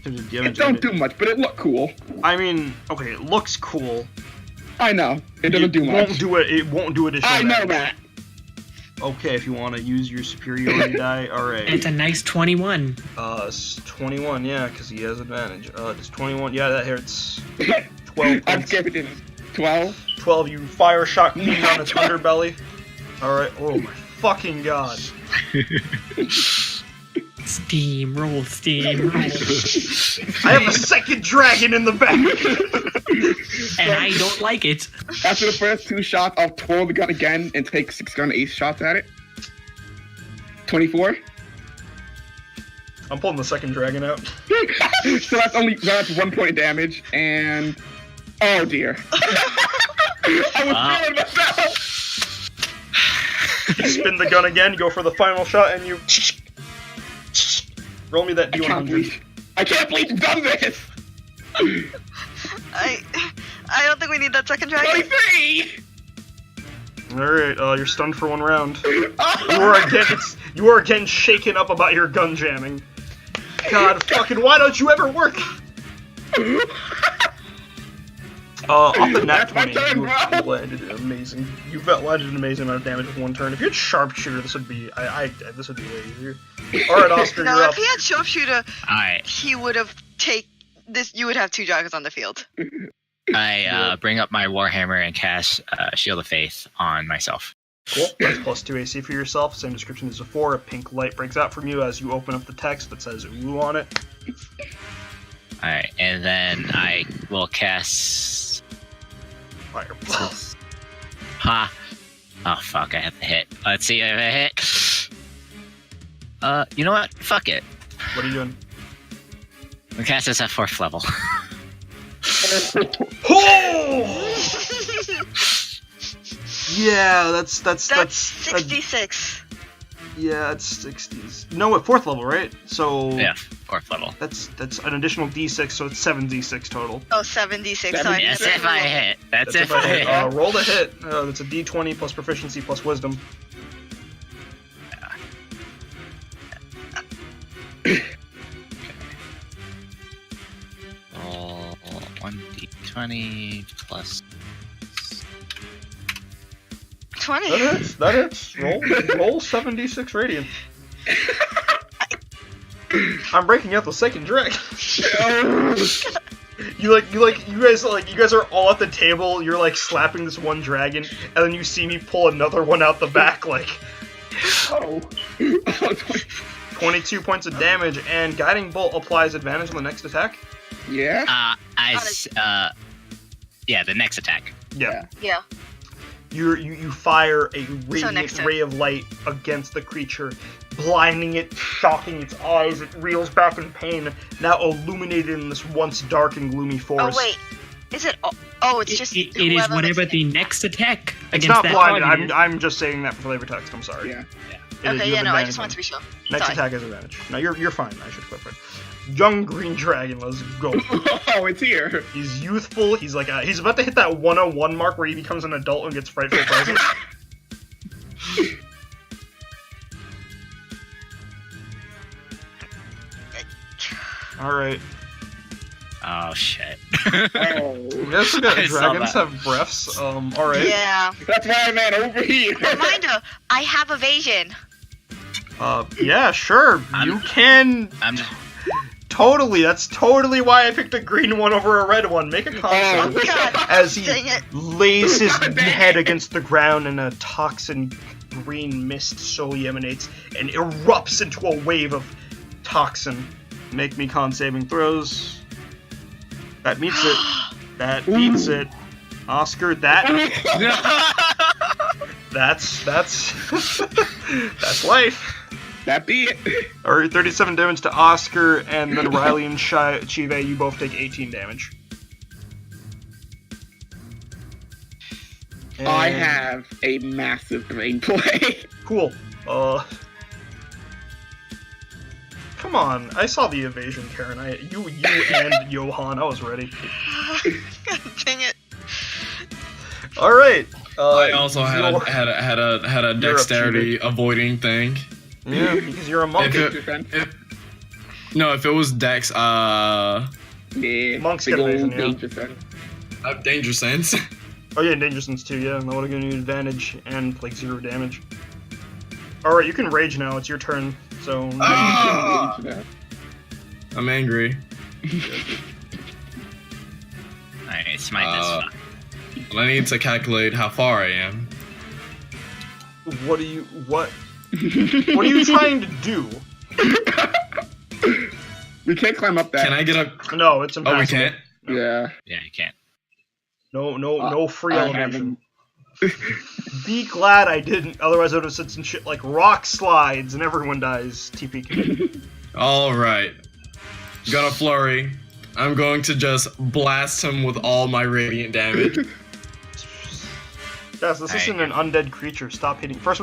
[SPEAKER 1] terms of damage.
[SPEAKER 3] It don't do much, but it look cool.
[SPEAKER 1] I mean, okay, it looks cool.
[SPEAKER 3] I know it doesn't do much.
[SPEAKER 1] Won't do it. It won't do additional.
[SPEAKER 3] I know
[SPEAKER 1] damage.
[SPEAKER 3] that.
[SPEAKER 1] Okay, if you want to use your superiority die, all right.
[SPEAKER 2] It's a nice 21.
[SPEAKER 1] It's 21, yeah, because he has advantage. It's 21, yeah, that hits. 12
[SPEAKER 3] I'm
[SPEAKER 1] points.
[SPEAKER 3] scared it is 12.
[SPEAKER 1] 12, you fire a shot clean on its underbelly. Alright, oh my fucking god.
[SPEAKER 2] Steam, roll, steam, roll.
[SPEAKER 1] I have a second dragon in the back!
[SPEAKER 2] And I don't like it.
[SPEAKER 3] After the first 2 shots, I'll twirl the gun again and take 6 gun 8 shots at it. 24.
[SPEAKER 1] I'm pulling the second dragon out.
[SPEAKER 3] So that's 1 point of damage, and oh dear. I was feeling myself.
[SPEAKER 1] You spin the gun again, you go for the final shot, and you... Roll me that D100.
[SPEAKER 3] I can't believe you've done this.
[SPEAKER 4] I don't think we need that second dragon.
[SPEAKER 3] 23.
[SPEAKER 1] Alright, you're stunned for 1 round.
[SPEAKER 3] Oh.
[SPEAKER 1] You are again shaken up about your gun jamming. God fucking, why don't you ever work? Off the nat
[SPEAKER 3] That's my
[SPEAKER 1] 20,
[SPEAKER 3] turn,
[SPEAKER 1] you
[SPEAKER 3] bro.
[SPEAKER 1] landed an amazing. You've landed an amazing amount of damage with 1 turn. If you had sharpshooter, this would be. This would be way easier. All right, Oscar,
[SPEAKER 4] No,
[SPEAKER 1] you're
[SPEAKER 4] if
[SPEAKER 1] up.
[SPEAKER 4] he had sharpshooter,
[SPEAKER 6] Alright,
[SPEAKER 4] he would have this. You would have 2 dragons on the field.
[SPEAKER 6] I bring up my Warhammer and cast Shield of Faith on myself.
[SPEAKER 1] Cool. That's +2 AC for yourself. Same description as before. A pink light breaks out from you as you open up the text that says "Woo" on it.
[SPEAKER 6] Alright, and then I will cast.
[SPEAKER 1] Fire.
[SPEAKER 6] Ha! Oh fuck, I have to hit. Let's see if I hit. You know what? Fuck it.
[SPEAKER 1] What are you doing?
[SPEAKER 6] We cast this at 4th level.
[SPEAKER 1] Oh! Yeah, that's
[SPEAKER 4] 66.
[SPEAKER 1] yeah, it's 60s. No, at 4th level, right? So
[SPEAKER 6] Yeah, 4th level.
[SPEAKER 1] that's an additional D6, so it's 7d6 total.
[SPEAKER 4] Oh, 76. Sorry.
[SPEAKER 6] That's if I hit. That's if
[SPEAKER 1] if
[SPEAKER 6] I hit.
[SPEAKER 1] Roll the hit. That's a D20 plus proficiency plus wisdom.
[SPEAKER 6] Roll 1d20 plus.
[SPEAKER 4] 20.
[SPEAKER 1] That hits. Roll 7d6 radiant. I'm breaking out the second dragon. You guys are all at the table. You're like slapping this one dragon, and then you see me pull another one out the back. Like
[SPEAKER 3] Oh.
[SPEAKER 1] 22 points of damage, and guiding bolt applies advantage on the next attack.
[SPEAKER 3] Yeah.
[SPEAKER 6] Yeah, the next attack.
[SPEAKER 1] Yeah.
[SPEAKER 4] Yeah.
[SPEAKER 1] You fire a
[SPEAKER 4] next
[SPEAKER 1] radiant
[SPEAKER 4] turn.
[SPEAKER 1] ray of light against the creature, blinding it, shocking its eyes. It reels back in pain, now illuminated in this once dark and gloomy
[SPEAKER 4] Oh
[SPEAKER 1] forest.
[SPEAKER 4] wait. Is it? Oh, it's just.
[SPEAKER 2] It is
[SPEAKER 4] whoever
[SPEAKER 2] whatever
[SPEAKER 4] makes
[SPEAKER 2] the next attack
[SPEAKER 1] It's
[SPEAKER 2] against
[SPEAKER 1] not
[SPEAKER 2] that
[SPEAKER 1] blinded.
[SPEAKER 2] target is.
[SPEAKER 1] I'm just saying that for flavor text. I'm sorry.
[SPEAKER 3] Yeah.
[SPEAKER 1] It is-
[SPEAKER 4] Okay,
[SPEAKER 1] you
[SPEAKER 4] yeah,
[SPEAKER 1] have
[SPEAKER 4] no, I
[SPEAKER 1] advantage
[SPEAKER 4] just
[SPEAKER 1] on
[SPEAKER 4] want to be sure.
[SPEAKER 1] Next
[SPEAKER 4] Sorry.
[SPEAKER 1] attack has advantage. No, you're fine. I should flip it. Young green dragon, let's go.
[SPEAKER 3] Oh, it's here.
[SPEAKER 1] He's youthful. He's like he's about to hit that 101 mark where he becomes an adult and gets frightful presence. All right.
[SPEAKER 6] Oh shit.
[SPEAKER 3] Oh.
[SPEAKER 1] Yes, okay.
[SPEAKER 6] I saw
[SPEAKER 1] Dragons
[SPEAKER 6] that.
[SPEAKER 1] have breaths. All right.
[SPEAKER 4] Yeah.
[SPEAKER 3] That's why I'm over here.
[SPEAKER 4] Reminder, I have evasion.
[SPEAKER 1] Yeah, sure. You can
[SPEAKER 6] I'm
[SPEAKER 1] totally. That's totally why I picked a green one over a red one. Make a con
[SPEAKER 3] Oh.
[SPEAKER 1] save.
[SPEAKER 4] God.
[SPEAKER 1] As he
[SPEAKER 4] Dang it.
[SPEAKER 1] lays his
[SPEAKER 3] God dang
[SPEAKER 1] head
[SPEAKER 3] it.
[SPEAKER 1] against the ground and a toxin green mist slowly emanates and erupts into a wave of toxin. Make me con saving throws. That meets it. That beats it. Oscar, that's that's life.
[SPEAKER 3] That be it.
[SPEAKER 1] All right, 37 damage to Oscar, and then Riley and Chive, you both take 18 damage. And
[SPEAKER 3] I have a massive brain play.
[SPEAKER 1] Cool. Come on, I saw the evasion, Karen. You and Johan, I was ready.
[SPEAKER 4] God dang it.
[SPEAKER 1] All right.
[SPEAKER 5] I also had
[SPEAKER 1] Zero-
[SPEAKER 5] a dexterity avoiding thing.
[SPEAKER 1] Yeah, because you're a monk.
[SPEAKER 5] If it was dex,
[SPEAKER 3] Yeah,
[SPEAKER 1] Monks
[SPEAKER 3] big
[SPEAKER 1] get evasion,
[SPEAKER 3] old
[SPEAKER 1] yeah.
[SPEAKER 3] danger sense.
[SPEAKER 5] I have danger sense.
[SPEAKER 1] Oh yeah, danger sense too. Yeah, that would have given you advantage and like 0 damage. All right, you can rage now. It's your turn. So.
[SPEAKER 5] Ah! I'm angry.
[SPEAKER 6] Alright, smite this one.
[SPEAKER 5] I need to calculate how far I am.
[SPEAKER 1] What are you trying to do?
[SPEAKER 3] We can't climb up that.
[SPEAKER 5] Can I get up?
[SPEAKER 1] No, it's
[SPEAKER 5] Oh,
[SPEAKER 1] impossible.
[SPEAKER 5] we can't.
[SPEAKER 3] Yeah.
[SPEAKER 6] Yeah, you can't.
[SPEAKER 1] No free
[SPEAKER 3] I
[SPEAKER 1] elevation. Be glad I didn't, otherwise I would have said some shit like rock slides and everyone dies. TP.
[SPEAKER 5] Alright. Gonna flurry. I'm going to just blast him with all my radiant damage.
[SPEAKER 1] Guys, this
[SPEAKER 6] Alright.
[SPEAKER 1] isn't an undead creature. Stop hitting. First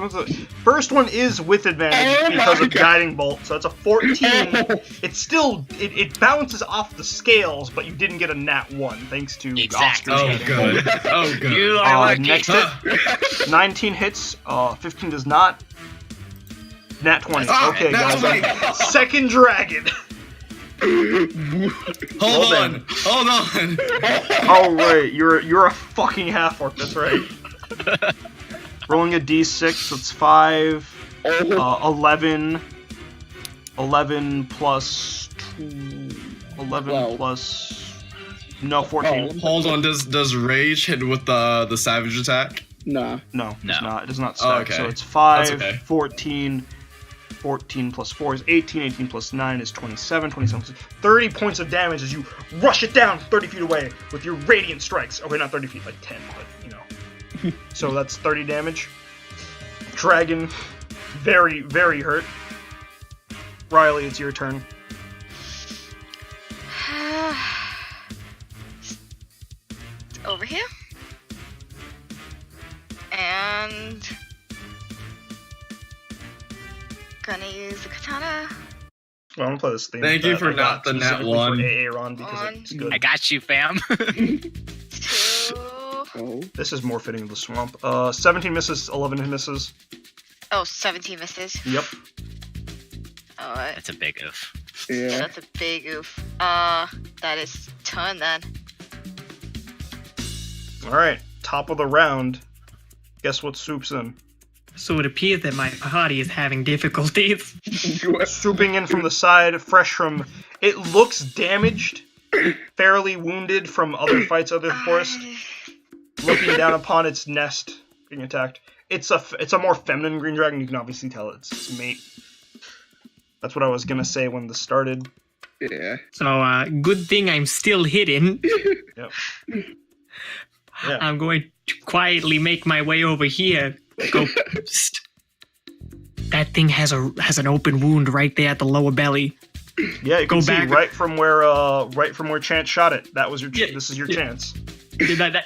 [SPEAKER 1] one is with advantage
[SPEAKER 3] Oh
[SPEAKER 1] because
[SPEAKER 3] my
[SPEAKER 1] of
[SPEAKER 3] God.
[SPEAKER 1] guiding bolt, so it's a 14.
[SPEAKER 3] Oh.
[SPEAKER 1] It's still it bounces off the scales, but you didn't get a nat 1 thanks to
[SPEAKER 6] Exactly.
[SPEAKER 1] Oscar's
[SPEAKER 5] Oh,
[SPEAKER 1] guiding bolt.
[SPEAKER 5] good. Oh, good.
[SPEAKER 6] You are lucky.
[SPEAKER 1] Next hit, 19 hits, 15 does not. Nat 20.
[SPEAKER 5] Ah,
[SPEAKER 1] Okay,
[SPEAKER 5] nat
[SPEAKER 1] guys.
[SPEAKER 5] 20.
[SPEAKER 1] Second dragon.
[SPEAKER 5] Hold
[SPEAKER 1] Roll
[SPEAKER 5] on. Hold on.
[SPEAKER 1] Oh right, you're a fucking half orc. That's right. Rolling a d6. That's 5. 11. 11 plus 2. 11
[SPEAKER 3] 12.
[SPEAKER 1] plus. No, 14.
[SPEAKER 5] Hold on. Does rage hit with the savage attack?
[SPEAKER 3] Nah.
[SPEAKER 1] No,
[SPEAKER 6] No.
[SPEAKER 1] it's not. It does not stack.
[SPEAKER 5] okay.
[SPEAKER 1] So it's 5,
[SPEAKER 5] That's okay.
[SPEAKER 1] 14. 14 plus 4 is 18, 18 plus 9 is 27, 27 plus 30 points of damage as you rush it down 30 feet away with your radiant strikes. Okay, not 30 feet, like 10, but you know. So that's 30 damage. Dragon, very, very hurt. Riley, it's your turn.
[SPEAKER 4] Over here. And gonna use the katana.
[SPEAKER 1] Well, I'm gonna play this theme.
[SPEAKER 5] Thank you
[SPEAKER 1] that
[SPEAKER 5] for
[SPEAKER 1] I got
[SPEAKER 5] not the nat
[SPEAKER 1] specifically
[SPEAKER 5] one.
[SPEAKER 1] For Aaron because it's good.
[SPEAKER 6] I got you, fam.
[SPEAKER 4] 2.
[SPEAKER 3] Oh.
[SPEAKER 1] This is more fitting of the swamp. 17 misses, 11 misses.
[SPEAKER 4] Oh, 17 misses.
[SPEAKER 1] Yep.
[SPEAKER 4] Alright.
[SPEAKER 6] That's a big oof.
[SPEAKER 4] Yeah,
[SPEAKER 3] Yeah.
[SPEAKER 4] that's a big oof. That is turn then.
[SPEAKER 1] All right, top of the round. Guess what swoops in?
[SPEAKER 2] So it appears that my party is having difficulties.
[SPEAKER 1] Swooping in from the side, fresh from. It looks damaged, fairly wounded from other fights of the forest. Looking down upon its nest, being attacked. It's a more feminine green dragon. You can obviously tell it's its mate. That's what I was gonna say when this started.
[SPEAKER 3] Yeah.
[SPEAKER 2] So good thing I'm still hidden.
[SPEAKER 1] Yep. Yeah.
[SPEAKER 2] I'm going to quietly make my way over here. Go. Psst. That thing has an open wound right there at the lower belly.
[SPEAKER 1] Yeah, you can
[SPEAKER 2] Go
[SPEAKER 1] see
[SPEAKER 2] back.
[SPEAKER 1] right from where Chance shot it. That was your.
[SPEAKER 2] Yeah,
[SPEAKER 1] This is your
[SPEAKER 2] yeah.
[SPEAKER 1] chance.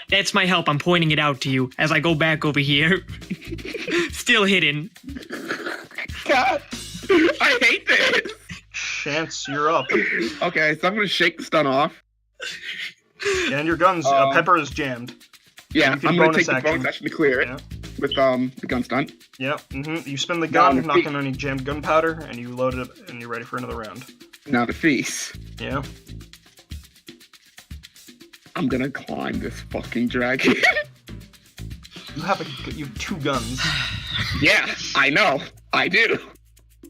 [SPEAKER 2] That's my help. I'm pointing it out to you as I go back over here. Still hidden.
[SPEAKER 3] God. I hate this.
[SPEAKER 1] Chance, you're up.
[SPEAKER 3] Okay, so I'm gonna shake the stun off.
[SPEAKER 1] And your guns. Pepper is jammed.
[SPEAKER 3] Yeah,
[SPEAKER 1] You can
[SPEAKER 3] I'm gonna
[SPEAKER 1] bonus
[SPEAKER 3] take the
[SPEAKER 1] action.
[SPEAKER 3] bonus action to clear it
[SPEAKER 1] Yeah.
[SPEAKER 3] with the gun stun.
[SPEAKER 1] Yep. You spin the
[SPEAKER 3] Down
[SPEAKER 1] gun,
[SPEAKER 3] to
[SPEAKER 1] knock
[SPEAKER 3] feet.
[SPEAKER 1] on any jammed gunpowder, and you load it up, and you're ready for another round.
[SPEAKER 3] Now the feast.
[SPEAKER 1] Yeah.
[SPEAKER 3] I'm gonna climb this fucking dragon.
[SPEAKER 1] You have 2 guns.
[SPEAKER 3] Yeah, I know. I do.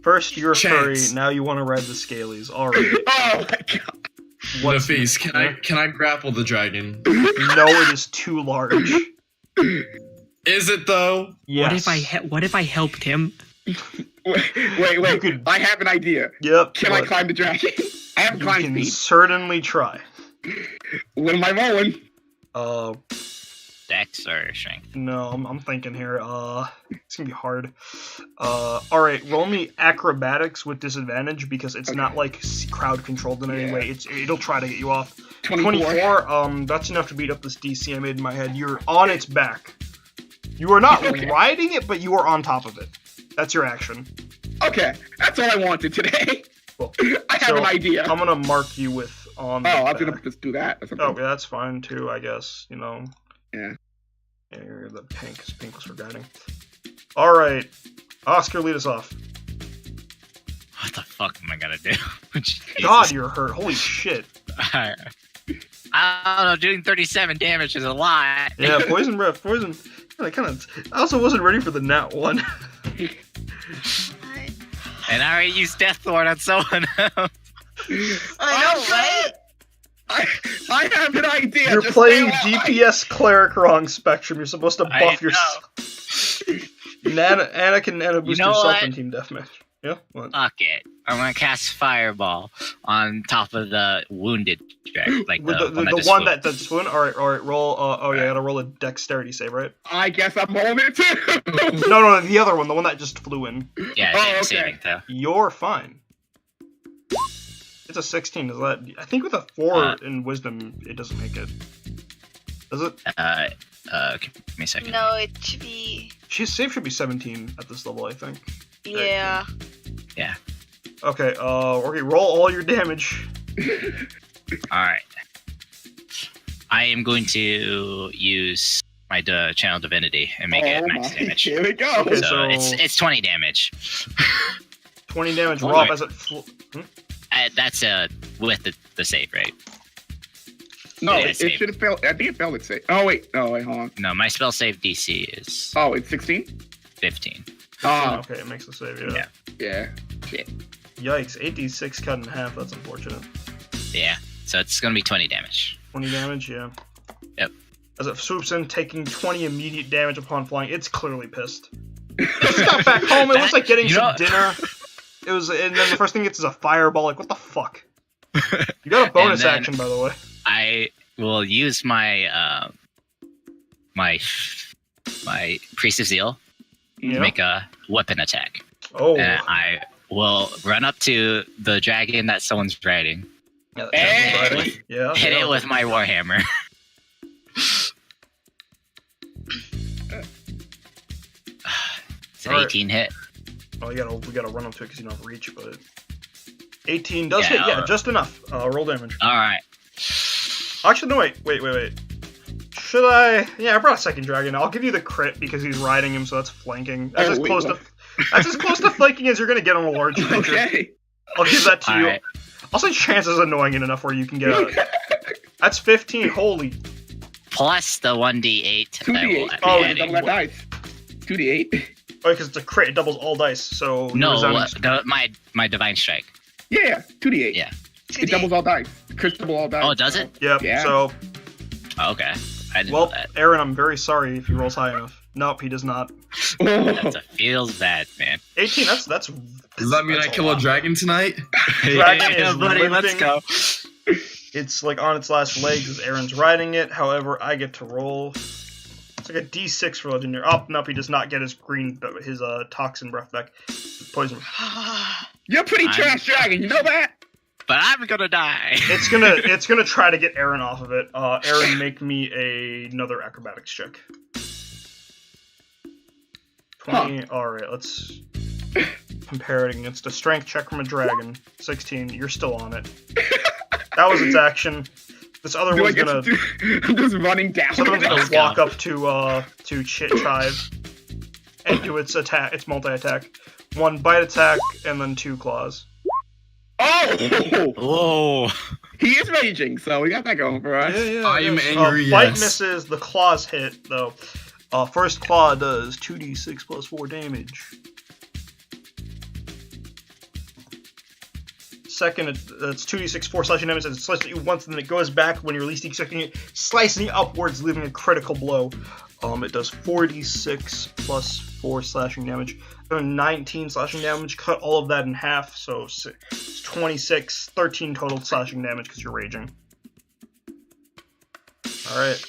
[SPEAKER 1] First, you're a furry.
[SPEAKER 5] Chance.
[SPEAKER 1] Now you want to ride the scalies. All right.
[SPEAKER 3] Oh my god.
[SPEAKER 1] What's
[SPEAKER 5] Nafis, can I grapple the dragon?
[SPEAKER 1] No, it is too large.
[SPEAKER 5] Is it though?
[SPEAKER 1] Yes.
[SPEAKER 2] What if I helped him?
[SPEAKER 3] Wait.
[SPEAKER 1] You could-
[SPEAKER 3] I have an idea.
[SPEAKER 1] Yep.
[SPEAKER 3] Can I
[SPEAKER 1] what?
[SPEAKER 3] climb the dragon? I haven't
[SPEAKER 1] You
[SPEAKER 3] climbed
[SPEAKER 1] can
[SPEAKER 3] feet.
[SPEAKER 1] certainly try.
[SPEAKER 3] What am I rolling?
[SPEAKER 1] Uh,
[SPEAKER 6] Dex. dex or strength?
[SPEAKER 1] No, I'm thinking here. It's gonna be hard. All right, roll me acrobatics with disadvantage because it's not like crowd controlled in any way. It'll try to get you off. 24. That's enough to beat up this DC I made in my head. You're on its back. You are not riding it, but you are on top of it. That's your action.
[SPEAKER 3] Okay, that's all I wanted today.
[SPEAKER 1] Cool.
[SPEAKER 3] I have an idea.
[SPEAKER 1] I'm gonna mark you with on.
[SPEAKER 3] Oh, I was gonna just do that.
[SPEAKER 1] Oh, yeah, that's fine too, I guess. You know.
[SPEAKER 3] Yeah.
[SPEAKER 1] Yeah, you're the pink, because pink was for guiding. All right, Oscar, lead us off.
[SPEAKER 6] What the fuck am I gonna do?
[SPEAKER 1] God, you're hurt. Holy shit.
[SPEAKER 6] I don't know. Doing 37 damage is a lot.
[SPEAKER 1] Yeah, poison breath, poison. I also wasn't ready for the nat one.
[SPEAKER 6] And I already used Death Thorn on someone else.
[SPEAKER 4] I know, right?
[SPEAKER 3] I have an idea.
[SPEAKER 1] You're
[SPEAKER 3] Just
[SPEAKER 1] playing
[SPEAKER 3] stay alive.
[SPEAKER 1] DPS cleric wrong spectrum. You're supposed to buff yourself. Anna can boost
[SPEAKER 6] know
[SPEAKER 1] yourself
[SPEAKER 6] what?
[SPEAKER 1] in team deathmatch. Yeah. What?
[SPEAKER 6] Fuck it. I'm gonna cast Fireball on top of the wounded drag, like
[SPEAKER 1] With
[SPEAKER 6] the one that
[SPEAKER 1] the
[SPEAKER 6] just
[SPEAKER 1] one
[SPEAKER 6] flew.
[SPEAKER 1] that's one. All right. Roll. You gotta roll a dexterity save, right?
[SPEAKER 3] I guess I'm rolling it too.
[SPEAKER 1] No, the other one, the one that just flew in.
[SPEAKER 6] Yeah,
[SPEAKER 3] Oh,
[SPEAKER 6] dex
[SPEAKER 3] okay.
[SPEAKER 6] saving throw.
[SPEAKER 1] You're fine. It's a 16. Is that? I think with a 4 in wisdom, it doesn't make it. Does it?
[SPEAKER 6] Give me a second.
[SPEAKER 4] No, it should be.
[SPEAKER 1] His save should be 17 at this level, I think.
[SPEAKER 4] Yeah.
[SPEAKER 1] Okay. Okay. Roll all your damage.
[SPEAKER 6] All right. I am going to use my channel divinity and make it max damage.
[SPEAKER 3] Here we go.
[SPEAKER 1] Okay,
[SPEAKER 6] So it's 20 damage.
[SPEAKER 1] 20 damage.
[SPEAKER 6] Oh,
[SPEAKER 1] Rob
[SPEAKER 6] right.
[SPEAKER 1] as it.
[SPEAKER 6] That's with the save, right?
[SPEAKER 3] No,
[SPEAKER 6] Yeah,
[SPEAKER 3] it
[SPEAKER 6] save.
[SPEAKER 3] should have failed. I think it failed its save. Oh wait, hold on.
[SPEAKER 6] No, my spell save DC is
[SPEAKER 3] Oh, it's 16.
[SPEAKER 6] 15.
[SPEAKER 3] Oh,
[SPEAKER 1] Okay, it makes the save.
[SPEAKER 6] Yeah.
[SPEAKER 3] yeah.
[SPEAKER 1] Yikes! 8d6 cut in half. That's unfortunate.
[SPEAKER 6] Yeah. So it's gonna be 20 damage.
[SPEAKER 1] 20 damage. Yeah.
[SPEAKER 6] Yep.
[SPEAKER 1] As it swoops in, taking 20 immediate damage upon flying, it's clearly pissed. It just got back home. It was like getting some dinner. It was, and then the first thing it gets is a fireball. Like, what the fuck? You got a bonus
[SPEAKER 6] then-
[SPEAKER 1] action, by the way.
[SPEAKER 6] I will use my my Priest of Zeal
[SPEAKER 1] Yeah.
[SPEAKER 6] to make a weapon attack.
[SPEAKER 1] Oh.
[SPEAKER 6] And I will run up to the dragon that someone's riding,
[SPEAKER 1] Yeah,
[SPEAKER 3] Hey!
[SPEAKER 1] that's right. Yeah.
[SPEAKER 6] hit
[SPEAKER 1] yeah.
[SPEAKER 6] it with my warhammer. It's an
[SPEAKER 1] Alright.
[SPEAKER 6] 18 hit.
[SPEAKER 1] Oh, we gotta run up to it because you don't have reach, but 18 does
[SPEAKER 6] Yeah,
[SPEAKER 1] hit. Yeah,
[SPEAKER 6] alright.
[SPEAKER 1] just enough. Roll damage.
[SPEAKER 6] All right.
[SPEAKER 1] Actually, no, wait. Should I? Yeah, I brought a second dragon. I'll give you the crit because he's riding him, so that's flanking. That's as close to flanking as you're gonna get on a large creature.
[SPEAKER 3] Okay.
[SPEAKER 1] I'll give that to
[SPEAKER 6] All
[SPEAKER 1] you.
[SPEAKER 6] right.
[SPEAKER 1] Also, chance is annoying enough where you can get a. That's 15. Holy.
[SPEAKER 6] Plus the 1d8. that I will
[SPEAKER 3] 2d8.
[SPEAKER 6] be
[SPEAKER 3] Oh,
[SPEAKER 6] adding.
[SPEAKER 3] double that dice. 2d8.
[SPEAKER 1] Oh, because it's a crit. It doubles all dice. So
[SPEAKER 6] No,
[SPEAKER 1] resounding-
[SPEAKER 6] my divine strike.
[SPEAKER 3] Yeah, 2d8.
[SPEAKER 6] Yeah.
[SPEAKER 3] It doubles all dice. Chris double all dice.
[SPEAKER 6] Oh, does it?
[SPEAKER 1] Yep.
[SPEAKER 3] Yeah.
[SPEAKER 1] So,
[SPEAKER 6] Oh, okay. I didn't
[SPEAKER 1] well,
[SPEAKER 6] know that.
[SPEAKER 1] Aaron, I'm very sorry if he rolls high enough. Nope, he does not.
[SPEAKER 3] Oh.
[SPEAKER 6] That feels bad, man.
[SPEAKER 1] 18. That's.
[SPEAKER 5] Does that mean I kill a dragon tonight?
[SPEAKER 1] Dragon
[SPEAKER 6] Yeah,
[SPEAKER 1] is
[SPEAKER 6] buddy, let's
[SPEAKER 1] limping.
[SPEAKER 6] go.
[SPEAKER 1] It's like on its last legs as Aaron's riding it. However, I get to roll. It's like a D6 for legendary. Oh, nope, he does not get his his toxin breath back. Poison.
[SPEAKER 3] You're a pretty
[SPEAKER 6] I'm-
[SPEAKER 3] trash dragon, you know that?
[SPEAKER 6] But I'm gonna die.
[SPEAKER 1] It's gonna try to get Aaron off of it. Aaron, make me another acrobatics check. 20. All right, let's compare it against a strength check from a dragon. 16. You're still on it. That was its action. This other
[SPEAKER 3] Do I
[SPEAKER 1] one's
[SPEAKER 3] get
[SPEAKER 1] gonna.
[SPEAKER 3] to do, I'm just running down.
[SPEAKER 1] This other one's gonna
[SPEAKER 6] Let's go.
[SPEAKER 1] walk up to Chive and do its attack. Its multi-attack. 1 bite attack and then 2 claws.
[SPEAKER 3] Oh!
[SPEAKER 6] Whoa.
[SPEAKER 3] He is raging, so we got that going for us.
[SPEAKER 5] I am angry,
[SPEAKER 1] Bite
[SPEAKER 5] yes.
[SPEAKER 1] misses. The claws hit though. First claw does 2d6 plus 4 damage. Second, it's 2d6 4 slashing damage, and it slices at you once, and then it goes back when you're least expecting it, slicing upwards, leaving a critical blow. It does 4d6 plus 4 slashing damage. 19 slashing damage, cut all of that in half, so it's 26, 13 total slashing damage because you're raging. Alright.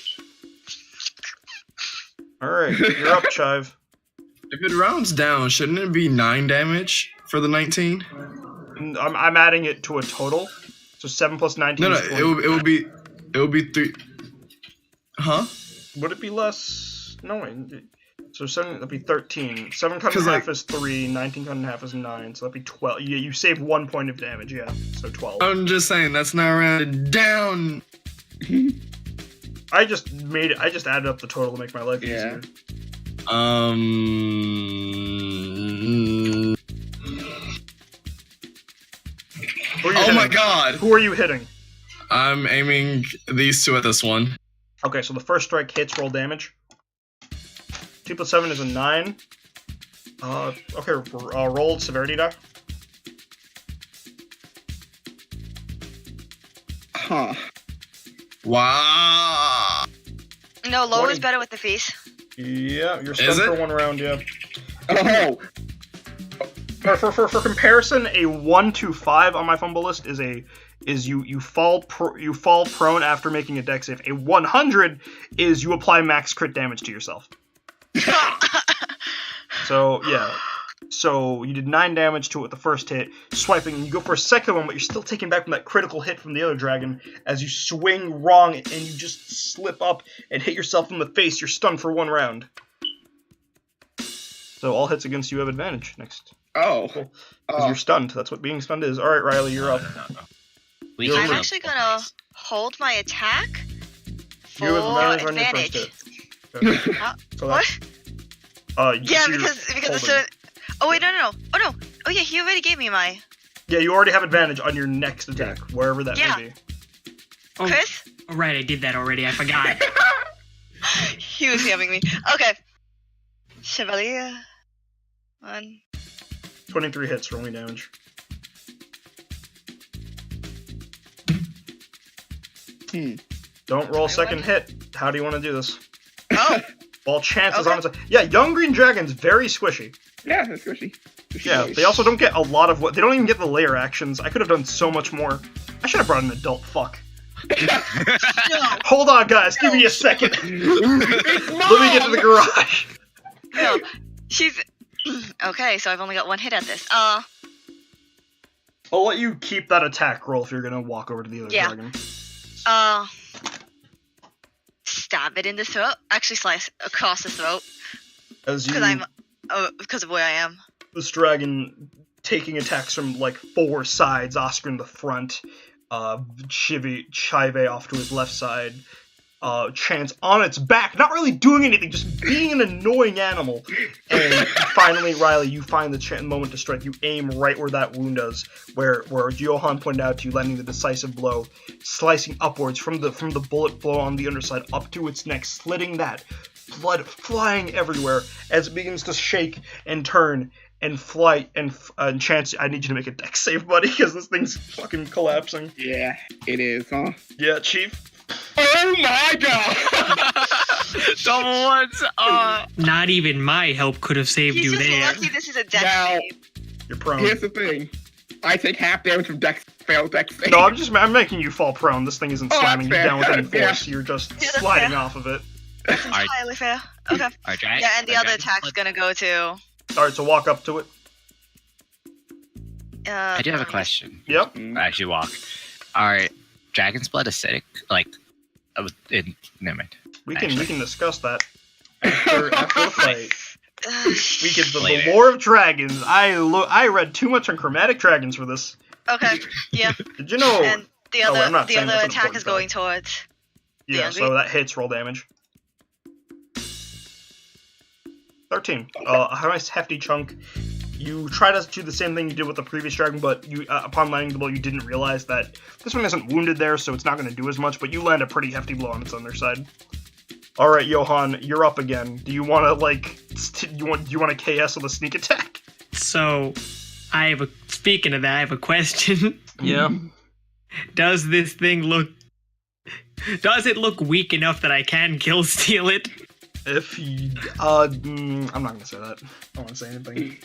[SPEAKER 1] All right, you're up, Chive.
[SPEAKER 5] If it rounds down, shouldn't it be 9 damage for the 19?
[SPEAKER 1] I'm adding it to a total. So 7 plus 19
[SPEAKER 5] No,
[SPEAKER 1] is 20.
[SPEAKER 5] it would be 3. Huh?
[SPEAKER 1] Would it be less? No, so 7, that'd be 13. 7 cut in
[SPEAKER 5] 'Cause,
[SPEAKER 1] half
[SPEAKER 5] like-
[SPEAKER 1] is 3, 19 cut in half is 9, so that'd be 12. You save 1 point of damage, yeah, so 12.
[SPEAKER 5] I'm just saying that's not rounded down.
[SPEAKER 1] I just added up the total to make my life
[SPEAKER 3] Yeah.
[SPEAKER 1] easier. Who are you
[SPEAKER 5] Oh
[SPEAKER 1] hitting?
[SPEAKER 5] my god!
[SPEAKER 1] Who are you hitting?
[SPEAKER 5] I'm aiming these 2 at this one.
[SPEAKER 1] Okay, so the first strike hits, roll damage. 2 plus 7 is a 9. Okay, roll severity die.
[SPEAKER 3] Huh.
[SPEAKER 5] Wow.
[SPEAKER 4] No, low
[SPEAKER 1] 20.
[SPEAKER 4] is better with the face.
[SPEAKER 1] Yeah, you're
[SPEAKER 5] Is
[SPEAKER 1] stunned for
[SPEAKER 5] it?
[SPEAKER 1] 1 round, yeah.
[SPEAKER 3] Oh,
[SPEAKER 1] For comparison, a 1 to 5 on my fumble list is you fall prone after making a dex save. A 100 is you apply max crit damage to yourself. So yeah, so you did 9 damage to it with the first hit, swiping, and you go for a second one, but you're still taking back from that critical hit from the other dragon as you swing wrong and you just slip up and hit yourself in the face. You're stunned for 1 round. So all hits against you have advantage next.
[SPEAKER 3] oh.
[SPEAKER 1] Cool. Because you're stunned. That's what being stunned is. All right, Riley, you're up.
[SPEAKER 6] We
[SPEAKER 1] You're
[SPEAKER 6] can
[SPEAKER 4] I'm
[SPEAKER 1] over.
[SPEAKER 4] actually gonna hold my attack for
[SPEAKER 1] You have advantage on your
[SPEAKER 4] advantage.
[SPEAKER 1] first hit. Okay.
[SPEAKER 4] Huh?
[SPEAKER 1] So
[SPEAKER 4] What?
[SPEAKER 1] so
[SPEAKER 4] Yeah,
[SPEAKER 1] you're
[SPEAKER 4] because
[SPEAKER 1] holding.
[SPEAKER 4] so. Oh wait, no. Oh no. Oh yeah, he already gave me my
[SPEAKER 1] Yeah, you already have advantage on your next attack, wherever that
[SPEAKER 4] Yeah.
[SPEAKER 1] may be.
[SPEAKER 2] Oh,
[SPEAKER 4] Chris.
[SPEAKER 2] right, I did that already. I forgot.
[SPEAKER 4] He was yamming me. Okay. Chevalier. 1.
[SPEAKER 1] 23 hits, roll me damage. Don't roll
[SPEAKER 4] 21.
[SPEAKER 1] second hit. How do you want to do this?
[SPEAKER 4] Oh.
[SPEAKER 1] All chances
[SPEAKER 4] Okay.
[SPEAKER 1] on its side. Yeah, young green dragon's very squishy.
[SPEAKER 3] Yeah, that's squishy.
[SPEAKER 1] Yeah, they also don't get a lot of what. They don't even get the layer actions. I could have done so much more. I should have brought an adult. Fuck.
[SPEAKER 4] No.
[SPEAKER 1] Hold on, guys. Give me a second. Let me get to the garage.
[SPEAKER 4] No. She's. Okay, so I've only got 1 hit at this.
[SPEAKER 1] I'll let you keep that attack roll if you're gonna walk over to the other
[SPEAKER 4] Yeah.
[SPEAKER 1] dragon.
[SPEAKER 4] Stab it in the throat. Actually, slice across the throat
[SPEAKER 1] As you,
[SPEAKER 4] because of where I am.
[SPEAKER 1] this dragon taking attacks from like 4 sides, Oscar in the front, Chive off to his left side, Chance on its back, not really doing anything, just being an annoying animal. And finally, Riley, you find the moment to strike. You aim right where that wound is, where Johan pointed out to you, landing the decisive blow, slicing upwards from the bullet blow on the underside up to its neck, slitting that, blood flying everywhere as it begins to shake and turn and fly. And Chance, I need you to make a dex save, buddy, because this thing's fucking collapsing.
[SPEAKER 3] Yeah, it is, huh?
[SPEAKER 1] Yeah, Chief.
[SPEAKER 3] Oh my god!
[SPEAKER 6] double ones.
[SPEAKER 2] Not even my help could have saved
[SPEAKER 4] He's
[SPEAKER 2] you
[SPEAKER 4] just
[SPEAKER 2] there.
[SPEAKER 4] lucky this is a death
[SPEAKER 3] Now-
[SPEAKER 4] save.
[SPEAKER 1] You're prone.
[SPEAKER 3] Here's the thing. I take half damage from failed dex save.
[SPEAKER 1] No, I'm making you fall prone. This thing isn't
[SPEAKER 3] Oh,
[SPEAKER 1] slamming you
[SPEAKER 3] that's fair.
[SPEAKER 1] down with any
[SPEAKER 3] Yeah.
[SPEAKER 1] force. You're just
[SPEAKER 4] Yeah, that's
[SPEAKER 1] sliding
[SPEAKER 4] fair.
[SPEAKER 1] off of it.
[SPEAKER 4] That's
[SPEAKER 6] Alright.
[SPEAKER 4] entirely fair. Okay.
[SPEAKER 6] Alright,
[SPEAKER 4] Yeah, and the other attack's gonna go to.
[SPEAKER 1] Alright, so walk up to it.
[SPEAKER 6] I do have a question.
[SPEAKER 1] Yep.
[SPEAKER 6] As you walk. Are dragon's blood acidic? Like, never mind.
[SPEAKER 1] We can
[SPEAKER 6] Actually.
[SPEAKER 1] discuss that after the fight. We get the
[SPEAKER 6] Later.
[SPEAKER 1] lore of dragons. I read too much on chromatic dragons for this.
[SPEAKER 4] Okay. Yeah.
[SPEAKER 1] Did you know?
[SPEAKER 4] And the
[SPEAKER 1] Oh,
[SPEAKER 4] other
[SPEAKER 1] I'm not
[SPEAKER 4] the
[SPEAKER 1] saying
[SPEAKER 4] other
[SPEAKER 1] that's an
[SPEAKER 4] attack is
[SPEAKER 1] important
[SPEAKER 4] going towards.
[SPEAKER 1] Yeah,
[SPEAKER 4] angry?
[SPEAKER 1] so that hits. Roll damage. 13. A nice hefty chunk. You try to do the same thing you did with the previous dragon, but you, upon landing the blow, you didn't realize that this one isn't wounded there, so it's not going to do as much. But you land a pretty hefty blow on its underside. All right, Johan, you're up again. Do you want to do you want to KS with a sneak attack?
[SPEAKER 2] So, speaking of that, I have a question.
[SPEAKER 1] Yeah.
[SPEAKER 2] Does it look weak enough that I can kill steal it?
[SPEAKER 1] If you, I'm not gonna say that. I don't want to say anything.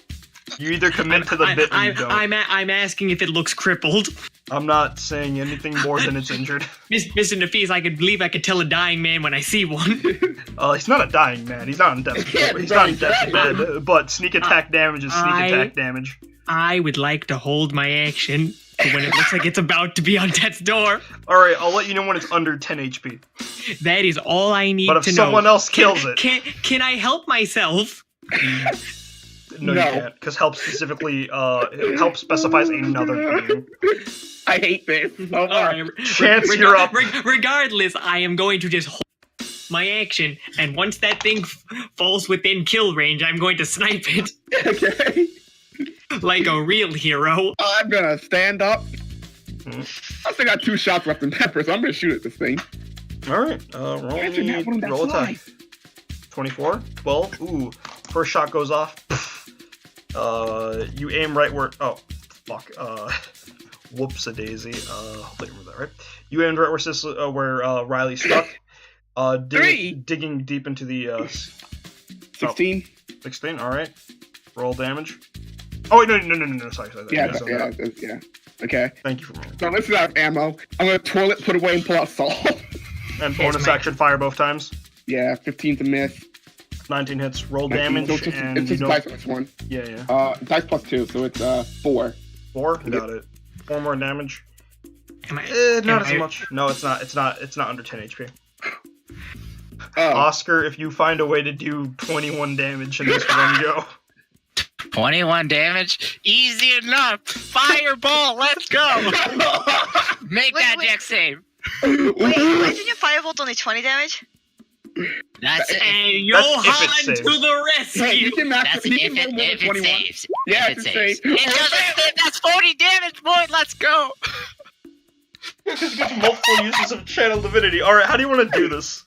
[SPEAKER 1] You either commit to the bit or you don't.
[SPEAKER 2] I'm asking if it looks crippled.
[SPEAKER 1] I'm not saying anything more than it's injured.
[SPEAKER 2] Mr. Nafis, I believe I could tell a dying man when I see one.
[SPEAKER 1] He's not a dying man. He's not in death's
[SPEAKER 3] Yeah,
[SPEAKER 1] He's not in
[SPEAKER 3] very
[SPEAKER 1] death's bed. But sneak attack damage is sneak attack damage.
[SPEAKER 2] I would like to hold my action for when it looks like it's about to be on death's door.
[SPEAKER 1] All right, I'll let you know when it's under 10 HP.
[SPEAKER 2] That is all I need to know.
[SPEAKER 1] But if someone else kills it,
[SPEAKER 2] can I help myself?
[SPEAKER 1] no, you can't, because help specifically help specifies another being.
[SPEAKER 3] I hate this.
[SPEAKER 2] All right,
[SPEAKER 1] Chance, you're up.
[SPEAKER 2] Regardless, I am going to just hold my action, and once that thing falls within kill range, I'm going to snipe it
[SPEAKER 3] Okay.
[SPEAKER 2] like a real hero.
[SPEAKER 3] I'm gonna stand up. I still got 2 shots left in pepper, so I'm gonna shoot at this thing.
[SPEAKER 1] All right, roll attack. 24, 12. Ooh, first shot goes off. You aim right where. Oh, fuck. Whoops-a-daisy. Hopefully I remember that right. You aimed right where Riley struck. Digging deep into the
[SPEAKER 3] 16.
[SPEAKER 1] 16. All right. Roll damage. Oh wait, no. Sorry.
[SPEAKER 3] Yeah. Okay.
[SPEAKER 1] Thank you for remembering.
[SPEAKER 3] So this is out of ammo. I'm gonna twirl it, put away, and pull out salt.
[SPEAKER 1] And bonus action, fire both times.
[SPEAKER 3] Yeah, 15 to miss.
[SPEAKER 1] 19 hits. Roll
[SPEAKER 3] 19,
[SPEAKER 1] damage.
[SPEAKER 3] so
[SPEAKER 1] And
[SPEAKER 3] it's just dice plus 1.
[SPEAKER 1] Yeah.
[SPEAKER 3] Dice plus 2, so it's 4.
[SPEAKER 1] 4. Got it. 4 more damage. Not as much. No, it's not. It's not under 10 HP. Oscar, if you find a way to do 21 damage in this one go.
[SPEAKER 6] 21 damage? Easy enough! Fireball, let's go! Make that dex save!
[SPEAKER 4] Wait, isn't your firebolt only 20 damage?
[SPEAKER 6] That's it.
[SPEAKER 2] And
[SPEAKER 1] That's if
[SPEAKER 2] Johan
[SPEAKER 1] it saves.
[SPEAKER 2] to the rescue!
[SPEAKER 3] Hey, you can max
[SPEAKER 6] That's
[SPEAKER 3] it.
[SPEAKER 6] if it saves.
[SPEAKER 3] Yeah,
[SPEAKER 6] If
[SPEAKER 3] it's
[SPEAKER 6] it
[SPEAKER 3] a
[SPEAKER 6] saves.
[SPEAKER 3] save.
[SPEAKER 6] It doesn't save, that's 40 damage, boy! Let's go!
[SPEAKER 1] Because you get multiple uses of channel divinity. Alright, how do you want to do this?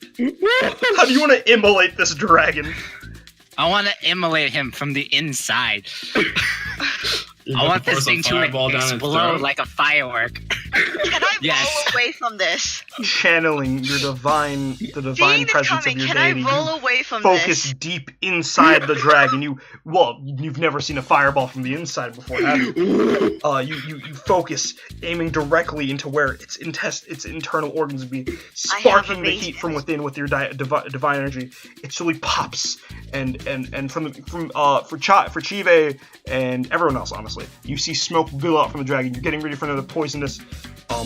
[SPEAKER 1] How do you want to immolate this dragon?
[SPEAKER 6] I want to immolate him from the inside.
[SPEAKER 5] You
[SPEAKER 6] I
[SPEAKER 5] want
[SPEAKER 6] want
[SPEAKER 5] to
[SPEAKER 6] this
[SPEAKER 5] force a
[SPEAKER 6] thing to
[SPEAKER 5] fireball down its
[SPEAKER 6] explode
[SPEAKER 5] throat?
[SPEAKER 6] like a firework.
[SPEAKER 4] Can I
[SPEAKER 6] Yes.
[SPEAKER 4] roll away from this?
[SPEAKER 1] Channeling your the divine
[SPEAKER 4] Seeing this
[SPEAKER 1] presence
[SPEAKER 4] coming,
[SPEAKER 1] of your
[SPEAKER 4] can I
[SPEAKER 1] deity.
[SPEAKER 4] roll
[SPEAKER 1] You
[SPEAKER 4] away from
[SPEAKER 1] focus
[SPEAKER 4] this?
[SPEAKER 1] deep inside the dragon. You've never seen a fireball from the inside before, have you? You focus, aiming directly into where its internal organs would be, sparking the heat from within with your divine energy. It slowly pops, and for Chive and everyone else, honestly, you see smoke bill out from the dragon. You're getting ready for another poisonous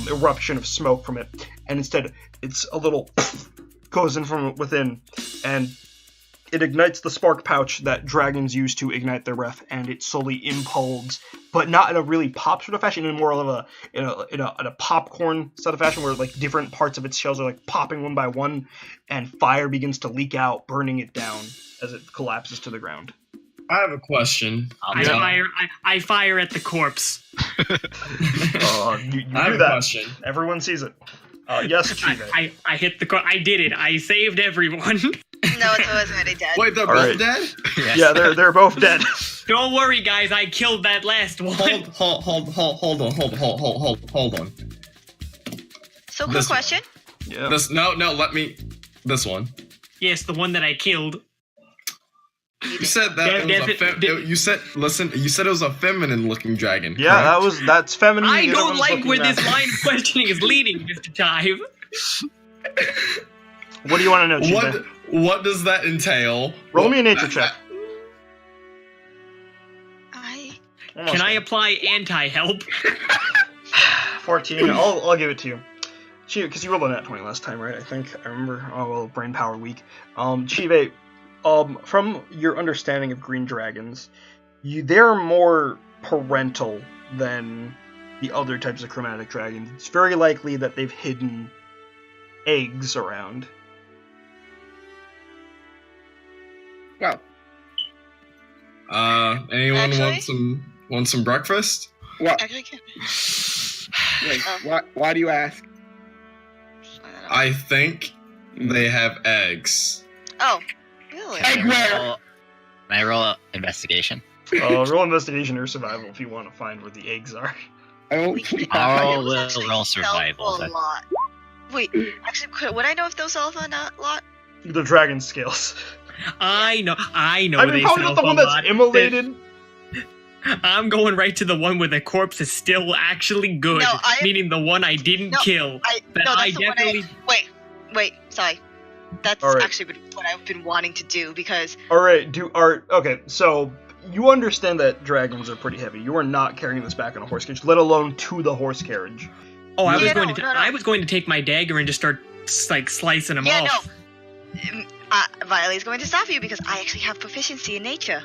[SPEAKER 1] eruption of smoke from it, and instead it's a little goes in from within, and it ignites the spark pouch that dragons use to ignite their breath, and it slowly implodes, but not in a really pop sort of fashion, in more of a popcorn sort of fashion, where like different parts of its shells are like popping one by one, and fire begins to leak out, burning it down as it collapses to the ground.
[SPEAKER 5] I have a question.
[SPEAKER 2] I fire at the corpse.
[SPEAKER 1] You
[SPEAKER 5] I
[SPEAKER 1] do
[SPEAKER 5] have a
[SPEAKER 1] that.
[SPEAKER 5] question.
[SPEAKER 1] Everyone sees it. Yes, Chive.
[SPEAKER 2] I hit the corpse. I did it. I saved everyone.
[SPEAKER 4] No, it was already dead.
[SPEAKER 5] Wait, they're
[SPEAKER 1] All
[SPEAKER 5] both
[SPEAKER 1] right.
[SPEAKER 5] dead?
[SPEAKER 6] Yes.
[SPEAKER 1] Yeah, they're both dead.
[SPEAKER 2] Don't worry, guys. I killed that last one.
[SPEAKER 5] Hold on.
[SPEAKER 4] So, quick
[SPEAKER 5] This one.
[SPEAKER 4] question.
[SPEAKER 1] Yeah.
[SPEAKER 5] This one.
[SPEAKER 2] Yes, the one that I killed.
[SPEAKER 5] You said that you said it was a feminine looking dragon.
[SPEAKER 1] Yeah,
[SPEAKER 5] correct?
[SPEAKER 1] that's feminine.
[SPEAKER 2] I
[SPEAKER 1] the other
[SPEAKER 2] don't
[SPEAKER 1] one's
[SPEAKER 2] like
[SPEAKER 1] looking
[SPEAKER 2] where this
[SPEAKER 1] masculine.
[SPEAKER 2] line of questioning is leading, Mr. Chive.
[SPEAKER 1] What do you want to know, Chive?
[SPEAKER 5] What does that entail?
[SPEAKER 1] Roll me a nature check.
[SPEAKER 2] Can I apply anti-help?
[SPEAKER 1] 14. I'll give it to you. Because you rolled a nat 20 last time, right? I think. I remember. Oh, well, brain power weak. Chive, from your understanding of green dragons, they're more parental than the other types of chromatic dragons. It's very likely that they've hidden eggs around.
[SPEAKER 3] Well,
[SPEAKER 5] Anyone
[SPEAKER 4] Actually?
[SPEAKER 5] want some breakfast?
[SPEAKER 3] what?
[SPEAKER 4] Actually,
[SPEAKER 3] Wait, why do you ask?
[SPEAKER 5] I think they have eggs.
[SPEAKER 4] Oh, really?
[SPEAKER 3] Egg where?
[SPEAKER 6] Can I roll investigation?
[SPEAKER 1] Roll investigation or survival if you want to find where the eggs are.
[SPEAKER 3] I don't.
[SPEAKER 4] We can
[SPEAKER 6] I'll
[SPEAKER 4] those
[SPEAKER 6] roll
[SPEAKER 4] actually
[SPEAKER 6] survival,
[SPEAKER 4] sell for
[SPEAKER 6] then.
[SPEAKER 4] a lot. Wait, actually, would I know if those sell for a lot?
[SPEAKER 1] The dragon scales.
[SPEAKER 2] I know.
[SPEAKER 1] I mean,
[SPEAKER 2] they
[SPEAKER 1] probably
[SPEAKER 2] sell
[SPEAKER 1] not the
[SPEAKER 2] for
[SPEAKER 1] one
[SPEAKER 2] a
[SPEAKER 1] that's
[SPEAKER 2] lot.
[SPEAKER 1] immolated.
[SPEAKER 2] I'm going right to the one where the corpse is still actually good,
[SPEAKER 4] No,
[SPEAKER 2] meaning the one I didn't kill.
[SPEAKER 4] That's the one wait, sorry. That's
[SPEAKER 1] All right.
[SPEAKER 4] actually what I've been wanting to do because
[SPEAKER 1] Alright, okay, so you understand that dragons are pretty heavy. You are not carrying this back on a horse carriage, let alone to the horse carriage.
[SPEAKER 2] Oh, I
[SPEAKER 4] Yeah,
[SPEAKER 2] was going to take my dagger and just start like slicing them
[SPEAKER 4] yeah,
[SPEAKER 2] off.
[SPEAKER 4] no. Riley's going to stop you because I actually have proficiency in nature.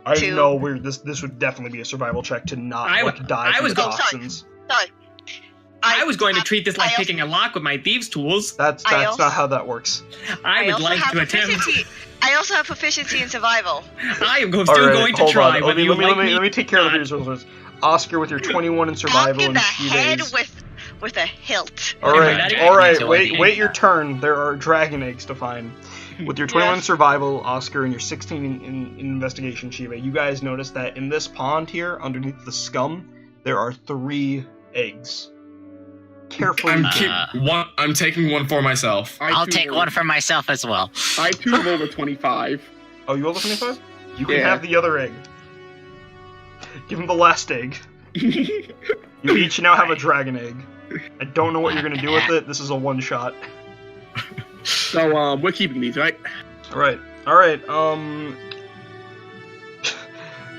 [SPEAKER 1] I
[SPEAKER 4] To-
[SPEAKER 1] know this would definitely be a survival check to not die
[SPEAKER 2] I
[SPEAKER 1] from
[SPEAKER 2] was
[SPEAKER 1] the
[SPEAKER 2] go-
[SPEAKER 1] toxins.
[SPEAKER 4] Sorry.
[SPEAKER 2] I was going to treat this like
[SPEAKER 4] I also-
[SPEAKER 2] picking a lock with my thieves' tools.
[SPEAKER 1] That's
[SPEAKER 4] I
[SPEAKER 1] not
[SPEAKER 4] also-
[SPEAKER 1] how that works.
[SPEAKER 2] I would
[SPEAKER 4] also
[SPEAKER 2] like
[SPEAKER 4] have
[SPEAKER 2] to attempt.
[SPEAKER 4] I also have proficiency in survival.
[SPEAKER 2] I am still
[SPEAKER 1] Alright,
[SPEAKER 2] going to
[SPEAKER 1] hold
[SPEAKER 2] try.
[SPEAKER 1] on.
[SPEAKER 2] Whether you like me
[SPEAKER 1] Let me take care of
[SPEAKER 2] or
[SPEAKER 1] these rules. Oscar with your 21 in survival
[SPEAKER 4] Pop in
[SPEAKER 1] and
[SPEAKER 4] the head
[SPEAKER 1] Shiva's.
[SPEAKER 4] with a hilt.
[SPEAKER 2] Alright,
[SPEAKER 1] Wait your turn. There are dragon eggs to find. With your 21
[SPEAKER 4] Yes.
[SPEAKER 1] survival, Oscar, and your 16 in investigation, Shiva, you guys notice that in this pond here, underneath the scum, there are 3 eggs. Carefully.
[SPEAKER 5] I'm taking one for myself.
[SPEAKER 6] I'll take one for myself as well.
[SPEAKER 3] I too rolled a 25.
[SPEAKER 1] Oh, you rolled a 25? You can
[SPEAKER 3] Yeah.
[SPEAKER 1] have the other egg. Give him the last egg. You each now have a dragon egg. I don't know what you're gonna do with it. This is a one shot.
[SPEAKER 3] So, we're keeping these, right?
[SPEAKER 1] Alright.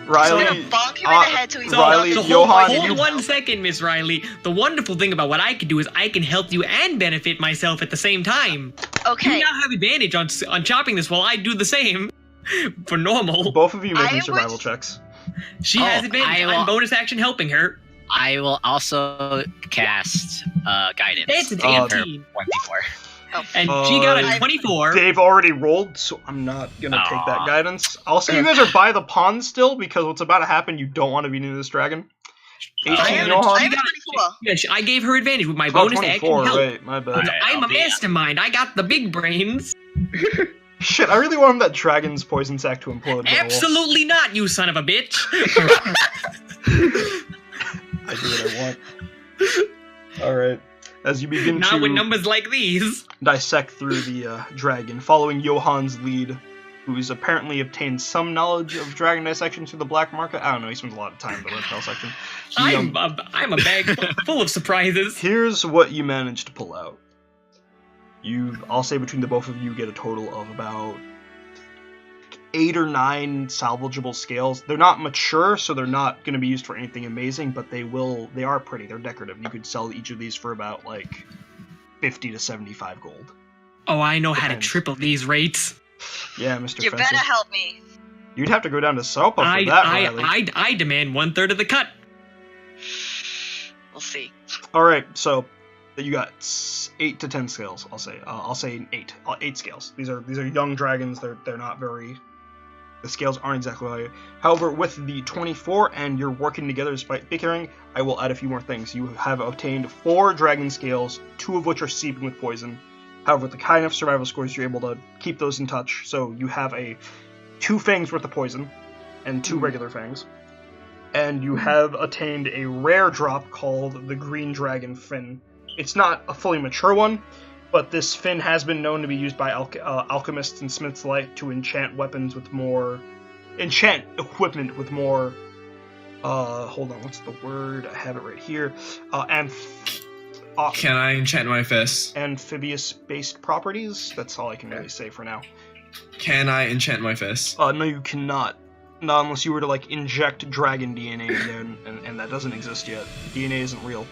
[SPEAKER 4] Riley,
[SPEAKER 1] Riley.
[SPEAKER 4] bonk him in the head till he's
[SPEAKER 1] Riley,
[SPEAKER 2] so
[SPEAKER 1] Johan,
[SPEAKER 2] hold
[SPEAKER 1] you-
[SPEAKER 2] 1 second, Miss Riley. The wonderful thing about what I can do is I can help you and benefit myself at the same time.
[SPEAKER 4] Okay.
[SPEAKER 2] You now have advantage on chopping this while I do the same. For normal,
[SPEAKER 1] Both of you
[SPEAKER 4] I
[SPEAKER 1] making
[SPEAKER 4] would-
[SPEAKER 1] survival checks.
[SPEAKER 2] she has advantage. I'm bonus action helping her.
[SPEAKER 6] I will also cast guidance.
[SPEAKER 2] That's an
[SPEAKER 6] to give her
[SPEAKER 2] 18.
[SPEAKER 6] 1d4.
[SPEAKER 2] And she got a
[SPEAKER 1] Uh,
[SPEAKER 2] 24.
[SPEAKER 1] They've already rolled, so I'm not gonna take that
[SPEAKER 6] Aw.
[SPEAKER 1] guidance. I'll say you guys are by the pond still, because what's about to happen, you don't want to be near this dragon. 18,
[SPEAKER 4] I have
[SPEAKER 1] Johan?
[SPEAKER 4] a
[SPEAKER 2] She got-
[SPEAKER 4] 24.
[SPEAKER 2] Yeah, I gave her advantage with my
[SPEAKER 1] Oh,
[SPEAKER 2] bonus
[SPEAKER 1] 24,
[SPEAKER 2] action help.
[SPEAKER 1] wait, my bad.
[SPEAKER 6] Alright,
[SPEAKER 2] I'm
[SPEAKER 6] I'll
[SPEAKER 2] a
[SPEAKER 6] be-
[SPEAKER 2] mastermind. I got the big brains.
[SPEAKER 1] Shit, I really want that dragon's poison sac to implode. but I will.
[SPEAKER 2] Absolutely not, you son of a bitch.
[SPEAKER 1] I do what I want. Alright. As you begin
[SPEAKER 2] Not with
[SPEAKER 1] to
[SPEAKER 2] numbers like these.
[SPEAKER 1] dissect through the dragon, following Johan's lead, who's apparently obtained some knowledge of dragon dissection through the black market. I don't know, he spends a lot of time in the reptile section. He,
[SPEAKER 2] I'm a bag full of surprises.
[SPEAKER 1] Here's what you managed to pull out. I'll say between the both of you, get a total of about 8 or 9 salvageable scales. They're not mature, so they're not going to be used for anything amazing, but they are pretty. They're decorative. You could sell each of these for about, 50 to 75 gold.
[SPEAKER 2] Oh, I know how to
[SPEAKER 1] Depends.
[SPEAKER 2] triple these rates.
[SPEAKER 1] Yeah, Mr.
[SPEAKER 4] You
[SPEAKER 1] Fencer.
[SPEAKER 4] better help me.
[SPEAKER 1] You'd have to go down to Salpa for
[SPEAKER 2] I,
[SPEAKER 1] that,
[SPEAKER 2] I,
[SPEAKER 1] Riley.
[SPEAKER 2] I demand 1/3 of the cut.
[SPEAKER 4] We'll see.
[SPEAKER 1] Alright, so you got 8 to 10 scales, I'll say. I'll say 8. 8 scales. These are young dragons. They're not very... The scales aren't exactly value. However, with the 24 and you're working together despite bickering, I will add a few more things. You have obtained 4 dragon scales, 2 of which are seeping with poison. However, with the high enough survival scores, you're able to keep those in touch. So you have 2 fangs worth of poison and 2 regular fangs. And you have attained a rare drop called the Green Dragon Fin. It's not a fully mature one, but this fin has been known to be used by alchemists and smiths alike to enchant weapons with more... enchant equipment with more... hold on, what's the word? I have it right here.
[SPEAKER 5] Can I enchant my fist?
[SPEAKER 1] Amphibious-based properties? That's all I can really say for now.
[SPEAKER 5] Can I enchant my fist?
[SPEAKER 1] No, you cannot. Not unless you were to, inject dragon DNA in there, and that doesn't exist yet. DNA isn't real.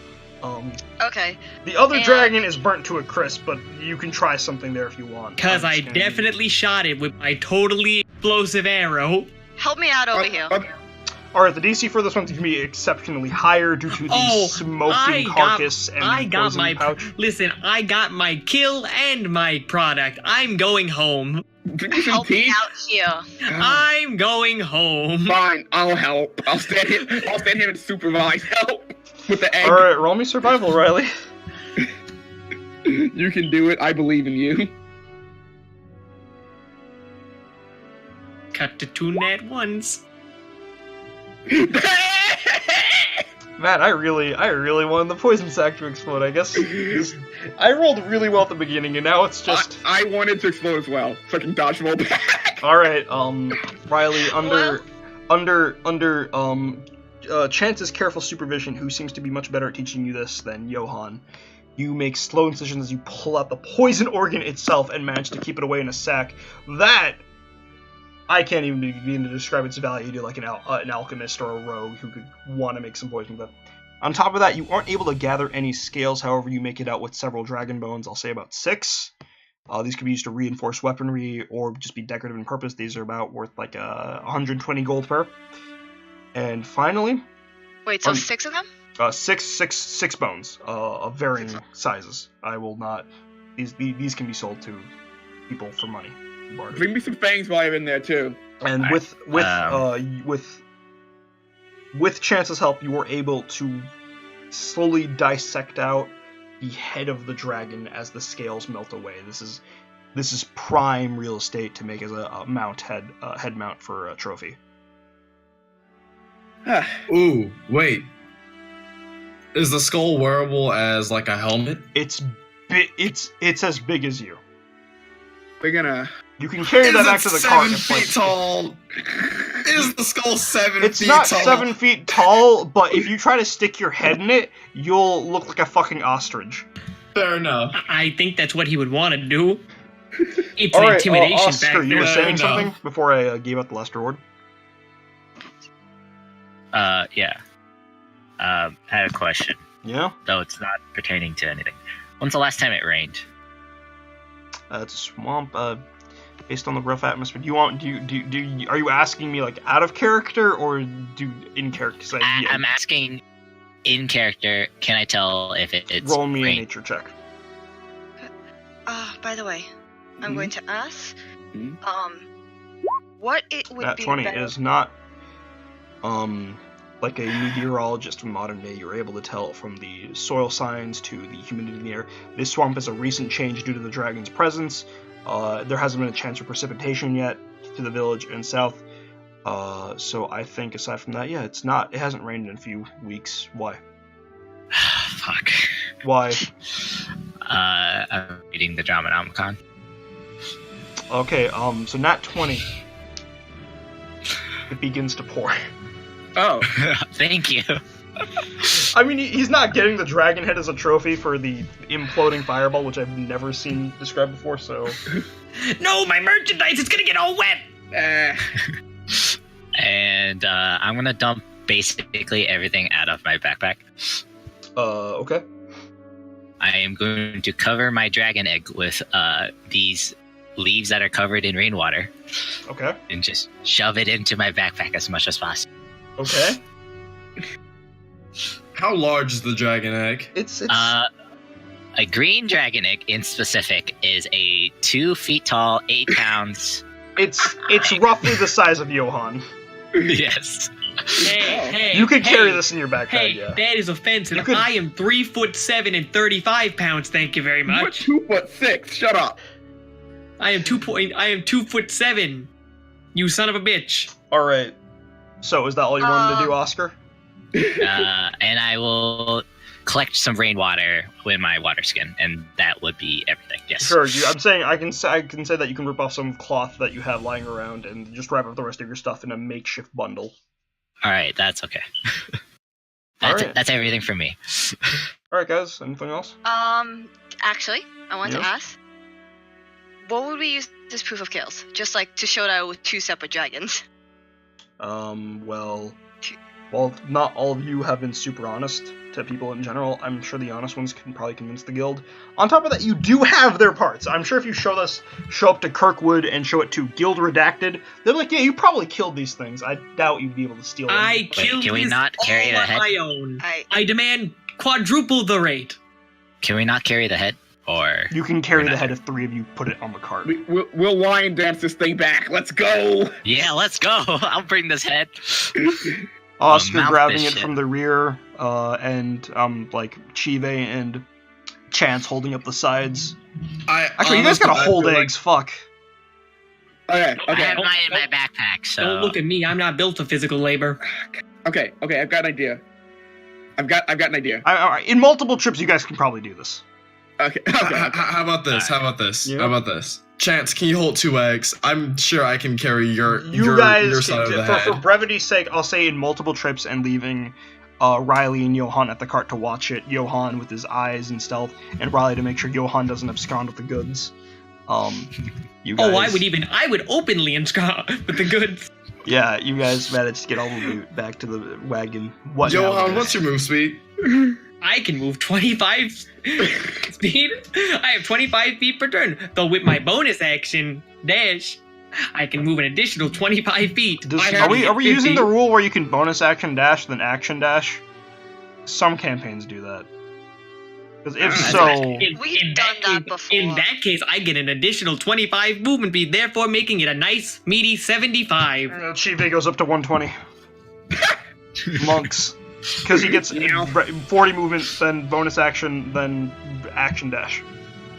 [SPEAKER 4] Okay.
[SPEAKER 1] The other
[SPEAKER 4] And-
[SPEAKER 1] dragon is burnt to a crisp, but you can try something there if you want.
[SPEAKER 2] Because
[SPEAKER 1] I'm
[SPEAKER 2] I
[SPEAKER 1] just gonna-
[SPEAKER 2] definitely shot it with my totally explosive arrow.
[SPEAKER 4] Help me out over here.
[SPEAKER 1] Alright, the DC for this one's gonna be exceptionally higher due to the
[SPEAKER 2] Oh,
[SPEAKER 1] smoking carcass and
[SPEAKER 2] I got
[SPEAKER 1] poison
[SPEAKER 2] my
[SPEAKER 1] pouch.
[SPEAKER 2] Listen, I got my kill and my product. I'm going home.
[SPEAKER 3] Give me some
[SPEAKER 4] Help me
[SPEAKER 3] tea.
[SPEAKER 4] out here.
[SPEAKER 2] I'm going home.
[SPEAKER 3] Fine, I'll help. I'll stand here and supervise. Help with the egg.
[SPEAKER 1] Alright, roll me survival, Riley.
[SPEAKER 3] You can do it. I believe in you.
[SPEAKER 2] Cut to 2 nat ones.
[SPEAKER 1] Man, I really wanted the poison sac to explode. I guess I rolled really well at the beginning, and now it's just...
[SPEAKER 3] I wanted to explode as well, so I can dodge roll back.
[SPEAKER 1] Alright, Riley, under Chance's careful supervision, who seems to be much better at teaching you this than Johan, you make slow incisions as you pull out the poison organ itself and manage to keep it away in a sack. That, I can't even begin to describe its value to like an alchemist or a rogue who could want to make some poison. But on top of that, you aren't able to gather any scales. However, you make it out with several dragon bones. I'll say about 6. These could be used to reinforce weaponry or just be decorative in purpose. These are about worth like 120 gold per. And finally,
[SPEAKER 4] Wait, so 6 of them?
[SPEAKER 1] six bones of varying sizes. I will not. These can be sold to people for money. Barter.
[SPEAKER 3] Bring me some fangs while you're in there too.
[SPEAKER 1] And with Chance's help, you were able to slowly dissect out the head of the dragon as the scales melt away. This is prime real estate to make as a head mount for a trophy.
[SPEAKER 5] Ooh, wait. Is the skull wearable as like a helmet?
[SPEAKER 1] It's as big as you.
[SPEAKER 3] We're gonna.
[SPEAKER 1] You can carry that back to the cart.
[SPEAKER 5] 7 feet tall. Is the skull 7
[SPEAKER 1] It's
[SPEAKER 5] feet
[SPEAKER 1] not
[SPEAKER 5] tall?
[SPEAKER 1] 7 feet tall, but if you try to stick your head in it, you'll look like a fucking ostrich.
[SPEAKER 5] Fair enough.
[SPEAKER 2] I think that's what he would want to do. It's
[SPEAKER 1] All
[SPEAKER 2] an
[SPEAKER 1] right,
[SPEAKER 2] intimidation
[SPEAKER 1] Oscar, you
[SPEAKER 2] factor.
[SPEAKER 1] were saying
[SPEAKER 5] No.
[SPEAKER 1] something before I gave out the last reward?
[SPEAKER 6] Yeah. I had a question,
[SPEAKER 1] Yeah?
[SPEAKER 6] though it's not pertaining to anything. When's the last time it rained?
[SPEAKER 1] It's a swamp, based on the rough atmosphere. Are you asking me, like, out of character, or in character? 'Cause
[SPEAKER 6] I'm asking in character, can I tell if it's
[SPEAKER 1] roll me a
[SPEAKER 6] rained?
[SPEAKER 1] nature check.
[SPEAKER 4] By the way, I'm going to ask,
[SPEAKER 3] Mhm.
[SPEAKER 4] what it would
[SPEAKER 1] That
[SPEAKER 4] be
[SPEAKER 1] 20
[SPEAKER 4] better...
[SPEAKER 1] is not, like a meteorologist from modern day. You're able to tell from the soil signs to the humidity in the air. This swamp is a recent change due to the dragon's presence. There hasn't been a chance for precipitation yet to the village and south. So I think aside from that, yeah, it hasn't rained in a few weeks. Why?
[SPEAKER 6] Fuck.
[SPEAKER 1] Why?
[SPEAKER 6] I'm reading the Dramanomicon.
[SPEAKER 1] Okay, so nat 20. It begins to pour.
[SPEAKER 3] Oh.
[SPEAKER 6] Thank you.
[SPEAKER 1] I mean, he's not getting the dragon head as a trophy for the imploding fireball, which I've never seen described before, so...
[SPEAKER 2] No, my merchandise is gonna get all wet.
[SPEAKER 6] And I'm gonna dump basically everything out of my backpack.
[SPEAKER 1] Okay.
[SPEAKER 6] I am going to cover my dragon egg with these leaves that are covered in rainwater
[SPEAKER 1] Okay.
[SPEAKER 6] and just shove it into my backpack as much as possible.
[SPEAKER 1] Okay.
[SPEAKER 5] How large is the dragon egg?
[SPEAKER 1] It's
[SPEAKER 6] A green dragon egg in specific is a 2 feet tall, 8 pounds.
[SPEAKER 1] it's roughly the size of Johan.
[SPEAKER 6] Yes.
[SPEAKER 2] Hey,
[SPEAKER 1] You could carry
[SPEAKER 2] hey,
[SPEAKER 1] this in your backpack,
[SPEAKER 2] Hey,
[SPEAKER 1] yeah.
[SPEAKER 2] that is offensive.
[SPEAKER 1] You could-
[SPEAKER 2] I am 3'7" and 35 pounds. Thank you very
[SPEAKER 3] You're
[SPEAKER 2] much.
[SPEAKER 3] 2'6". Shut up.
[SPEAKER 2] I am 2'7". You son of a bitch.
[SPEAKER 1] Alright. So, is that all you wanted to do, Oscar?
[SPEAKER 6] And I will collect some rainwater with my water skin, and that would be everything. Yes.
[SPEAKER 1] Sure, I'm saying I can say that you can rip off some cloth that you have lying around and just wrap up the rest of your stuff in a makeshift bundle.
[SPEAKER 6] All right, that's okay.
[SPEAKER 1] Alright.
[SPEAKER 6] That's everything from me.
[SPEAKER 1] Alright, guys, anything else?
[SPEAKER 4] Actually, I want to
[SPEAKER 1] Yeah?
[SPEAKER 4] ask, what would we use as proof of kills? Just like to show that with 2 separate dragons.
[SPEAKER 1] Well, not all of you have been super honest to people in general. I'm sure the honest ones can probably convince the guild. On top of that, you do have their parts. I'm sure if you show up to Kirkwood and show it to Guild Redacted, they're like, yeah, you probably killed these things. I doubt you'd be able to steal them.
[SPEAKER 2] I killed
[SPEAKER 6] can we
[SPEAKER 2] these
[SPEAKER 6] not carry
[SPEAKER 2] all
[SPEAKER 6] the head?
[SPEAKER 2] on my own.
[SPEAKER 4] I
[SPEAKER 2] I demand quadruple the rate.
[SPEAKER 6] Can we not carry the head? Or
[SPEAKER 1] You can carry
[SPEAKER 6] We're
[SPEAKER 1] the
[SPEAKER 6] not-
[SPEAKER 1] head if 3 of you put it on the cart.
[SPEAKER 3] We'll lion dance this thing back. Let's go.
[SPEAKER 6] yeah, let's go. I'll bring this head.
[SPEAKER 1] Oscar
[SPEAKER 6] mount
[SPEAKER 1] grabbing
[SPEAKER 6] this
[SPEAKER 1] it
[SPEAKER 6] shit.
[SPEAKER 1] from the rear, and like Chive and Chance holding up the sides. Actually, you guys gotta hold eggs. Fuck.
[SPEAKER 3] Okay.
[SPEAKER 6] I
[SPEAKER 3] Okay.
[SPEAKER 6] have mine in my backpack, so
[SPEAKER 2] Don't look at me. I'm not built for physical labor.
[SPEAKER 3] Okay. I've got an idea. I've got an idea.
[SPEAKER 1] In multiple trips, you guys can probably do this.
[SPEAKER 3] Okay.
[SPEAKER 5] How about this? How about this?
[SPEAKER 1] Yeah.
[SPEAKER 5] How about this? Chance, can you hold 2 eggs? I'm sure I can carry your
[SPEAKER 1] guys,
[SPEAKER 5] side of the
[SPEAKER 1] for
[SPEAKER 5] head.
[SPEAKER 1] brevity's sake, I'll say in multiple trips and leaving Riley and Johan at the cart to watch it. Johan with his eyes and stealth, and Riley to make sure Johan doesn't abscond with the goods. You guys,
[SPEAKER 2] I would openly abscond with the goods.
[SPEAKER 1] Yeah, you guys managed to get all the loot back to the wagon. What now,
[SPEAKER 5] Johan,
[SPEAKER 1] guys?
[SPEAKER 5] what's your move speed?
[SPEAKER 2] I can move 25 speed. I have 25 feet per turn. Though with my bonus action, dash, I can move an additional 25 feet.
[SPEAKER 1] Are we using the rule where you can bonus action dash then action dash? Some campaigns do that. Because if so...
[SPEAKER 4] We've done that before.
[SPEAKER 2] In that case, I get an additional 25 movement speed, therefore making it a nice, meaty 75.
[SPEAKER 1] Chive goes up to 120. Monks. Because he gets 40 movement, then bonus action, then action dash.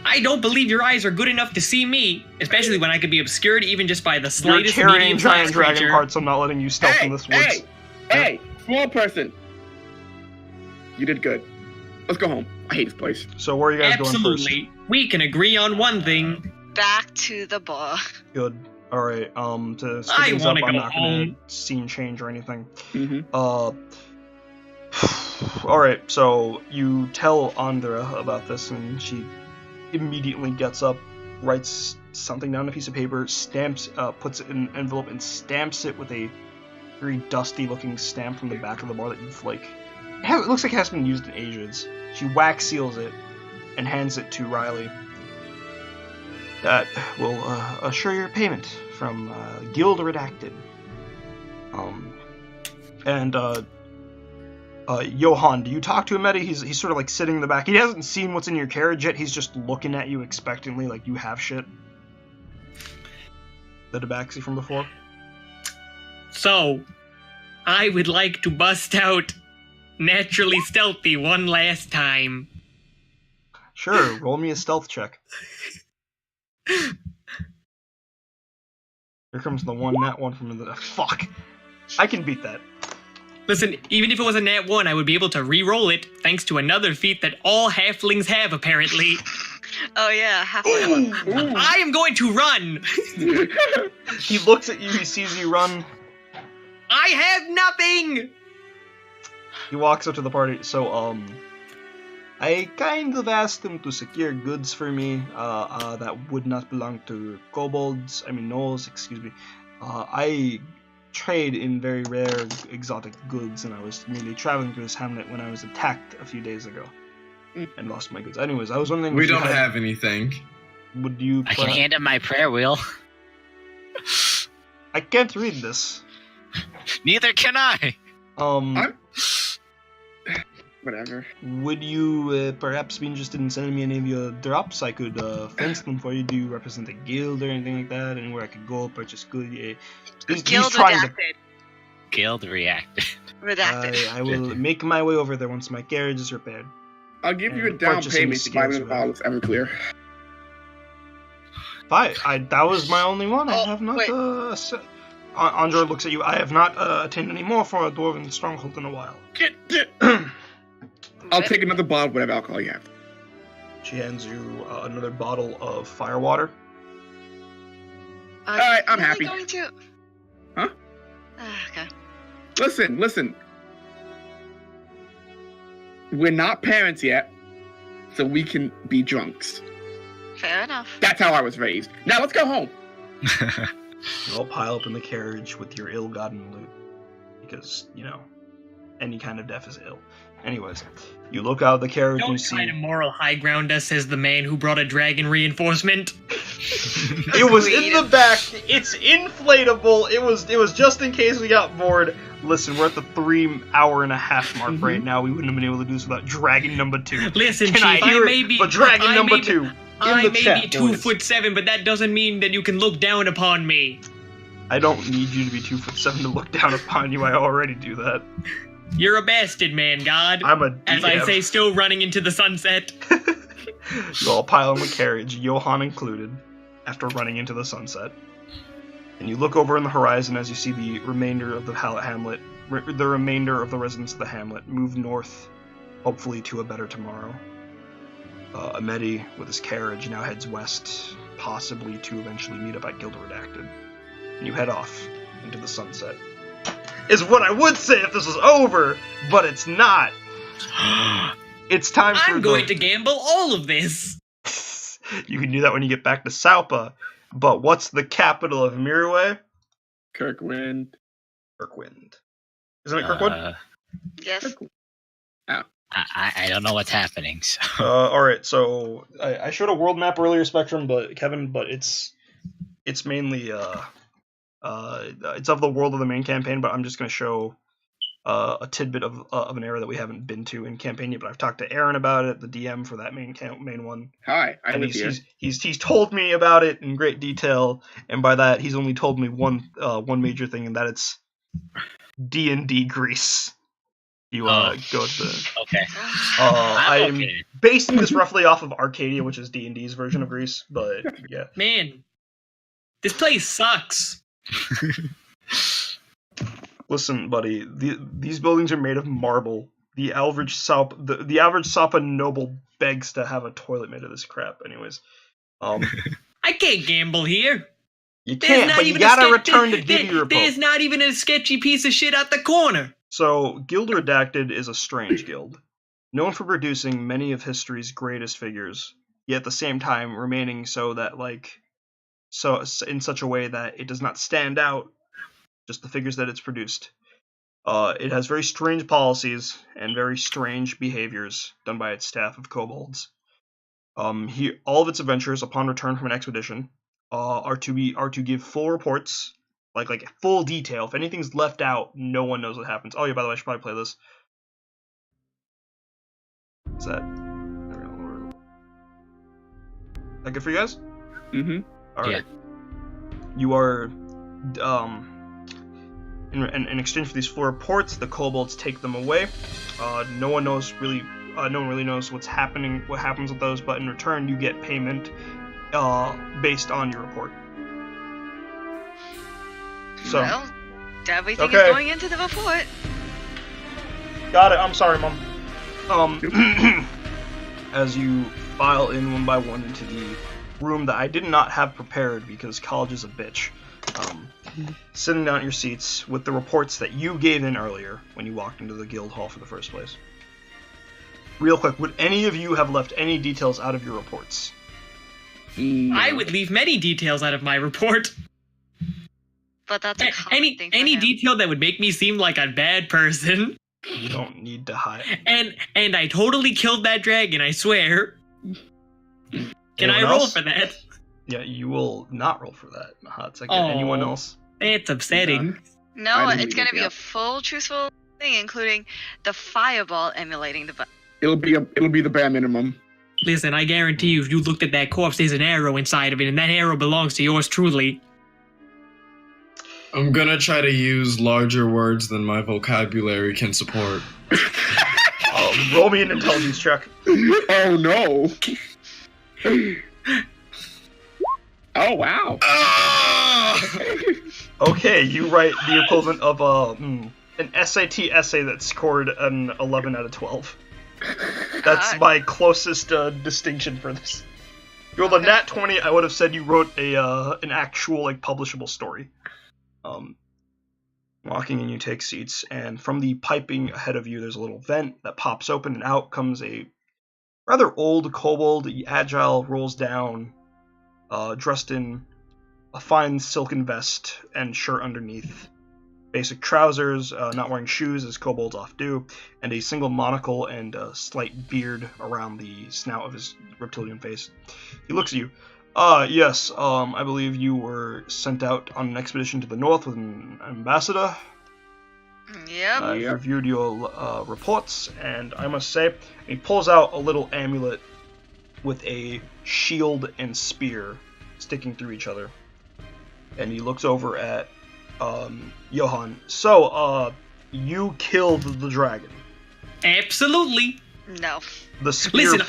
[SPEAKER 2] I don't believe your eyes are good enough to see me, especially when I could be obscured even just by the
[SPEAKER 1] You're
[SPEAKER 2] slightest
[SPEAKER 1] carrying giant
[SPEAKER 2] medium-sized
[SPEAKER 1] dragon
[SPEAKER 2] creature.
[SPEAKER 1] parts, I'm not letting you stealth in this woods.
[SPEAKER 3] Hey, small person. You did good. Let's go home. I hate this place.
[SPEAKER 1] So where are you guys going first?
[SPEAKER 2] Absolutely. We can agree on one thing.
[SPEAKER 4] Back to the bar.
[SPEAKER 1] Good. Alright, to speed
[SPEAKER 2] I
[SPEAKER 1] things up,
[SPEAKER 2] wanna
[SPEAKER 1] I'm
[SPEAKER 2] go
[SPEAKER 1] not gonna
[SPEAKER 2] home.
[SPEAKER 1] scene change or anything.
[SPEAKER 3] Mm-hmm.
[SPEAKER 1] Alright, so you tell Andra about this, and she immediately gets up, writes something down on a piece of paper, stamps, puts it in an envelope, and stamps it with a very dusty-looking stamp from the back of the bar that you've, like... It looks like it hasn't been used in ages. She wax seals it, and hands it to Riley. That will assure your payment from Guild Redacted. Johan, do you talk to him, Eddie? He's sort of like sitting in the back. He hasn't seen what's in your carriage yet. He's just looking at you expectantly, like you have shit. The Tabaxi from before.
[SPEAKER 2] So, I would like to bust out naturally stealthy one last time.
[SPEAKER 1] Sure, roll me a stealth check. Here comes the nat one from the... Fuck! I can beat that.
[SPEAKER 2] Listen, even if it was a nat 1, I would be able to re-roll it, thanks to another feat that all halflings have, apparently.
[SPEAKER 4] Oh yeah, halfway.
[SPEAKER 2] I am going to run!
[SPEAKER 1] He looks at you, he sees you run.
[SPEAKER 2] I have nothing!
[SPEAKER 1] He walks up to the party. So, I kind of asked him to secure goods for me, that would not belong to kobolds, gnolls, excuse me. I trade in very rare exotic goods, and I was merely traveling through this hamlet when I was attacked a few days ago and lost my goods. Anyways, I was wondering
[SPEAKER 5] We
[SPEAKER 1] if you
[SPEAKER 5] don't have anything.
[SPEAKER 1] Would you...
[SPEAKER 6] I can hand him my prayer wheel.
[SPEAKER 1] I can't read this.
[SPEAKER 6] Neither can I.
[SPEAKER 3] Whatever.
[SPEAKER 1] Would you perhaps be interested in sending me any of your drops? I could fence them for you. Do you represent a guild or anything like that? Anywhere I could go, purchase goods? He's
[SPEAKER 4] Guild
[SPEAKER 1] trying
[SPEAKER 4] redacted.
[SPEAKER 6] Guild reacted.
[SPEAKER 4] Redacted.
[SPEAKER 1] I will make my way over there once my carriage is repaired.
[SPEAKER 3] I'll give you a
[SPEAKER 1] And
[SPEAKER 3] down
[SPEAKER 1] purchasing
[SPEAKER 3] payment to buy me
[SPEAKER 1] skills,
[SPEAKER 3] the looks Everclear.
[SPEAKER 1] That was my only one. I
[SPEAKER 4] Oh,
[SPEAKER 1] have not.
[SPEAKER 4] wait.
[SPEAKER 1] Andra looks at you. I have not attained any more for a dwarven stronghold in a while.
[SPEAKER 3] I'll take another bottle of whatever alcohol you have.
[SPEAKER 1] She hands you another bottle of firewater.
[SPEAKER 3] Alright, I'm
[SPEAKER 4] really
[SPEAKER 3] happy.
[SPEAKER 4] Going to...
[SPEAKER 3] Huh?
[SPEAKER 4] Okay.
[SPEAKER 3] Listen. We're not parents yet, so we can be drunks.
[SPEAKER 4] Fair enough.
[SPEAKER 3] That's how I was raised. Now let's go home.
[SPEAKER 1] You all pile up in the carriage with your ill-gotten loot. Because, any kind of death is ill. Anyways, you look out of the carriage and
[SPEAKER 2] Don't
[SPEAKER 1] you see...
[SPEAKER 2] try to moral high ground us as the man who brought a dragon reinforcement.
[SPEAKER 1] It was in the back. It's inflatable. It was just in case we got bored. Listen, we're at the 3-hour-and-a-half mark right now. We wouldn't have been able to do this without Dragon number 2.
[SPEAKER 2] Listen,
[SPEAKER 1] Can
[SPEAKER 2] Chief,
[SPEAKER 1] I hear
[SPEAKER 2] may
[SPEAKER 1] it?
[SPEAKER 2] be...
[SPEAKER 1] But Dragon
[SPEAKER 2] I
[SPEAKER 1] number
[SPEAKER 2] may be-
[SPEAKER 1] 2 in
[SPEAKER 2] I
[SPEAKER 1] the
[SPEAKER 2] may
[SPEAKER 1] chat,
[SPEAKER 2] be
[SPEAKER 1] boys.
[SPEAKER 2] 2'7", but that doesn't mean that you can look down upon me.
[SPEAKER 1] I don't need you to be 2'7" to look down upon you. I already do that.
[SPEAKER 2] You're a bastard, man, God.
[SPEAKER 1] I'm a
[SPEAKER 2] As I
[SPEAKER 1] DM.
[SPEAKER 2] say, still running into the sunset.
[SPEAKER 1] You all pile in the carriage, Johan included, after running into the sunset. And you look over in the horizon as you see the remainder of the hamlet, the remainder of the residents of the hamlet move north, hopefully to a better tomorrow. Ameti, with his carriage, now heads west, possibly to eventually meet up at Guild Redacted. And you head off into the sunset. Is what I would say if this was over, but it's not. It's time for
[SPEAKER 2] I'm going to gamble all of this.
[SPEAKER 1] You can do that when you get back to Saupa. But what's the capital of Mirway?
[SPEAKER 3] Kirkwind.
[SPEAKER 1] Kirkwind. Isn't it Kirkwood?
[SPEAKER 4] Yes.
[SPEAKER 6] I don't know what's happening. So.
[SPEAKER 1] All right. So I showed a world map earlier, Spectrum, but it's mainly it's of the world of the main campaign. But I'm just gonna show a tidbit of an area that we haven't been to in campaign yet. But I've talked to Aaron about it, the DM for that main one.
[SPEAKER 3] Hi, I
[SPEAKER 1] And
[SPEAKER 3] live here.
[SPEAKER 1] he's told me about it in great detail, and by that he's only told me one major thing, and that it's D&D Greece. You go to the.
[SPEAKER 6] Okay.
[SPEAKER 1] I'm
[SPEAKER 6] okay.
[SPEAKER 1] basing this roughly off of Arcadia, which is D&D's version of Greece, but yeah.
[SPEAKER 2] Man, this place sucks.
[SPEAKER 1] Listen, buddy, these buildings are made of marble. The average Sapa noble begs to have a toilet made of this crap. Anyways,
[SPEAKER 2] I can't gamble here.
[SPEAKER 1] you can't, but you gotta return to give your
[SPEAKER 2] There's not even a sketchy piece of shit at the corner.
[SPEAKER 1] So, Guild Redacted is a strange guild, known for producing many of history's greatest figures, yet at the same time remaining in such a way that it does not stand out, just the figures that it's produced. It has very strange policies and very strange behaviors done by its staff of kobolds. All of its adventurers, upon return from an expedition, are to give full reports. Like full detail. If anything's left out, no one knows what happens. Oh yeah, by the way, I should probably play this. Is that good for you guys?
[SPEAKER 3] Mm-hmm.
[SPEAKER 1] Alright. You are in exchange for these full reports, the kobolds take them away. No one really knows what happens with those, but in return you get payment based on your report. So,
[SPEAKER 4] Well, everything
[SPEAKER 1] okay.
[SPEAKER 4] is going into the report.
[SPEAKER 1] Got it. I'm sorry, Mom. As you file in one by one into the room that I did not have prepared because college is a bitch. Sitting down at your seats with the reports that you gave in earlier when you walked into the guild hall for the first place. Real quick, would any of you have left any details out of your reports?
[SPEAKER 3] No.
[SPEAKER 2] I would leave many details out of my report.
[SPEAKER 4] But that's a common thing for
[SPEAKER 2] Any
[SPEAKER 4] him.
[SPEAKER 2] detail that would make me seem like a bad person.
[SPEAKER 1] You don't need to hide.
[SPEAKER 2] And I totally killed that dragon, I swear. Can
[SPEAKER 1] Anyone
[SPEAKER 2] I roll
[SPEAKER 1] else?
[SPEAKER 2] for that?
[SPEAKER 1] Yeah, you will not roll for that. It's like anyone else.
[SPEAKER 2] That's upsetting.
[SPEAKER 4] No,
[SPEAKER 3] I didn't
[SPEAKER 4] it's gonna
[SPEAKER 3] read
[SPEAKER 4] be
[SPEAKER 3] it,
[SPEAKER 4] a full truthful thing, including the fireball emulating the.
[SPEAKER 3] It'll be the bare minimum.
[SPEAKER 2] Listen, I guarantee you, if you looked at that corpse, there's an arrow inside of it, and that arrow belongs to yours truly.
[SPEAKER 5] I'm gonna try to use larger words than my vocabulary can support.
[SPEAKER 1] Roll me an intelligence check.
[SPEAKER 3] Oh no. Oh wow.
[SPEAKER 1] Okay, you write the equivalent of an SAT essay that scored an 11 out of 12. That's
[SPEAKER 4] God.
[SPEAKER 1] my closest distinction for this. If you rolled a nat 20, I would have said you wrote an actual publishable story. Walking in, you take seats, and from the piping ahead of you, there's a little vent that pops open, and out comes a rather old kobold. Agile rolls down, dressed in a fine silken vest and shirt underneath, basic trousers, not wearing shoes as kobolds oft do, and a single monocle and a slight beard around the snout of his reptilian face. He looks at you. Yes, I believe you were sent out on an expedition to the north with an ambassador.
[SPEAKER 4] Yep.
[SPEAKER 1] I've reviewed your reports, and I must say, he pulls out a little amulet with a shield and spear sticking through each other. And he looks over at Johan. So, you killed the dragon.
[SPEAKER 2] Absolutely.
[SPEAKER 4] No.
[SPEAKER 1] The spear...
[SPEAKER 2] Listen,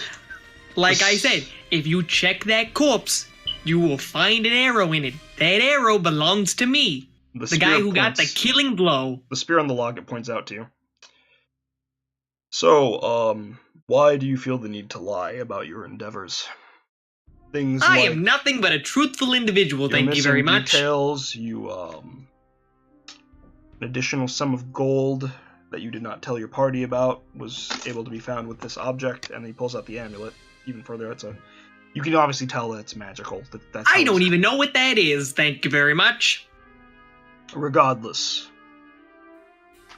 [SPEAKER 2] like I said, if you check that corpse, you will find an arrow in it. That arrow belongs to me. The guy who got the killing blow.
[SPEAKER 1] The spear on the log, it points out to you. So, Why do you feel the need to lie about your endeavors? Things
[SPEAKER 2] I
[SPEAKER 1] like
[SPEAKER 2] am nothing but a truthful individual,
[SPEAKER 1] you're
[SPEAKER 2] thank you very
[SPEAKER 1] missing
[SPEAKER 2] much.
[SPEAKER 1] details, you an additional sum of gold that you did not tell your party about was able to be found with this object, and he pulls out the amulet. Even further, you can obviously tell that it's magical. That
[SPEAKER 2] I don't
[SPEAKER 1] tells-
[SPEAKER 2] even know what that is, thank you very much.
[SPEAKER 1] Regardless,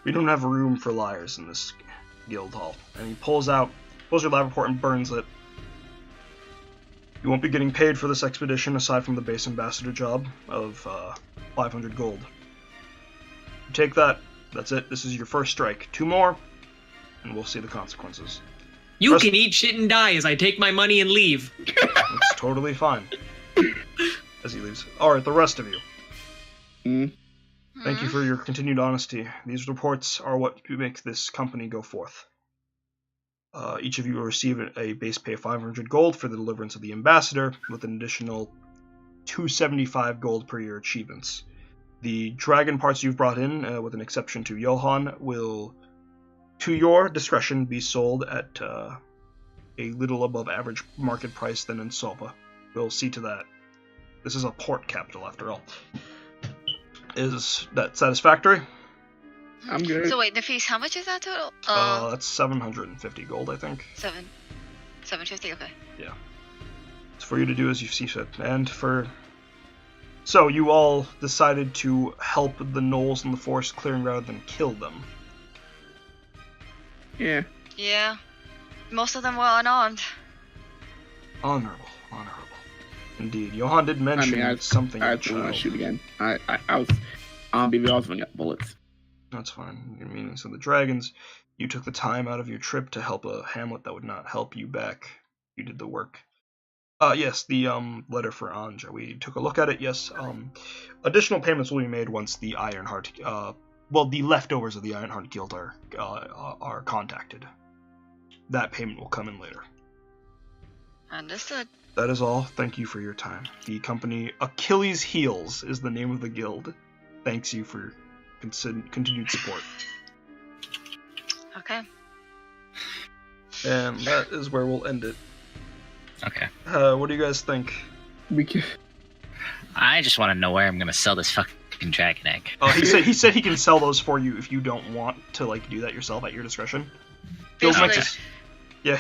[SPEAKER 1] we don't have room for liars in this guild hall. And he pulls your lab report and burns it. You won't be getting paid for this expedition aside from the base ambassador job of 500 gold. You take that. That's it. This is your first strike. 2 more, and we'll see the consequences.
[SPEAKER 2] You can eat shit and die as I take my money and leave.
[SPEAKER 1] That's totally fine. As he leaves. Alright, the rest of you. Thank you for your continued honesty. These reports are what make this company go forth. Each of you will receive a base pay of 500 gold for the deliverance of the ambassador, with an additional 275 gold per year achievements. The dragon parts you've brought in, with an exception to Johan, will, to your discretion, be sold at a little above average market price than in Sopa. We'll see to that. This is a port capital, after all. Is that satisfactory?
[SPEAKER 3] I'm good.
[SPEAKER 4] So wait, Nafis, how much is that total?
[SPEAKER 1] That's 750 gold, I think.
[SPEAKER 4] 750. Okay.
[SPEAKER 1] It's for you to do as you see fit. So you all decided to help the gnolls in the forest clearing rather than kill them.
[SPEAKER 3] Yeah.
[SPEAKER 4] Yeah. Most of them were unarmed.
[SPEAKER 1] Honorable. Indeed. Johan did mention something.
[SPEAKER 3] I want to shoot again. I also got bullets.
[SPEAKER 1] That's fine. Your meanings of the dragons. You took the time out of your trip to help a hamlet that would not help you back. You did the work. Yes, the letter for Anja. We took a look at it. Yes. Additional payments will be made once the Ironheart, the leftovers of the Ironheart Guild are contacted. That payment will come in later.
[SPEAKER 4] Understood.
[SPEAKER 1] That is all. Thank you for your time. The company Achilles Heels is the name of the guild. Thanks you for continued support.
[SPEAKER 4] Okay.
[SPEAKER 1] And that is where we'll end it.
[SPEAKER 6] Okay.
[SPEAKER 1] What do you guys think?
[SPEAKER 6] I just want to know where I'm gonna sell this fucking dragon egg.
[SPEAKER 1] He said he can sell those for you if you don't want to do that yourself at your discretion. Yeah,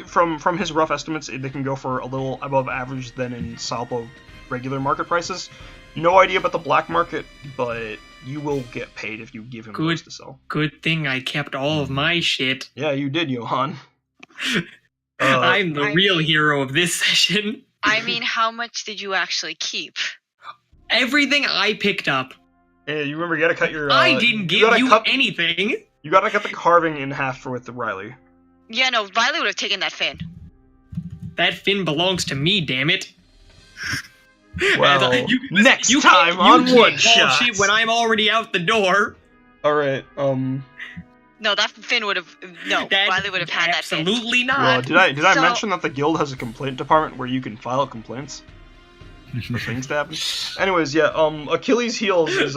[SPEAKER 1] from his rough estimates, they can go for a little above average than in Salpo regular market prices. No idea about the black market, but you will get paid if you give him those to sell.
[SPEAKER 2] Good thing I kept all of my shit.
[SPEAKER 1] Yeah, you did, Johan.
[SPEAKER 2] I'm the real hero of this session.
[SPEAKER 4] I mean, how much did you actually keep?
[SPEAKER 2] Everything I picked up.
[SPEAKER 1] Hey, you remember you gotta cut your...
[SPEAKER 2] I didn't give you anything.
[SPEAKER 1] You gotta cut the carving in half with Riley.
[SPEAKER 4] Yeah, no, Riley would have taken that fin.
[SPEAKER 2] That fin belongs to me, damn it.
[SPEAKER 1] Well, next time on One Shot.
[SPEAKER 2] Shit when I'm already out the door.
[SPEAKER 1] Alright,
[SPEAKER 4] No, that fin would have... No, Riley would have had that fin.
[SPEAKER 2] Absolutely not.
[SPEAKER 1] Well, did I mention that the guild has a complaint department where you can file complaints for things to happen? Anyways, yeah, Achilles Heels is,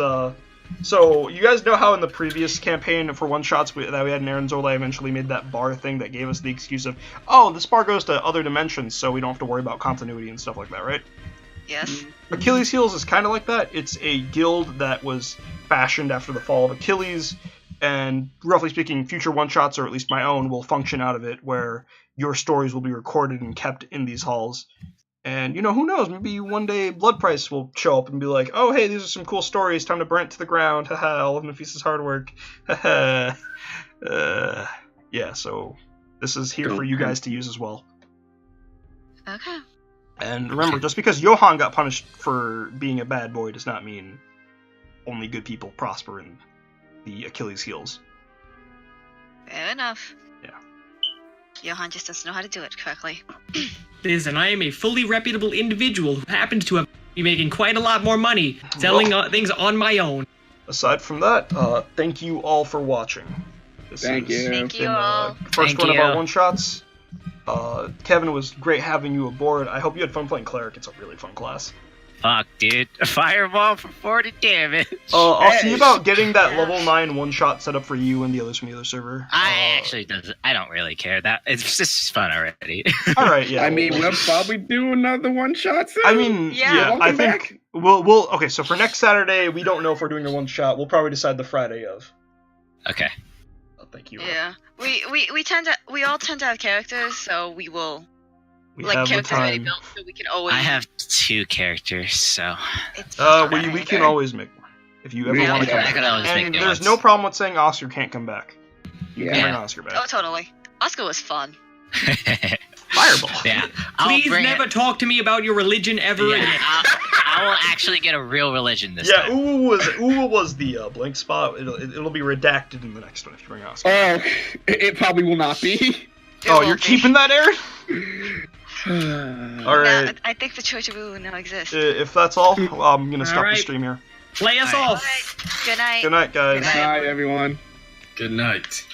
[SPEAKER 1] so, you guys know how in the previous campaign for one-shots that we had in Aranzola, I eventually made that bar thing that gave us the excuse of, oh, this bar goes to other dimensions, so we don't have to worry about continuity and stuff like that, right?
[SPEAKER 4] Yes.
[SPEAKER 1] Achilles Heels is kind of like that. It's a guild that was fashioned after the fall of Achilles, and roughly speaking, future one-shots, or at least my own, will function out of it, where your stories will be recorded and kept in these halls. And, who knows, maybe one day Blood Price will show up and be like, oh, hey, these are some cool stories, time to burn it to the ground, haha, all of Nafis's hard work, haha. Yeah, so this is here for you guys to use as well.
[SPEAKER 4] Okay.
[SPEAKER 1] And remember, just because Johan got punished for being a bad boy does not mean only good people prosper in the Achilles Heels.
[SPEAKER 4] Fair enough.
[SPEAKER 1] Yeah.
[SPEAKER 4] Johan just doesn't know how to do it correctly.
[SPEAKER 2] Listen, I am a fully reputable individual who happens to be making quite a lot more money selling things on my own.
[SPEAKER 1] Aside from that, thank you all for watching.
[SPEAKER 3] Thank you.
[SPEAKER 4] Thank you all.
[SPEAKER 1] First one of our one-shots. Kevin, it was great having you aboard. I hope you had fun playing Cleric. It's a really fun class.
[SPEAKER 6] Fuck, dude. A fireball for 40 damage.
[SPEAKER 1] I'll see
[SPEAKER 3] Hey.
[SPEAKER 1] about getting that level 9 one-shot set up for you and the others from the other server.
[SPEAKER 6] I don't really care. That it's just fun already.
[SPEAKER 1] Alright, yeah.
[SPEAKER 3] I mean, we'll probably do another one shot soon.
[SPEAKER 1] I mean,
[SPEAKER 4] Yeah.
[SPEAKER 1] yeah, I
[SPEAKER 3] Welcome
[SPEAKER 1] think
[SPEAKER 3] back.
[SPEAKER 1] we'll okay, so for next Saturday, we don't know if we're doing a one-shot. We'll probably decide the Friday of.
[SPEAKER 6] Okay.
[SPEAKER 1] Oh, thank you.
[SPEAKER 4] Yeah. We all tend to have characters, so we will
[SPEAKER 1] We
[SPEAKER 4] like
[SPEAKER 1] have the
[SPEAKER 4] characters already
[SPEAKER 1] time.
[SPEAKER 4] built, so we can always.
[SPEAKER 6] I have 2 characters, so
[SPEAKER 4] It's
[SPEAKER 1] We
[SPEAKER 4] fine.
[SPEAKER 1] can always make more. If you ever
[SPEAKER 3] Yeah,
[SPEAKER 1] want to come
[SPEAKER 3] I
[SPEAKER 1] back.
[SPEAKER 6] could always make
[SPEAKER 1] And
[SPEAKER 6] new
[SPEAKER 1] there's
[SPEAKER 6] ones.
[SPEAKER 1] no problem with saying Oscar can't come back. You can
[SPEAKER 3] Yeah.
[SPEAKER 1] bring Oscar back.
[SPEAKER 4] Oh, totally. Oscar was fun.
[SPEAKER 1] Fireball.
[SPEAKER 6] yeah. I'll
[SPEAKER 2] Please
[SPEAKER 6] bring
[SPEAKER 2] never
[SPEAKER 6] it.
[SPEAKER 2] talk to me about your religion ever
[SPEAKER 6] Yeah,
[SPEAKER 2] again.
[SPEAKER 6] I will actually get a real religion this
[SPEAKER 1] Yeah,
[SPEAKER 6] time.
[SPEAKER 1] Uwu was the blank spot. It'll be redacted in the next one if you bring Oscar.
[SPEAKER 3] Oh, it probably will not be.
[SPEAKER 4] It
[SPEAKER 1] Oh,
[SPEAKER 4] will
[SPEAKER 1] you're
[SPEAKER 4] be.
[SPEAKER 1] keeping that, Aaron? All right.
[SPEAKER 4] Now, I think the Church of Wu now exists.
[SPEAKER 1] If that's all, I'm gonna stop the
[SPEAKER 2] Alright.
[SPEAKER 1] stream here.
[SPEAKER 2] Play us
[SPEAKER 6] Alright.
[SPEAKER 2] off.
[SPEAKER 4] Alright. Good night.
[SPEAKER 1] Good night, guys.
[SPEAKER 4] Good night.
[SPEAKER 3] Bye, everyone.
[SPEAKER 5] Good night.